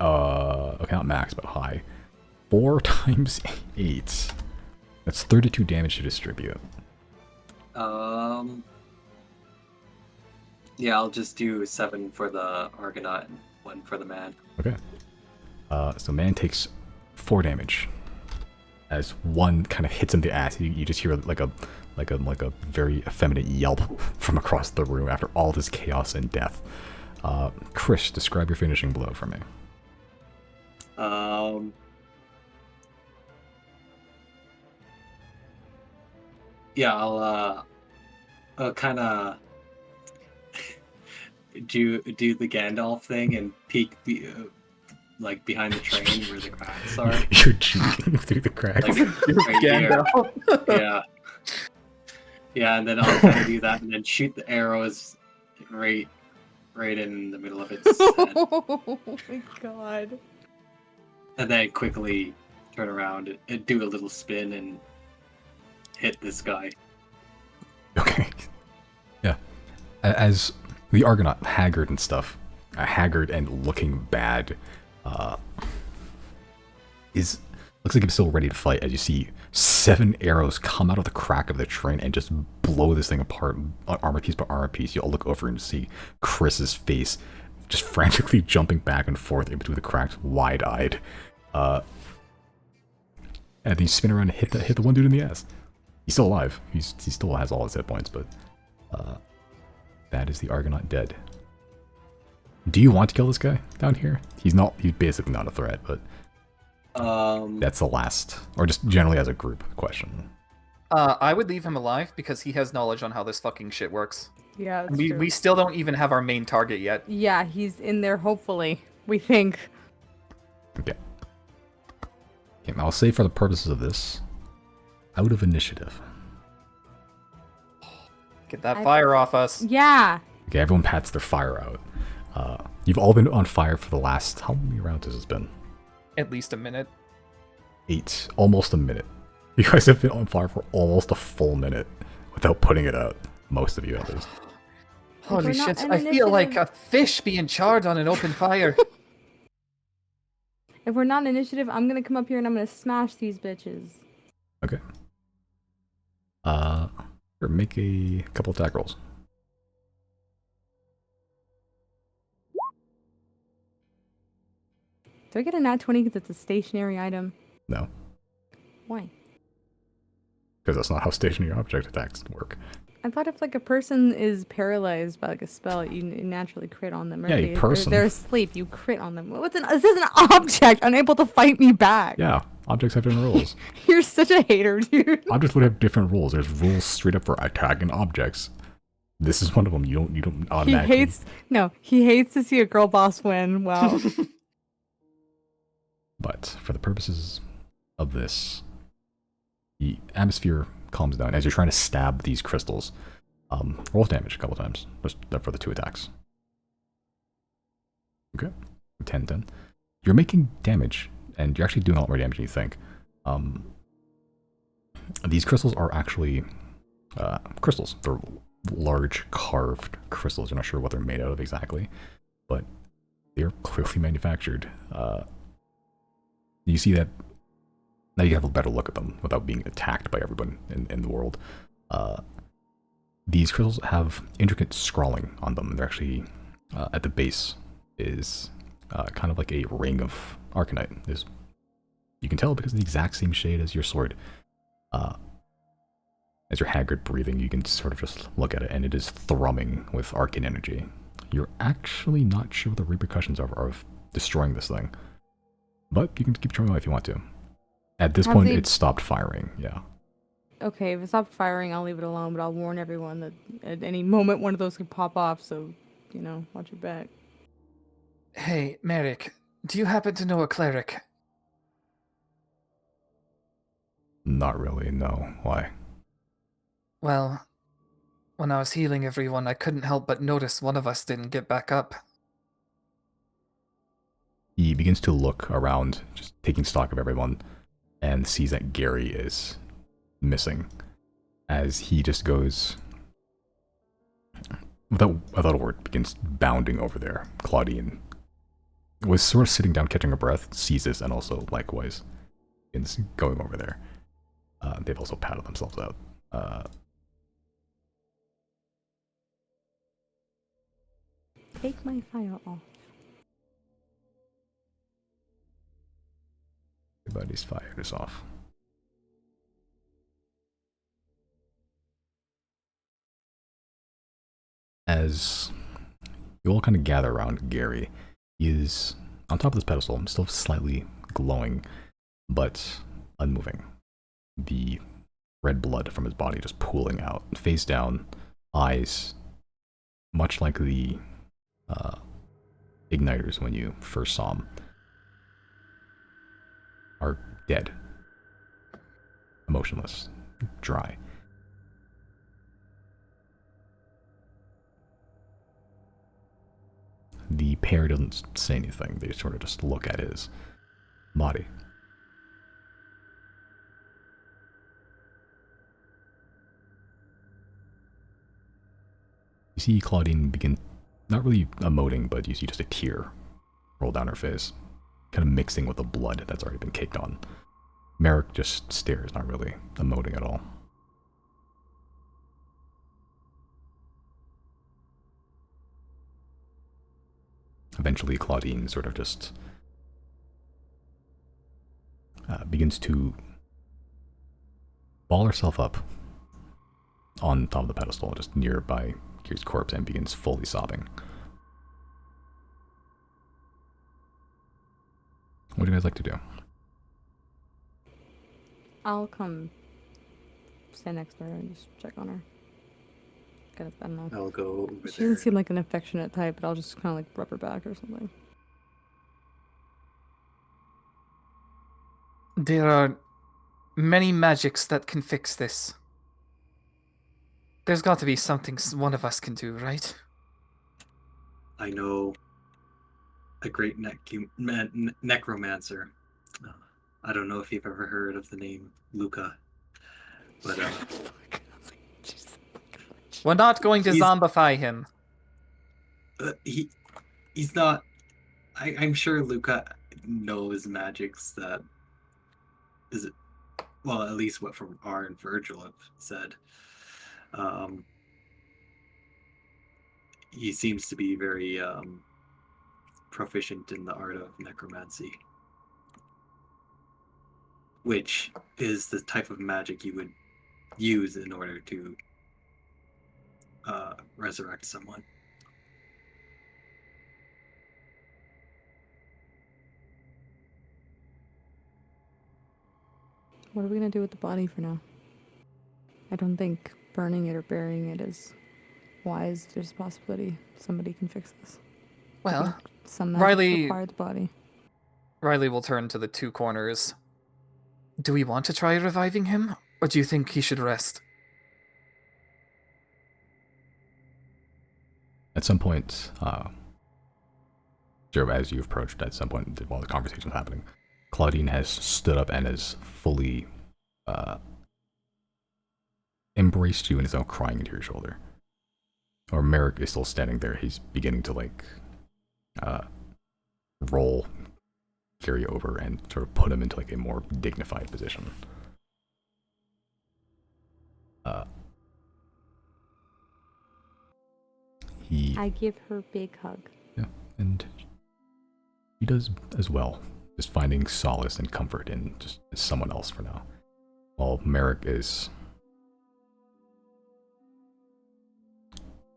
Okay, not max, but high. 4 times 8. That's 32 damage to distribute. Yeah, I'll just do 7 for the Argonaut and 1 for the man. Okay. So man takes 4 damage. As 1 kind of hits him in the ass, you just hear like a very effeminate yelp from across the room after all this chaos and death. Chris, describe your finishing blow for me. Yeah, I'll kind of do the Gandalf thing and peek like behind the train where the cracks are. You're cheating through the cracks. Like right here. Yeah, and then I'll kind of do that and then shoot the arrows right in the middle of its head. Oh my god. And then quickly turn around and do a little spin and hit this guy. Okay. Yeah. As the Argonaut, haggard and stuff, haggard and looking bad, looks like he's still ready to fight as you see 7 arrows come out of the crack of the train and just blow this thing apart, armor piece by armor piece. You'll look over and see Chris's face just frantically jumping back and forth in between the cracks, wide-eyed. And then you spin around and hit the one dude in the ass. He's still alive. He still has all his hit points, but that is the Argonaut dead. Do you want to kill this guy down here? He's basically not a threat, but That's the last, or just generally as a group question. I would leave him alive because he has knowledge on how this fucking shit works. Yeah, that's We true. we still don't even have our main target yet. Yeah, he's in there. Hopefully, we think. Okay. Okay, I'll say for the purposes of this, out of initiative. Get that fire off us. Yeah. Okay, everyone pats their fire out. You've all been on fire for the last, how many rounds has this been? At least a minute. 8, almost a minute. You guys have been on fire for almost a full minute without putting it out. Most of you, at least. Holy we're not shit, an I feel like a initiative- fish being charred on an open fire. If we're not an initiative, I'm gonna come up here and I'm gonna smash these bitches. Okay. Here, make a couple attack rolls. Do I get a nat 20 because it's a stationary item? No, Why? because that's not how stationary object attacks work. I thought if like a person is paralyzed by like a spell, you naturally crit on them. Or Yeah, if a person. they're asleep, you crit on them. This is an object unable to fight me back. Yeah, objects have different rules. You're such a hater, dude. Objects would have different rules. There's rules straight up for attacking objects. This is one of them. You don't He automatically. he hates to see a girl boss win. Wow. But for the purposes of this, the atmosphere calms down as you're trying to stab these crystals. Roll damage a couple times, just for the 2 attacks. Okay, 10, 10. You're making damage, and you're actually doing a lot more damage than you think. These crystals are actually crystals. They're large carved crystals. You're not sure what they're made out of exactly, but they're clearly manufactured. You see that now you have a better look at them without being attacked by everyone in the world. These crystals have intricate scrawling on them. They're actually, at the base, is kind of like a ring of arcanite. You can tell because it's the exact same shade as your sword. As you're haggard breathing, you can sort of just look at it, and it is thrumming with arcane energy. You're actually not sure what the repercussions are of destroying this thing. But you can keep trying if you want to. At this point, it stopped firing, yeah. Okay, if it stopped firing, I'll leave it alone, but I'll warn everyone that at any moment one of those could pop off, so, watch your back. Hey, Merrick, do you happen to know a cleric? Not really, no. Why? Well, when I was healing everyone, I couldn't help but notice one of us didn't get back up. He begins to look around, just taking stock of everyone, and sees that Gary is missing. As he just goes, without a word, begins bounding over there. Claudine was sort of sitting down, catching her breath, sees this, and also likewise begins going over there. They've also patted themselves out. Take my fire off. Everybody's fire is off. As you all kind of gather around Gary, he is on top of this pedestal, still slightly glowing, but unmoving. The red blood from his body just pooling out, face down, eyes, much like the igniters when you first saw him, are dead, emotionless, dry. The pair doesn't say anything, they sort of just look at his body. You see Claudine begin, not really emoting, but you see just a tear roll down her face, kind of mixing with the blood that's already been caked on. Merrick just stares, not really emoting at all. Eventually, Claudine sort of just begins to ball herself up on top of the pedestal, just nearby Kyr's corpse, and begins fully sobbing. What do you guys like to do? I'll come stand next to her and just check on her. I don't know. I'll go over She there. doesn't seem like an affectionate type, but I'll just kind of like rub her back or something. There are many magics that can fix this. There's got to be something one of us can do, right? I know a great necromancer. I don't know if you've ever heard of the name Luca, but We're not going to He's- zombify him. he's not. I'm sure Luca knows magics that is it. Well, at least what from R and Virgil have said. He seems to be very proficient in the art of necromancy, which is the type of magic you would use in order to resurrect someone. What are we gonna do with the body for now? I don't think burning it or burying it is wise. There's a possibility somebody can fix this. Well, Some magic Riley- require the body. Riley will turn to the two corners. Do we want to try reviving him, or do you think he should rest? At some point, Zero, as you approached, at some point while the conversation was happening, Claudine has stood up and has fully embraced you and is now crying into your shoulder. Or Merrick is still standing there. He's beginning to roll Gary over and sort of put him into a more dignified position. I give her a big hug. Yeah, and he does as well, just finding solace and comfort in just someone else for now. While Merrick is...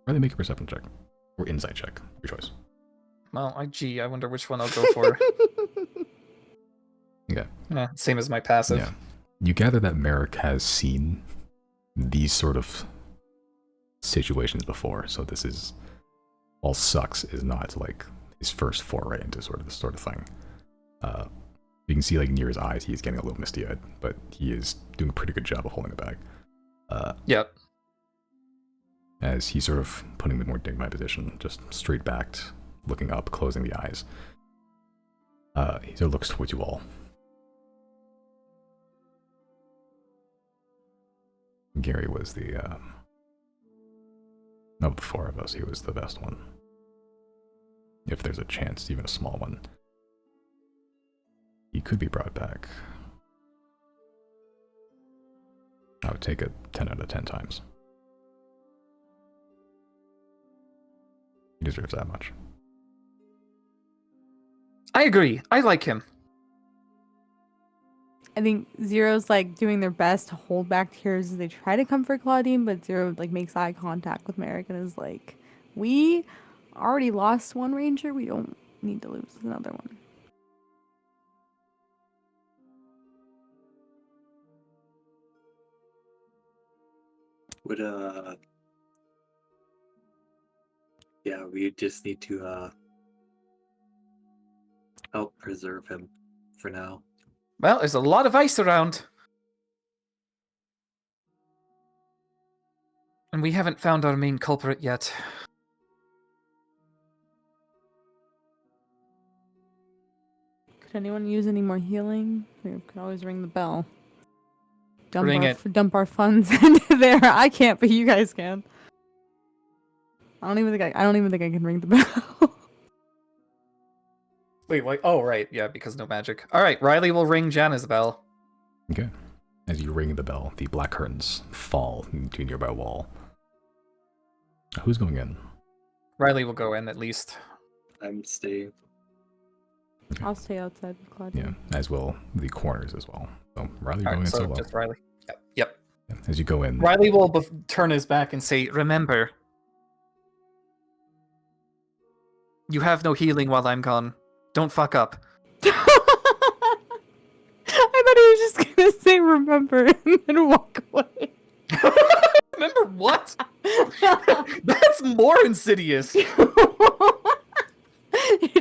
Rather make a perception check, or insight check, your choice. Well, I wonder which one I'll go for. Okay. Yeah, same as my passive. Yeah. You gather that Merrick has seen these sort of situations before, so this is... While sucks is not his first foray into this sort of thing. You can see near his eyes he's getting a little misty-eyed, but he is doing a pretty good job of holding it back. Yep. As he's sort of putting him in a more dignified position, just straight backed, looking up, closing the eyes. He sort of looks towards you all. Gary was the of the four of us, he was the best one. If there's a chance, even a small one, he could be brought back. I would take it 10 out of 10 times. He deserves that much. I agree. I like him. I think Zero's doing their best to hold back tears as they try to comfort Claudine, but Zero makes eye contact with Merrick and is like, "We already lost one ranger. We don't need to lose another one." Would yeah, we just need to help preserve him for now. Well, there's a lot of ice around. And we haven't found our main culprit yet. Could anyone use any more healing? We could always ring the bell. Ring it. Dump our funds into there. I can't, but you guys can. I don't even think I can ring the bell. Wait, what? Oh, right. Yeah, because no magic. All right, Riley will ring Jana's bell. Okay. As you ring the bell, the black curtains fall into a nearby wall. Who's going in? Riley will go in at least. I'm staying. I'll stay outside with Yeah, Claudine. as will the corners as well. So Riley, you're All going right, in so solo. just Riley. Yep. Yeah, as you go in, Riley will turn his back and say, "Remember, you have no healing while I'm gone. Don't fuck up." I thought he was just gonna say remember and then walk away. Remember what? That's more insidious. You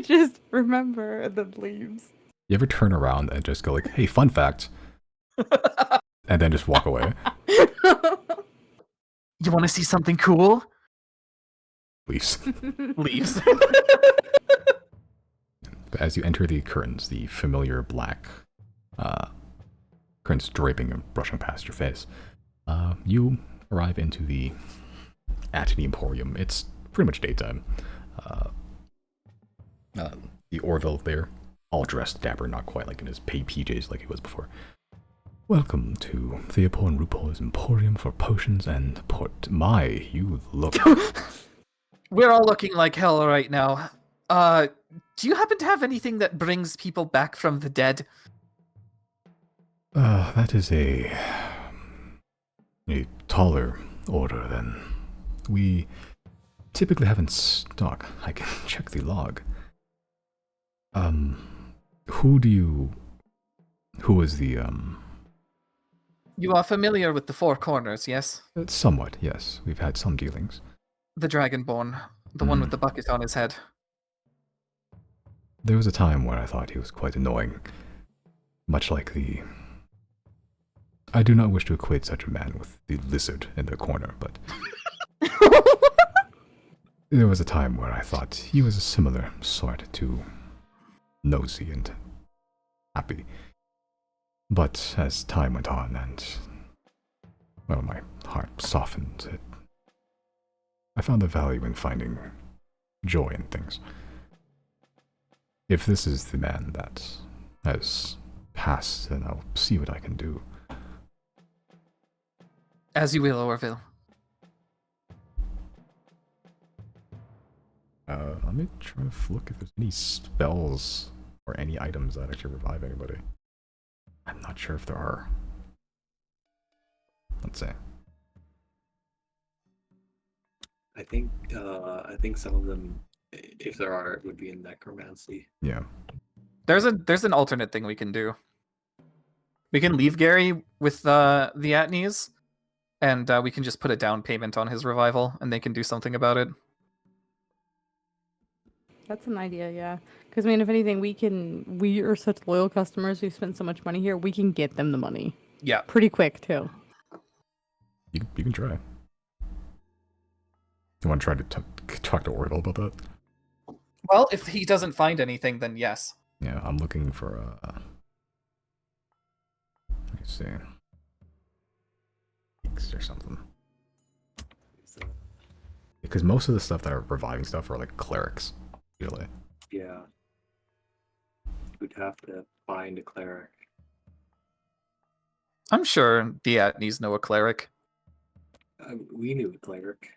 just remember and then leaves. You ever turn around and just go like, hey, fun fact, and then just walk away? You want to see something cool? Leaves. Leaves. As you enter the curtains, the familiar black curtains draping and brushing past your face, you arrive into the Atony Emporium. It's pretty much daytime. The Orville there, all dressed dapper, not quite like in his pay PJs like he was before. Welcome to Theopore and RuPaul's Emporium for potions and port. My, you look... We're all looking like hell right now. Do you happen to have anything that brings people back from the dead? That is a taller order than we typically have in stock. I can check the log. Who is the, You are familiar with the Four Corners, yes? Somewhat, yes. We've had some dealings. The Dragonborn. The one with the bucket on his head. There was a time where I thought he was quite annoying. Much like the... I do not wish to equate such a man with the lizard in the corner, but... There was a time where I thought he was a similar sort to nosy and happy. But as time went on and, well, my heart softened, I found the value in finding joy in things. If this is the man that has passed, then I'll see what I can do. As you will, Orville. Let me try to look if there's any spells or any items that actually revive anybody. I'm not sure if there are. Let's see. I think some of them, if there are, would be in necromancy. Yeah. There's an alternate thing we can do. We can leave Gary with the Atneys, and we can just put a down payment on his revival, and they can do something about it. That's an idea, yeah. Because, I mean, if anything, we are such loyal customers. We've spent so much money here. We can get them the money. Yeah. Pretty quick, too. You can try. You want to try to talk to Orville about that? Well, if he doesn't find anything, then yes. Yeah, I'm looking for let me see. Weeks or something. Because most of the stuff that are reviving stuff are like clerics, usually. Yeah. We'd have to find a cleric. I'm sure the Atneys know a cleric. We knew a cleric.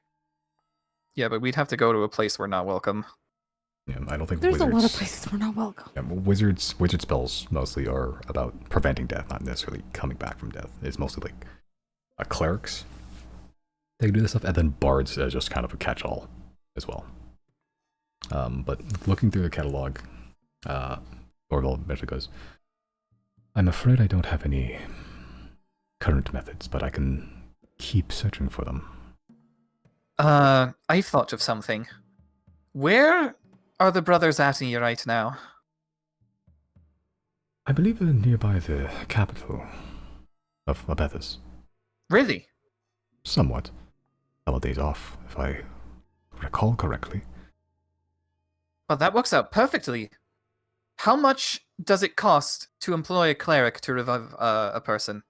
Yeah, but we'd have to go to a place we're not welcome. Yeah, I don't think There's wizards... a lot of places we're not welcome. Yeah, wizard spells mostly are about preventing death, not necessarily coming back from death. It's mostly like clerics. They can do this stuff, and then bards as just kind of a catch-all as well. But looking through the catalog, Orville eventually goes, I'm afraid I don't have any current methods, but I can keep searching for them. I've thought of something. Where are the brothers Atney right now? I believe they're nearby the capital of Abethus. Really? Somewhat. Couple days off, if I recall correctly. Well, that works out perfectly. How much does it cost to employ a cleric to revive a person?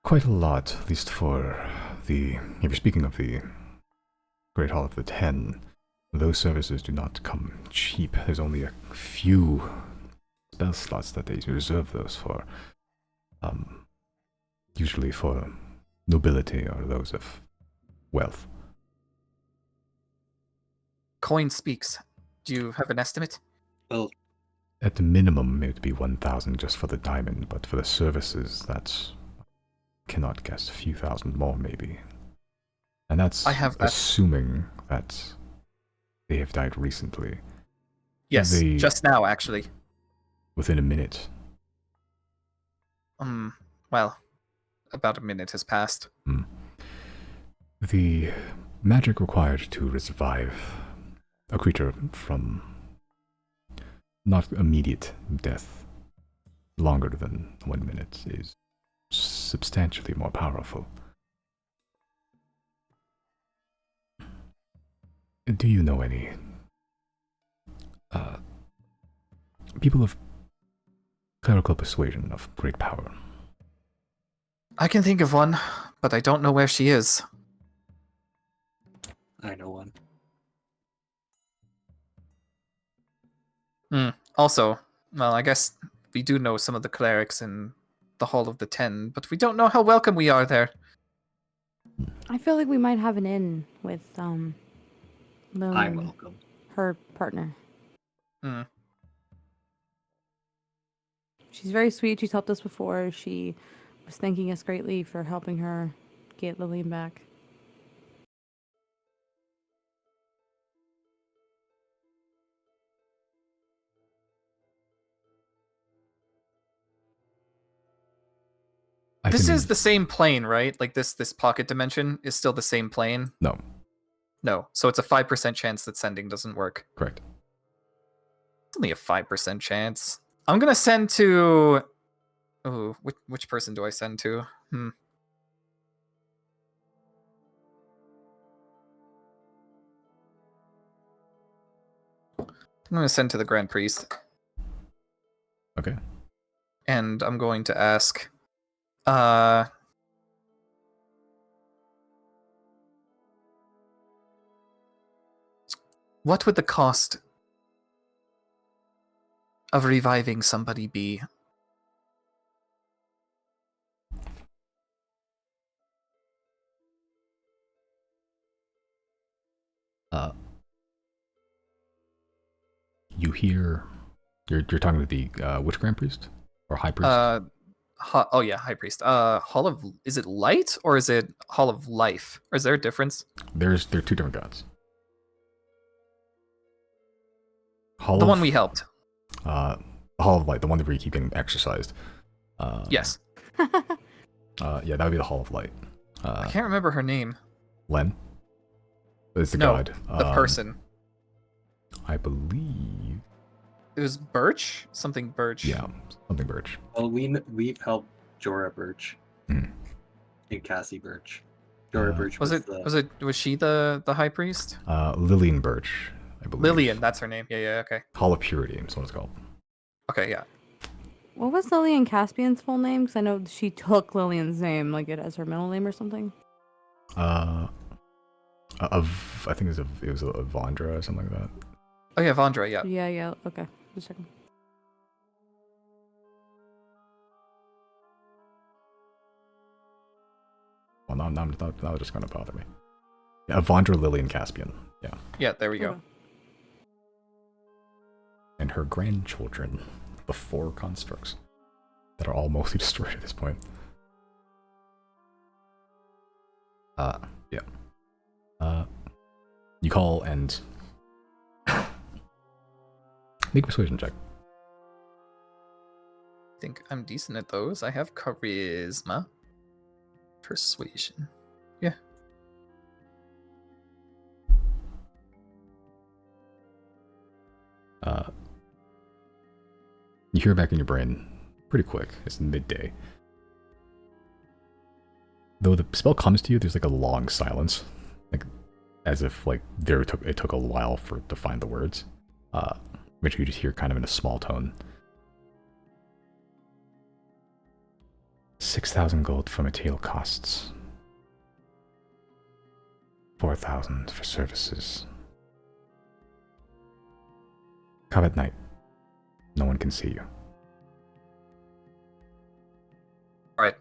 Quite a lot, at least for the... If you're speaking of the Great Hall of the Ten, those services do not come cheap. There's only a few spell slots that they reserve those for. Usually for nobility or those of wealth. Coin speaks. Do you have an estimate? Well, At the minimum, it would be 1,000 just for the diamond, but for the services, that's... cannot guess, a few thousand more, maybe. And that's I have that. assuming that they have died recently. Yes, They- just now, actually. Within a minute. Well, about a minute has passed. The magic required to revive a creature from not immediate death longer than 1 minute is substantially more powerful. Do you know any people of clerical persuasion of great power? I can think of one, but I don't know where she is. I know one. Also, well, I guess we do know some of the clerics in the Hall of the Ten, but we don't know how welcome we are there. I feel like we might have an in with I'm Lillian, welcome. her partner. Hmm. She's very sweet. She's helped us before. She was thanking us greatly for helping her get Lillian back. This is the same plane, right? Like this pocket dimension is still the same plane? No, No. So it's a 5% chance that sending doesn't work. correct. It's only a 5% chance. I'm gonna send to... Oh, which person do I send to? I'm gonna send to the Grand Priest. Okay. And I'm going to ask... what would the cost of reviving somebody be? You hear... You're talking to the which Grand Priest? Or High Priest? Oh yeah, High Priest. Hall of... Is it Light or is it Hall of Life? Or is there a difference? They're two different gods. The one we helped. Hall of Light, the one that we keep getting exercised. Yes. Yeah, that would be the Hall of Light. I can't remember her name. Len? It's the No, god. the person. I believe... It was Birch? Something Birch. Yeah, something Birch. Well, we've helped Jorah Birch Hmm. and Cassie Birch. Jorah Birch Was she the High Priest? Lillian Birch, I believe. Lillian, that's her name. Yeah, okay. Hall of Purity is what it's called. Okay, yeah. What was Lillian Caspian's full name? Because I know she took Lillian's name, like it as her middle name or something. I think it was Avandra or something like that. Oh yeah, Vondra, yeah. Yeah, okay. Just checking. Well, now it's just gonna bother me. Yeah, Avandra Lillian Caspian. Yeah. Yeah, there we go. Okay. And her grandchildren, the 4 constructs that are all mostly destroyed at this point. Yeah. You call and make a persuasion check. I think I'm decent at those. I have charisma. Persuasion. Yeah. You hear back in your brain pretty quick. It's midday. Though the spell comes to you, there's like a long silence, like as if like it took a while to find the words. Which you just hear kind of in a small tone. 6,000 gold for material costs. 4,000 for services. Come at night. No one can see you. Alright.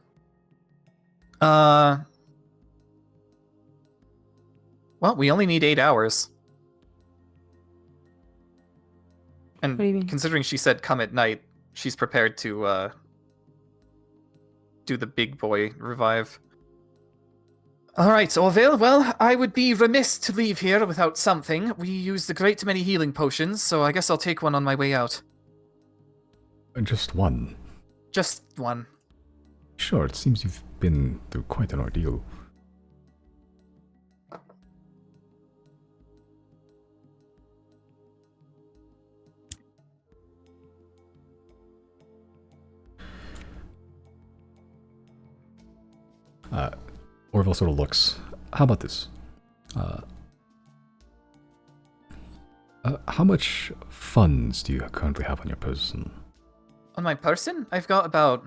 Well, we only need 8 hours. And What do you mean? considering she said come at night, she's prepared to do the big boy revive. Alright, so well, I would be remiss to leave here without something. We used a great many healing potions, so I guess I'll take one on my way out. Just one. Just one. Sure, it seems you've been through quite an ordeal. Orville sort of looks. How about this? How much funds do you currently have on your person? On my person, I've got about,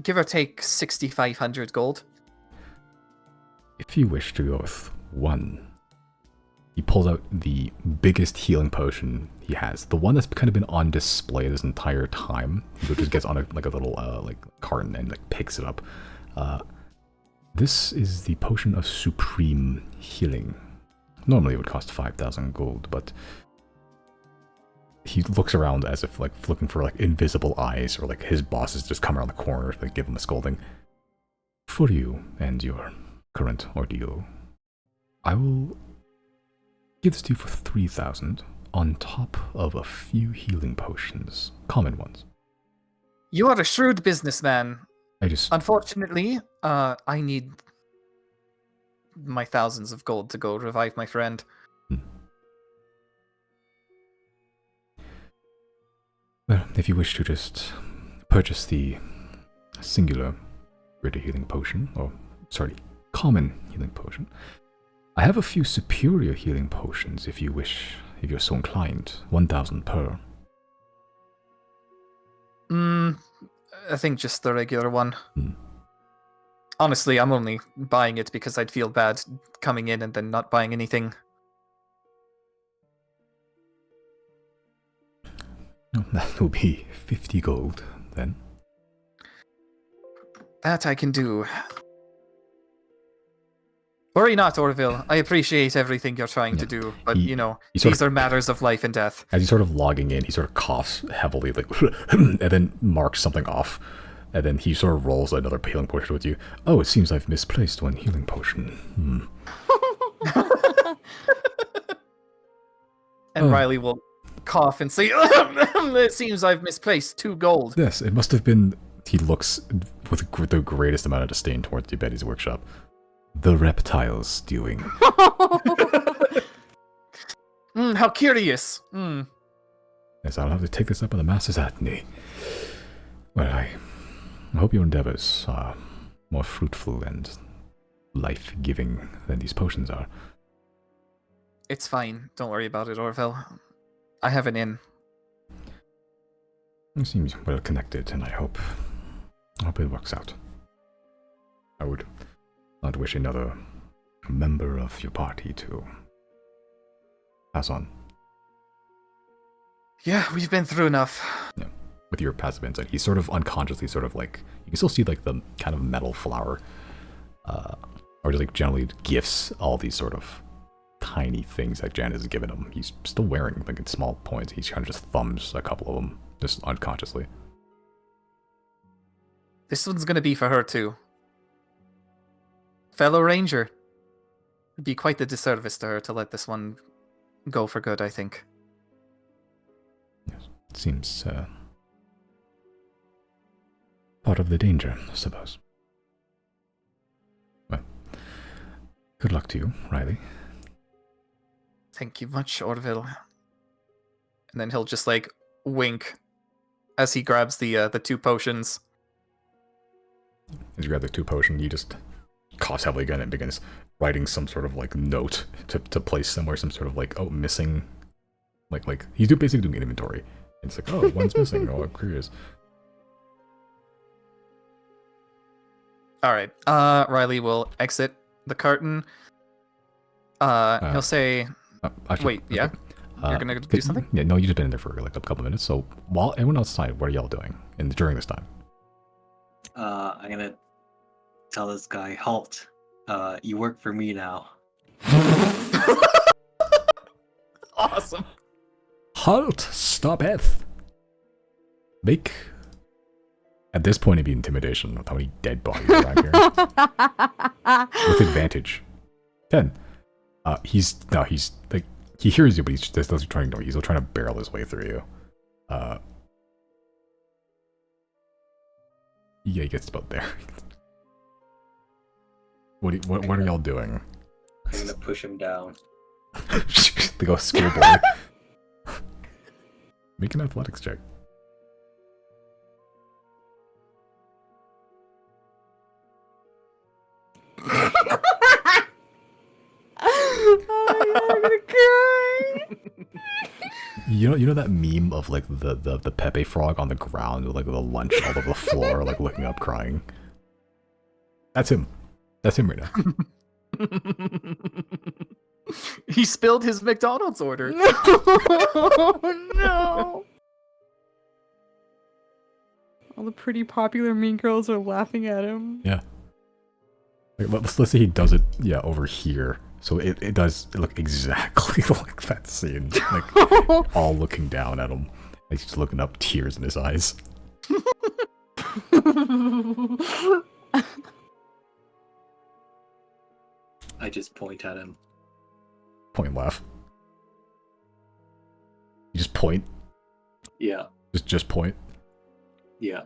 give or take 6,500 gold. If you wish to go with one, he pulls out the biggest healing potion he has. The one that's kind of been on display this entire time. He just gets on a little like carton and like picks it up. This is the potion of supreme healing. Normally it would cost 5,000 gold, but he looks around as if like looking for like invisible eyes, or like his bosses just come around the corner to give him a scolding. For you and your current ordeal, I will give this to you for 3,000 on top of a few healing potions, common ones. You are a shrewd businessman. I Unfortunately, I need my thousands of gold to go revive my friend. Well, if you wish to just purchase the singular greater healing potion, or sorry, common healing potion, I have a few superior healing potions if you wish, if you're so inclined. 1,000 per. I think just the regular one. Honestly, I'm only buying it because I'd feel bad coming in and then not buying anything. That will be 50 gold, then. That I can do. Worry not, Orville. I appreciate everything you're trying to do, but, these are matters of life and death. As he's sort of logging in, he sort of coughs heavily, like, and then marks something off. And then he sort of rolls another healing potion with you. Oh, it seems I've misplaced one healing potion. And Riley will cough and say, it seems I've misplaced 2 gold. Yes, it must have been... He looks with the greatest amount of disdain towards the Betty's workshop. The reptiles stewing. How curious. Yes, I'll have to take this up with the Master's Atney. Well, I hope your endeavors are more fruitful and life-giving than these potions are. It's fine. Don't worry about it, Orville. I have an inn. You seem well connected, and I hope it works out. I would not wish another member of your party to pass on. Yeah, we've been through enough. Yeah. With your passive insight, he's sort of unconsciously sort of like, you can still see like the kind of metal flower, or just like generally gifts, all these sort of tiny things that Jan has given him. He's still wearing like in small points. He's kind of just thumbs a couple of them, just unconsciously. This one's gonna be for her too. Fellow Ranger. It'd be quite the disservice to her to let this one go for good, I think. Yes. It seems part of the danger, I suppose. Well, good luck to you, Riley. Thank you much, Orville. And then he'll just like wink as he grabs the 2 potions. As you grab the 2 potions, you just coughs heavily again and begins writing some sort of like note to place somewhere, some sort of like, oh, missing, like he's basically doing inventory. And it's like, oh, one's missing. Oh, I'm curious. All right. Riley will exit the carton. He'll say, actually, wait, yeah? You're gonna do something? Yeah, no, you've just been in there for like a couple of minutes. So while everyone outside, what are y'all doing during this time? I'm gonna tell this guy, halt. You work for me now. Awesome. Halt! Stoppeth! Make... At this point, it'd be intimidation with how many dead bodies are around here. With advantage. 10. He's like, he hears you, but he's just doesn't trying to, he's still trying to barrel his way through you. Yeah, he gets about there. What are y'all doing? I'm gonna push him down. They go schoolboy. Make an athletics check. Oh, I'm gonna cry. You know that meme of like the Pepe frog on the ground with like the lunch all over the floor, like looking up crying? That's him. That's him right now. He spilled his McDonald's order. No. All the pretty popular mean girls are laughing at him. Yeah. Like, let's say he does it, yeah, over here. So it does look exactly like that scene. Like, all looking down at him. He's just looking up, tears in his eyes. I just point at him. Point and laugh. You just point. Yeah. Just point. Yeah.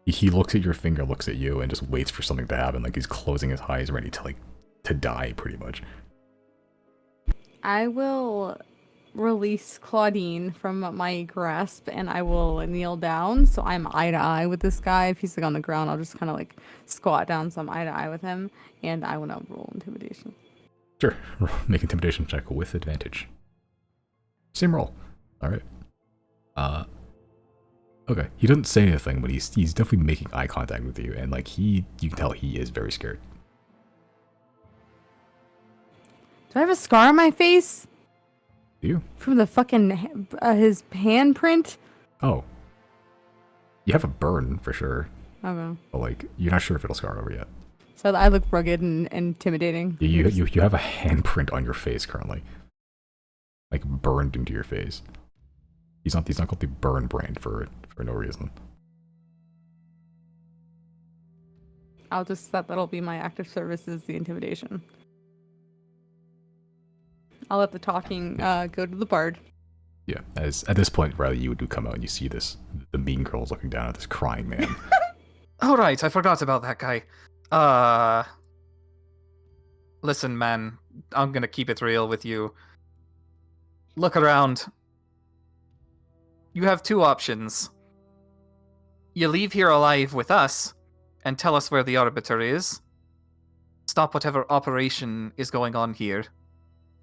He looks at your finger, looks at you, and just waits for something to happen. Like he's closing his eyes, ready to die, pretty much. I will release Claudine from my grasp and I will kneel down so I'm eye to eye with this guy. If he's like on the ground, I'll just kind of like squat down so I'm eye to eye with him, and I will now roll intimidation. Sure. Make intimidation check with advantage. Same roll. Alright. Okay. He doesn't say anything, but he's definitely making eye contact with you, and like you can tell he is very scared. Do I have a scar on my face? Do you? From the fucking his handprint? Oh. You have a burn for sure. Okay. But like you're not sure if it'll scar over yet. So I look rugged and intimidating. You have a handprint on your face currently. Like burned into your face. He's not called the burn brand for no reason. I'll just that'll be my active service is the intimidation. I'll let the talking go to the bard. Yeah, as at this point, Riley, you do come out and you see the mean girls looking down at this crying man. Oh, right, I forgot about that guy. Listen, man, I'm gonna keep it real with you. Look around. You have two options. You leave here alive with us and tell us where the Arbiter is. Stop whatever operation is going on here.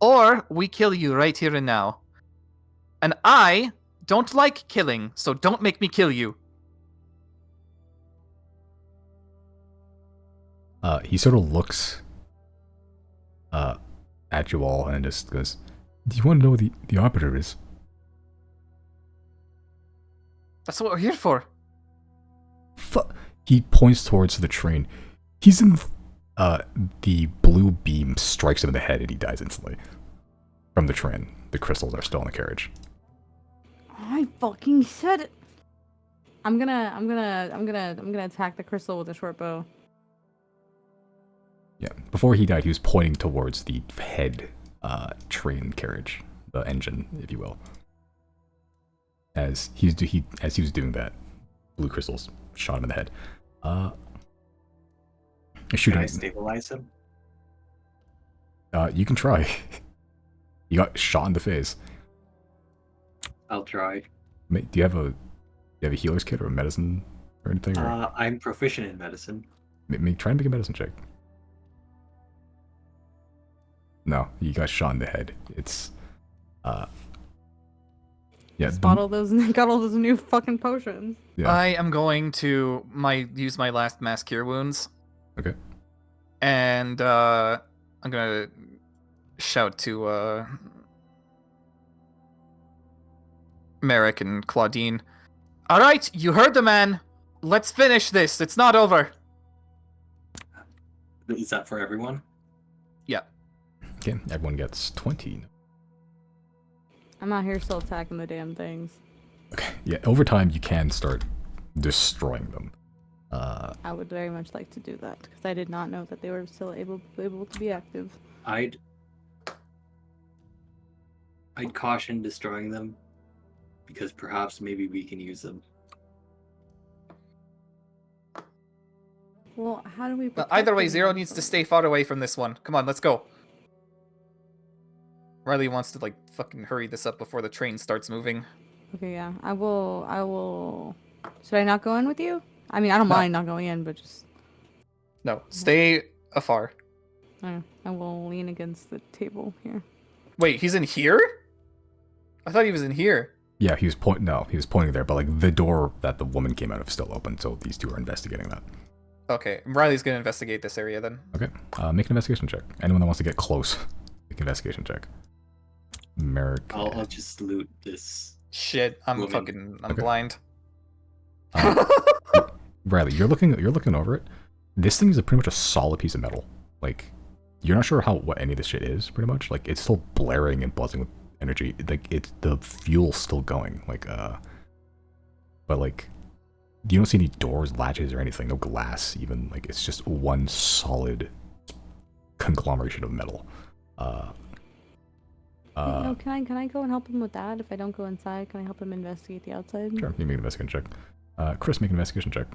Or we kill you right here and now. And I don't like killing, so don't make me kill you. He sort of looks at you all and just goes, "Do you want to know where the Arbiter is?" That's what we're here for. He points towards the train. He's in the blue beam strikes him in the head and he dies instantly. From the train. The crystals are still in the carriage. I fucking said it. I'm gonna attack the crystal with a short bow. Yeah. Before he died, he was pointing towards the head train carriage, the engine, if you will. As he was doing that, blue crystals shot him in the head. Can I stabilize him? You can try. You got shot in the face. I'll try. Do you have a healer's kit or a medicine or anything? Or I'm proficient in medicine. try and make a medicine check. No, you got shot in the head. It's yeah. Got all those new fucking potions. Yeah. I am going to use my last mass cure wounds. Okay. And I'm gonna shout to Merrick and Claudine. Alright, you heard the man. Let's finish this. It's not over. Is that for everyone? Yeah. Okay, everyone gets 20. I'm out here still attacking the damn things. Okay, yeah, over time you can start destroying them. I would very much like to do that because I did not know that they were still able to be active. I'd caution destroying them because perhaps maybe we can use them. Well, how do we? But protect either way, Zero everyone needs to from- stay far away from this one. Come on, let's go. Riley wants to like fucking hurry this up before the train starts moving. Okay, yeah. I will. I will. Should I not go in with you? I mean, I don't No. mind not going in, but just. No, stay afar. I will lean against the table here. Wait, he's in here? I thought he was in here. Yeah, he was pointing. No, he was pointing there, but like the door that the woman came out of is still open, so these two are investigating that. Okay, Riley's gonna investigate this area then. Okay, make an investigation check. Anyone that wants to get close, make an investigation check. Merrick. I'll just loot this. Shit, I'm Woman. I'm Okay. blind. Riley, you're looking over it. This thing is pretty much a solid piece of metal. Like, you're not sure what any of this shit is. Pretty much, like it's still blaring and buzzing with energy. Like it's the fuel's still going. Like but like you don't see any doors, latches, or anything. No glass, even. Like it's just one solid conglomeration of metal. No, can I go and help him with that? If I don't go inside, can I help him investigate the outside? Sure, you make an investigation check. Chris, make an investigation check.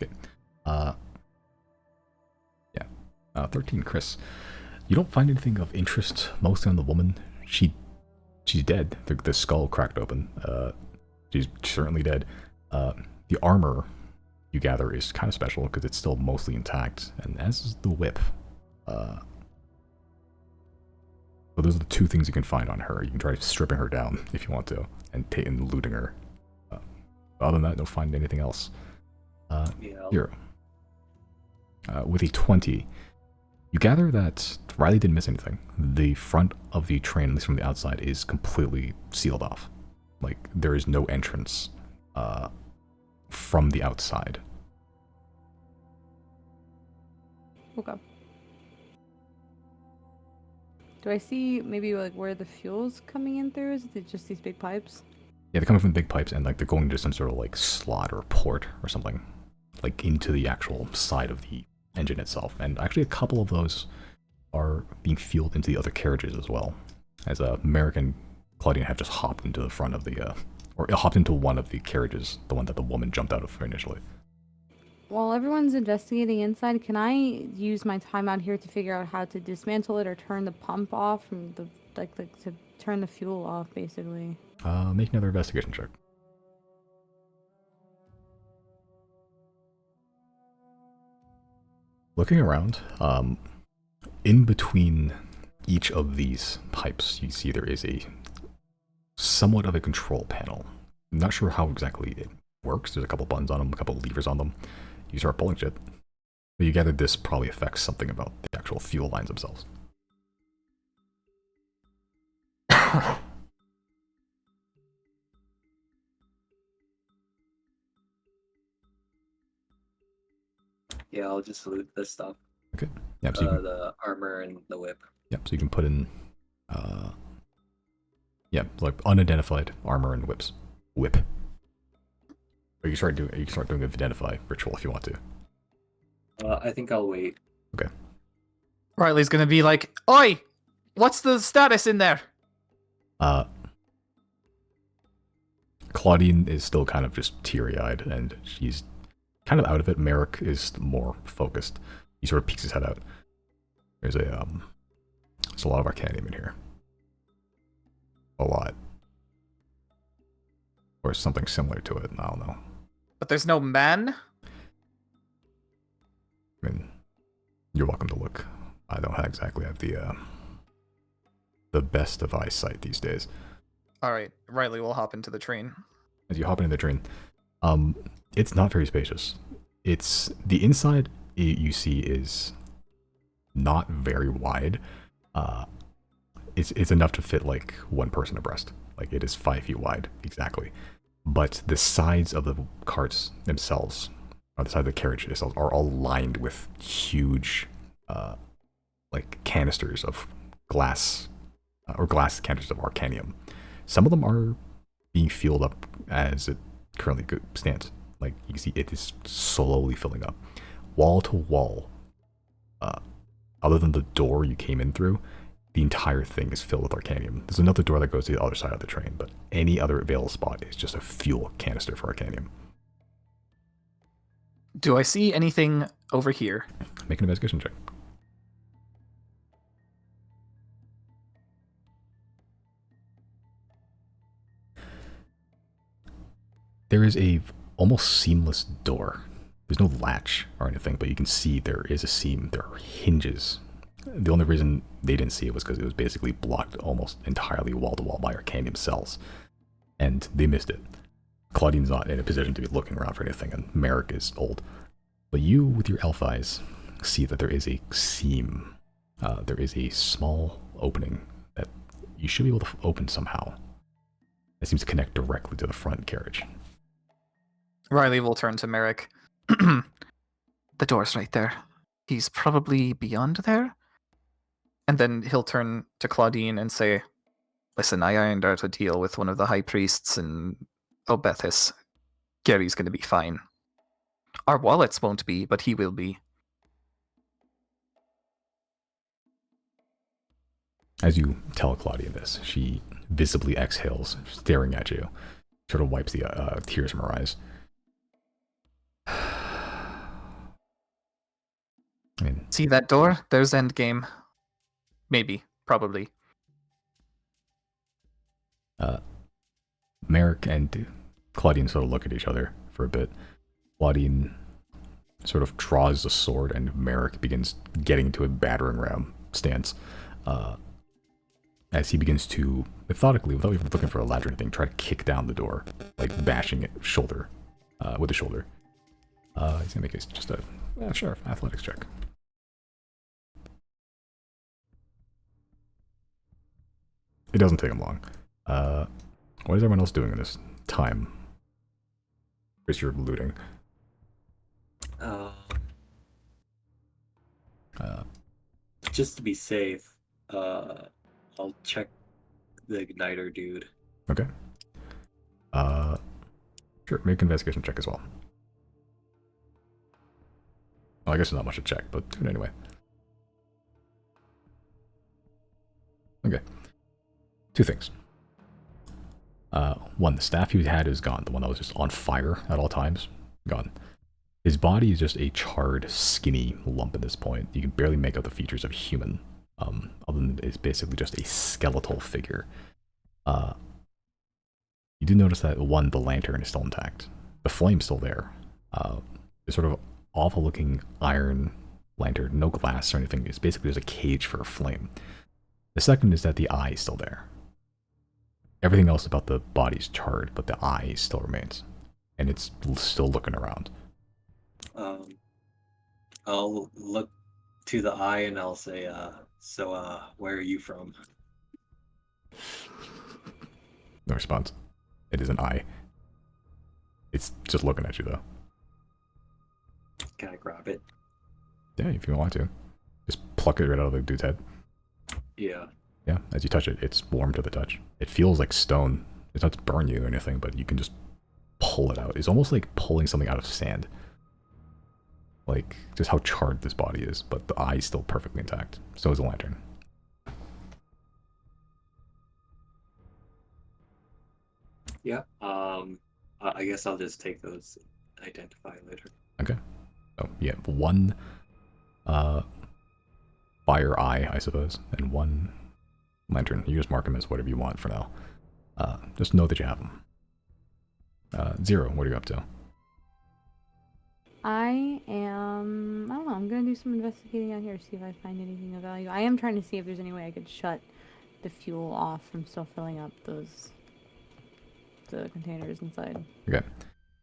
Okay. Yeah. 13, Chris. You don't find anything of interest mostly on the woman. She's dead. The skull cracked open. She's certainly dead. The armor, you gather, is kind of special because it's still mostly intact, and as is the whip. So those are the two things you can find on her. You can try stripping her down if you want to, and looting her. Other than that, don't find anything else. Yeah. Here. With a 20, you gather that Riley didn't miss anything. The front of the train, at least from the outside, is completely sealed off. Like, there is no entrance from the outside. Okay. Do I see maybe like where the fuel's coming in through? Is it just these big pipes? Yeah, they're coming from big pipes, and like they're going into some sort of like slot or port or something, like into the actual side of the engine itself. And actually, a couple of those are being fueled into the other carriages as well. As Merrick and Claudine have just hopped into the front of the, or hopped into one of the carriages, the one that the woman jumped out of initially. While everyone's investigating inside, can I use my time out here to figure out how to dismantle it or turn the pump off from the like to turn the fuel off, basically? Make another investigation check. Looking around, in between each of these pipes, you see there is a somewhat of a control panel. I'm not sure how exactly it works. There's a couple buttons on them, a couple levers on them. You start pulling shit. But you gather this probably affects something about the actual fuel lines themselves. Yeah, I'll just loot this stuff. Okay. Yep, so you can, The armor and the whip. yep, so you can put in yeah, like unidentified armor and whips. Whip. Or you can start doing a identify ritual if you want to. I think I'll wait. Okay. Riley's gonna be like, "Oi, what's the status in there?" Claudine is still kind of just teary-eyed, and she's kind of out of it. Merrick is more focused. He sort of peeks his head out. There's a lot of arcanium in here. A lot. Or something similar to it, I don't know. But there's no man. I mean, you're welcome to look. I don't exactly have the best of eyesight these days. All right, Riley will hop into the train. As you hop into the train, it's not very spacious. It's the inside you see is not very wide. It's enough to fit like one person abreast. Like it is 5 feet wide exactly. But the sides of the carts themselves, or the side of the carriage themselves, are all lined with huge, like canisters of glass, or glass canisters of arcanium. Some of them are being fueled up as it currently stands. Like you can see, it is slowly filling up, wall to wall. Other than the door you came in through, the entire thing is filled with Arcanium. There's another door that goes to the other side of the train, but any other available spot is just a fuel canister for Arcanium. Do I see anything over here? Make an investigation check. There is a almost seamless door. There's no latch or anything, but you can see there is a seam. There are hinges. The only reason they didn't see it was because it was basically blocked almost entirely wall to wall by Arcanium cells. And they missed it. Claudine's not in a position to be looking around for anything, and Merrick is old. But you, with your elf eyes, see that there is a seam. There is a small opening that you should be able to open somehow. It seems to connect directly to the front carriage. Riley will turn to Merrick. The door's right there. He's probably beyond there? And then he'll turn to Claudine and say, listen, I ironed out a deal with one of the high priests in Obethis. Gary's going to be fine. Our wallets won't be, but he will be. As you tell Claudia this, she visibly exhales, staring at you. Sort of wipes the tears from her eyes. I mean, See that door? There's endgame. Maybe. Probably. Merrick and Claudine sort of look at each other for a bit. Claudine sort of draws the sword, and Merrick begins getting into a battering ram stance. As he begins to, methodically, without even looking for a ladder or anything, try to kick down the door, like bashing it shoulder, with the shoulder. He's gonna make it just a, sure, athletics check. It doesn't take him long. What is everyone else doing in this time? Chris, you're looting. Just to be safe, I'll check the igniter dude. Okay. Sure, make an investigation check as well. Well, I guess there's not much to check, but do it anyway. Okay. Two things. One, the staff he had is gone. The one that was just on fire at all times, gone. His body is just a charred, skinny lump at this point. You can barely make out the features of a human. Other than it's basically just a skeletal figure. You do notice that, one, the lantern is still intact. The flame's still there. It's sort of awful-looking iron lantern, no glass or anything. It's basically just a cage for a flame. The second is that the eye is still there. Everything else about the body's charred, but the eye still remains. And it's still looking around. I'll look to the eye and I'll say, so, where are you from? No response. It is an eye. It's just looking at you, though. Can I grab it? Yeah, if you want to. Just pluck it right out of the dude's head. Yeah. Yeah, as you touch it, it's warm to the touch. It feels like stone. It's not to burn you or anything, but you can just pull it out. It's almost like pulling something out of sand. Like, just how charred this body is, but the eye is still perfectly intact. So is the lantern. Yeah. I guess I'll just take those and identify later. Okay. Oh, yeah, one fire eye, I suppose, and one lantern. You just mark them as whatever you want for now. Just know that you have them. Zero, what are you up to? I don't know, I'm gonna do some investigating out here, see if I find anything of value. I am trying to see if there's any way I could shut the fuel off from still filling up the containers inside. Okay.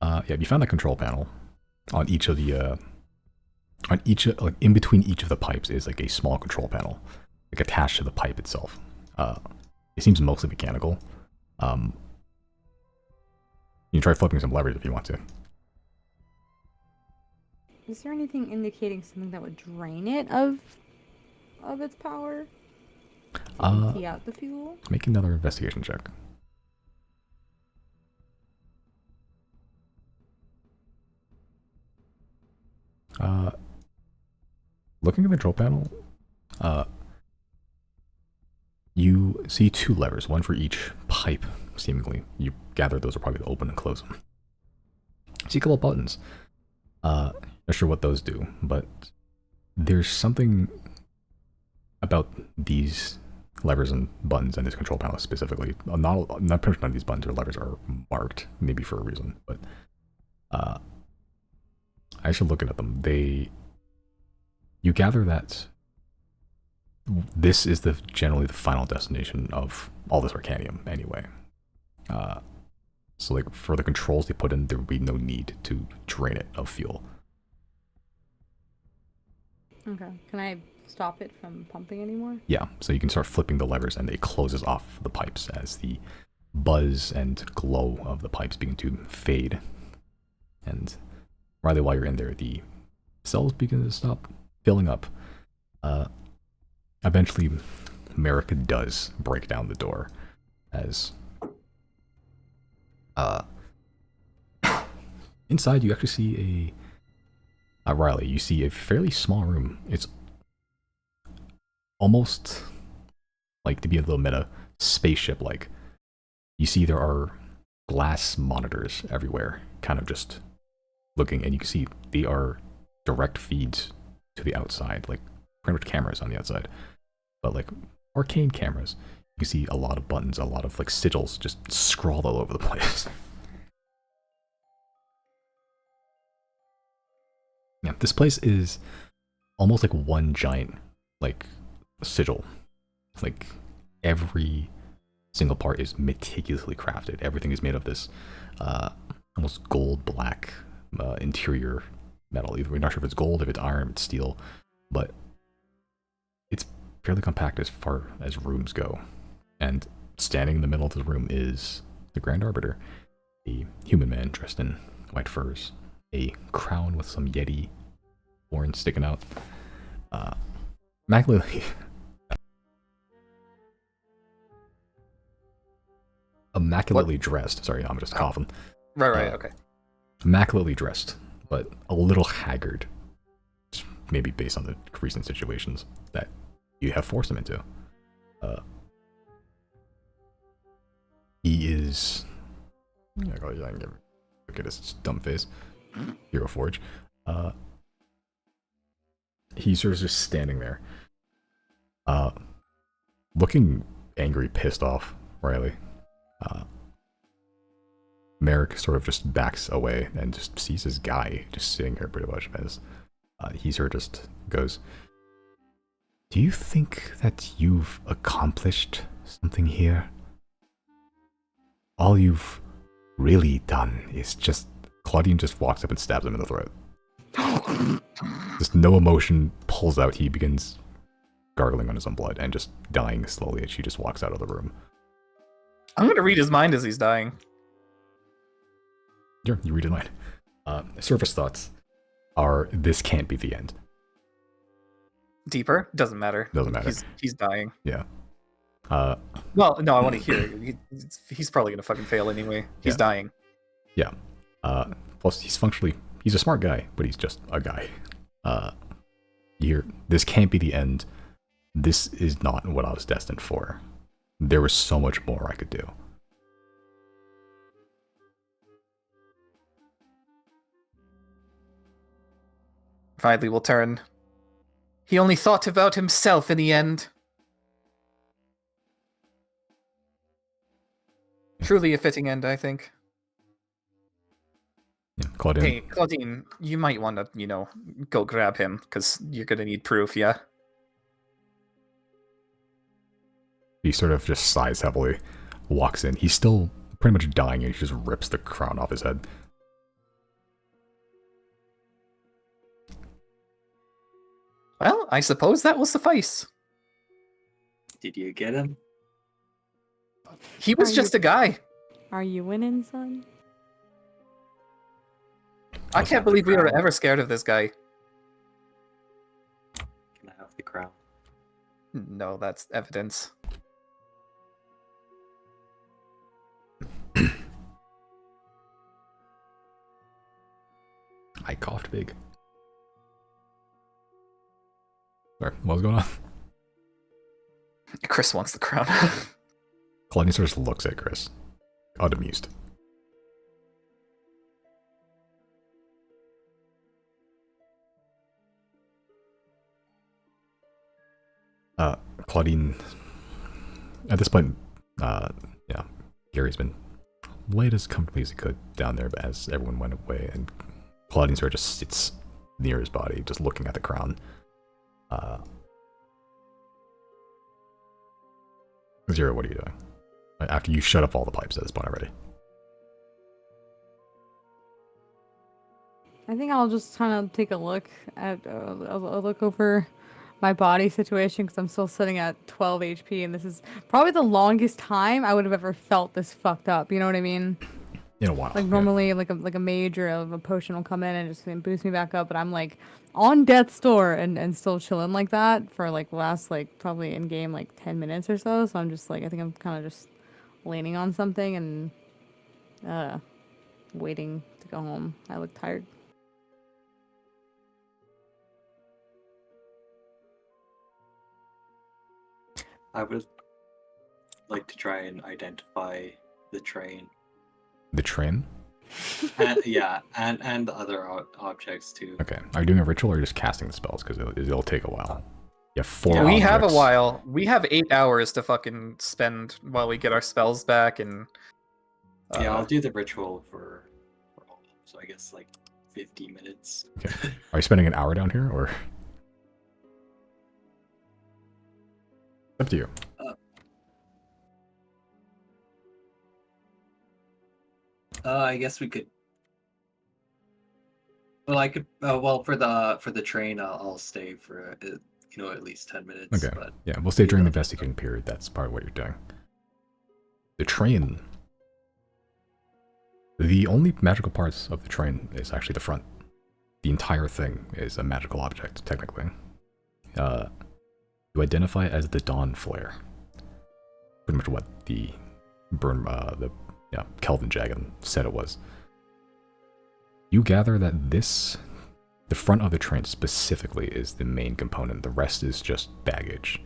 Yeah, you found the control panel. On each of the, like, in between each of the pipes is like a small control panel, like attached to the pipe itself. It seems mostly mechanical. You can try flipping some levers if you want to. Is there anything indicating something that would drain it of its power? To empty out the fuel? Make another investigation check. Looking at the control panel, see 2 levers, one for each pipe, seemingly. You gather those are probably to open and close them. See a couple buttons. Not sure what those do, but there's something about these levers and buttons and this control panel specifically. Not pretty much none of these buttons or levers are marked, maybe for a reason, but I should look at them. You gather that this is generally the final destination of all this Arcanium anyway. So like for the controls they put in, there would be no need to drain it of fuel. Okay. Can I stop it from pumping anymore? Yeah, so you can start flipping the levers and it closes off the pipes as the buzz and glow of the pipes begin to fade. And rather while you're in there, the cells begin to stop filling up. Eventually, America does break down the door as inside you actually see Riley, you see a fairly small room. It's almost like, to be a little meta, spaceship like. You see there are glass monitors everywhere, kind of just looking, and you can see they are direct feeds to the outside, like pretty much cameras on the outside, but like arcane cameras. You can see a lot of buttons, a lot of like sigils just scrawled all over the place. Yeah, this place is almost like one giant like sigil. Like every single part is meticulously crafted. Everything is made of this almost gold black interior metal. We're not sure if it's gold, if it's iron, if it's steel, but it's fairly compact as far as rooms go. And standing in the middle of the room is the Grand Arbiter, a human man dressed in white furs, a crown with some Yeti horns sticking out, immaculately dressed. Sorry, I'm just coughing. Right, okay. Immaculately dressed, but a little haggard, maybe based on the recent situations that you have forced him into. He is... Look at his dumb face. Hero Forge. He's sort of just standing there. Looking angry, pissed off, Riley. Merrick sort of just backs away and just sees his guy just sitting here pretty much as he sort of just goes, Do you think that you've accomplished something here? All you've really done is just... Claudine just walks up and stabs him in the throat. Just no emotion, pulls out, he begins gargling on his own blood and just dying slowly as she just walks out of the room. I'm gonna read his mind as he's dying. Sure, you read his mind. Surface thoughts are, this can't be the end. Deeper? Doesn't matter. Doesn't matter. He's dying. Yeah. Well, no, I want to hear it. He's probably gonna fucking fail anyway. He's dying. Yeah. Plus, he's a smart guy, but he's just a guy. This can't be the end. This is not what I was destined for. There was so much more I could do. Riley will turn. He only thought about himself in the end. Truly a fitting end, I think. Yeah, Claudine. Hey, Claudine, you might want to, go grab him, because you're going to need proof, yeah? He sort of just sighs heavily, walks in. He's still pretty much dying, and he just rips the crown off his head. Well, I suppose that will suffice. Did you get him? He was just a guy. Are you winning, son? I can't believe we were ever scared of this guy. Can I have the crown? No, that's evidence. I coughed big. Sorry, what was going on? Chris wants the crown. Claudia sort of looks at Chris, unamused. Claudine, at this point, yeah, Gary's been laid as comfortably as he could down there as everyone went away, and Claudine sort of just sits near his body, just looking at the crown. Zero, what are you doing? After you shut off all the pipes at this point already. I think I'll just kind of take a look at a look over my body situation because I'm still sitting at 12 HP, and this is probably the longest time I would have ever felt this fucked up. You know what I mean? In a while. Like normally, like a mage or a potion will come in and just boost me back up, but I'm like on death's door and still chilling like that for like last like probably in game like 10 minutes or so. So I'm just like I think I'm kind of just leaning on something and waiting to go home. I look tired. I would like to try and identify the train. The train? And, yeah, and the other objects too. Okay. Are you doing a ritual or are you just casting the spells? Because it'll take a while. You have 4 We have a objects. while. We have 8 hours to fucking spend while we get our spells back and. Yeah, I'll do the ritual for all. So I guess like 50 minutes. Okay. Are you spending an hour down here or? Up to you. I guess we could. Well, I could. Well, for the train, I'll stay for at least 10 minutes. Okay. But Yeah, we'll stay during the investigation period. That's part of what you're doing. The train. The only magical parts of the train is actually the front. The entire thing is a magical object, technically. You identify it as the Dawn Flare. Pretty much what the Kelvin Jagan said it was. You gather that the front of the train specifically is the main component. The rest is just baggage.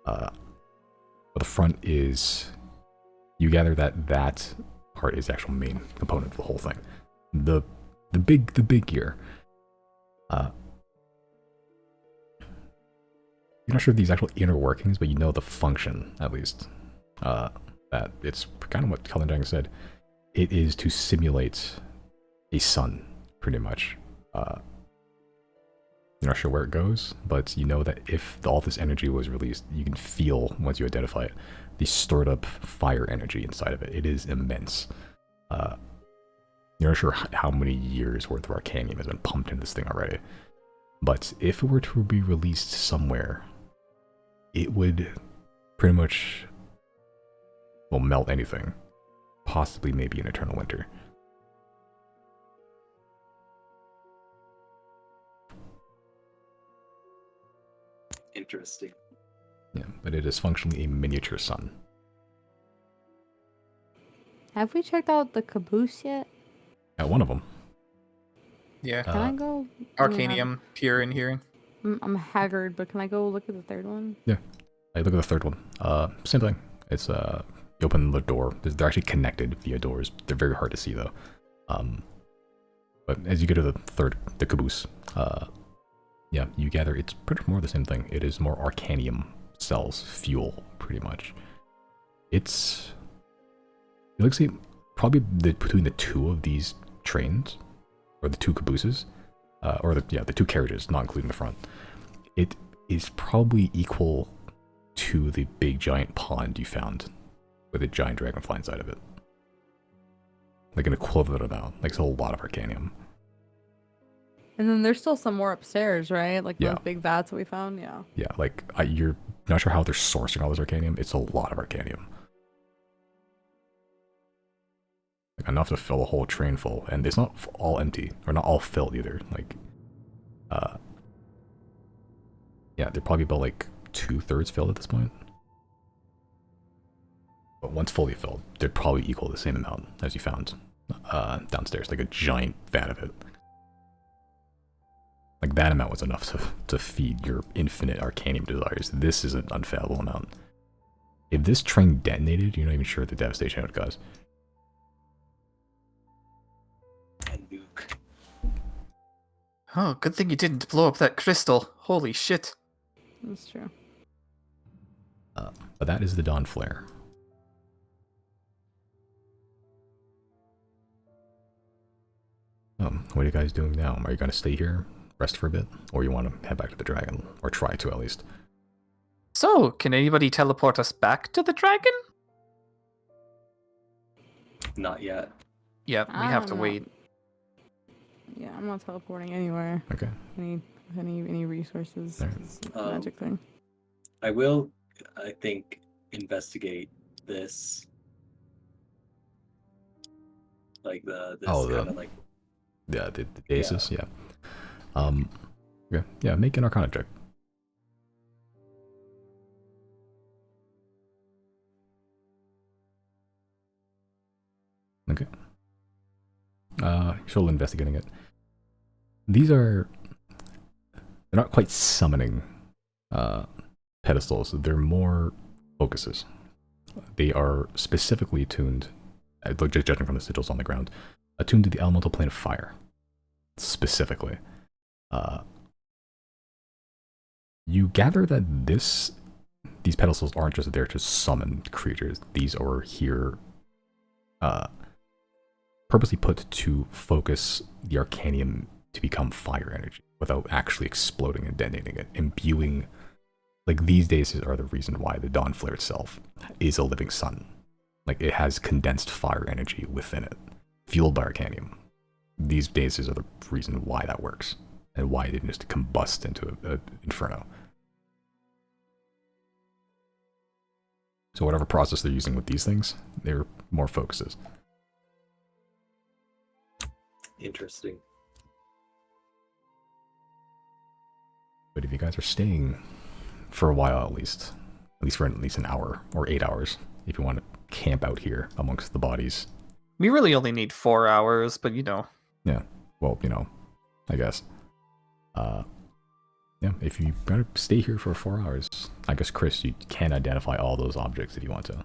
But the front is, you gather that part is the actual main component of the whole thing. The big gear. You're not sure of these actual inner workings, but you know the function, at least. That it's kind of what Kelvin Jagan said. It is to simulate a sun, pretty much. You're not sure where it goes, but you know that if all this energy was released, you can feel, once you identify it, the stored up fire energy inside of it. It is immense. You're not sure how many years worth of arcanium has been pumped into this thing already. But if it were to be released somewhere, it would pretty much, well, melt anything. Possibly maybe an eternal winter. interesting. Yeah, but it is functionally a miniature sun. Have we checked out the caboose yet? One of them. Yeah. Can I go? I mean, Arcanium here and here. I'm haggard, but can I go look at the third one? I look at the third one. Same thing. It's you open the door. They're actually connected via doors. They're very hard to see though. But as you get to the caboose, yeah, you gather it's pretty much more the same thing. It is more arcanium cells, fuel, pretty much. It looks like probably between the two of these trains, or the two cabooses, or the two carriages, not including the front. It is probably equal to the big giant pond you found with a giant dragonfly inside of it. Like an equivalent amount. Like it's a lot of arcanium. And then there's still some more upstairs, right? Like Yeah. those big vats that we found. Yeah. Yeah, like you're not sure how they're sourcing all this arcanium. It's a lot of arcanium. Like enough to fill a whole train full, and it's not all empty or not all filled either. Like, yeah, they're probably about like 2/3 filled at this point. But once fully filled, they'd probably equal the same amount as you found downstairs, like a giant vat of it. Like that amount was enough to feed your infinite arcanium desires. This is an unfathomable amount. If this train detonated, you're not even sure the devastation it would cause. A nuke. Oh, good thing you didn't blow up that crystal. Holy shit. That's true. But that is the Dawn Flare. What are you guys doing now? Are you going to stay here, rest for a bit? Or you want to head back to the dragon? Or try to, at least? So, can anybody teleport us back to the dragon? Not yet. Yep, we I have to don't know. wait. Yeah, I'm not teleporting anywhere. Okay. Any resources? Alright. It's a magic thing. I will, I think, investigate this. Like this kind of like. Yeah, the basis, yeah. Yeah, make an Arcana check. Okay. You're still investigating it. These are... They're not quite summoning pedestals. They're more focuses. They are specifically tuned, just judging from the sigils on the ground, attuned to the elemental plane of fire. Specifically. You gather that these pedestals aren't just there to summon creatures. These are here purposely put to focus the Arcanium to become fire energy without actually exploding and detonating it, imbuing. Like, these daisies are the reason why the Dawn Flare itself is a living sun. Like, it has condensed fire energy within it, fueled by Arcanium. These daisies are the reason why that works, and why it didn't just combust into an inferno. So whatever process they're using with these things, they're more focuses. Interesting. But if you guys are staying for a while for at least an hour or 8 hours, if you want to camp out here amongst the bodies. We really only need 4 hours, but you know. Yeah, well, I guess. Yeah, if you gotta stay here for 4 hours, I guess, Chris, you can identify all those objects if you want to.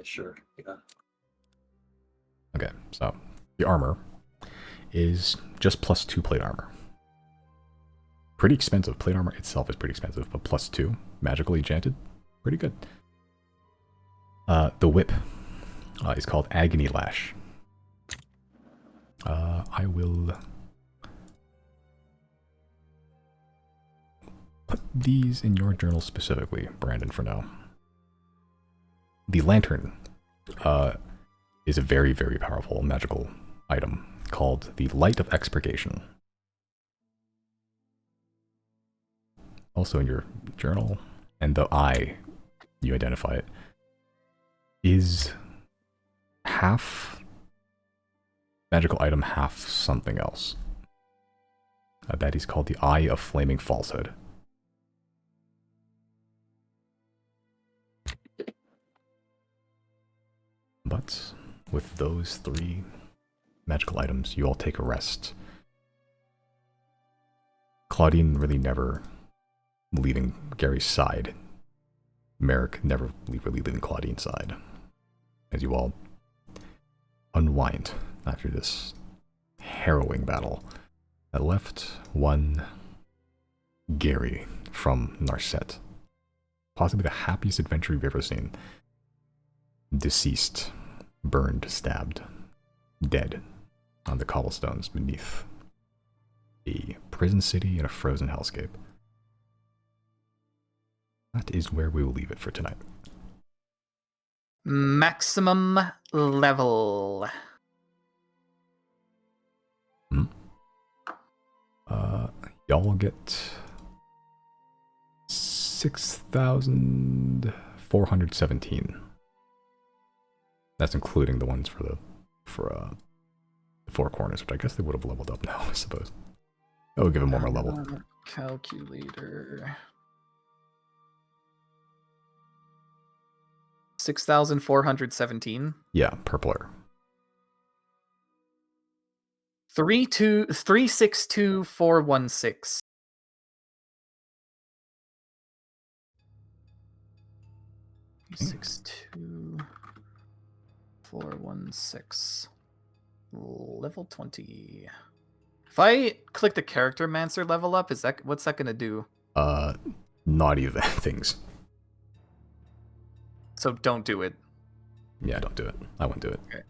Sure. Yeah. Okay, so the armor is just +2 plate armor. Pretty expensive. Plate armor itself is pretty expensive, but +2, magically enchanted, pretty good. The whip is called Agony Lash. I will put these in your journal specifically, Brandon, for now. The lantern is a very, very powerful magical item called the Light of Expurgation. Also in your journal, and the eye, you identify it, is half magical item, half something else. That is called the Eye of Flaming Falsehood. But with those 3 magical items, you all take a rest. Claudine really never leaving Gary's side. Merrick never really leaving Claudine's side. As you all unwind after this harrowing battle that left one Gary from Narset. Possibly the happiest adventure you've ever seen. Deceased, burned, stabbed, dead on the cobblestones beneath a prison city in a frozen hellscape. That is where we will leave it for tonight. Maximum level. Y'all will get 6,417. That's including the ones for the 4 corners, which I guess they would have leveled up now, I suppose. That would give him one more level. Calculator. 6,417. Yeah, purpler. 362,416. 262 416 level 20. If I click the character mancer level up, what's that gonna do? Naughty things. So don't do it. Yeah, don't do it. I won't do it. Okay.